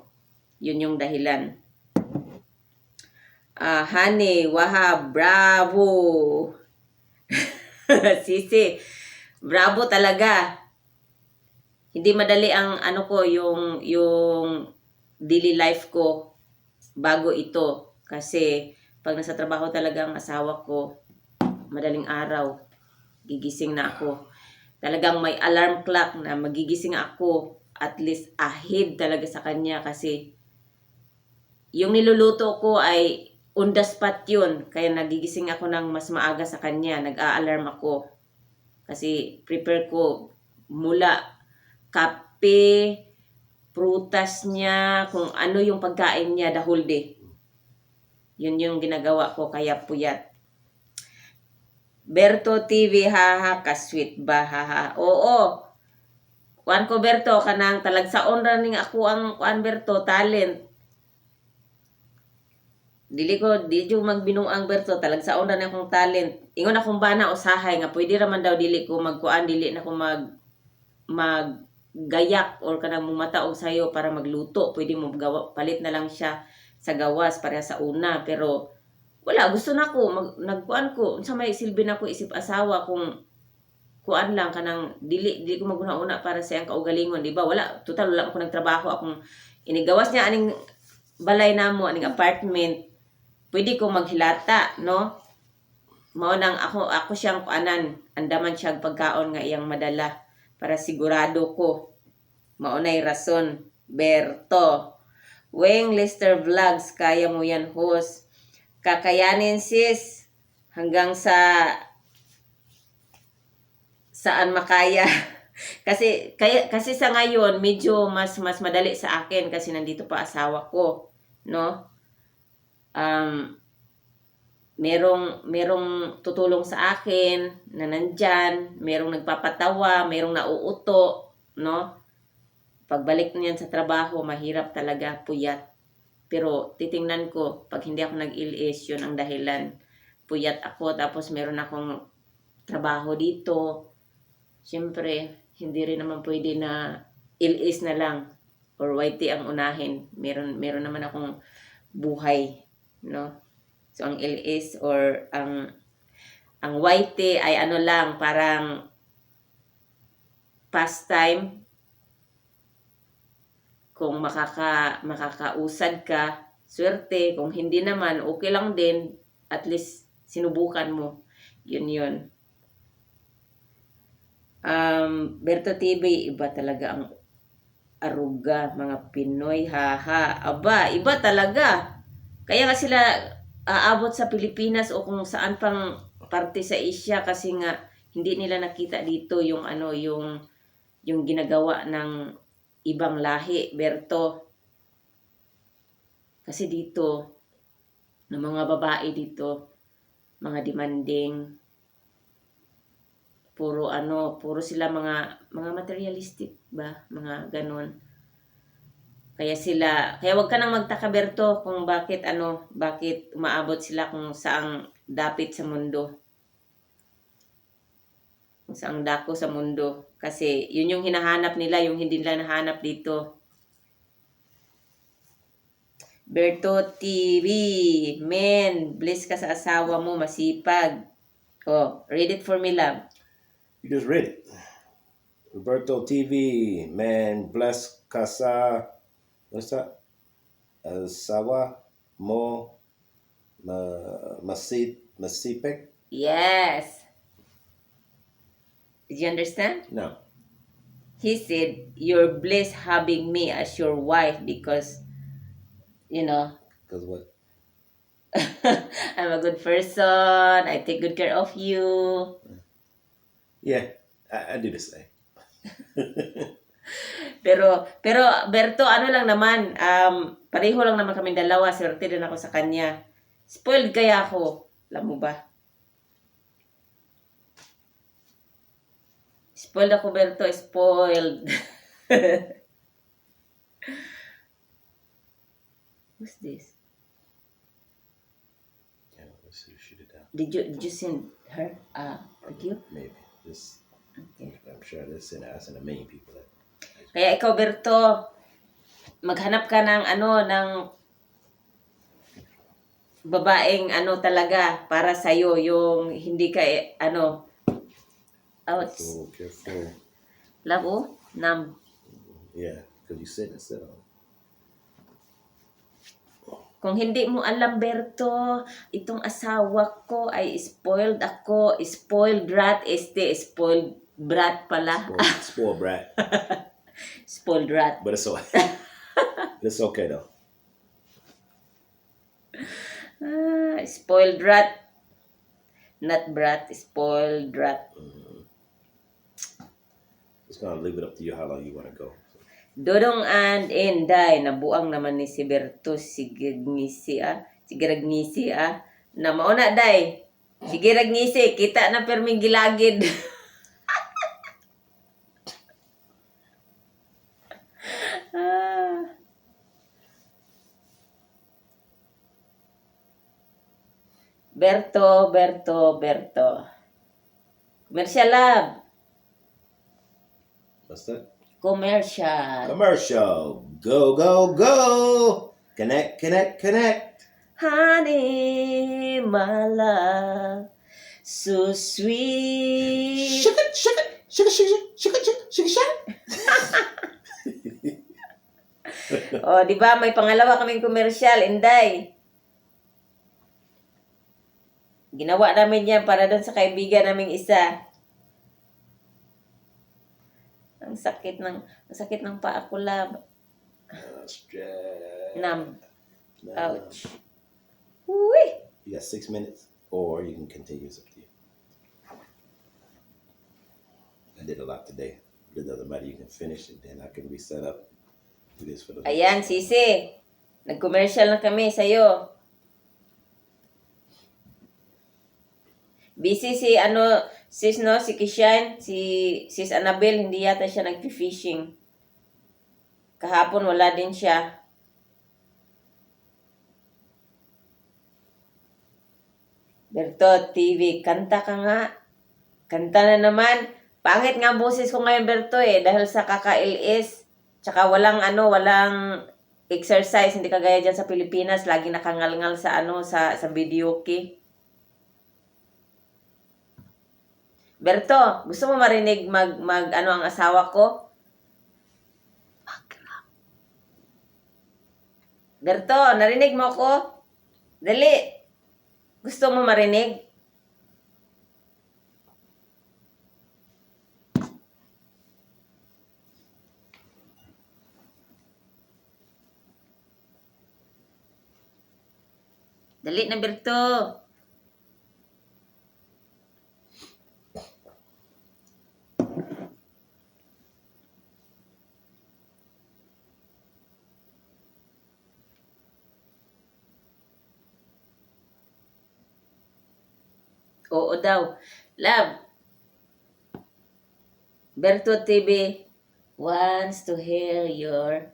Speaker 1: Yun yung dahilan. Honey, Wahab, bravo! Sisi, bravo talaga. Hindi madali ang yung daily life ko bago ito. Kasi pag nasa trabaho talaga ang asawa ko, madaling araw, gigising na ako. Talagang may alarm clock na magigising ako at least ahead talaga sa kanya kasi yung niluluto ko ay on the spot yun. Kaya nagigising ako ng mas maaga sa kanya. Nag-a-alarm ako. Kasi prepare ko mula kape, prutas niya, kung ano yung pagkain niya the whole day. Yun yung ginagawa ko kaya puyat. Berto TV, haha, kasweet ba, haha. Oo. Kuan ko Berto, kanang talagsaon ra ning ako ang kuan Berto, talent. Dili ko magbinuang Berto, talagsaon ra na akong talent. Ingon akong bana usahay nga pwede ra man daw dili ko magkuan, dili na ko gayak or kanang mumata og sayo para magluto. Pwede mo gawa, palit na lang siya sa gawas para sa una. Pero wala, gusto na ko nagkuan ko unsa may silbi na ko isip asawa kung kuan lang kanang dili ko maguna-una para sa iyang kaugalingon, di ba? Wala, total wala ako nagtrabaho, akong inigawas niya aning balay namo, aning apartment. Pwede ko maghilata, no? Mao nang ako siyang kuanan, andaman siyang pagkaon nga iyang madala para sigurado ko. Maunay rason. Berto. Weng Lester Vlogs, kaya mo yan host. Kakayanin sis. Hanggang saan makaya. kasi sa ngayon medyo mas madali sa akin kasi nandito pa asawa ko, no? Merong tutulong sa akin na nandyan, merong nagpapatawa, merong nauuto, no? Pagbalik niyan sa trabaho, mahirap talaga, puyat. Pero titingnan ko, pag hindi ako nag-ilis, yun ang dahilan. Puyat ako, tapos meron akong trabaho dito. Siyempre, hindi rin naman pwede na ilis na lang or YT ang unahin. Meron naman akong buhay, no? So ang LS or ang YT ay ano lang, parang pastime. Kung makakausad ka, swerte. Kung hindi naman, okay lang din. At least sinubukan mo. Yun. Berto TV, iba talaga ang aruga, mga Pinoy, haha. Aba, iba talaga. Kaya nga sila aabot sa Pilipinas o kung saan pang parte sa Asia kasi nga hindi nila nakita dito yung yung ginagawa ng ibang lahi, Berto. Kasi dito ng mga babae dito, mga demanding, puro sila mga materialistic ba, mga ganon. Kaya wag ka nang magtaka Berto kung bakit umaabot sila kung saang dapit sa mundo. Kung saang dako sa mundo. Kasi yun yung hinahanap nila, yung hindi nila nahanap dito. Berto TV, men, bless ka sa asawa mo, masipag. Oh, read it for me, love.
Speaker 2: You just read it. Roberto TV, man, bless casa. What's that? Sawa mo masipek.
Speaker 1: Yes. Did you understand?
Speaker 2: No.
Speaker 1: He said, you're blessed having me as your wife because,
Speaker 2: Because what?
Speaker 1: I'm a good person. I take good care of you.
Speaker 2: Yeah, I do the same.
Speaker 1: Pero Berto, ano lang naman, pareho lang naman kaming dalawa, swerte din ako sa kanya. Spoiled kaya ako, alam mo ba? Spoiled ako, Berto, spoiled. Who's this?
Speaker 2: Yeah, see if she did that.
Speaker 1: Did you send her with you?
Speaker 2: Maybe. This.
Speaker 1: Okay.
Speaker 2: I'm sure I sent the main people that.
Speaker 1: Kaya ikaw, Berto, maghanap ka ng ng babaeng talaga para sa yung hindi ka ouch.
Speaker 2: Careful.
Speaker 1: Love
Speaker 2: Yeah, because you said it.
Speaker 1: Kung hindi mo alam, Berto, itong asawa ko ay spoiled ako. Spoiled rat. Spoiled brat pala.
Speaker 2: Spoiled brat.
Speaker 1: Spoiled rat.
Speaker 2: But it's okay. It's okay though.
Speaker 1: Spoiled rat. Not brat. Spoiled rat.
Speaker 2: Just gonna leave it up to you how long you want to go.
Speaker 1: Dodong and Inday, nabuang naman ni si Berto, sigiragngisi na mauna day, sigiragngisi, kita na perming gilagid. Berto. Commercial lab.
Speaker 2: What's that?
Speaker 1: Commercial.
Speaker 2: Go. Connect.
Speaker 1: Honey, my love, so sweet.
Speaker 2: Shake it.
Speaker 1: Oh, di ba may pangalawa kaming commercial, Inday. Ginawa namin yan para doon sa kaibigan naming isa. Ang sakit ng paa ko, lab. Nam. Ouch. Uy!
Speaker 2: You got 6 minutes, or you can continue. It's up to you. I did a lot today. It doesn't matter. You can finish it, then I can reset up. Do this for the.
Speaker 1: Ayan, Sisi. Nag-commercial na kami sa'yo. Busy si si Kishan, si sis Annabel, hindi yata siya nag-fishing. Kahapon wala din siya. Berto, TV, kanta ka nga. Kanta na naman. Pangit nga boses ko ngayon, Berto dahil sa kaka-LS. Tsaka walang exercise, hindi kagaya dyan sa Pilipinas, lagi nakangal-ngal sa sa video key. Berto, gusto mo marinig ang asawa ko? Berto, narinig mo ko? Dali. Gusto mo marinig? Dali na, Berto. Oo daw. Love. Berto TV wants to hear your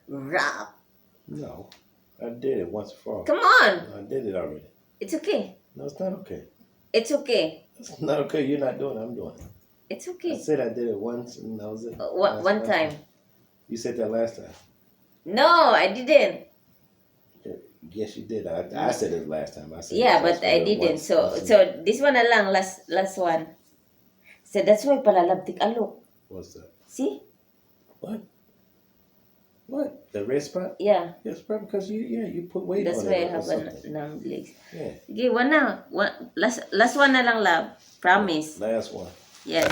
Speaker 1: rap.
Speaker 2: No, I did it once before.
Speaker 1: Come on.
Speaker 2: I did it already.
Speaker 1: It's okay.
Speaker 2: No, it's not okay.
Speaker 1: It's okay.
Speaker 2: It's not okay. You're not doing it. I'm doing it.
Speaker 1: It's
Speaker 2: I
Speaker 1: okay.
Speaker 2: said I did it once, and that was it.
Speaker 1: One time.
Speaker 2: You said that last time.
Speaker 1: No, I didn't.
Speaker 2: Yes, you did. I said it last time. I said
Speaker 1: Yeah,
Speaker 2: it
Speaker 1: but I didn't. So this one na lang, last one. So that's why palalabtik alok.
Speaker 2: What's that?
Speaker 1: See?
Speaker 2: What? The red spot?
Speaker 1: Yeah.
Speaker 2: Yes, bro. Because you put weight
Speaker 1: That's
Speaker 2: on
Speaker 1: why I
Speaker 2: it.
Speaker 1: have
Speaker 2: or something.
Speaker 1: numb legs.
Speaker 2: Yeah.
Speaker 1: Okay, one na. Last one na lang, love. Promise.
Speaker 2: Last one.
Speaker 1: Yes.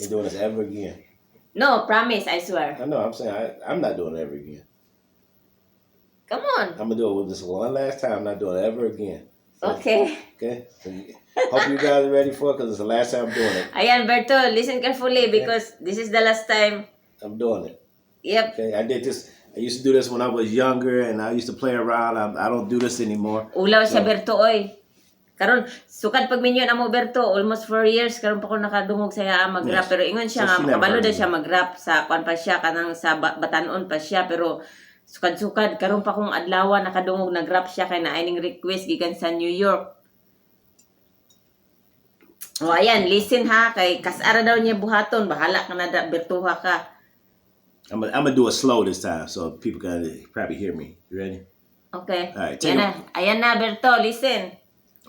Speaker 2: Ain't doing this ever again.
Speaker 1: No, promise, I swear.
Speaker 2: I know. I'm saying I'm not doing it ever again.
Speaker 1: Come on.
Speaker 2: I'm gonna do it with this one last time. I'm not doing it ever again. So,
Speaker 1: Okay.
Speaker 2: Okay. So hope you guys are ready for it because it's the last time I'm doing it.
Speaker 1: Ayan, Berto, listen carefully because this is the last time.
Speaker 2: I'm doing it.
Speaker 1: Yep.
Speaker 2: Okay. I did this. I used to do this when I was younger, and I used to play around. I don't do this anymore.
Speaker 1: Ulaw siya, Berto, oy. Karon sukad pag minyo na mo, Berto, almost 4 years karon pa ko nakadungog sa iya mag-rap.
Speaker 2: Yes.
Speaker 1: Pero ingon siya
Speaker 2: So,
Speaker 1: nga
Speaker 2: she never
Speaker 1: kabalo
Speaker 2: heard
Speaker 1: na
Speaker 2: me.
Speaker 1: siya mag-rap sa kwan pa siya kanang sa Batanon pa siya, pero sukad-sukad karon pa kong adlaw nakadungog nag-rap siya kay naay ning request gikan sa New York. O ayan, listen ha, kay kasara daw niya buhaton, bahala ka na da, bertuha ka.
Speaker 2: I'm gonna do it slow this time so people can probably hear me. You ready?
Speaker 1: Okay.
Speaker 2: All right,
Speaker 1: Yan na. Ayan na, Berto, listen.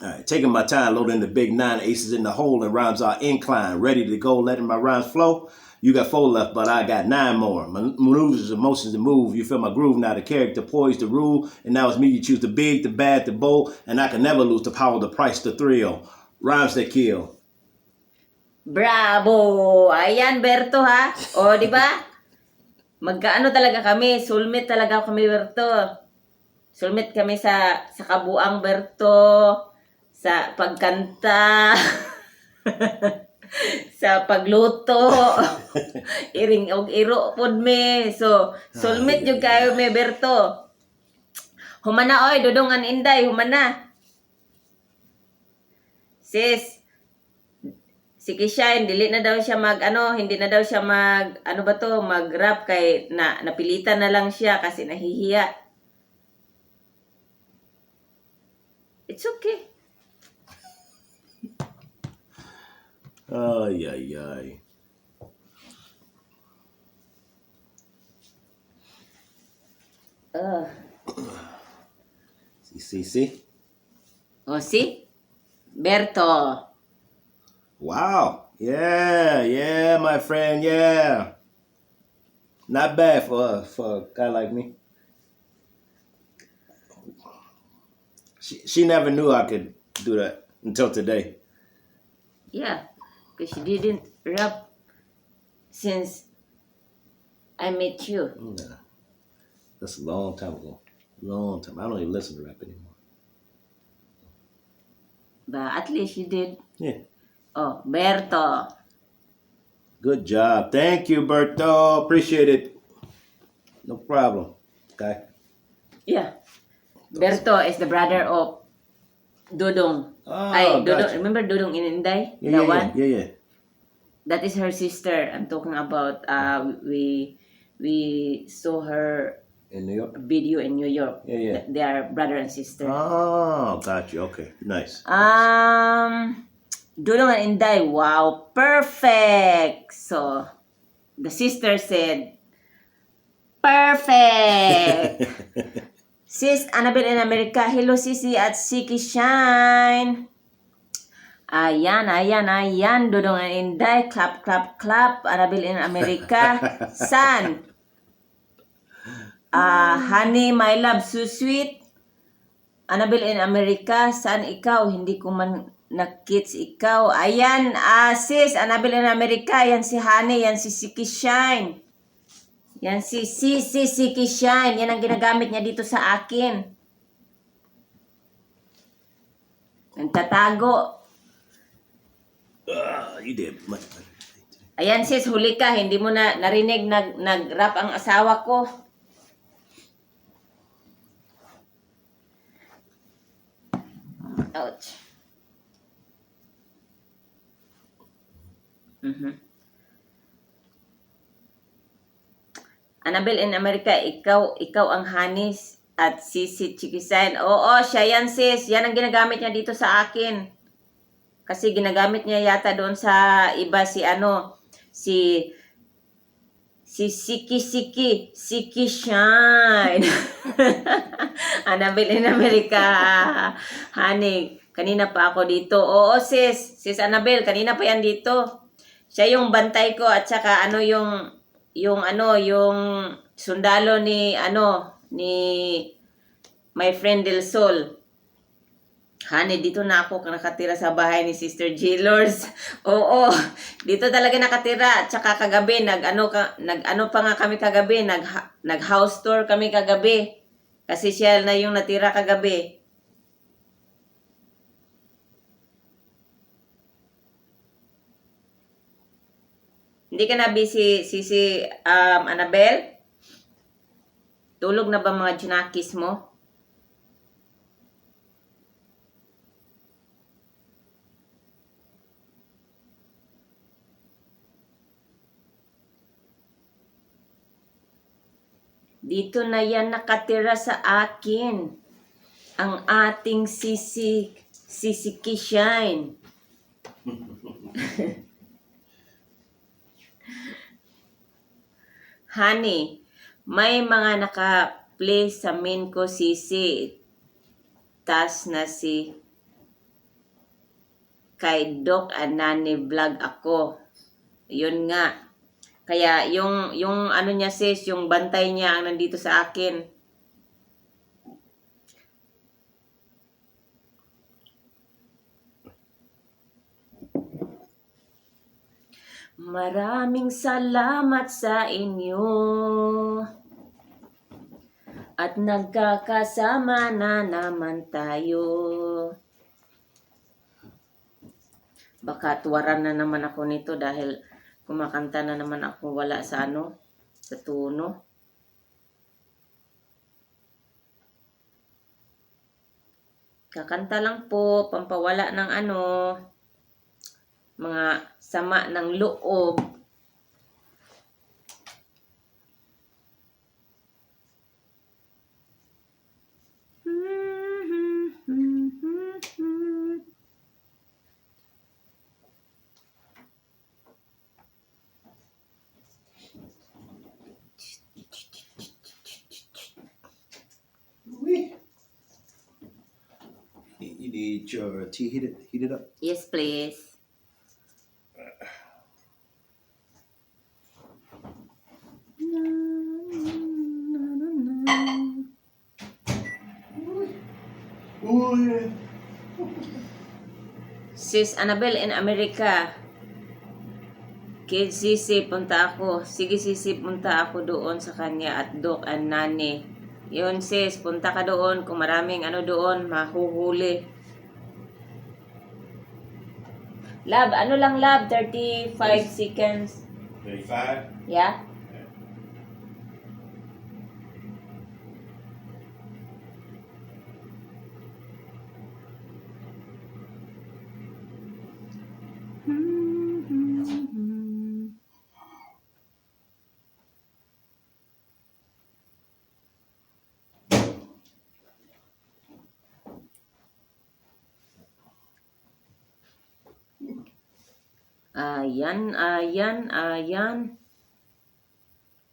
Speaker 2: All right, taking my time, loading the big 9 aces in the hole, and rhymes are inclined, ready to go, letting my rhymes flow. You got 4 left, but I got 9 more. Maneuvers, emotions to move. You feel my groove now, the character poised to rule. And now it's me, you choose the big, the bad, the bold. And I can never lose the power, the price, the thrill. Rhymes that kill.
Speaker 1: Bravo! Ayan, Berto ha. O, di ba? Magkaano talaga kami, soulmate talaga kami, Berto. Soulmate kami sa kabuang, Berto. Sa pagkanta. Sa pagluto. Iring og iro pod me. So, soulmate jud kayo me, Berto. Humana oy, dudongan inday, humana. Sis, si Kishain, dili na daw siya hindi na daw siya mag-rap kay napilitan na lang siya kasi nahihiya. It's okay.
Speaker 2: Ay, ay, ay. See?
Speaker 1: O si Berto.
Speaker 2: Wow. Yeah, my friend, yeah. Not bad for a guy like me. She never knew I could do that until today.
Speaker 1: Yeah, because she didn't rap since I met you.
Speaker 2: Yeah. That's a long time ago. Long time. I don't even listen to rap anymore.
Speaker 1: But at least you did.
Speaker 2: Yeah.
Speaker 1: Oh, Berto.
Speaker 2: Good job. Thank you, Berto. Appreciate it. No problem. Okay.
Speaker 1: Yeah. Berto is the brother of Dudong.
Speaker 2: Oh,
Speaker 1: Dudong.
Speaker 2: gotcha.
Speaker 1: Remember Dudong in Inday?
Speaker 2: Yeah.
Speaker 1: That is her sister. I'm talking about. We saw her
Speaker 2: In New York?
Speaker 1: video in New York.
Speaker 2: Yeah.
Speaker 1: They are brother and sister.
Speaker 2: Oh, got you. Okay. Nice.
Speaker 1: Dudong and Inday. Wow, perfect. So the sister said, perfect. Sis Annabelle in America. Hello, Sisi at Siki Shine. Ayan. Dudong and Inday. Clap. Annabelle in America. San? Honey, my love, so sweet. Annabelle in America. Saan ikaw? Hindi ko man nakits ikaw. Ayan, sis, Annabelle in America. Yan si Honey. Yan si Siki Shine. Yan si Siki Shine. Yan ang ginagamit niya dito sa akin. Nagtatago.
Speaker 2: You did much better.
Speaker 1: Ayan sis, huli ka. Hindi mo na narinig nag-rap ang asawa ko. Ouch. Annabelle in America, ikaw ang Hanis at Sisi Chikisain. Oo, siya yan sis. Yan ang ginagamit niya dito sa akin. Kasi ginagamit niya yata doon sa iba si Siki Shine. Annabelle in America. Honey, kanina pa ako dito. Oo sis Annabelle, kanina pa yan dito. Siya yung bantay ko at saka yung sundalo ni my friend Del Sol. Honey, dito na ako nakatira sa bahay ni Sister GELOR'S. Oo, dito talaga nakatira. At saka kagabi, nag-ano pa nga kami kagabi, nag-house tour kami kagabi. Kasi siya na yung natira kagabi. Hindi ka na busy, Annabelle? Tulog na ba mga junakis mo? Dito na yan nakatira sa akin. Ang ating Sisi Kishine. Honey, may mga naka-play sa main ko sisi. Tas na si kay Doc Anani vlog ako. Yun nga. Kaya yung ano niya sis, yung bantay niya ang nandito sa akin. Maraming salamat sa inyo. At nagkakasama na naman tayo. Baka tuwaran na naman ako nito dahil kumakanta na naman ako wala sa ano, sa tuno. Kakanta lang po, pampawala ng ano, mga sama ng loob.
Speaker 2: You need your tea heated up?
Speaker 1: Yes, please.
Speaker 2: Oh, yeah.
Speaker 1: Sis Annabelle in America. Kid Sisi, punta ako. Sige Sisi, punta ako doon sa kanya at Doc and Nani. Yun sis, punta ka doon. Kung maraming ano doon, mahuhuli. Lab, ano lang lab? 35 seconds.
Speaker 2: 35?
Speaker 1: Yeah? Ayan, ayan, ayan.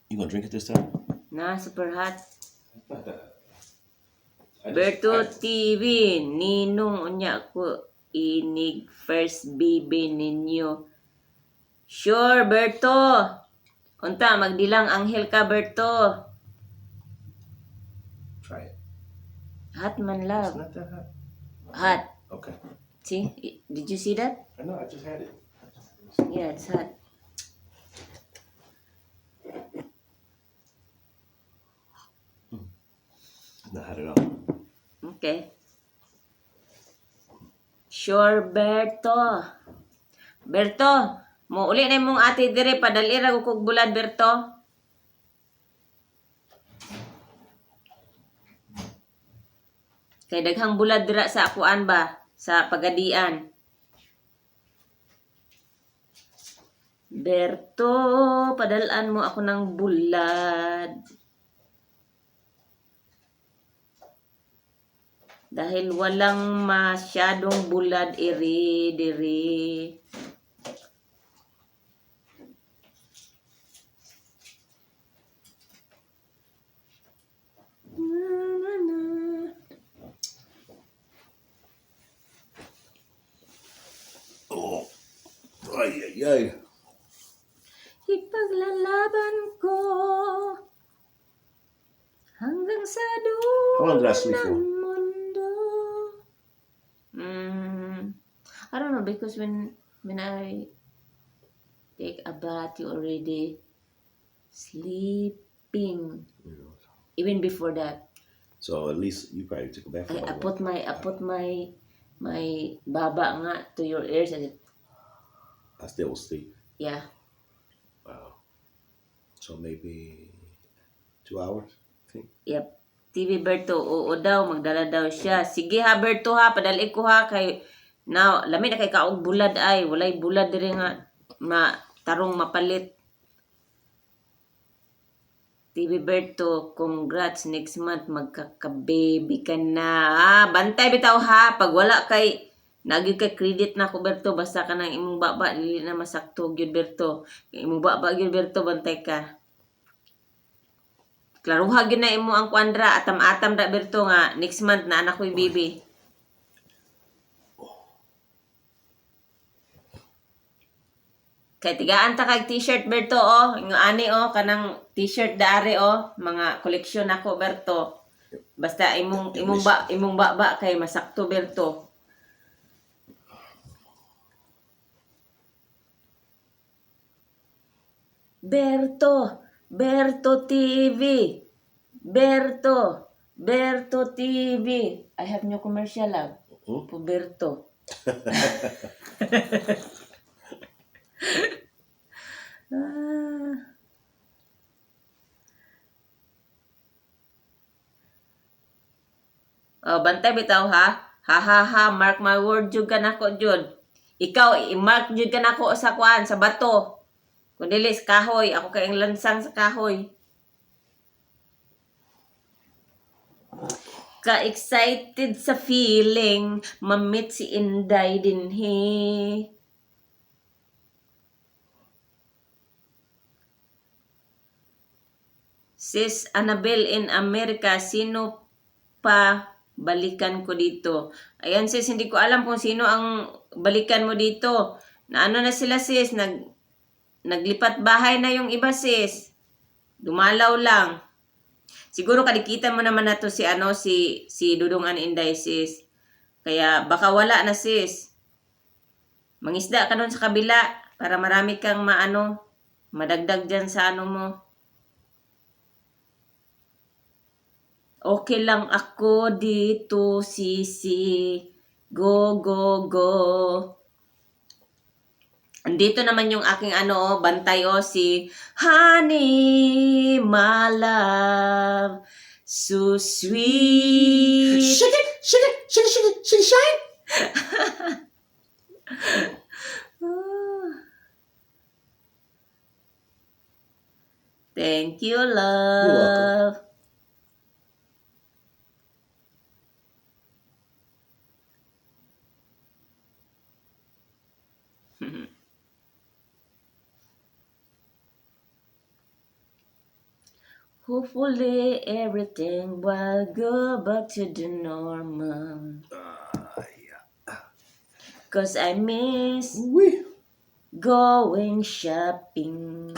Speaker 2: You gonna drink it this time?
Speaker 1: Na, super hot.
Speaker 2: I
Speaker 1: Berto TV, ninong unya ko inig first baby ninyo. Sure, Berto. Unta, magdilang anghel ka, Berto.
Speaker 2: try it.
Speaker 1: Hot man,
Speaker 2: It's
Speaker 1: love.
Speaker 2: not that hot.
Speaker 1: Hot.
Speaker 2: Okay.
Speaker 1: See? Did you see that?
Speaker 2: I know, I just had it.
Speaker 1: Yeah, it's hot.
Speaker 2: Not hot at all.
Speaker 1: Okay. Sure, Berto. Berto, mo uli na mong ate dire padalira ko kog bulad, Berto. Kay daghang bulad dira sa akuan ba? Sa pagadian. Berto, padalaan mo ako ng bulad. Dahil walang masyadong bulad diri.
Speaker 2: Oh. Ay, ay, ay.
Speaker 1: Ipaglalaban ko hanggang sa
Speaker 2: How long did I
Speaker 1: dulo
Speaker 2: sleep for?
Speaker 1: ng mundo. I don't know because when I take a bath, you already sleeping. Even before that,
Speaker 2: So at least you probably took a bath.
Speaker 1: I put my baba nga to your ears and
Speaker 2: I still was asleep.
Speaker 1: yeah.
Speaker 2: Wow. So maybe 2 hours, I think.
Speaker 1: Yep. TV Berto, oo daw, magdala daw siya. Sige ha Berto ha, padali ko ha kay now, lami na kay kaog bulad ay, walay bulad diri nga tarong mapalit. TV Berto, congrats next month magkaka-baby ka na. Bantay bitaw ha, pag wala kay Nagyud kay credit na ko Berto basta ka nang imong baba dili na masakto gyud Berto. Imong baba gyud Berto bantay ka. Klaruha gyud na imo ang kwandra atam-atam da Berto nga next month na anak ko'y baby. Kay tigaan ta kag t-shirt Berto ingo ani kanang t-shirt daari mga koleksyon nako Berto. Basta imong baba kay masakto Berto. Berto TV. Berto TV. I have new commercial lang. Po Berto. Bantay bitaw ha. Ha, mark my word jud ka nako jud. Ikaw i-mark jud ka nako sa kuan sa bato. Kun dili sa kahoy, ako kay ang lansang sa kahoy. Ka-excited sa feeling, mamit si Inday dinhi. Sis Annabel in America, sino pa balikan ko dito? Ayan sis, hindi ko alam kung sino ang balikan mo dito. Na ano na sila sis, naglipat bahay na yung iba sis. Dumalaw lang. Siguro kadikita mo naman na to si Dudong An Inday sis. Kaya baka wala na sis. Mangisda ka nun sa kabila para marami kang madagdag dyan sa mo. Okay lang ako dito, sisi. Go. Andito naman yung aking bantay si Honey, my love. So sweet.
Speaker 2: Shake it, shine.
Speaker 1: Thank you,
Speaker 2: You're
Speaker 1: love.
Speaker 2: welcome.
Speaker 1: Hopefully everything will go back to the normal.
Speaker 2: Yeah.
Speaker 1: Cause I miss
Speaker 2: Wee.
Speaker 1: going shopping.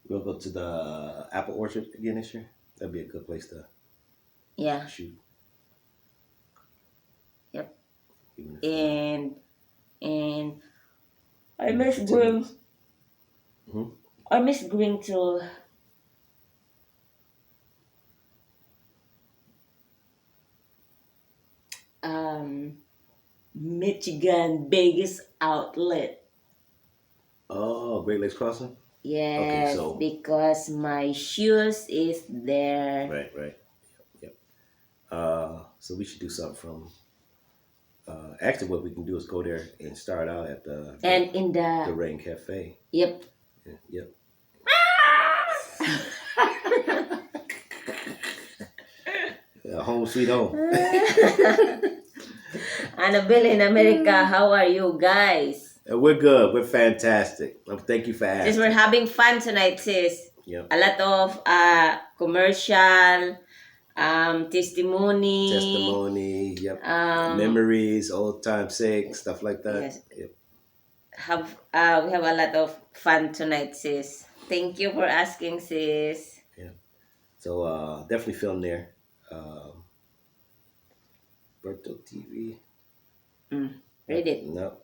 Speaker 2: We'll go to the apple orchard again this year. That'd be a good place to
Speaker 1: Yeah.
Speaker 2: shoot.
Speaker 1: Yep.
Speaker 2: Even if,
Speaker 1: And I
Speaker 2: even
Speaker 1: miss
Speaker 2: if it's
Speaker 1: going.
Speaker 2: Mhm.
Speaker 1: I miss going to Michigan Vegas outlet.
Speaker 2: Oh, Great Lakes Crossing.
Speaker 1: Yes,
Speaker 2: so-
Speaker 1: because my shoes is there.
Speaker 2: Right. Yep. So we should do something from. Actually, what we can do is go there and start out at the
Speaker 1: In the
Speaker 2: Rain Cafe.
Speaker 1: yep.
Speaker 2: Yep. Home sweet home.
Speaker 1: Annabelle in America, how are you guys?
Speaker 2: We're good. We're fantastic. Thank you for
Speaker 1: Sis,
Speaker 2: asking.
Speaker 1: we're having fun tonight, sis.
Speaker 2: Yep.
Speaker 1: A lot of commercial, testimony.
Speaker 2: Yep.
Speaker 1: Um,
Speaker 2: Memories, old time sake, stuff like that.
Speaker 1: Yes.
Speaker 2: Yep.
Speaker 1: We have a lot of fun tonight, sis. Thank you for asking, sis.
Speaker 2: So definitely film there. Berto TV.
Speaker 1: Read it.
Speaker 2: No.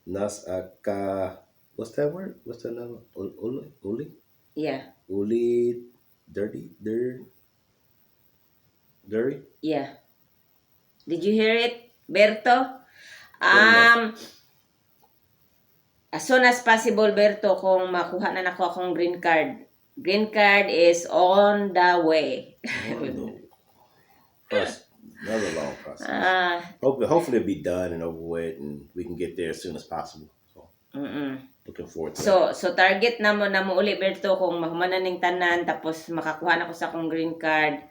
Speaker 2: Nas aka. What's that word? What's that number? Uli?
Speaker 1: Yeah.
Speaker 2: Uli. Dirty.
Speaker 1: Yeah. Did you hear it, Berto? As soon as possible, Berto, kung makuha na nako akong green card. Green card is on the way.
Speaker 2: Another long process. Hopefully it'll be done and over with, and we can get there as soon as possible. So looking forward to it.
Speaker 1: So target na mo uli, Berto, kung mahumanan ng tanan tapos makakuha na ko sa akong green card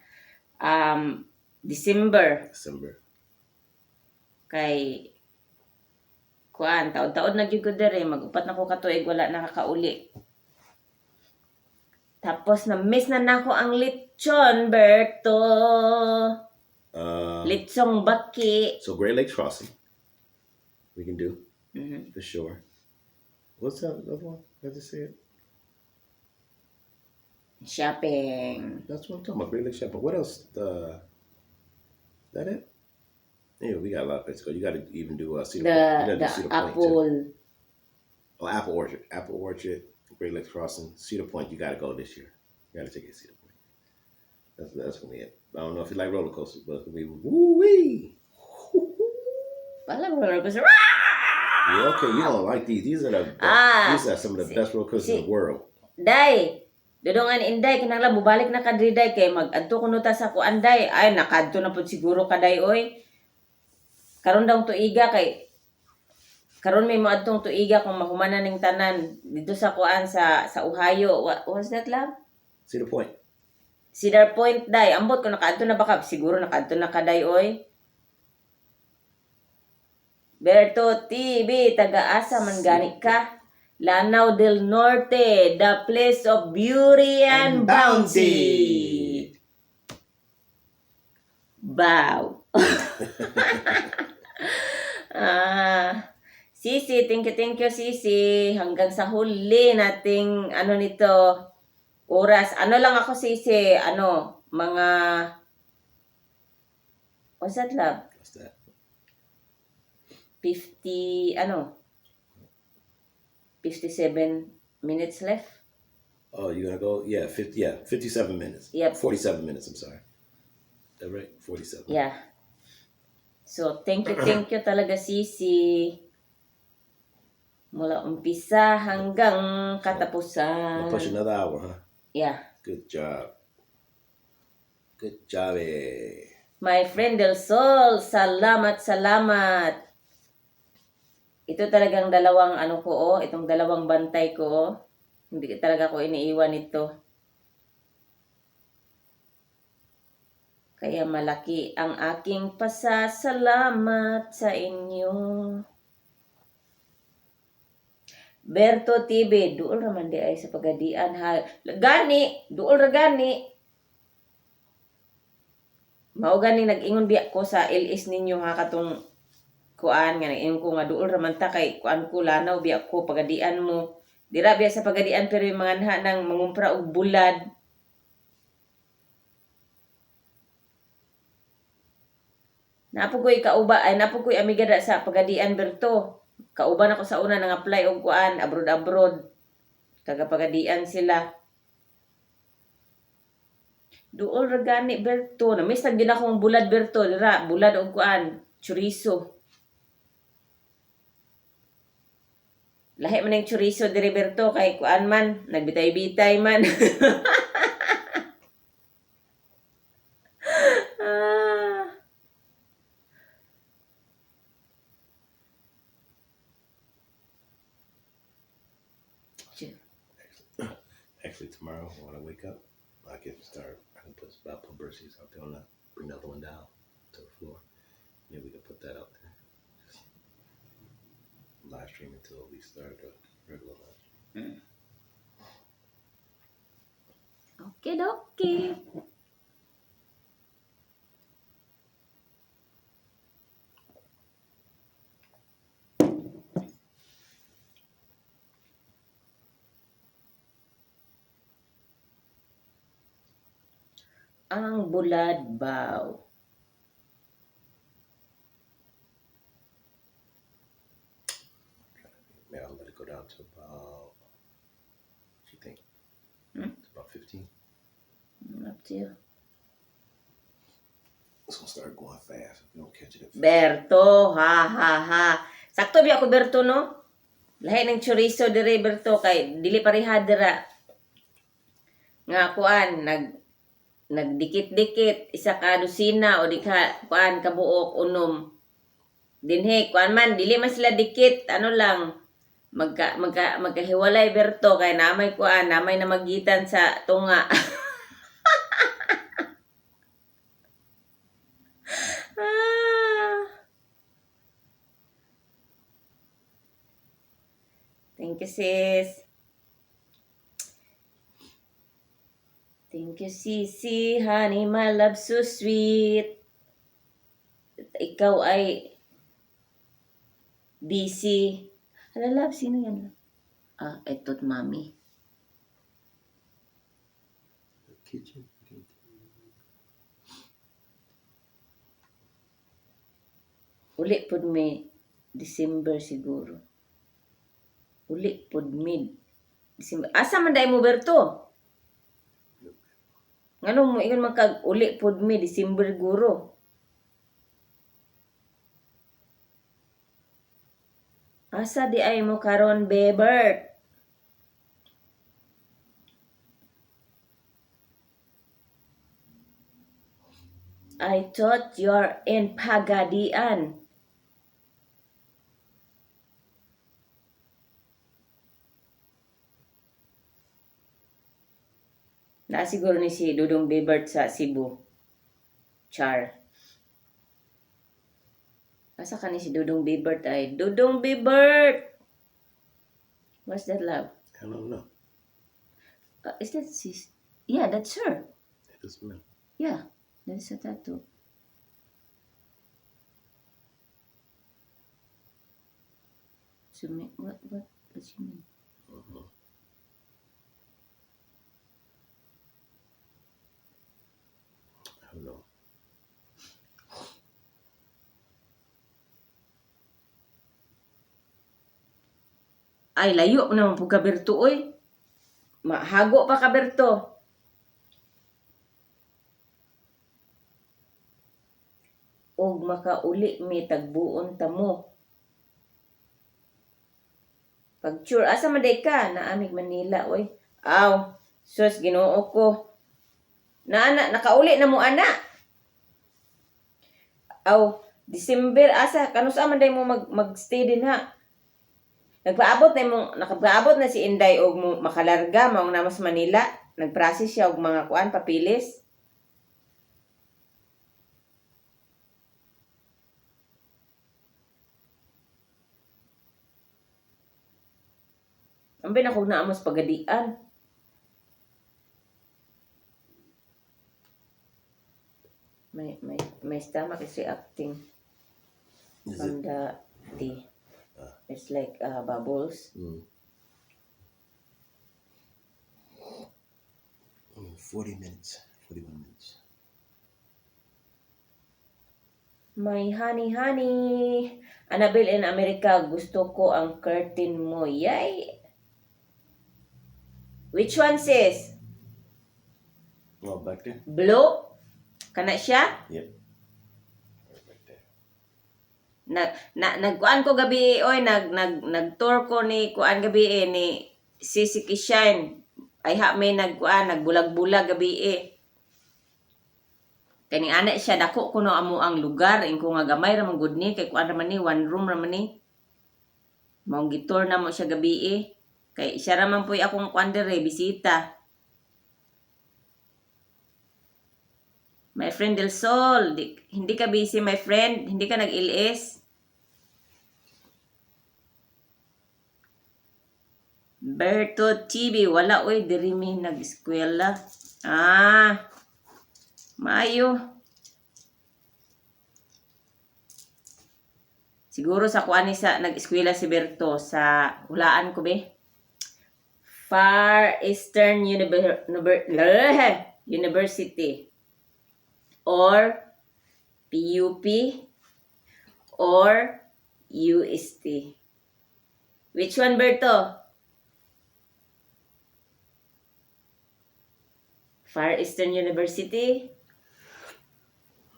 Speaker 1: December. Kay kuan taon-taon na gyud ko dere, mag-upat na ko katuig wala nakakauli. Tapos na miss na nako ang lechon, Berto. Lechong baki.
Speaker 2: So Great Lakes Crossing, we can do
Speaker 1: Mhm.
Speaker 2: for sure. What's that other one? How does it say it?
Speaker 1: Shopping.
Speaker 2: That's what I'm talking about. Great Lakes Shopping. What else? That it? Yeah, we got a lot of places to go. You got to even do Cedar Point. You gotta do
Speaker 1: The
Speaker 2: Cedar Point too.
Speaker 1: apple.
Speaker 2: Oh, Apple Orchard. Apple Orchard, Great Lakes Crossing, Cedar Point. You got to go this year. You got to take it to Cedar Point. That's gonna be it. I don't know if you like roller coasters, but it's gonna be woo wee.
Speaker 1: Wala roller coaster.
Speaker 2: Yeah, okay, you don't like these. These are some of the best roller coasters in the world.
Speaker 1: Day, dodongan inday kinahanglan bubalik na kadri day kay mag-adto kuno ta sa kuan day. Ay nakadto na pud siguro kaday oy. Karon daw tuiga kay karon may moadtong tuiga kung mahumanan ning tanan dito sa kuan sa Ohio. What was that lang?
Speaker 2: Cedar Point.
Speaker 1: Cedar Point day. Ambot ko nakaadto na baka siguro nakaadto na kaday oy. Berto TV taga-asa man gani ka. Lanao del Norte, the place of beauty and bounty. Wow. Sisi, thank you Sisi. Hanggang sa huli nating nito oras. Ano lang ako Sisi, mga what's that love?
Speaker 2: What's that?
Speaker 1: 57 minutes left.
Speaker 2: Oh, you're gonna go? Yeah, 57 minutes.
Speaker 1: Yep.
Speaker 2: 47 minutes. I'm sorry. Is that right? 47.
Speaker 1: Yeah. So, thank you talaga Sisi. Mula umpisa hanggang katapusan.
Speaker 2: We'll push another hour, huh?
Speaker 1: Yeah.
Speaker 2: Good job. Good job,
Speaker 1: My friend Del Sol, salamat. Ito talagang dalawang itong dalawang bantay ko. Hindi talaga ko iniiwan ito. Kaya malaki ang aking pasasalamat sa inyo. Berto TV, duol raman di ay sa pagadian ha. Duol ra gani. Mao gani nag-ingon biya ko sa LS ninyo ha katong kuan nga nag-ingon ko nga duol raman ta kay kuan ko lanaw biya ko pagadian mo. Dira biya sa pagadian pero yung mga nha nang mangumpra og bulad. Napugoy amiga da sa pagadian Berto. Kauban ako sa una nang apply og kuan abroad. Taga pagadian sila. Duol ra gani Berto. Namiss lang din akong bulad Berto. Dira bulad og kuan chorizo. Lahi man ng chorizo diri Berto kay kuan man nagbitay-bitay man.
Speaker 2: Actually, tomorrow when I wake up, I can put Bercy's out there on that. Bring the other one down to the floor. Yeah, we can put that out there. Live stream until we start the regular live stream.
Speaker 1: Okay. Ang bulad baw.
Speaker 2: Maybe I'll let it go down to about, what do you think? It's about 15.
Speaker 1: Up to you.
Speaker 2: It's gonna start going fast if you don't catch it.
Speaker 1: Berto, ha. Sakto biya ko Berto no? Lahi ng chorizo dire Berto kay dili pareha dira. Nga kuan nagdikit-dikit isa ka dosina o di ka kuan kabuok unom. Dinhe kuan man dili man sila dikit lang magkahiwalay Berto kay namay na magitan sa tunga. sis. Thank you, Sisi. Honey, my love, so sweet. Ikaw ay busy. Hala, love, sino yan? Ah, eto't mami.
Speaker 2: The kitchen.
Speaker 1: Uli pod may December siguro. Uli pod mid December. Asa man dai mo Berto? Nganong mo ingon magkag uli pod mid December guro. Asa di ay mo karon Bebert? I thought you're in Pagadian. Na siguro ni si Dudong Bebert sa Cebu. Char. Asa ka ni si Dudong Bebert ay? Dudong Bebert! What's that, love?
Speaker 2: I don't know.
Speaker 1: Is that sis? Yeah, that's her.
Speaker 2: It is me.
Speaker 1: Yeah, that's a tattoo. So, what she mean?
Speaker 2: I don't know.
Speaker 1: Ay, layo naman po ka Berto, oy. Mahago pa ka Berto. Og makauli may tagbuon ta mo. Pag sure, asa man day ka? Naamig Manila, oy. Aw, sus, ginoo ko. Nakauli na mo, ana. Aw, December, asa, kanusa man day mo magstay din, ha? Nagpaabot na si Inday og mo makalarga, maong namas Manila. Nagprocess siya og mga kuan, papilis. Ambi na kog naamos pagadian. My stomach is reacting
Speaker 2: Is
Speaker 1: from
Speaker 2: it?
Speaker 1: the tea. It's like bubbles.
Speaker 2: 40 minutes. 41 minutes.
Speaker 1: My honey. Annabelle in America, gusto ko ang curtain mo. Yay! Which one, sis?
Speaker 2: Oh, back there?
Speaker 1: Blue? Kana siya?
Speaker 2: Yep. Right there.
Speaker 1: Nagkuan ko gabi, oy, nag-tour ko ni kuan gabi ni Sisi Kishine. Ay may nagbulag-bulag gabi. Kani ana siya dako kuno amo ang lugar ingko nga gamay ra man gud ni kay kuan ra man ni one room ra man ni. Maong gitour na mo siya gabi. Kay siya ra man puy akong kuan dire bisita. My friend Del Sol, hindi ka busy my friend, hindi ka nag-LS. Berto TV, wala oy diri mi nag-eskwela. Maayo. Siguro sa kuan ni sa nag-eskwela si Berto sa hulaan ko be. Far Eastern University or PUP or UST. Which one, Berto? Far Eastern University,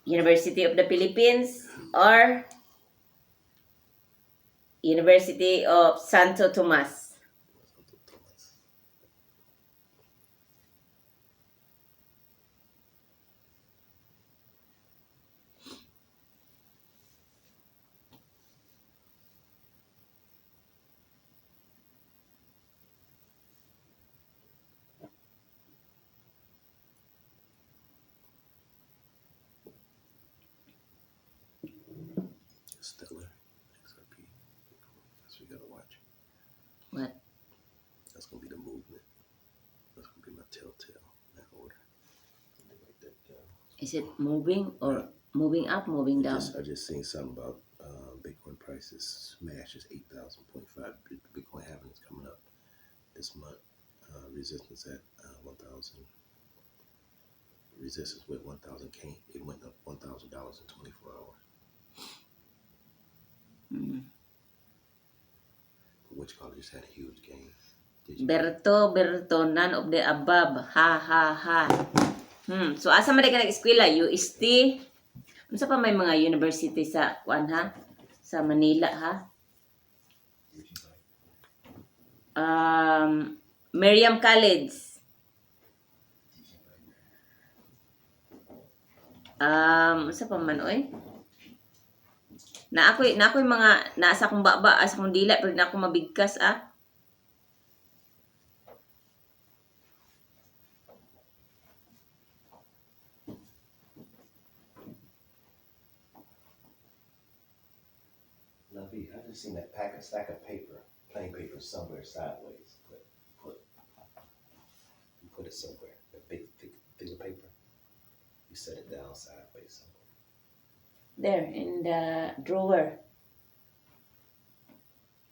Speaker 1: University of the Philippines, or University of Santo Tomas.
Speaker 2: Stellar XRP. That's what we gotta watch.
Speaker 1: What? Is it moving or moving up, moving down?
Speaker 2: I just seen something about Bitcoin prices smashes 8,000.5. Bitcoin halving is coming up this month. Resistance at 1,000. Resistance with 1,000 came. It went up $1,000 in 24 hours.
Speaker 1: Mm.
Speaker 2: Which college just had a huge gain.
Speaker 1: Berto, none of the above. Ha, ha, ha. So, asa man ka nag-eskwela? UST? Ano pa may mga university sa, ha? Sa Manila, ha? Miriam College. Ano pa man, oy? Na ako'y mga, nasa akong baba, asa akong dila, pero na ako mabigkas, ah.
Speaker 2: Lovey, I just seen that stack of paper, plain paper somewhere sideways. You put it somewhere. That big thing of paper. You set it down sideways somewhere.
Speaker 1: There, in the drawer.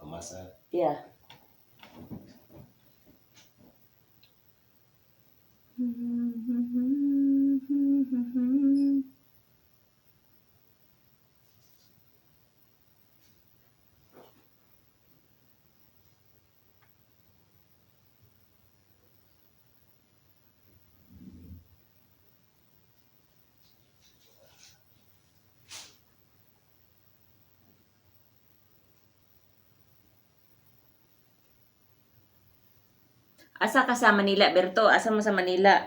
Speaker 2: On my side?
Speaker 1: Yeah. Asa ka sa Manila, Berto? Asa mo sa Manila?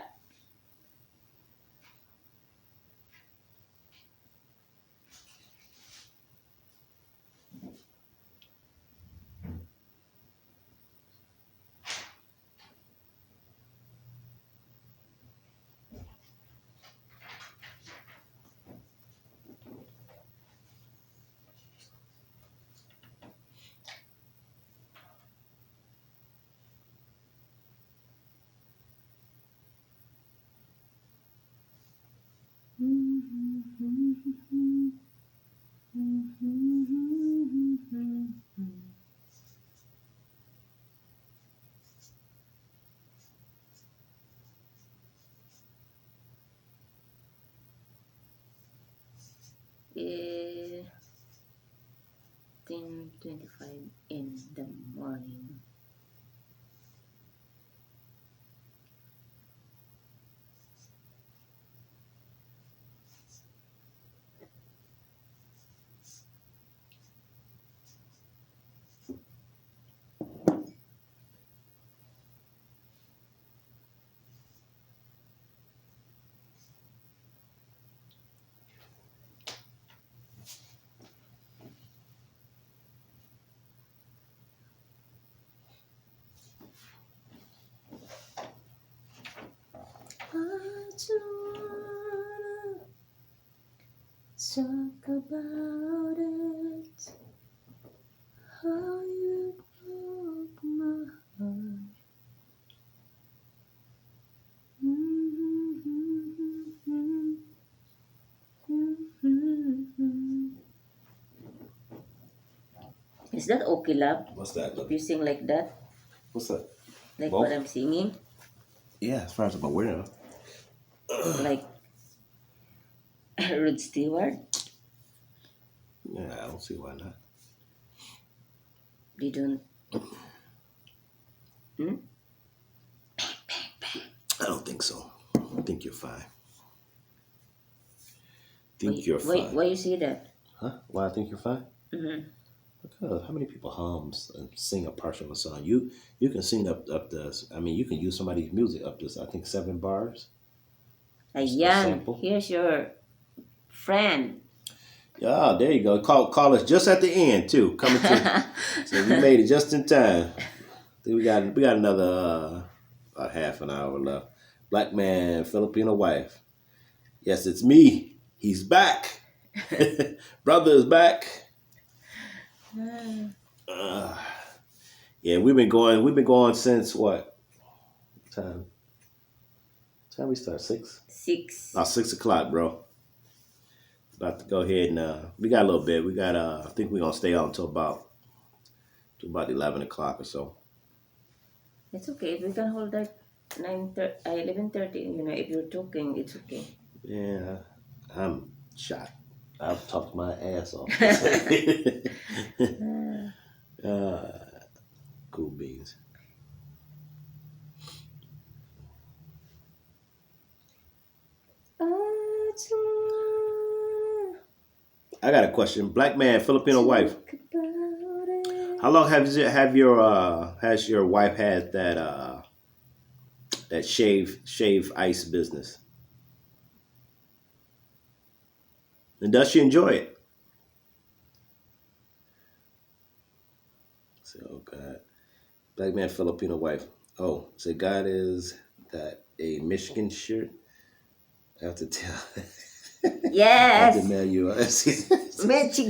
Speaker 1: Eh, 10:25 in the morning. I just wanna talk about it. How you broke my heart. Is that okay, love?
Speaker 2: What's that?
Speaker 1: If you sing like that,
Speaker 2: What's that?
Speaker 1: like
Speaker 2: Both?
Speaker 1: what I'm singing,
Speaker 2: Yeah, as far as I'm aware.
Speaker 1: like Rod Stewart,
Speaker 2: Yeah, I don't see why not.
Speaker 1: they don't.
Speaker 2: I don't think so. I think you're fine.
Speaker 1: Why you say that?
Speaker 2: Huh? Why I think you're fine?
Speaker 1: Mm-hmm.
Speaker 2: Because how many people hums and sing a partial of a song? You can sing up this. I mean, you can use somebody's music up this. I think 7 bars.
Speaker 1: Ayan,
Speaker 2: sample.
Speaker 1: here's your friend.
Speaker 2: Yeah, there you go. Call us just at the end too. Coming to, so we made it just in time. I think we got another about half an hour left. Black man, Filipino wife. Yes, it's me. He's back. Brother is back. Yeah, we've been going since what time? Time we start 6.
Speaker 1: 6.
Speaker 2: About 6 o'clock, bro. About to go ahead and we got a little bit. We got I think we're gonna stay on until about 11 o'clock or so.
Speaker 1: It's okay. We can hold that 11:30. You know, if you're talking, it's okay.
Speaker 2: Yeah, I'm shot. I've talked my ass off. Cool beans. I got a question. Black man, Filipino wife. How long has your wife had that shave ice business? And does she enjoy it? So, oh God. Black man, Filipino wife. Oh, so God is that a Michigan shirt? I have to tell.
Speaker 1: Yes.
Speaker 2: I have to mail you.
Speaker 1: Michigan.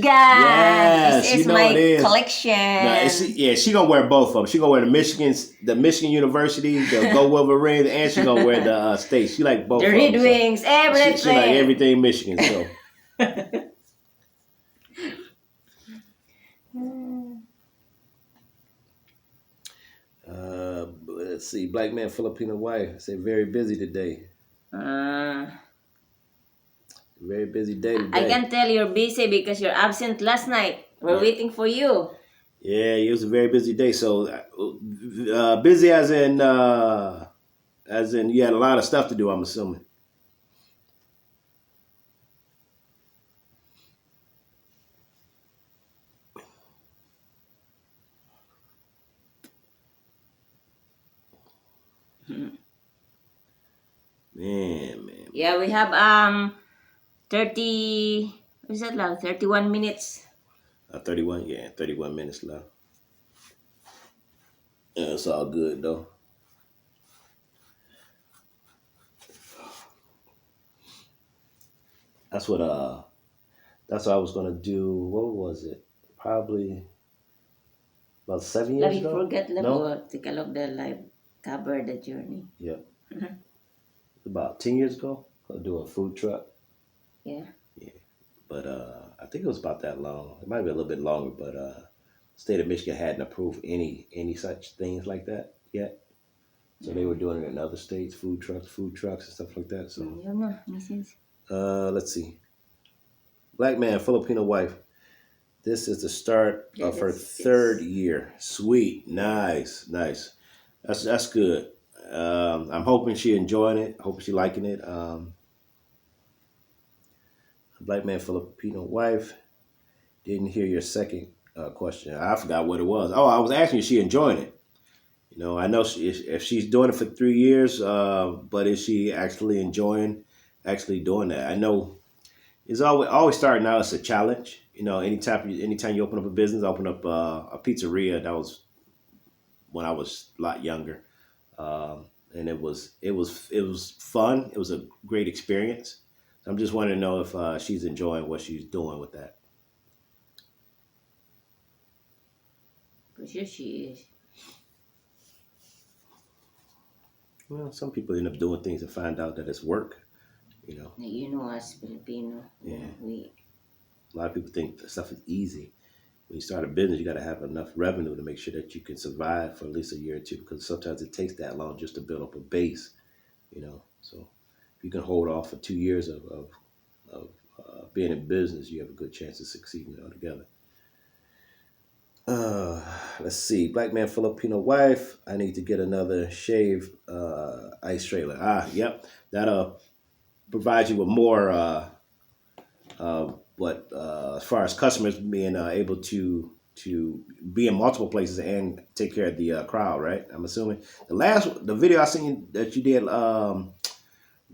Speaker 2: Yes,
Speaker 1: This is
Speaker 2: you know
Speaker 1: my
Speaker 2: it is.
Speaker 1: collection.
Speaker 2: No, she gonna wear both of them. She gonna wear the Michigan University, the Go Wolverines, and she gonna wear the state. She like both.
Speaker 1: The
Speaker 2: of
Speaker 1: Red
Speaker 2: them,
Speaker 1: Wings,
Speaker 2: so
Speaker 1: everything.
Speaker 2: She like everything Michigan. So. Let's see. Black man, Filipino wife. Say very busy today. Very busy day today.
Speaker 1: I can tell you're busy because you're absent last night. We're waiting for you.
Speaker 2: Yeah, it was a very busy day. So busy as in you had a lot of stuff to do, I'm assuming. Man.
Speaker 1: Yeah, we have 30, what is that now? 31 minutes.
Speaker 2: 31 minutes left. Yeah, it's all good though. That's what I was gonna do. What was it? Probably about 7 years ago.
Speaker 1: Let me take a look at the live cover the journey.
Speaker 2: Yep. About 10 years ago. I'll do a food truck.
Speaker 1: Yeah.
Speaker 2: But I think it was about that long. It might be a little bit longer, but state of Michigan hadn't approved any such things like that yet. So they were doing it in other states, food trucks and stuff like that. So let's see. Black man, Filipino wife. This is the start of her 3rd year. Sweet, nice. That's good. I'm hoping she enjoying it. Hoping she liking it. Black man, Filipino wife. Didn't hear your second question. I forgot what it was. Oh, I was asking if she enjoying it. You know, I know if she's doing it for 3 years, but is she actually enjoying doing that? I know it's always starting out as a challenge. You know, anytime you open up a business, open up a pizzeria. That was when I was a lot younger, and it was fun. It was a great experience. I'm just wanting to know if she's enjoying what she's doing with that.
Speaker 1: For sure she is.
Speaker 2: Well, some people end up doing things and find out that it's work. You know.
Speaker 1: You know us Filipino.
Speaker 2: Yeah.
Speaker 1: A
Speaker 2: lot of people think that stuff is easy. When you start a business, you got to have enough revenue to make sure that you can survive for at least a year or two, because sometimes it takes that long just to build up a base. You know, so if you can hold off for 2 years of being in business, you have a good chance of succeeding altogether. Let's see. Black man, Filipino wife. I need to get another shave ice trailer. Yep. That'll provide you with more as far as customers being able to be in multiple places and take care of the crowd, right? I'm assuming the video I seen that you did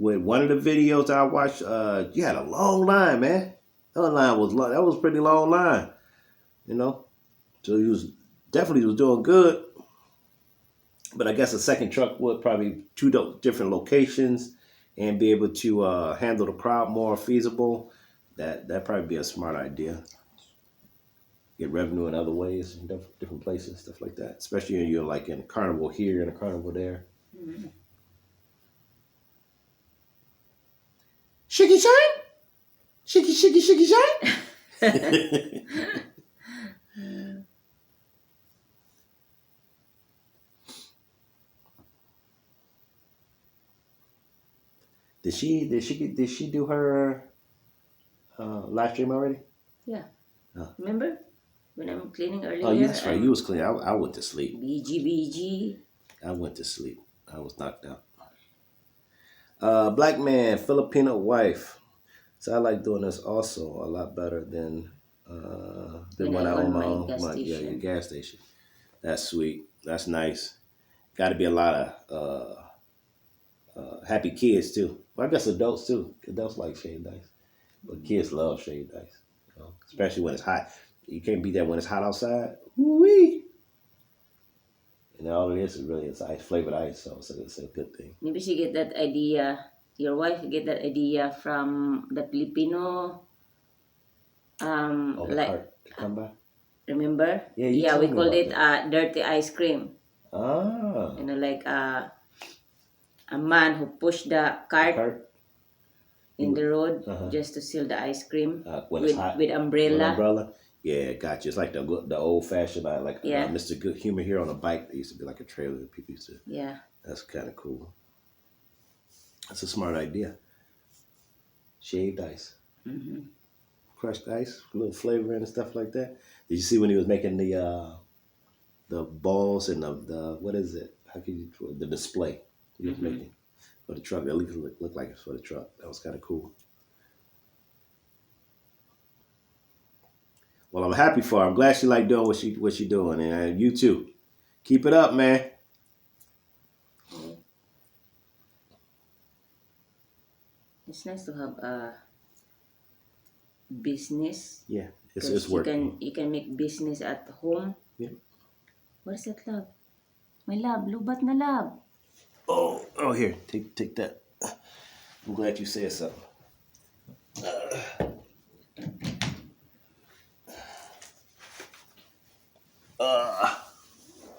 Speaker 2: with one of the videos that I watched, you had a long line, man. That line was long. That was a pretty long line, you know. So he was definitely doing good. But I guess a second truck would probably 2 different locations and be able to handle the crowd more feasible. That'd probably be a smart idea. Get revenue in other ways, in different places, stuff like that. Especially when you're like in a carnival here and a carnival there.
Speaker 1: Mm-hmm.
Speaker 2: Shiggy shine? Shiggy shine? Did she do her live stream already?
Speaker 1: Yeah.
Speaker 2: Oh.
Speaker 1: Remember when I'm cleaning earlier?
Speaker 2: Oh, yeah, that's right. You was clean. I went to sleep.
Speaker 1: BG.
Speaker 2: I went to sleep. I was knocked out. Black man, Filipino wife. So I like doing this also a lot better than
Speaker 1: When
Speaker 2: when
Speaker 1: I
Speaker 2: I
Speaker 1: own
Speaker 2: own my
Speaker 1: my
Speaker 2: own
Speaker 1: gas
Speaker 2: your
Speaker 1: station.
Speaker 2: gas station. That's sweet. That's nice. Got to be a lot of happy kids too. Well, I guess adults too. Adults like shaved ice, but kids love shaved ice. You know? Especially when it's hot. You can't beat that when it's hot outside. Woo-wee. And all it is really is ice, flavored ice, so it's a good thing.
Speaker 1: Maybe she get that idea. Your wife get that idea from the Filipino.
Speaker 2: Oh, the
Speaker 1: Like
Speaker 2: cart to come by.
Speaker 1: remember?
Speaker 2: Yeah, you
Speaker 1: Yeah, we
Speaker 2: told me
Speaker 1: called
Speaker 2: about
Speaker 1: it
Speaker 2: that.
Speaker 1: dirty ice cream.
Speaker 2: Ah,
Speaker 1: You know, like a man who pushed the
Speaker 2: the
Speaker 1: cart
Speaker 2: cart.
Speaker 1: in the road
Speaker 2: Uh-huh.
Speaker 1: just to seal the ice cream
Speaker 2: When it's hot
Speaker 1: with
Speaker 2: with
Speaker 1: umbrella.
Speaker 2: umbrella. Yeah, gotcha. It's like the old fashioned like
Speaker 1: Yeah.
Speaker 2: Mr. Good Humor here on a bike. There used to be like a trailer that people used to.
Speaker 1: Yeah.
Speaker 2: That's kind of cool. That's a smart idea. Shaved ice, crushed ice, a little flavor and stuff like that. Did you see when he was making the balls and the what is it? How can you the display he was making for the truck? At least it looked like it's for the truck. That was kind of cool. Well, I'm happy for her. I'm glad she like doing what she doing, and you too. Keep it up, man.
Speaker 1: Yeah. It's nice to have a business.
Speaker 2: Yeah, it's
Speaker 1: Because
Speaker 2: working.
Speaker 1: you can make business at home.
Speaker 2: Yeah.
Speaker 1: What is that, love? My love, lubat na love.
Speaker 2: Oh, here, take that. I'm glad you said something.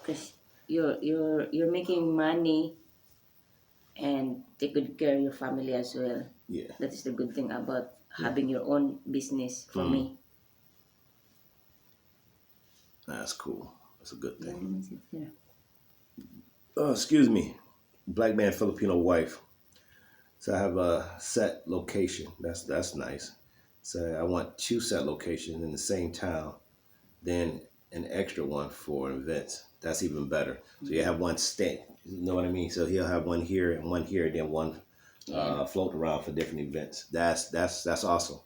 Speaker 1: Because you're making money and take good care of your family as well.
Speaker 2: Yeah,
Speaker 1: That is the good thing about having your own business for me.
Speaker 2: that's cool. That's a good thing.
Speaker 1: Let me sit here.
Speaker 2: Oh, excuse me, black man, Filipino wife. So I have a set location. That's nice. So I want 2 set locations in the same town, then an extra one for events. That's even better. So you have one stand. You know what I mean? So he'll have one here, and then one float around for different events. That's awesome.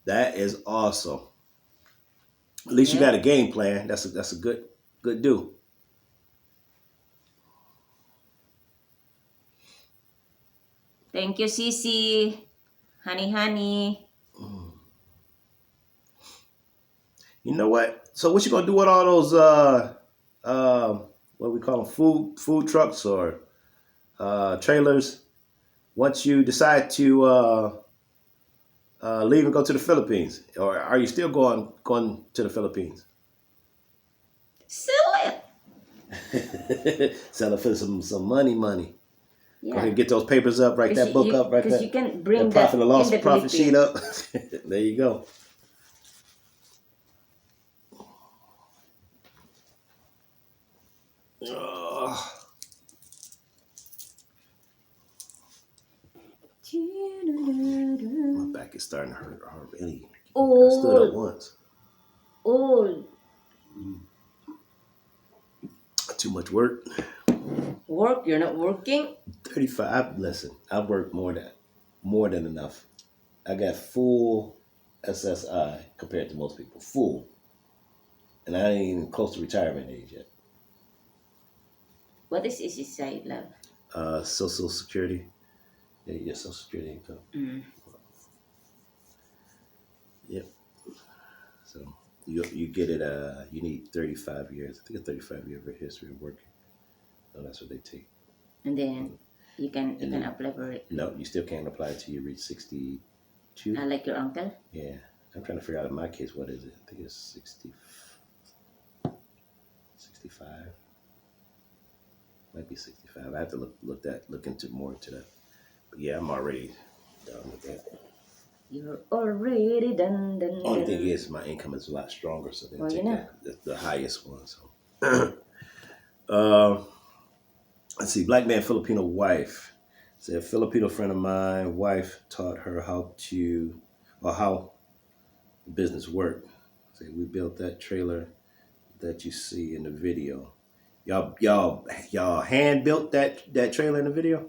Speaker 2: That is awesome. At least you
Speaker 1: Yeah.
Speaker 2: got a game plan. That's a good do.
Speaker 1: Thank you, Sisi. Honey.
Speaker 2: You know what? So what you gonna do with all those what we call them, food trucks or trailers once you decide to leave and go to the Philippines, or are you still going to the Philippines?
Speaker 1: Sell it.
Speaker 2: Selling for some money.
Speaker 1: Yeah.
Speaker 2: Go ahead and get those papers up, write that book up, right there.
Speaker 1: Because you can bring
Speaker 2: That profit
Speaker 1: that
Speaker 2: and loss
Speaker 1: in the
Speaker 2: profit sheet
Speaker 1: Philippines.
Speaker 2: up. There you go. My back is starting to hurt already. I stood up once.
Speaker 1: Old.
Speaker 2: Too much work.
Speaker 1: Work? You're not working?
Speaker 2: 35. Listen, I've worked more than enough. I got full SSI compared to most people. Full. And I ain't even close to retirement age yet.
Speaker 1: What is SSI, love?
Speaker 2: Social Security. Yeah, your Social Security income. Yep. So you get it. You need 35 years. I think a 35-year history of working. So that's what they take.
Speaker 1: And then you can apply for it.
Speaker 2: No, you still can't apply until you reach 62.
Speaker 1: Like your uncle?
Speaker 2: Yeah. I'm trying to figure out in my case, what is it? I think it's 65. Might be 65. I have to look into more into that. But yeah, I'm already done with that.
Speaker 1: You're already done, done,
Speaker 2: Only thing
Speaker 1: done.
Speaker 2: is, my income is a lot stronger, so they'll
Speaker 1: Oh,
Speaker 2: take
Speaker 1: yun na.
Speaker 2: the highest one. So, um, let's see. Black man, Filipino wife. Said a Filipino friend of mine, wife taught her how business work. Say we built that trailer that you see in the video. Y'all hand built that trailer in the video?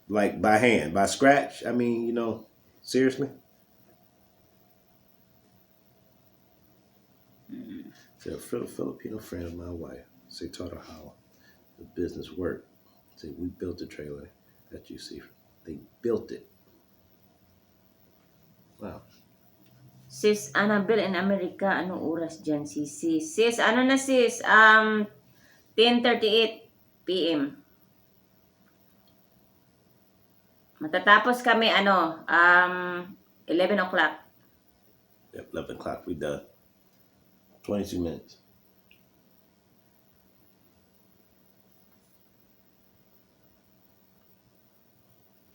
Speaker 2: Like by hand, by scratch? I mean, seriously? So a Filipino friend of my wife, say taught her how the business worked. Say we built the trailer that you see. They built it. Wow.
Speaker 1: Sis Annabelle in America, anong oras dyan, Sisi? Sis, ano na sis? 10:38 p.m. Matatapos kami, 11 o'clock.
Speaker 2: Yep, 11 o'clock. We done. 22 minutes.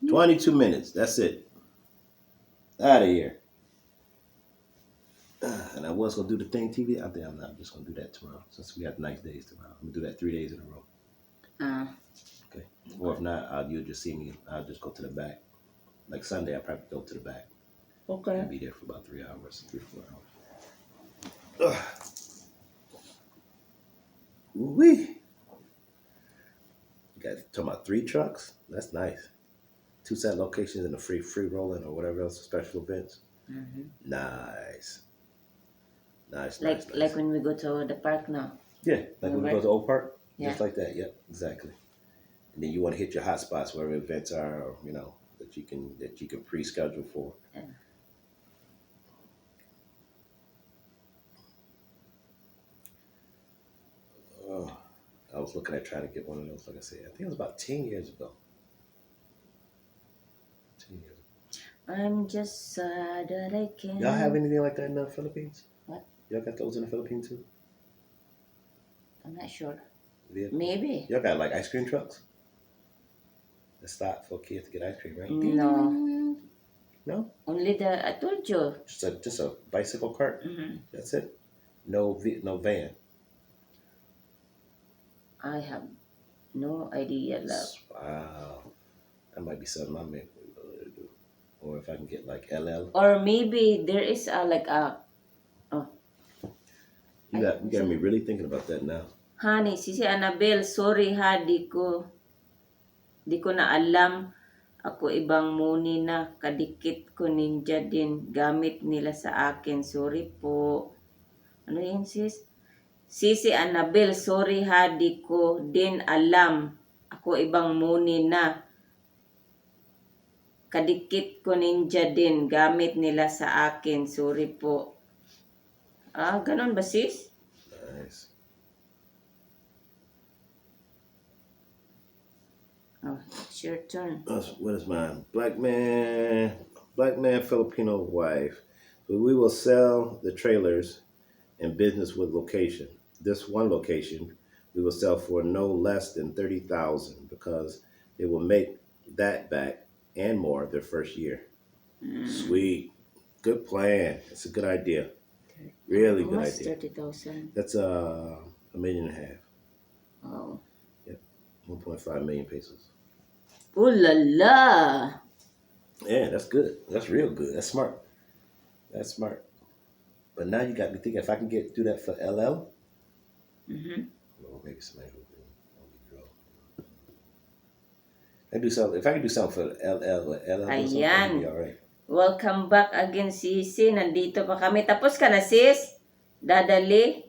Speaker 1: Hmm.
Speaker 2: 22 minutes. That's it. Out of here. And I was gonna do the thing TV. I think I'm not. I'm just gonna do that tomorrow since we got nice days tomorrow. I'm gonna do that 3 days in a row. Okay. Or if not, you'll just see me. I'll just go to the back. Like Sunday, I'll probably go to the back.
Speaker 1: Okay.
Speaker 2: I'll be there for about 3 hours, 3 or 4 hours. Wee. You guys talking about 3 trucks? That's nice. 2 set locations and a free rolling or whatever else, special events.
Speaker 1: Mhm.
Speaker 2: Nice. Nice.
Speaker 1: Like when we go to the park now.
Speaker 2: Yeah, like when we go to Oak Park,
Speaker 1: Yeah.
Speaker 2: just like that. Yep, exactly. And then you want to hit your hot spots wherever events are, or, that you can pre-schedule for.
Speaker 1: Yeah.
Speaker 2: Oh, I was looking at trying to get one of those. Like I said, I think it was about 10 years ago. 10 years ago.
Speaker 1: I'm just sad that I can't.
Speaker 2: Y'all have anything like that in the Philippines?
Speaker 1: What?
Speaker 2: Y'all got those in the Philippines too?
Speaker 1: I'm not sure.
Speaker 2: Yeah.
Speaker 1: Maybe.
Speaker 2: Y'all got like ice cream trucks? That stop for kids to get ice cream, right?
Speaker 1: No.
Speaker 2: No?
Speaker 1: Only I told you.
Speaker 2: Just a bicycle cart?
Speaker 1: Mm-hmm.
Speaker 2: That's it? No van?
Speaker 1: I have no idea, love.
Speaker 2: Wow. That might be something I may be able to do. Or if I can get like LL.
Speaker 1: Or maybe there is
Speaker 2: You got me really thinking about that now.
Speaker 1: honey, Sisi Annabelle, sorry ha, di ko na alam. Ako ibang muni na, kadikit ko ninja din, gamit nila sa akin. Sorry po. Ano yan, sis? Sisi Annabelle, sorry ha, di ko din alam. Ako ibang muni na, kadikit ko ninja din, gamit nila sa akin. Sorry po. Ganon ba, sis?
Speaker 2: Nice.
Speaker 1: Oh, it's your turn.
Speaker 2: What is mine? Black man, Filipino wife. So we will sell the trailers and business with location. This one location we will sell for no less than 30,000 because they will make that back and more their first year. Sweet. Good plan. It's a good idea. Really good
Speaker 1: Almost
Speaker 2: idea.
Speaker 1: 30,000.
Speaker 2: That's $1.5 million.
Speaker 1: Oh.
Speaker 2: Yep. 1.5 million pesos.
Speaker 1: Ooh la la.
Speaker 2: Yeah, that's good. That's real good. That's smart. That's smart. But now you got me thinking, if I can do that for LL, or maybe somebody who can if I can do something for LL or LL,
Speaker 1: Ayan.
Speaker 2: be all right.
Speaker 1: Welcome back again, Sisi. Nandito pa kami. Tapos ka na, sis? Dadali?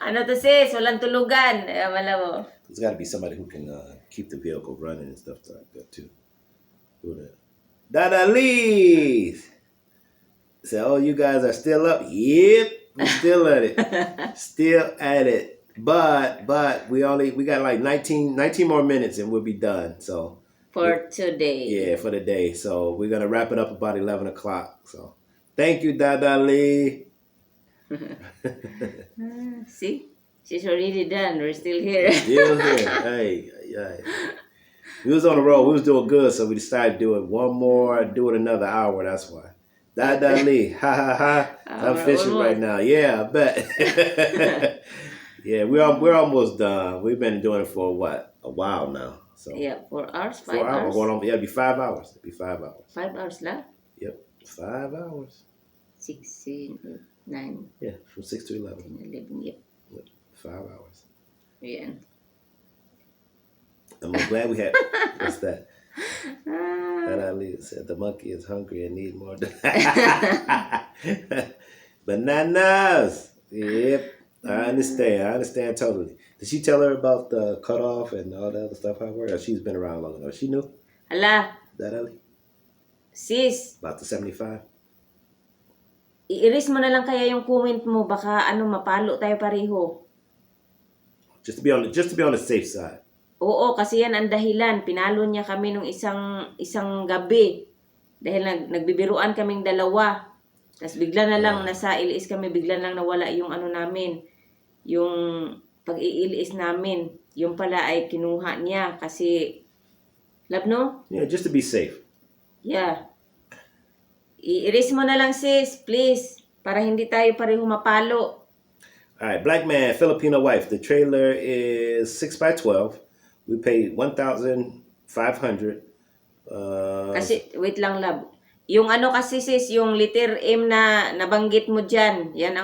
Speaker 1: Ano to, sis? Walang tulugan. Wala mo.
Speaker 2: There's got to be somebody who can keep the vehicle running and stuff like that, too. Who that? Dadali! Say, oh, you guys are still up? Yep, we're still at it. Still at it. But we got like 19 more minutes and we'll be done. So
Speaker 1: For today.
Speaker 2: Yeah, for the day. So we're gonna wrap it up about 11 o'clock. So thank you, Dada Lee.
Speaker 1: See? She's already done. We're still here.
Speaker 2: Still here. Hey, yeah. We was on the road. We was doing good, so we decided to do it one more, do it another hour. That's why. Da Lee. Ha ha ha. I'm
Speaker 1: We're
Speaker 2: fishing right
Speaker 1: almost.
Speaker 2: now. Yeah, I bet. Yeah, we're almost done. We've been doing it for what? A while now. So
Speaker 1: Yeah, 4 hours, 5
Speaker 2: 4 hours.
Speaker 1: hours.
Speaker 2: Going on. Yeah, it'd be 5 hours. It'd be 5 hours.
Speaker 1: 5 hours left.
Speaker 2: Yep, 5 hours.
Speaker 1: 6, 9,
Speaker 2: Yeah, from 6 to 11.
Speaker 1: 10, 11. Yep.
Speaker 2: 5 hours.
Speaker 1: Yeah.
Speaker 2: I'm glad we had. What's that?
Speaker 1: Ah.
Speaker 2: That Ali said the monkey is hungry and need more. Bananas. Yep, I understand totally. Did she tell her about the cutoff and all that other stuff? How it worked? Or she's been around long enough. She knew
Speaker 1: Ala,
Speaker 2: that Ali
Speaker 1: sis,
Speaker 2: about the 75.
Speaker 1: i-erase mo na lang kaya yung comment mo. Baka mapalo tayo pareho.
Speaker 2: Just to be on the safe side.
Speaker 1: Oo, kasi yan ang dahilan. Pinalo niya kami nung isang gabi. Dahil nagbibiruan kaming dalawa. Tapos bigla na lang nasa ilis kami, bigla lang nawala yung namin. Yung pag-iilis namin. Yung pala ay kinuha niya kasi, love no?
Speaker 2: Yeah, just to be safe.
Speaker 1: Yeah. I-erase mo na lang sis, please. Para hindi tayo pareho mapalo.
Speaker 2: Alright, black man, Filipino wife. The trailer is 6x12. We paid 1,500.
Speaker 1: Kasi, wait lang love. Yung kasi sis, yung letter M na nabanggit mo dyan, yan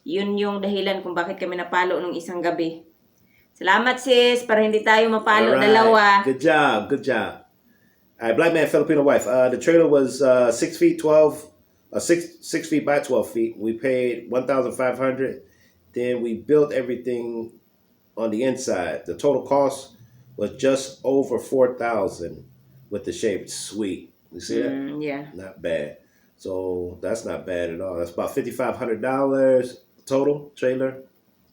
Speaker 1: yun yung dahilan kung bakit kami napalo nung isang gabi. Salamat sis, para hindi tayo mapalo dalawa.
Speaker 2: Good job. Alright, black man, Filipino wife. The trailer was 6 feet 12, 6 feet by 12 feet. We paid 1,500. Then we built everything on the inside. The total cost was just over 4,000 with the shape. Sweet. You see that?
Speaker 1: Yeah.
Speaker 2: Not bad. So that's not bad at all. That's about $5,500 total trailer,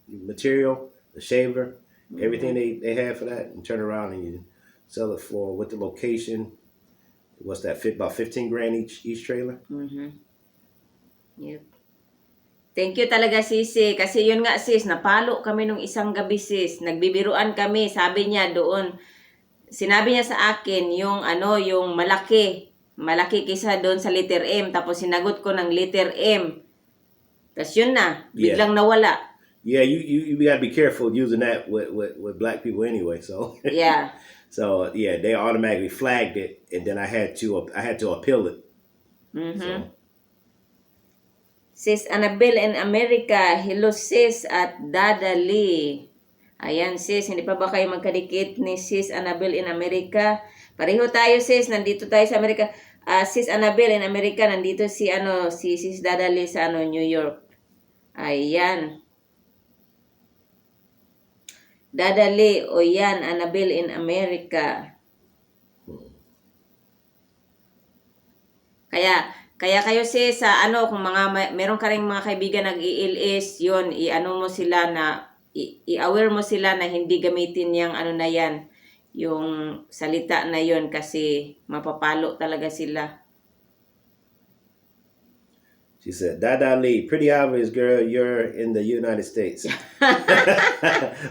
Speaker 2: material, the shaver, everything they have for that, and turn around and you sell it for with the location. What's that? Fit about 15 grand each trailer.
Speaker 1: Yep. Thank you talaga sisi. Kasi yun nga sis, napalo kami nung isang gabi sis. Nagbibiruan kami. Sabi niya doon, sinabi niya sa akin yung yung malaki. Malaki kaysa doon sa letter M. Tapos sinagot ko ng letter M. Tapos yun na. Biglang nawala.
Speaker 2: Yeah, you gotta be careful using that with black people anyway. So
Speaker 1: yeah.
Speaker 2: So yeah, they automatically flagged it, and then I had to appeal it. So.
Speaker 1: Sis Annabelle in America. Hello sis at Dada Lee. Ayan sis, hindi pa ba kayo magkadikit ni sis Annabelle in America? Pareho tayo sis, nandito tayo sa Amerika. Sis Annabelle in America, nandito si sis Dada Lee sa New York. Ayan. Dada Lee, o yan, Annabelle in America. Kaya kayo sis, sa kung meron ka ring mga kaibigan nag-i-LS, yun, mo sila na, i-aware mo sila na hindi gamitin yung na yan, yung salita na yun kasi mapapalo talaga sila.
Speaker 2: She said, Dada Lee, pretty obvious, girl, you're in the United States.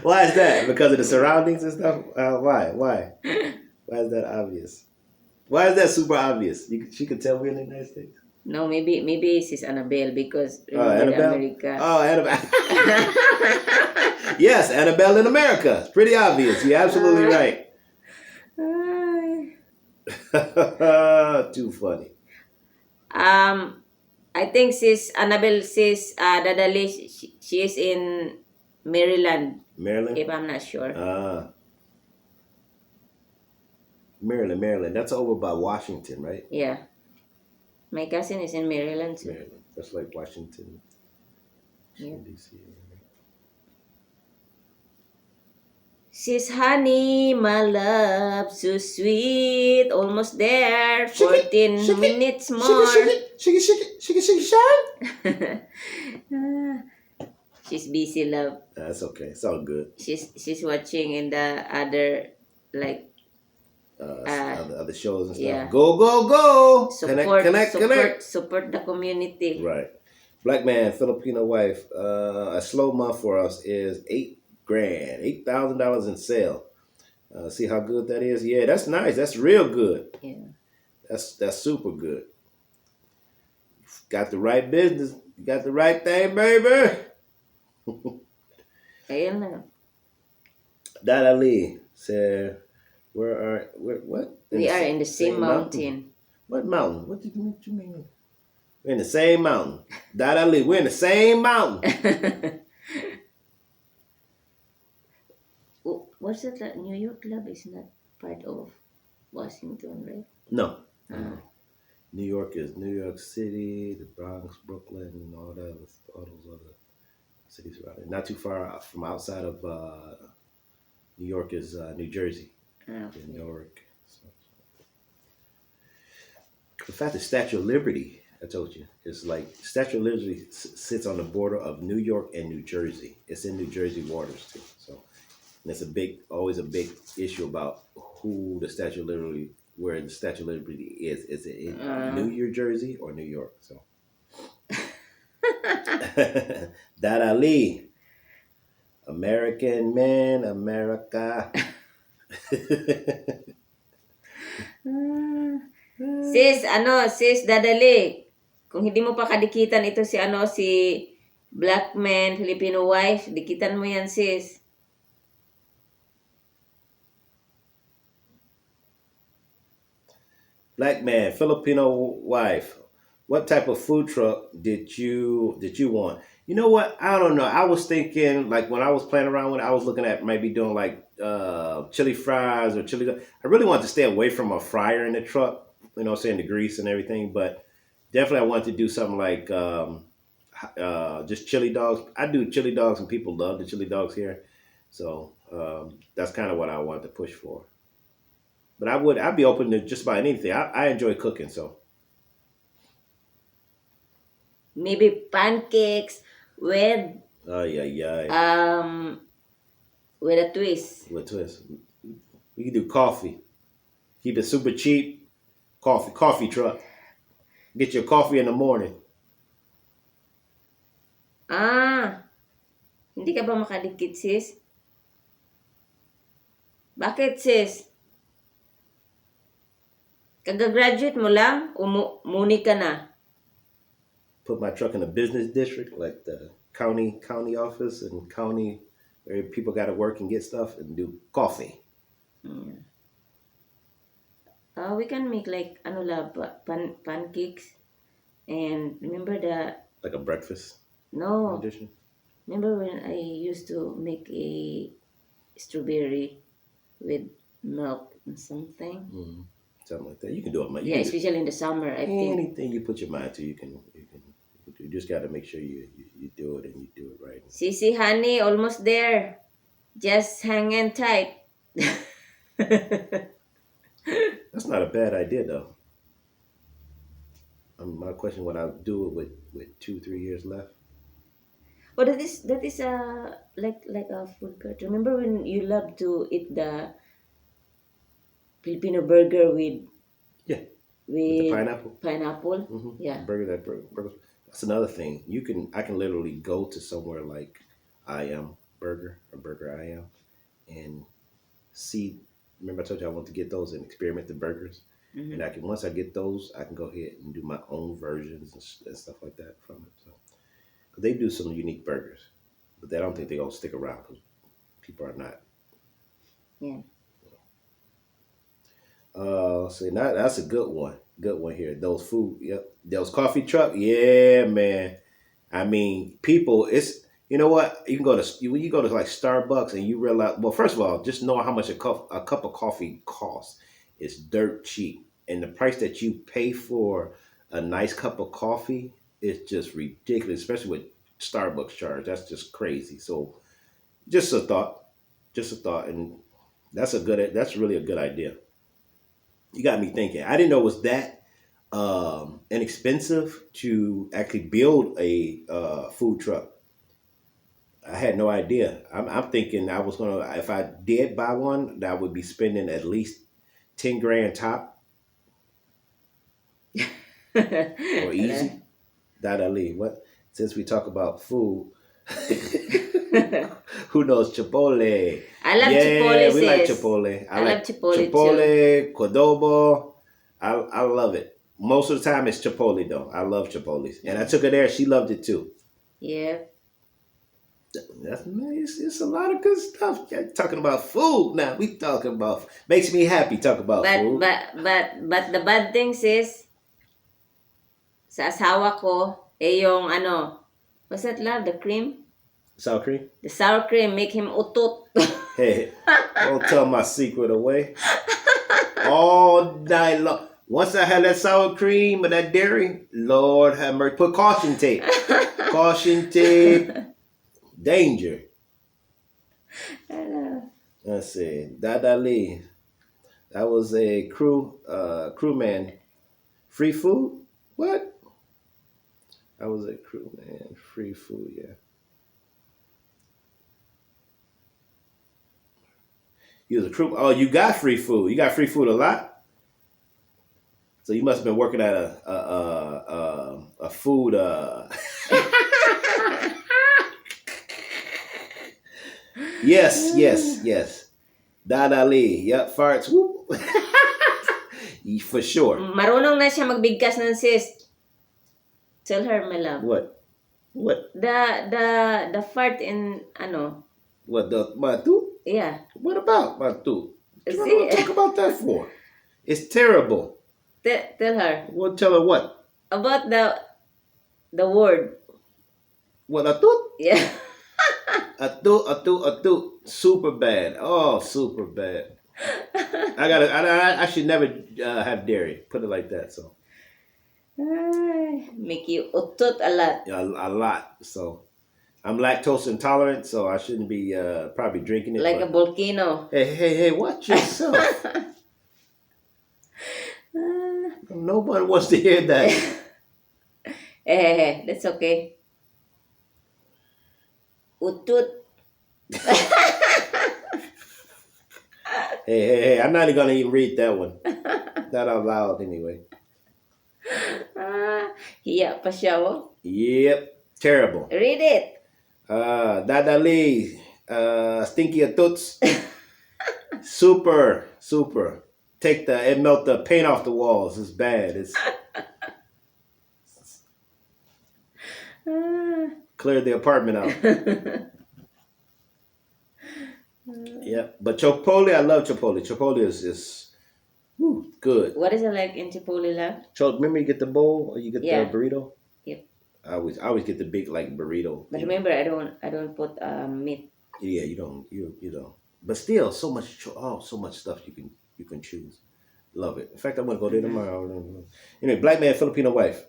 Speaker 2: Why is that? Because of the surroundings and stuff? Why? Why is that obvious? Why is that super obvious? She could tell we're in the United States.
Speaker 1: No, maybe sis Annabelle because
Speaker 2: Annabelle?
Speaker 1: America.
Speaker 2: Oh, Annabelle. Yes, Annabelle in America. It's pretty obvious. You're absolutely right. Too funny.
Speaker 1: I think sis Annabelle, sis Dada Lee, she is in Maryland.
Speaker 2: Maryland?
Speaker 1: If I'm not sure.
Speaker 2: Maryland. That's over by Washington, right?
Speaker 1: Yeah. My cousin is in Maryland too.
Speaker 2: Maryland. That's like Washington.
Speaker 1: Yeah.
Speaker 2: DC.
Speaker 1: Sis Honey, my love, so sweet. Almost there. 14 minutes more.
Speaker 2: Shake it.
Speaker 1: She's busy, love.
Speaker 2: That's okay. It's all good.
Speaker 1: She's watching in the other
Speaker 2: other shows and stuff.
Speaker 1: Yeah.
Speaker 2: Go.
Speaker 1: Support the community.
Speaker 2: Right. Black man, Filipino wife. A slow month for us is $8,000, $8,000 in sale. See how good that is? Yeah, that's nice. That's real good.
Speaker 1: Yeah.
Speaker 2: That's super good. Got the right business. You got the right thing, baby.
Speaker 1: Ayun na.
Speaker 2: Dad Ali said, where what?
Speaker 1: We are in the same mountain.
Speaker 2: What mountain? What you mean? We're in the same mountain. Dad Ali, we're in the same mountain.
Speaker 1: What's that? New York Club is not part of Washington, right?
Speaker 2: No. New York is New York City, the Bronx, Brooklyn, and all those other cities around it. Not too far out from outside of New York is New Jersey,
Speaker 1: Okay.
Speaker 2: in Newark. So. The fact that Statue of Liberty, I told you, it's like Statue of Liberty sits on the border of New York and New Jersey. It's in New Jersey waters too. So and it's always a big issue about who the Statue of Liberty, where the Statue of Liberty is. Is it in New Jersey or New York? So. Dad Ali, American man, America.
Speaker 1: Sis Dadali, kung hindi mo pa kadikitan ito si Black man, Filipino wife, dikitan mo yan, sis.
Speaker 2: Black man, Filipino wife. What type of food truck did you want? You know what? I don't know. I was thinking like when I was playing around with it, I was looking at maybe doing like chili fries or chili. I really wanted to stay away from a fryer in the truck. You know, saying the grease and everything, but definitely I wanted to do something like just chili dogs. I do chili dogs, and people love the chili dogs here, so that's kind of what I wanted to push for. But I'd be open to just about anything. I enjoy cooking, so.
Speaker 1: Maybe pancakes with
Speaker 2: Yeah.
Speaker 1: with a twist.
Speaker 2: With twist. We can do coffee. Keep it super cheap. Coffee truck. Get your coffee in the morning.
Speaker 1: Hindi ka ba makadikit, sis? Bakit, sis? Kaga-graduate mo lang, muni ka na.
Speaker 2: Put my truck in a business district, like the county office and county where people got to work and get stuff, and do coffee.
Speaker 1: We can make like pancakes, and remember
Speaker 2: like a breakfast.
Speaker 1: No.
Speaker 2: Edition.
Speaker 1: Remember when I used to make a strawberry with milk and something?
Speaker 2: Mm-hmm. Something like that. You can do it.
Speaker 1: Yeah, especially in the summer. I think
Speaker 2: anything you put your mind to, you can do. You just got to make sure you do it and you do it right.
Speaker 1: Sisi, honey, almost there. Just hang in tight.
Speaker 2: That's not a bad idea, though. My question: would I do it with 2-3 years left?
Speaker 1: Well, that is like a food court. Remember when you love to eat the Filipino burger with
Speaker 2: the pineapple.
Speaker 1: Pineapple.
Speaker 2: Mm-hmm.
Speaker 1: Yeah.
Speaker 2: Burger. That's another thing. I can literally go to somewhere like I Am Burger or Burger I Am and see. Remember I told you I want to get those and experiment the burgers.
Speaker 1: Mm-hmm.
Speaker 2: And once I get those, I can go ahead and do my own versions and stuff like that from it. So, cause they do some unique burgers, but I don't think they're gonna stick around because people are not.
Speaker 1: Yeah.
Speaker 2: So that's a good one. Good one here. Those food, yep. Those coffee truck, yeah, man. I mean, people, it's you know what? You can go to when you go to like Starbucks and you realize. Well, first of all, just know how much a cup of coffee costs. It's dirt cheap, and the price that you pay for a nice cup of coffee is just ridiculous, especially with Starbucks charge. That's just crazy. So, just a thought, and that's really a good idea. You got me thinking. I didn't know it was that inexpensive to actually build a food truck. I had no idea. I'm thinking I was gonna if I did buy one, that I would be spending at least 10 grand top or easy. That I leave. What since we talk about food, who knows Chipotle?
Speaker 1: I love
Speaker 2: Yeah,
Speaker 1: Chipotle,
Speaker 2: we like
Speaker 1: sis.
Speaker 2: Chipotle.
Speaker 1: I love Chipotle too.
Speaker 2: Chipotle, Cordoba. I love it. Most of the time it's Chipotle though. I love Chipotle's. And I took her there. She loved it too.
Speaker 1: Yeah.
Speaker 2: It's a lot of good stuff. Talking about food now. We talking about makes me happy. Talk about food.
Speaker 1: But the bad things is sa asawa ko yung what's that, love, the cream?
Speaker 2: Sour cream.
Speaker 1: The sour cream make him utot.
Speaker 2: Hey, don't tell my secret away. All night long. Once I had that sour cream and that dairy, Lord have mercy. Put caution tape. Caution tape. Danger. Let's see. Dada Lee. That was a crewman. Free food? What? That was a crewman. Free food, yeah. You was a crew. Oh, you got free food. You got free food a lot. So you must have been working at a food. Yes. Dada Lee. Yep, farts. Whoop. For sure.
Speaker 1: Marunong na siya magbigkas ng sis. Tell her, my love.
Speaker 2: What?
Speaker 1: The fart in
Speaker 2: What, the matu?
Speaker 1: Yeah.
Speaker 2: What about matu? What
Speaker 1: See?
Speaker 2: do you talk about that for? It's terrible.
Speaker 1: Tell her.
Speaker 2: Well, tell her what?
Speaker 1: About the word.
Speaker 2: What, atut?
Speaker 1: Yeah.
Speaker 2: Atut. Super bad. Oh, super bad. I should never have dairy. Put it like that. So.
Speaker 1: Make you utut a lot.
Speaker 2: A lot. So. I'm lactose intolerant, so I shouldn't be probably drinking it.
Speaker 1: Like a volcano.
Speaker 2: Hey, watch yourself. Nobody wants to hear that.
Speaker 1: Hey, that's okay. Utut.
Speaker 2: Hey, I'm not even going to even read that one. Not out loud anyway.
Speaker 1: Hiya pa siya, oh.
Speaker 2: Yep, terrible.
Speaker 1: Read it.
Speaker 2: Dada Lee, stinky atuts. Super. It melt the paint off the walls. It's bad. Clear the apartment out. Yeah, but Chipotle, I love Chipotle. Chipotle is good.
Speaker 1: What is it like in Chipotle, love?
Speaker 2: Remember you get the bowl or you get the burrito?
Speaker 1: Yep.
Speaker 2: I always get the big like burrito.
Speaker 1: But remember, I don't put meat.
Speaker 2: Yeah, you don't. But still, so much stuff you can choose. Love it. In fact, I'm gonna go there tomorrow. Anyway, black man, Filipino wife.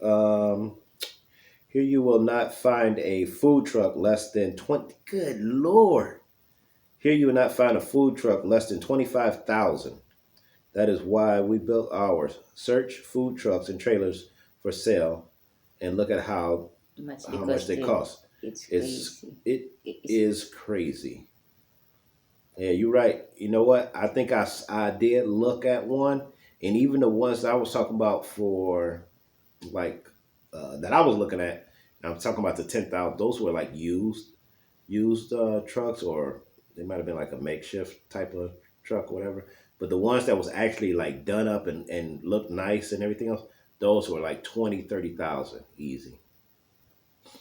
Speaker 2: Here you will not find a food truck less than 20. Good Lord. Here you will not find a food truck less than 25,000. That is why we built ours. Search food trucks and trailers for sale. And look at how much they cost.
Speaker 1: It's crazy.
Speaker 2: It is crazy. Yeah, you're right. You know what? I think I did look at one, and even the ones that I was talking about for, like, that I was looking at, I'm talking about the 10,000. Those were like used trucks, or they might have been like a makeshift type of truck, or whatever. But the ones that was actually like done up and looked nice and everything else, those were like 20,000, 30,000 easy.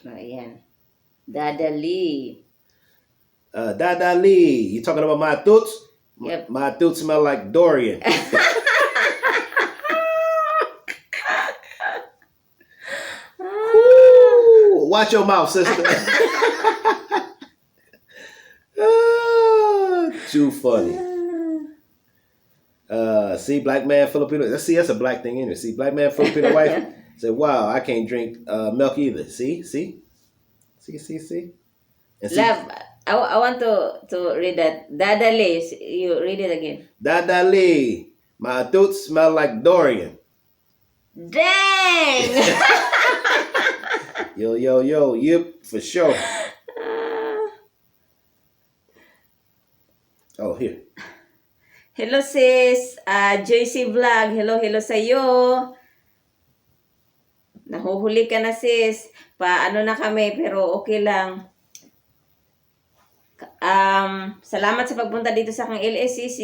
Speaker 1: Ayan. Dada Lee.
Speaker 2: Dada Lee. You talking about my toots?
Speaker 1: Yep.
Speaker 2: My toots smell like Dorian. Ooh, watch your mouth, sister. Too funny. See, black man, Filipino. That's a black thing in it. See, black man, Filipino wife said, "Wow, I can't drink milk either." See. And see,
Speaker 1: love, I want to read that. Dada Lee, you read it again.
Speaker 2: Dada Lee, my toots smell like Dorian.
Speaker 1: Dang!
Speaker 2: Yo, yep, for sure. Oh, here.
Speaker 1: Hello sis, JC Vlog. Hello sa'yo. Mahuhuli ka na sis. Paano na kami pero okay lang. Salamat sa pagpunta dito sa aking LSCC.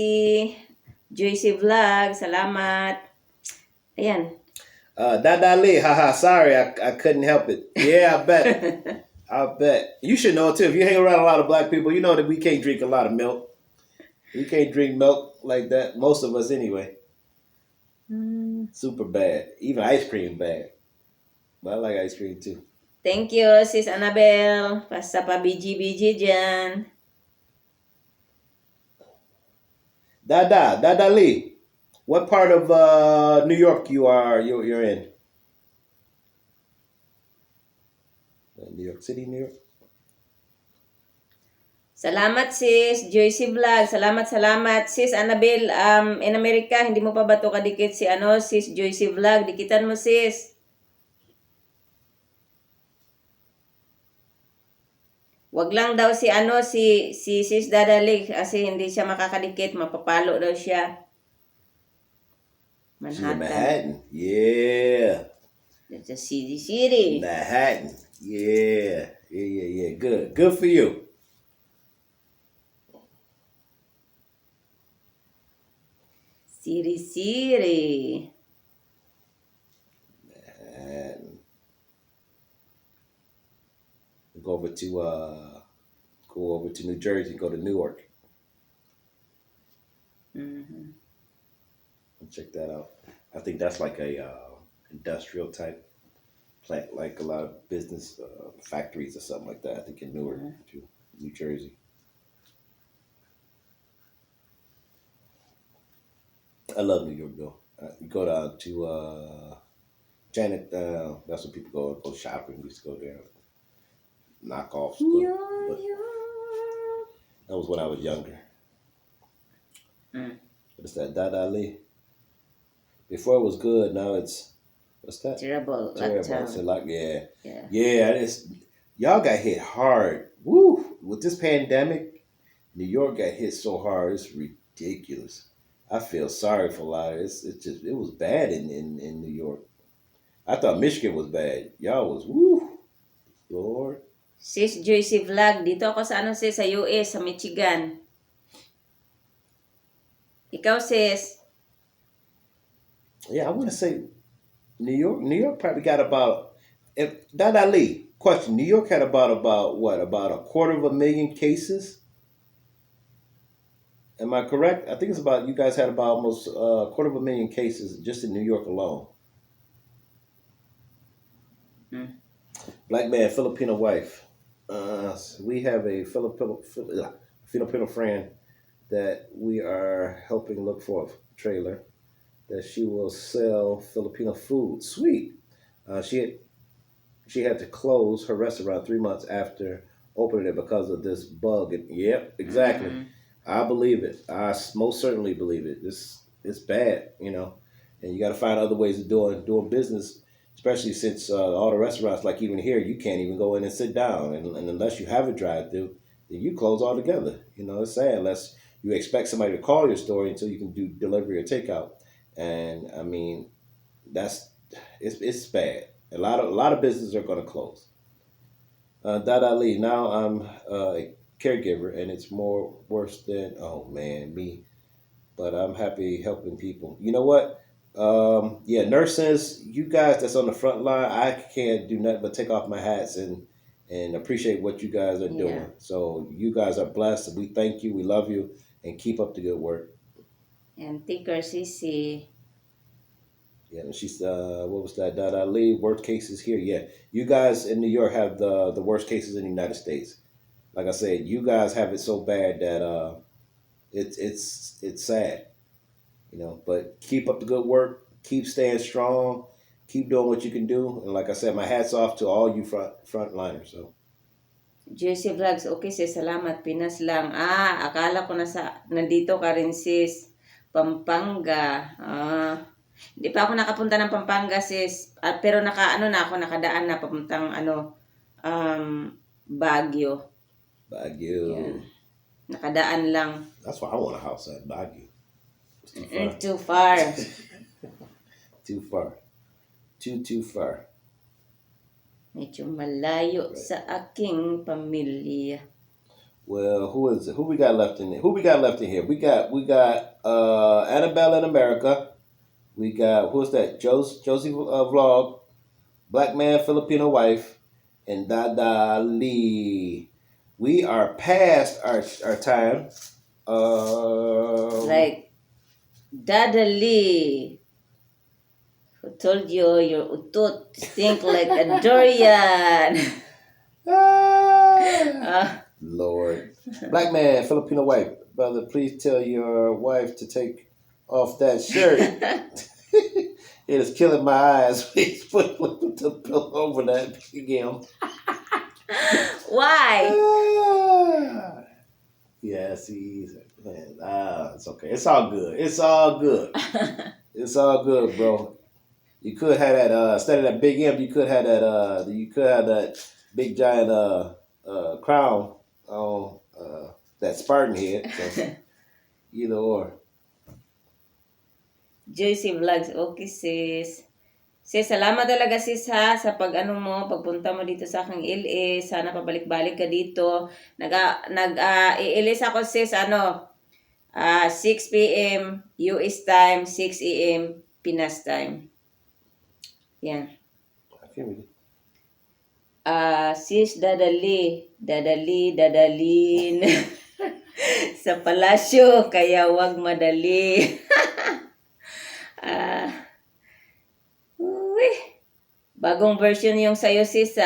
Speaker 1: Joyce Vlog, salamat. Ayan.
Speaker 2: Dada Lee, haha, sorry, I couldn't help it. Yeah, I bet. I bet. You should know too. If you hang around a lot of black people, you know that we can't drink a lot of milk. We can't drink milk like that. Most of us anyway. Super bad. Even ice cream bad. But I like ice cream too.
Speaker 1: Thank you, Sis Annabelle. Sa pa-BG-BG dyan.
Speaker 2: Dada Lee. What part of New York you're in? New York City, New York.
Speaker 1: Salamat sis, Joyce Vlog. Salamat. Sis Annabelle, in America, hindi mo pa ba ito kadikit si sis Joyce Vlog? Dikitan mo sis. Wag lang daw si Sis Dadalik kasi hindi siya makakadikit, mapapalo daw siya.
Speaker 2: She's in Manhattan. Yeah.
Speaker 1: That's a city.
Speaker 2: Manhattan. Yeah. Good for you.
Speaker 1: City.
Speaker 2: Manhattan. Go over to New Jersey, go to Newark. Check that out. I think that's like a industrial type plant, like a lot of business factories or something like that. I think in Newark, New Jersey. I love New York though. You go down to Janet. That's what people go shopping. We used to go there, knock off stuff. But that was when I was younger. What is that? Dada Lee. Before it was good. Now it's what's that?
Speaker 1: Terrible.
Speaker 2: So like yeah. It's y'all got hit hard. Woo! With this pandemic, New York got hit so hard. It's ridiculous. I feel sorry for a lot of it. It was bad in New York. I thought Michigan was bad. Y'all was woo, Lord.
Speaker 1: Sis Joyce Vlog, dito ako sa sis, sa US, sa Michigan. Ikaw sis.
Speaker 2: Yeah, I want to say New York probably got about, if Dada Lee, question, New York had about what? About 250,000 cases? Am I correct? I think it's about, you guys had about almost 250,000 cases just in New York alone. Black man, Filipino wife. We have a Filipino friend that we are helping look for a trailer that she will sell Filipino food. Sweet. She had to close her restaurant 3 months after opening it because of this bug. Yep, exactly. I believe it. I most certainly believe it. It's bad, and you got to find other ways of doing business, especially since all the restaurants, like even here, you can't even go in and sit down, and unless you have a drive-through, then you close altogether. It's sad unless you expect somebody to call your store until you can do delivery or takeout. And I mean, it's bad. A lot of businesses are going to close. Dada Lee. Now I'm a caregiver, and it's more worse than me. But I'm happy helping people. You know what? Nurses, you guys that's on the front line, I can't do nothing but take off my hats and appreciate what you guys are doing. So you guys are blessed. We thank you. We love you, and keep up the good work.
Speaker 1: And Ticker CC.
Speaker 2: Yeah, and she's what was that? Dada Lee. Worst cases here. Yeah, you guys in New York have the worst cases in the United States. Like I said, you guys have it so bad that it's sad, But keep up the good work. Keep staying strong. Keep doing what you can do. And like I said, my hat's off to all you frontliners. So.
Speaker 1: Joyce Vlogs, okay sis, salamat. Pinas lang. Akala ko nandito ka rin sis. Pampanga. Hindi pa ako nakapunta ng Pampanga sis. Pero nakadaan na papuntang Baguio. Yeah. Nakadaan lang.
Speaker 2: That's why I want a house at Baguio.
Speaker 1: Too far.
Speaker 2: Too far. Too far.
Speaker 1: Medyo malayo sa aking pamilya.
Speaker 2: Well, who is it? Who we got left in there? Who we got left in here? We got Annabelle in America. We got who's that? Josie vlog, Black Man Filipino wife, and Dada Lee. We are past our time.
Speaker 1: Like, Dadali, who told you your utot stink like a durian.
Speaker 2: Lord. Black Man Filipino wife. Brother, please tell your wife to take off that shirt. It is killing my eyes. Please put the pillow over that again.
Speaker 1: Why?
Speaker 2: Yeah, see, man, it's okay. It's all good. It's all good. It's all good, bro. You could have that instead of that big imp, you could have that big giant crown on that Spartan head. So either or.
Speaker 1: Joycey Vlogs, okay sis. Sis, salamat talaga sis ha sa pagpunta mo dito sa aking LA. Sana pabalik-balik ka dito. Iilis ako sis 6 p.m. US time, 6 a.m. Pinas time. Yan. Sis dadalin sa palasyo kaya wag madali. Bagong version yung sayo sis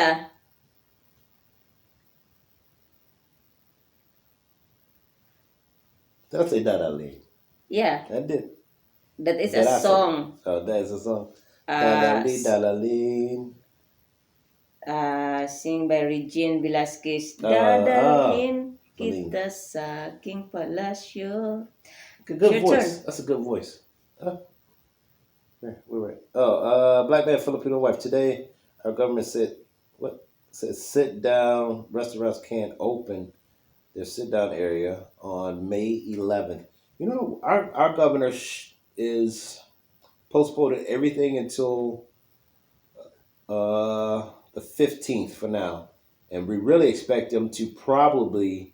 Speaker 2: That's a Dada Lee.
Speaker 1: Yeah,
Speaker 2: That did.
Speaker 1: that is a song.
Speaker 2: Oh, that is a song. Dada Lee.
Speaker 1: Sing by Regine Velasquez. Dadalhin kita sa aking palasyo.
Speaker 2: Good
Speaker 1: Your
Speaker 2: voice.
Speaker 1: turn.
Speaker 2: That's a good voice. We're right. Black Man Filipino wife. Today, our government said sit down restaurants can't open their sit down area on May 11th. You know, our governor is postponing everything until the 15th for now, and we really expect them to probably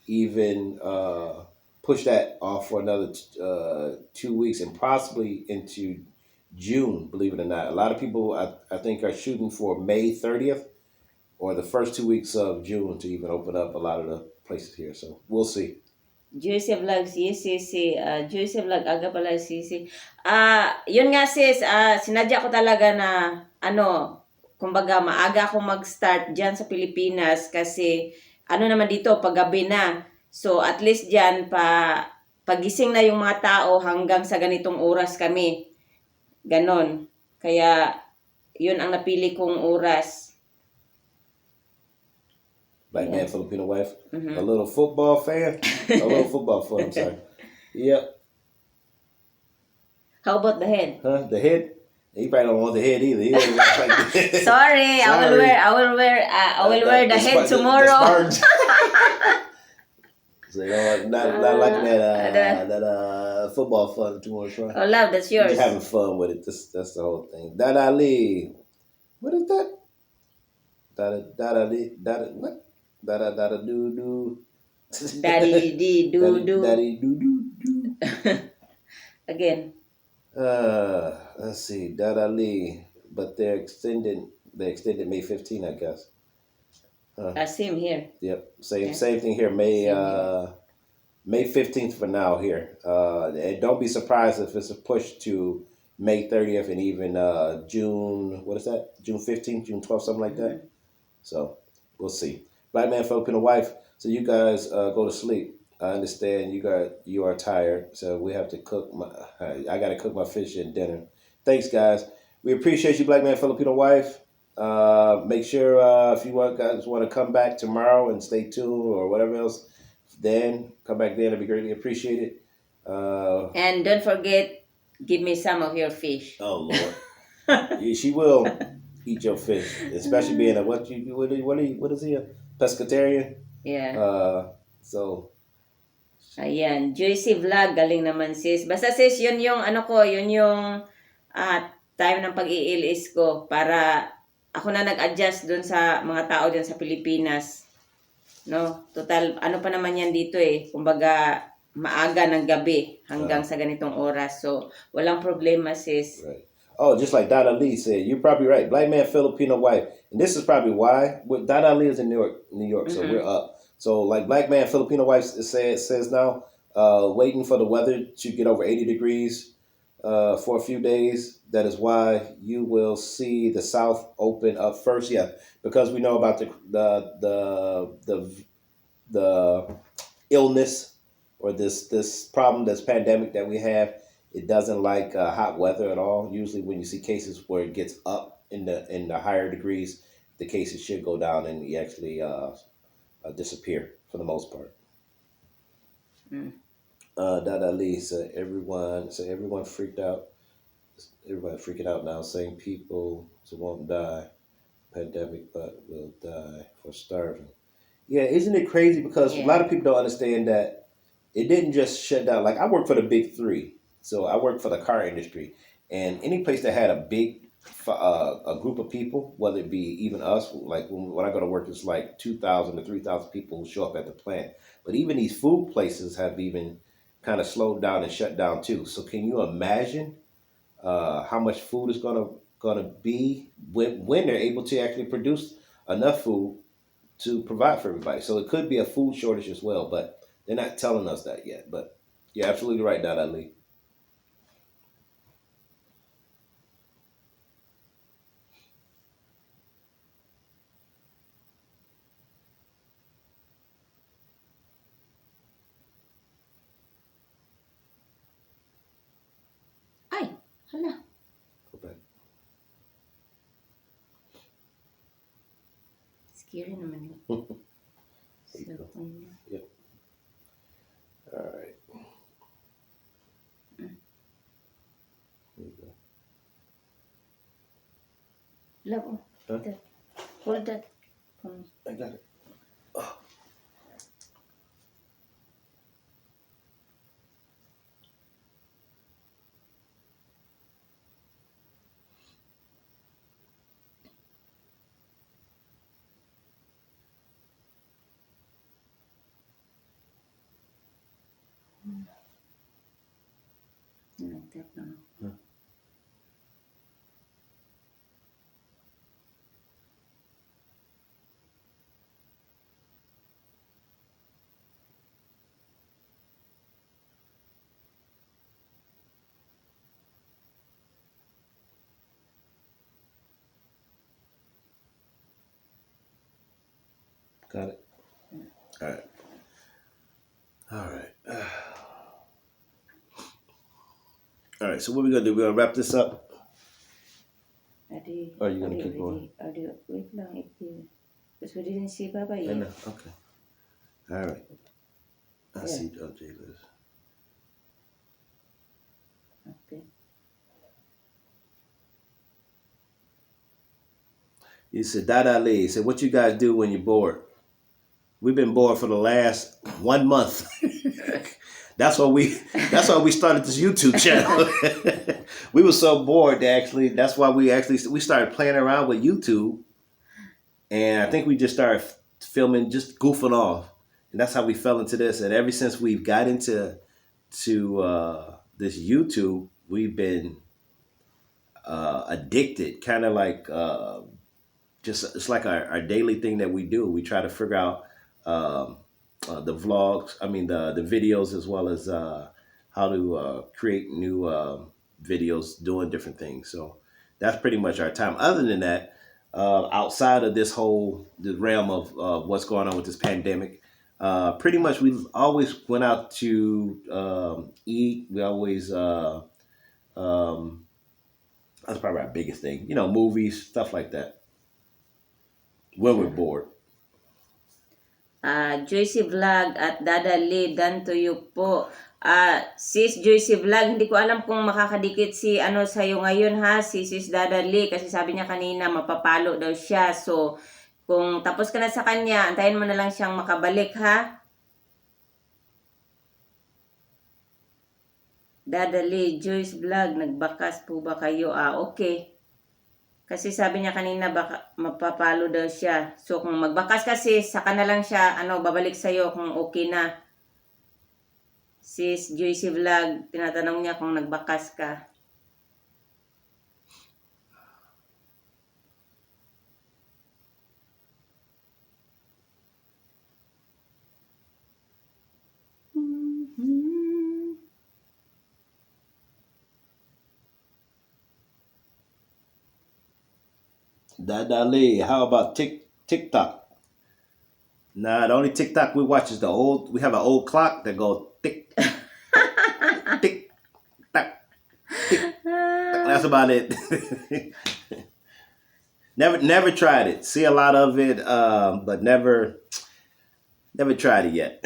Speaker 2: even push that off for another 2 weeks and possibly into June, believe it or not. A lot of people, I think, are shooting for May 30th or the first 2 weeks of June to even open up a lot of the places here. So we'll see.
Speaker 1: Juicy Vlogs, yes, Juicy Vlog, aga pala sisi. Yun nga sis, sinadya ko talaga na, kumbaga maaga ako mag-start dyan sa Pilipinas kasi, naman dito, paggabi na. So, at least dyan, pagising na yung mga tao hanggang sa ganitong oras kami. Ganon. Kaya, yun ang napili kong oras.
Speaker 2: Black Man Filipino wife. A little football fan. A little football fan, I'm sorry. Yep.
Speaker 1: How about the head?
Speaker 2: Huh? The head? He probably don't want the head either. He doesn't look like that.
Speaker 1: Sorry, I will wear the head tomorrow.
Speaker 2: So not liking that football fun too much fun.
Speaker 1: Oh, love, that's yours.
Speaker 2: Just having fun with it. That's the whole thing. Dada Lee. What is that? Dada Lee. Dada what? Dada doo doo.
Speaker 1: Daddy dee doo doo.
Speaker 2: Daddy doo doo doo.
Speaker 1: Again.
Speaker 2: Let's see. Dada Lee. But they extended May 15, I guess.
Speaker 1: Same here.
Speaker 2: Yep. Same thing here. May 15th for now here. And don't be surprised if it's a push to May 30th and even June, what is that? June 15th, June 12th, something like that. So we'll see. Black Man Filipino wife. So you guys go to sleep. I understand you are tired, so we have to cook. I got to cook my fish and dinner. Thanks, guys. We appreciate you, Black Man Filipino wife. Make sure if you guys want to come back tomorrow and stay tuned or whatever else, then come back then. It'd be greatly appreciated.
Speaker 1: And don't forget, give me some of your fish.
Speaker 2: Oh Lord, yeah, she will eat your fish, especially being a what is he, a pescatarian?
Speaker 1: Yeah.
Speaker 2: So.
Speaker 1: Ayan, Juicy Vlog, galing naman sis. Basta sis, yun yung time ng pag-i-LS ko para ako na nag-adjust dun sa mga tao dyan sa Pilipinas. No? Total, ano pa naman yan dito eh. Kumbaga, maaga ng gabi hanggang sa ganitong oras. So, walang problema, sis.
Speaker 2: Right. Oh, just like Dada Lee said, you're probably right. Black man, Filipino wife, and this is probably why. Dada Lee is in New York, so we're up. So like black man, Filipino wife says now, waiting for the weather to get over 80 degrees for a few days. That is why you will see the South open up first. Yeah, because we know about the illness or this problem, this pandemic that we have. It doesn't like hot weather at all. Usually, when you see cases where it gets up in the higher degrees, the cases should go down and actually disappear for the most part.
Speaker 1: Mm.
Speaker 2: Dada Lee said everyone freaked out. Everybody freaking out now, saying people won't die pandemic, but will die for starving. Yeah, isn't it crazy? Because a lot of people don't understand that it didn't just shut down. Like I work for the big three, so I work for the car industry, and any place that had a big a group of people, whether it be even us, like when I go to work, it's like 2,000 to 3,000 people who show up at the plant. But even these food places have even kind of slowed down and shut down too. So can you imagine how much food is gonna be when they're able to actually produce enough food to provide for everybody? So it could be a food shortage as well, but they're not telling us that yet. But you're absolutely right, Dada Lee.
Speaker 1: Ay, hala.
Speaker 2: Go back.
Speaker 1: Scary naman yun.
Speaker 2: There you go.
Speaker 1: Cellphone niya.
Speaker 2: Yep. All right. There you go.
Speaker 1: Love,
Speaker 2: Huh?
Speaker 1: that. Hold that.
Speaker 2: I got it.
Speaker 1: Nag-tap lang ako.
Speaker 2: Got it. All right. All right. All right. So what we gonna do? We're gonna wrap this up.
Speaker 1: Adi,
Speaker 2: Or are you gonna keep going?
Speaker 1: Adi, wait lang. Because we didn't see Baba
Speaker 2: I
Speaker 1: yet.
Speaker 2: know. Okay. All right. I see J Liz.
Speaker 1: Okay.
Speaker 2: You said Dada Lee. Said what you guys do when you're bored? We've been bored for the last 1 month. That's why we started this YouTube channel. We were so bored that that's why we started playing around with YouTube, and I think we just started filming, just goofing off, and that's how we fell into this. And ever since we've got into this YouTube, we've been addicted, kind of like just it's like our daily thing that we do. We try to figure out the vlogs, the videos, as well as how to create new videos doing different things. So that's pretty much our time. Other than that, outside of the realm of what's going on with this pandemic, pretty much we always went out to eat. We always that's probably our biggest thing. Movies, stuff like that. When we're bored.
Speaker 1: Joycey Vlog at Dada Lee, done to you po. Sis Joycey Vlog, hindi ko alam kung makakadikit si sa'yo ngayon ha, si Sis Dada Lee, kasi sabi niya kanina mapapalo daw siya. So, kung tapos ka na sa kanya, antayin mo na lang siyang makabalik ha. Dada Lee, Joyce Vlog, nagbakas po ba kayo? Okay. Kasi sabi niya kanina baka mapapalo daw siya. So kung magbakas kasi, saka na lang siya, babalik sa'yo kung okay na. Sis Joyce Vlog, tinatanong niya kung nagbakas ka.
Speaker 2: Dadali, how about TikTok? Nah, the only TikTok we watch is we have an old clock that goes tick, tick, tack, tick. That's about it. Never tried it. See a lot of it, but never tried it yet.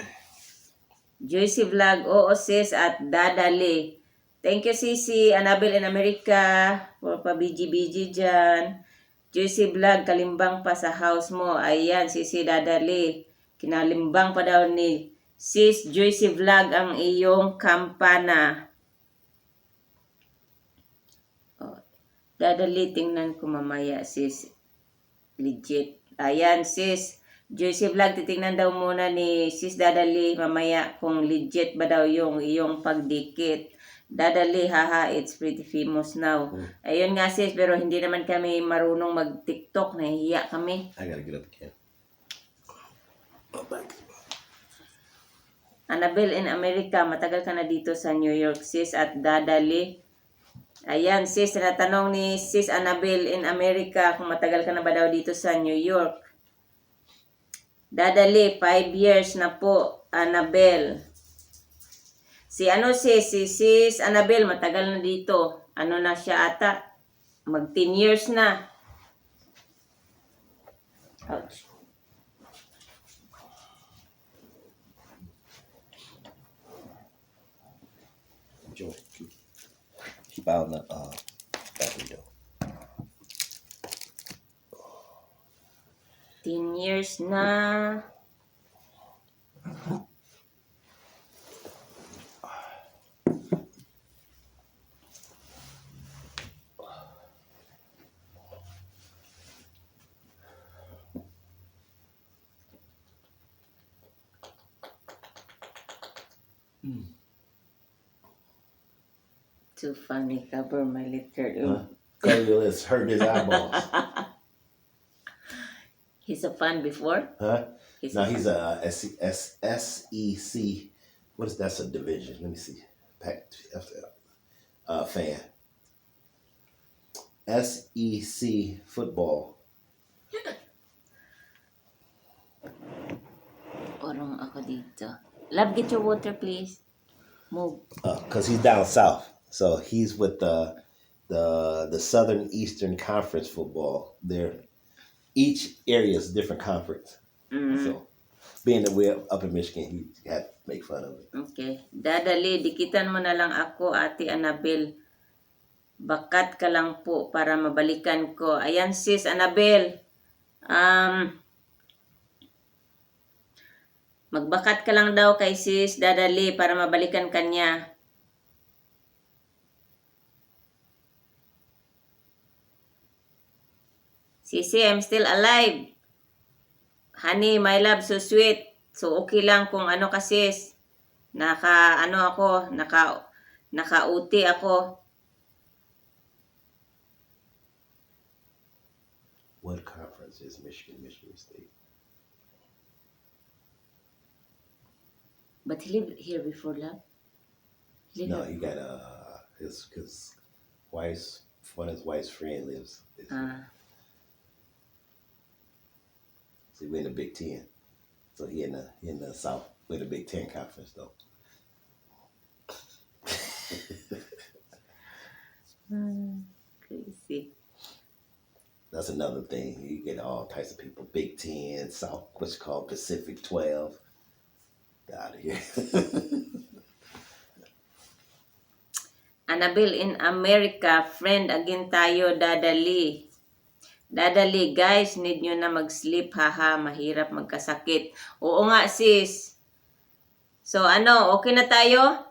Speaker 1: Joyce Vlog, oo sis, at Dadali. Thank you Sisi, Annabelle in America, for pa-BG-BG dyan. Joyce Vlog, kalimbang pa sa house mo. Ayan, Sisi Dadali. Kinalimbang pa daw ni Sis Joyce Vlog ang iyong kampana. Oh, Dadali, tingnan ko mamaya sis. Legit. Ayan sis. Joyce Vlog, titingnan daw muna ni Sis Dadali mamaya kung legit ba daw yung iyong pagdikit. Dadali, haha, it's pretty famous now. Ayun nga sis, pero hindi naman kami marunong mag-TikTok. Nahihiya kami.
Speaker 2: I gotta get up again.
Speaker 1: Annabelle in America, matagal ka na dito sa New York sis, at Dadali. Ayan sis, tinatanong ni Sis Annabelle in America kung matagal ka na ba daw dito sa New York. Dadali, 5 years na po, Annabelle. Si Sis Annabelle, matagal na dito. Ano na siya ata? Mag 10 years na. Ouch.
Speaker 2: Keep out the back window.
Speaker 1: 10 years na. Too funny. Cover my litter.
Speaker 2: It's hurt his eyeballs.
Speaker 1: He's a fan before?
Speaker 2: Huh?
Speaker 1: He's
Speaker 2: He's a SEC. What is that's a division? Let me see. Fan. SEC football.
Speaker 1: Parang ako dito. Love, get your water, please. Move.
Speaker 2: Because he's down south, so he's with the Southern Eastern Conference football. Each area is a different conference. So, being that we're up in Michigan, he had to make fun of it.
Speaker 1: Okay. Dadali, dikitan mo na lang ako, Ate Annabelle. Bakat ka lang po para mabalikan ko. Ayan, Sis Annabelle. Magbakat ka lang daw kay Sis Dadali para mabalikan kanya. Sisi, I'm still alive. Honey, my love, so sweet. So, okay lang kung ano ka sis. Naka-uti ako.
Speaker 2: What conference is Michigan State?
Speaker 1: But he lived here before, love?
Speaker 2: No, he got his wife's one of his wife's friend lives. So we're in the Big Ten. So he in the South. We're in the Big Ten conference though.
Speaker 1: Crazy.
Speaker 2: That's another thing. You get all types of people. Big Ten, South, what's called Pacific 12. Get out of here.
Speaker 1: Annabelle in America, friend again tayo, Dadali. Dadali, guys, need nyo na mag-sleep, haha, mahirap magkasakit. Oo nga, sis. So, okay na tayo?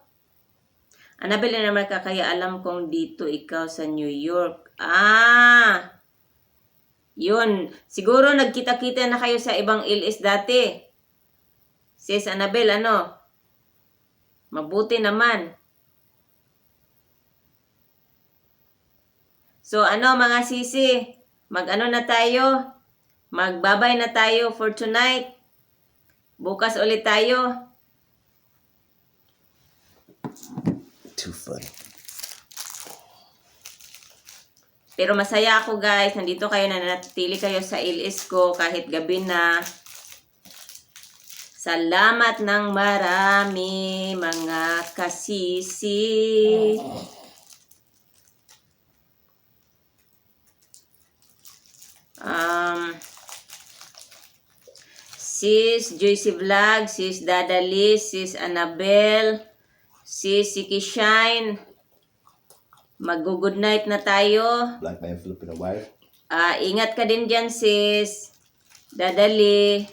Speaker 1: Annabelle in America, kaya alam kong dito ikaw sa New York. Yun, siguro nagkita-kita na kayo sa ibang LS dati. Sis Annabel, ano? Mabuti naman. So ano mga sisi, mag-ano na tayo? Magbabay na tayo for tonight. Bukas ulit tayo.
Speaker 2: Too funny.
Speaker 1: Pero masaya ako guys, nandito kayo, nanatili kayo sa LS ko kahit gabi na. Salamat ng marami mga kasisi. Sis Joyce Vlog, Sis Dada Liz, Sis Annabel, Sis Siki Shine. Mag-good night na tayo.
Speaker 2: Black man flipping a wife.
Speaker 1: Ingat ka din dyan, sis. Dadali.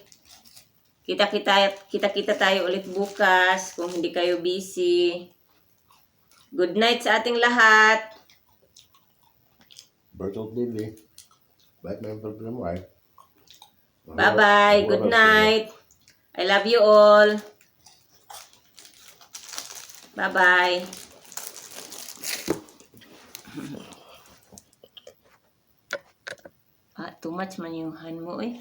Speaker 1: Kita-kita tayo ulit bukas kung hindi kayo busy. Good night sa ating lahat.
Speaker 2: Bertolt Lily. Black man flipping a wife.
Speaker 1: Bye-bye. Good night. I love you all. Bye-bye. Too much man yung hand mo eh.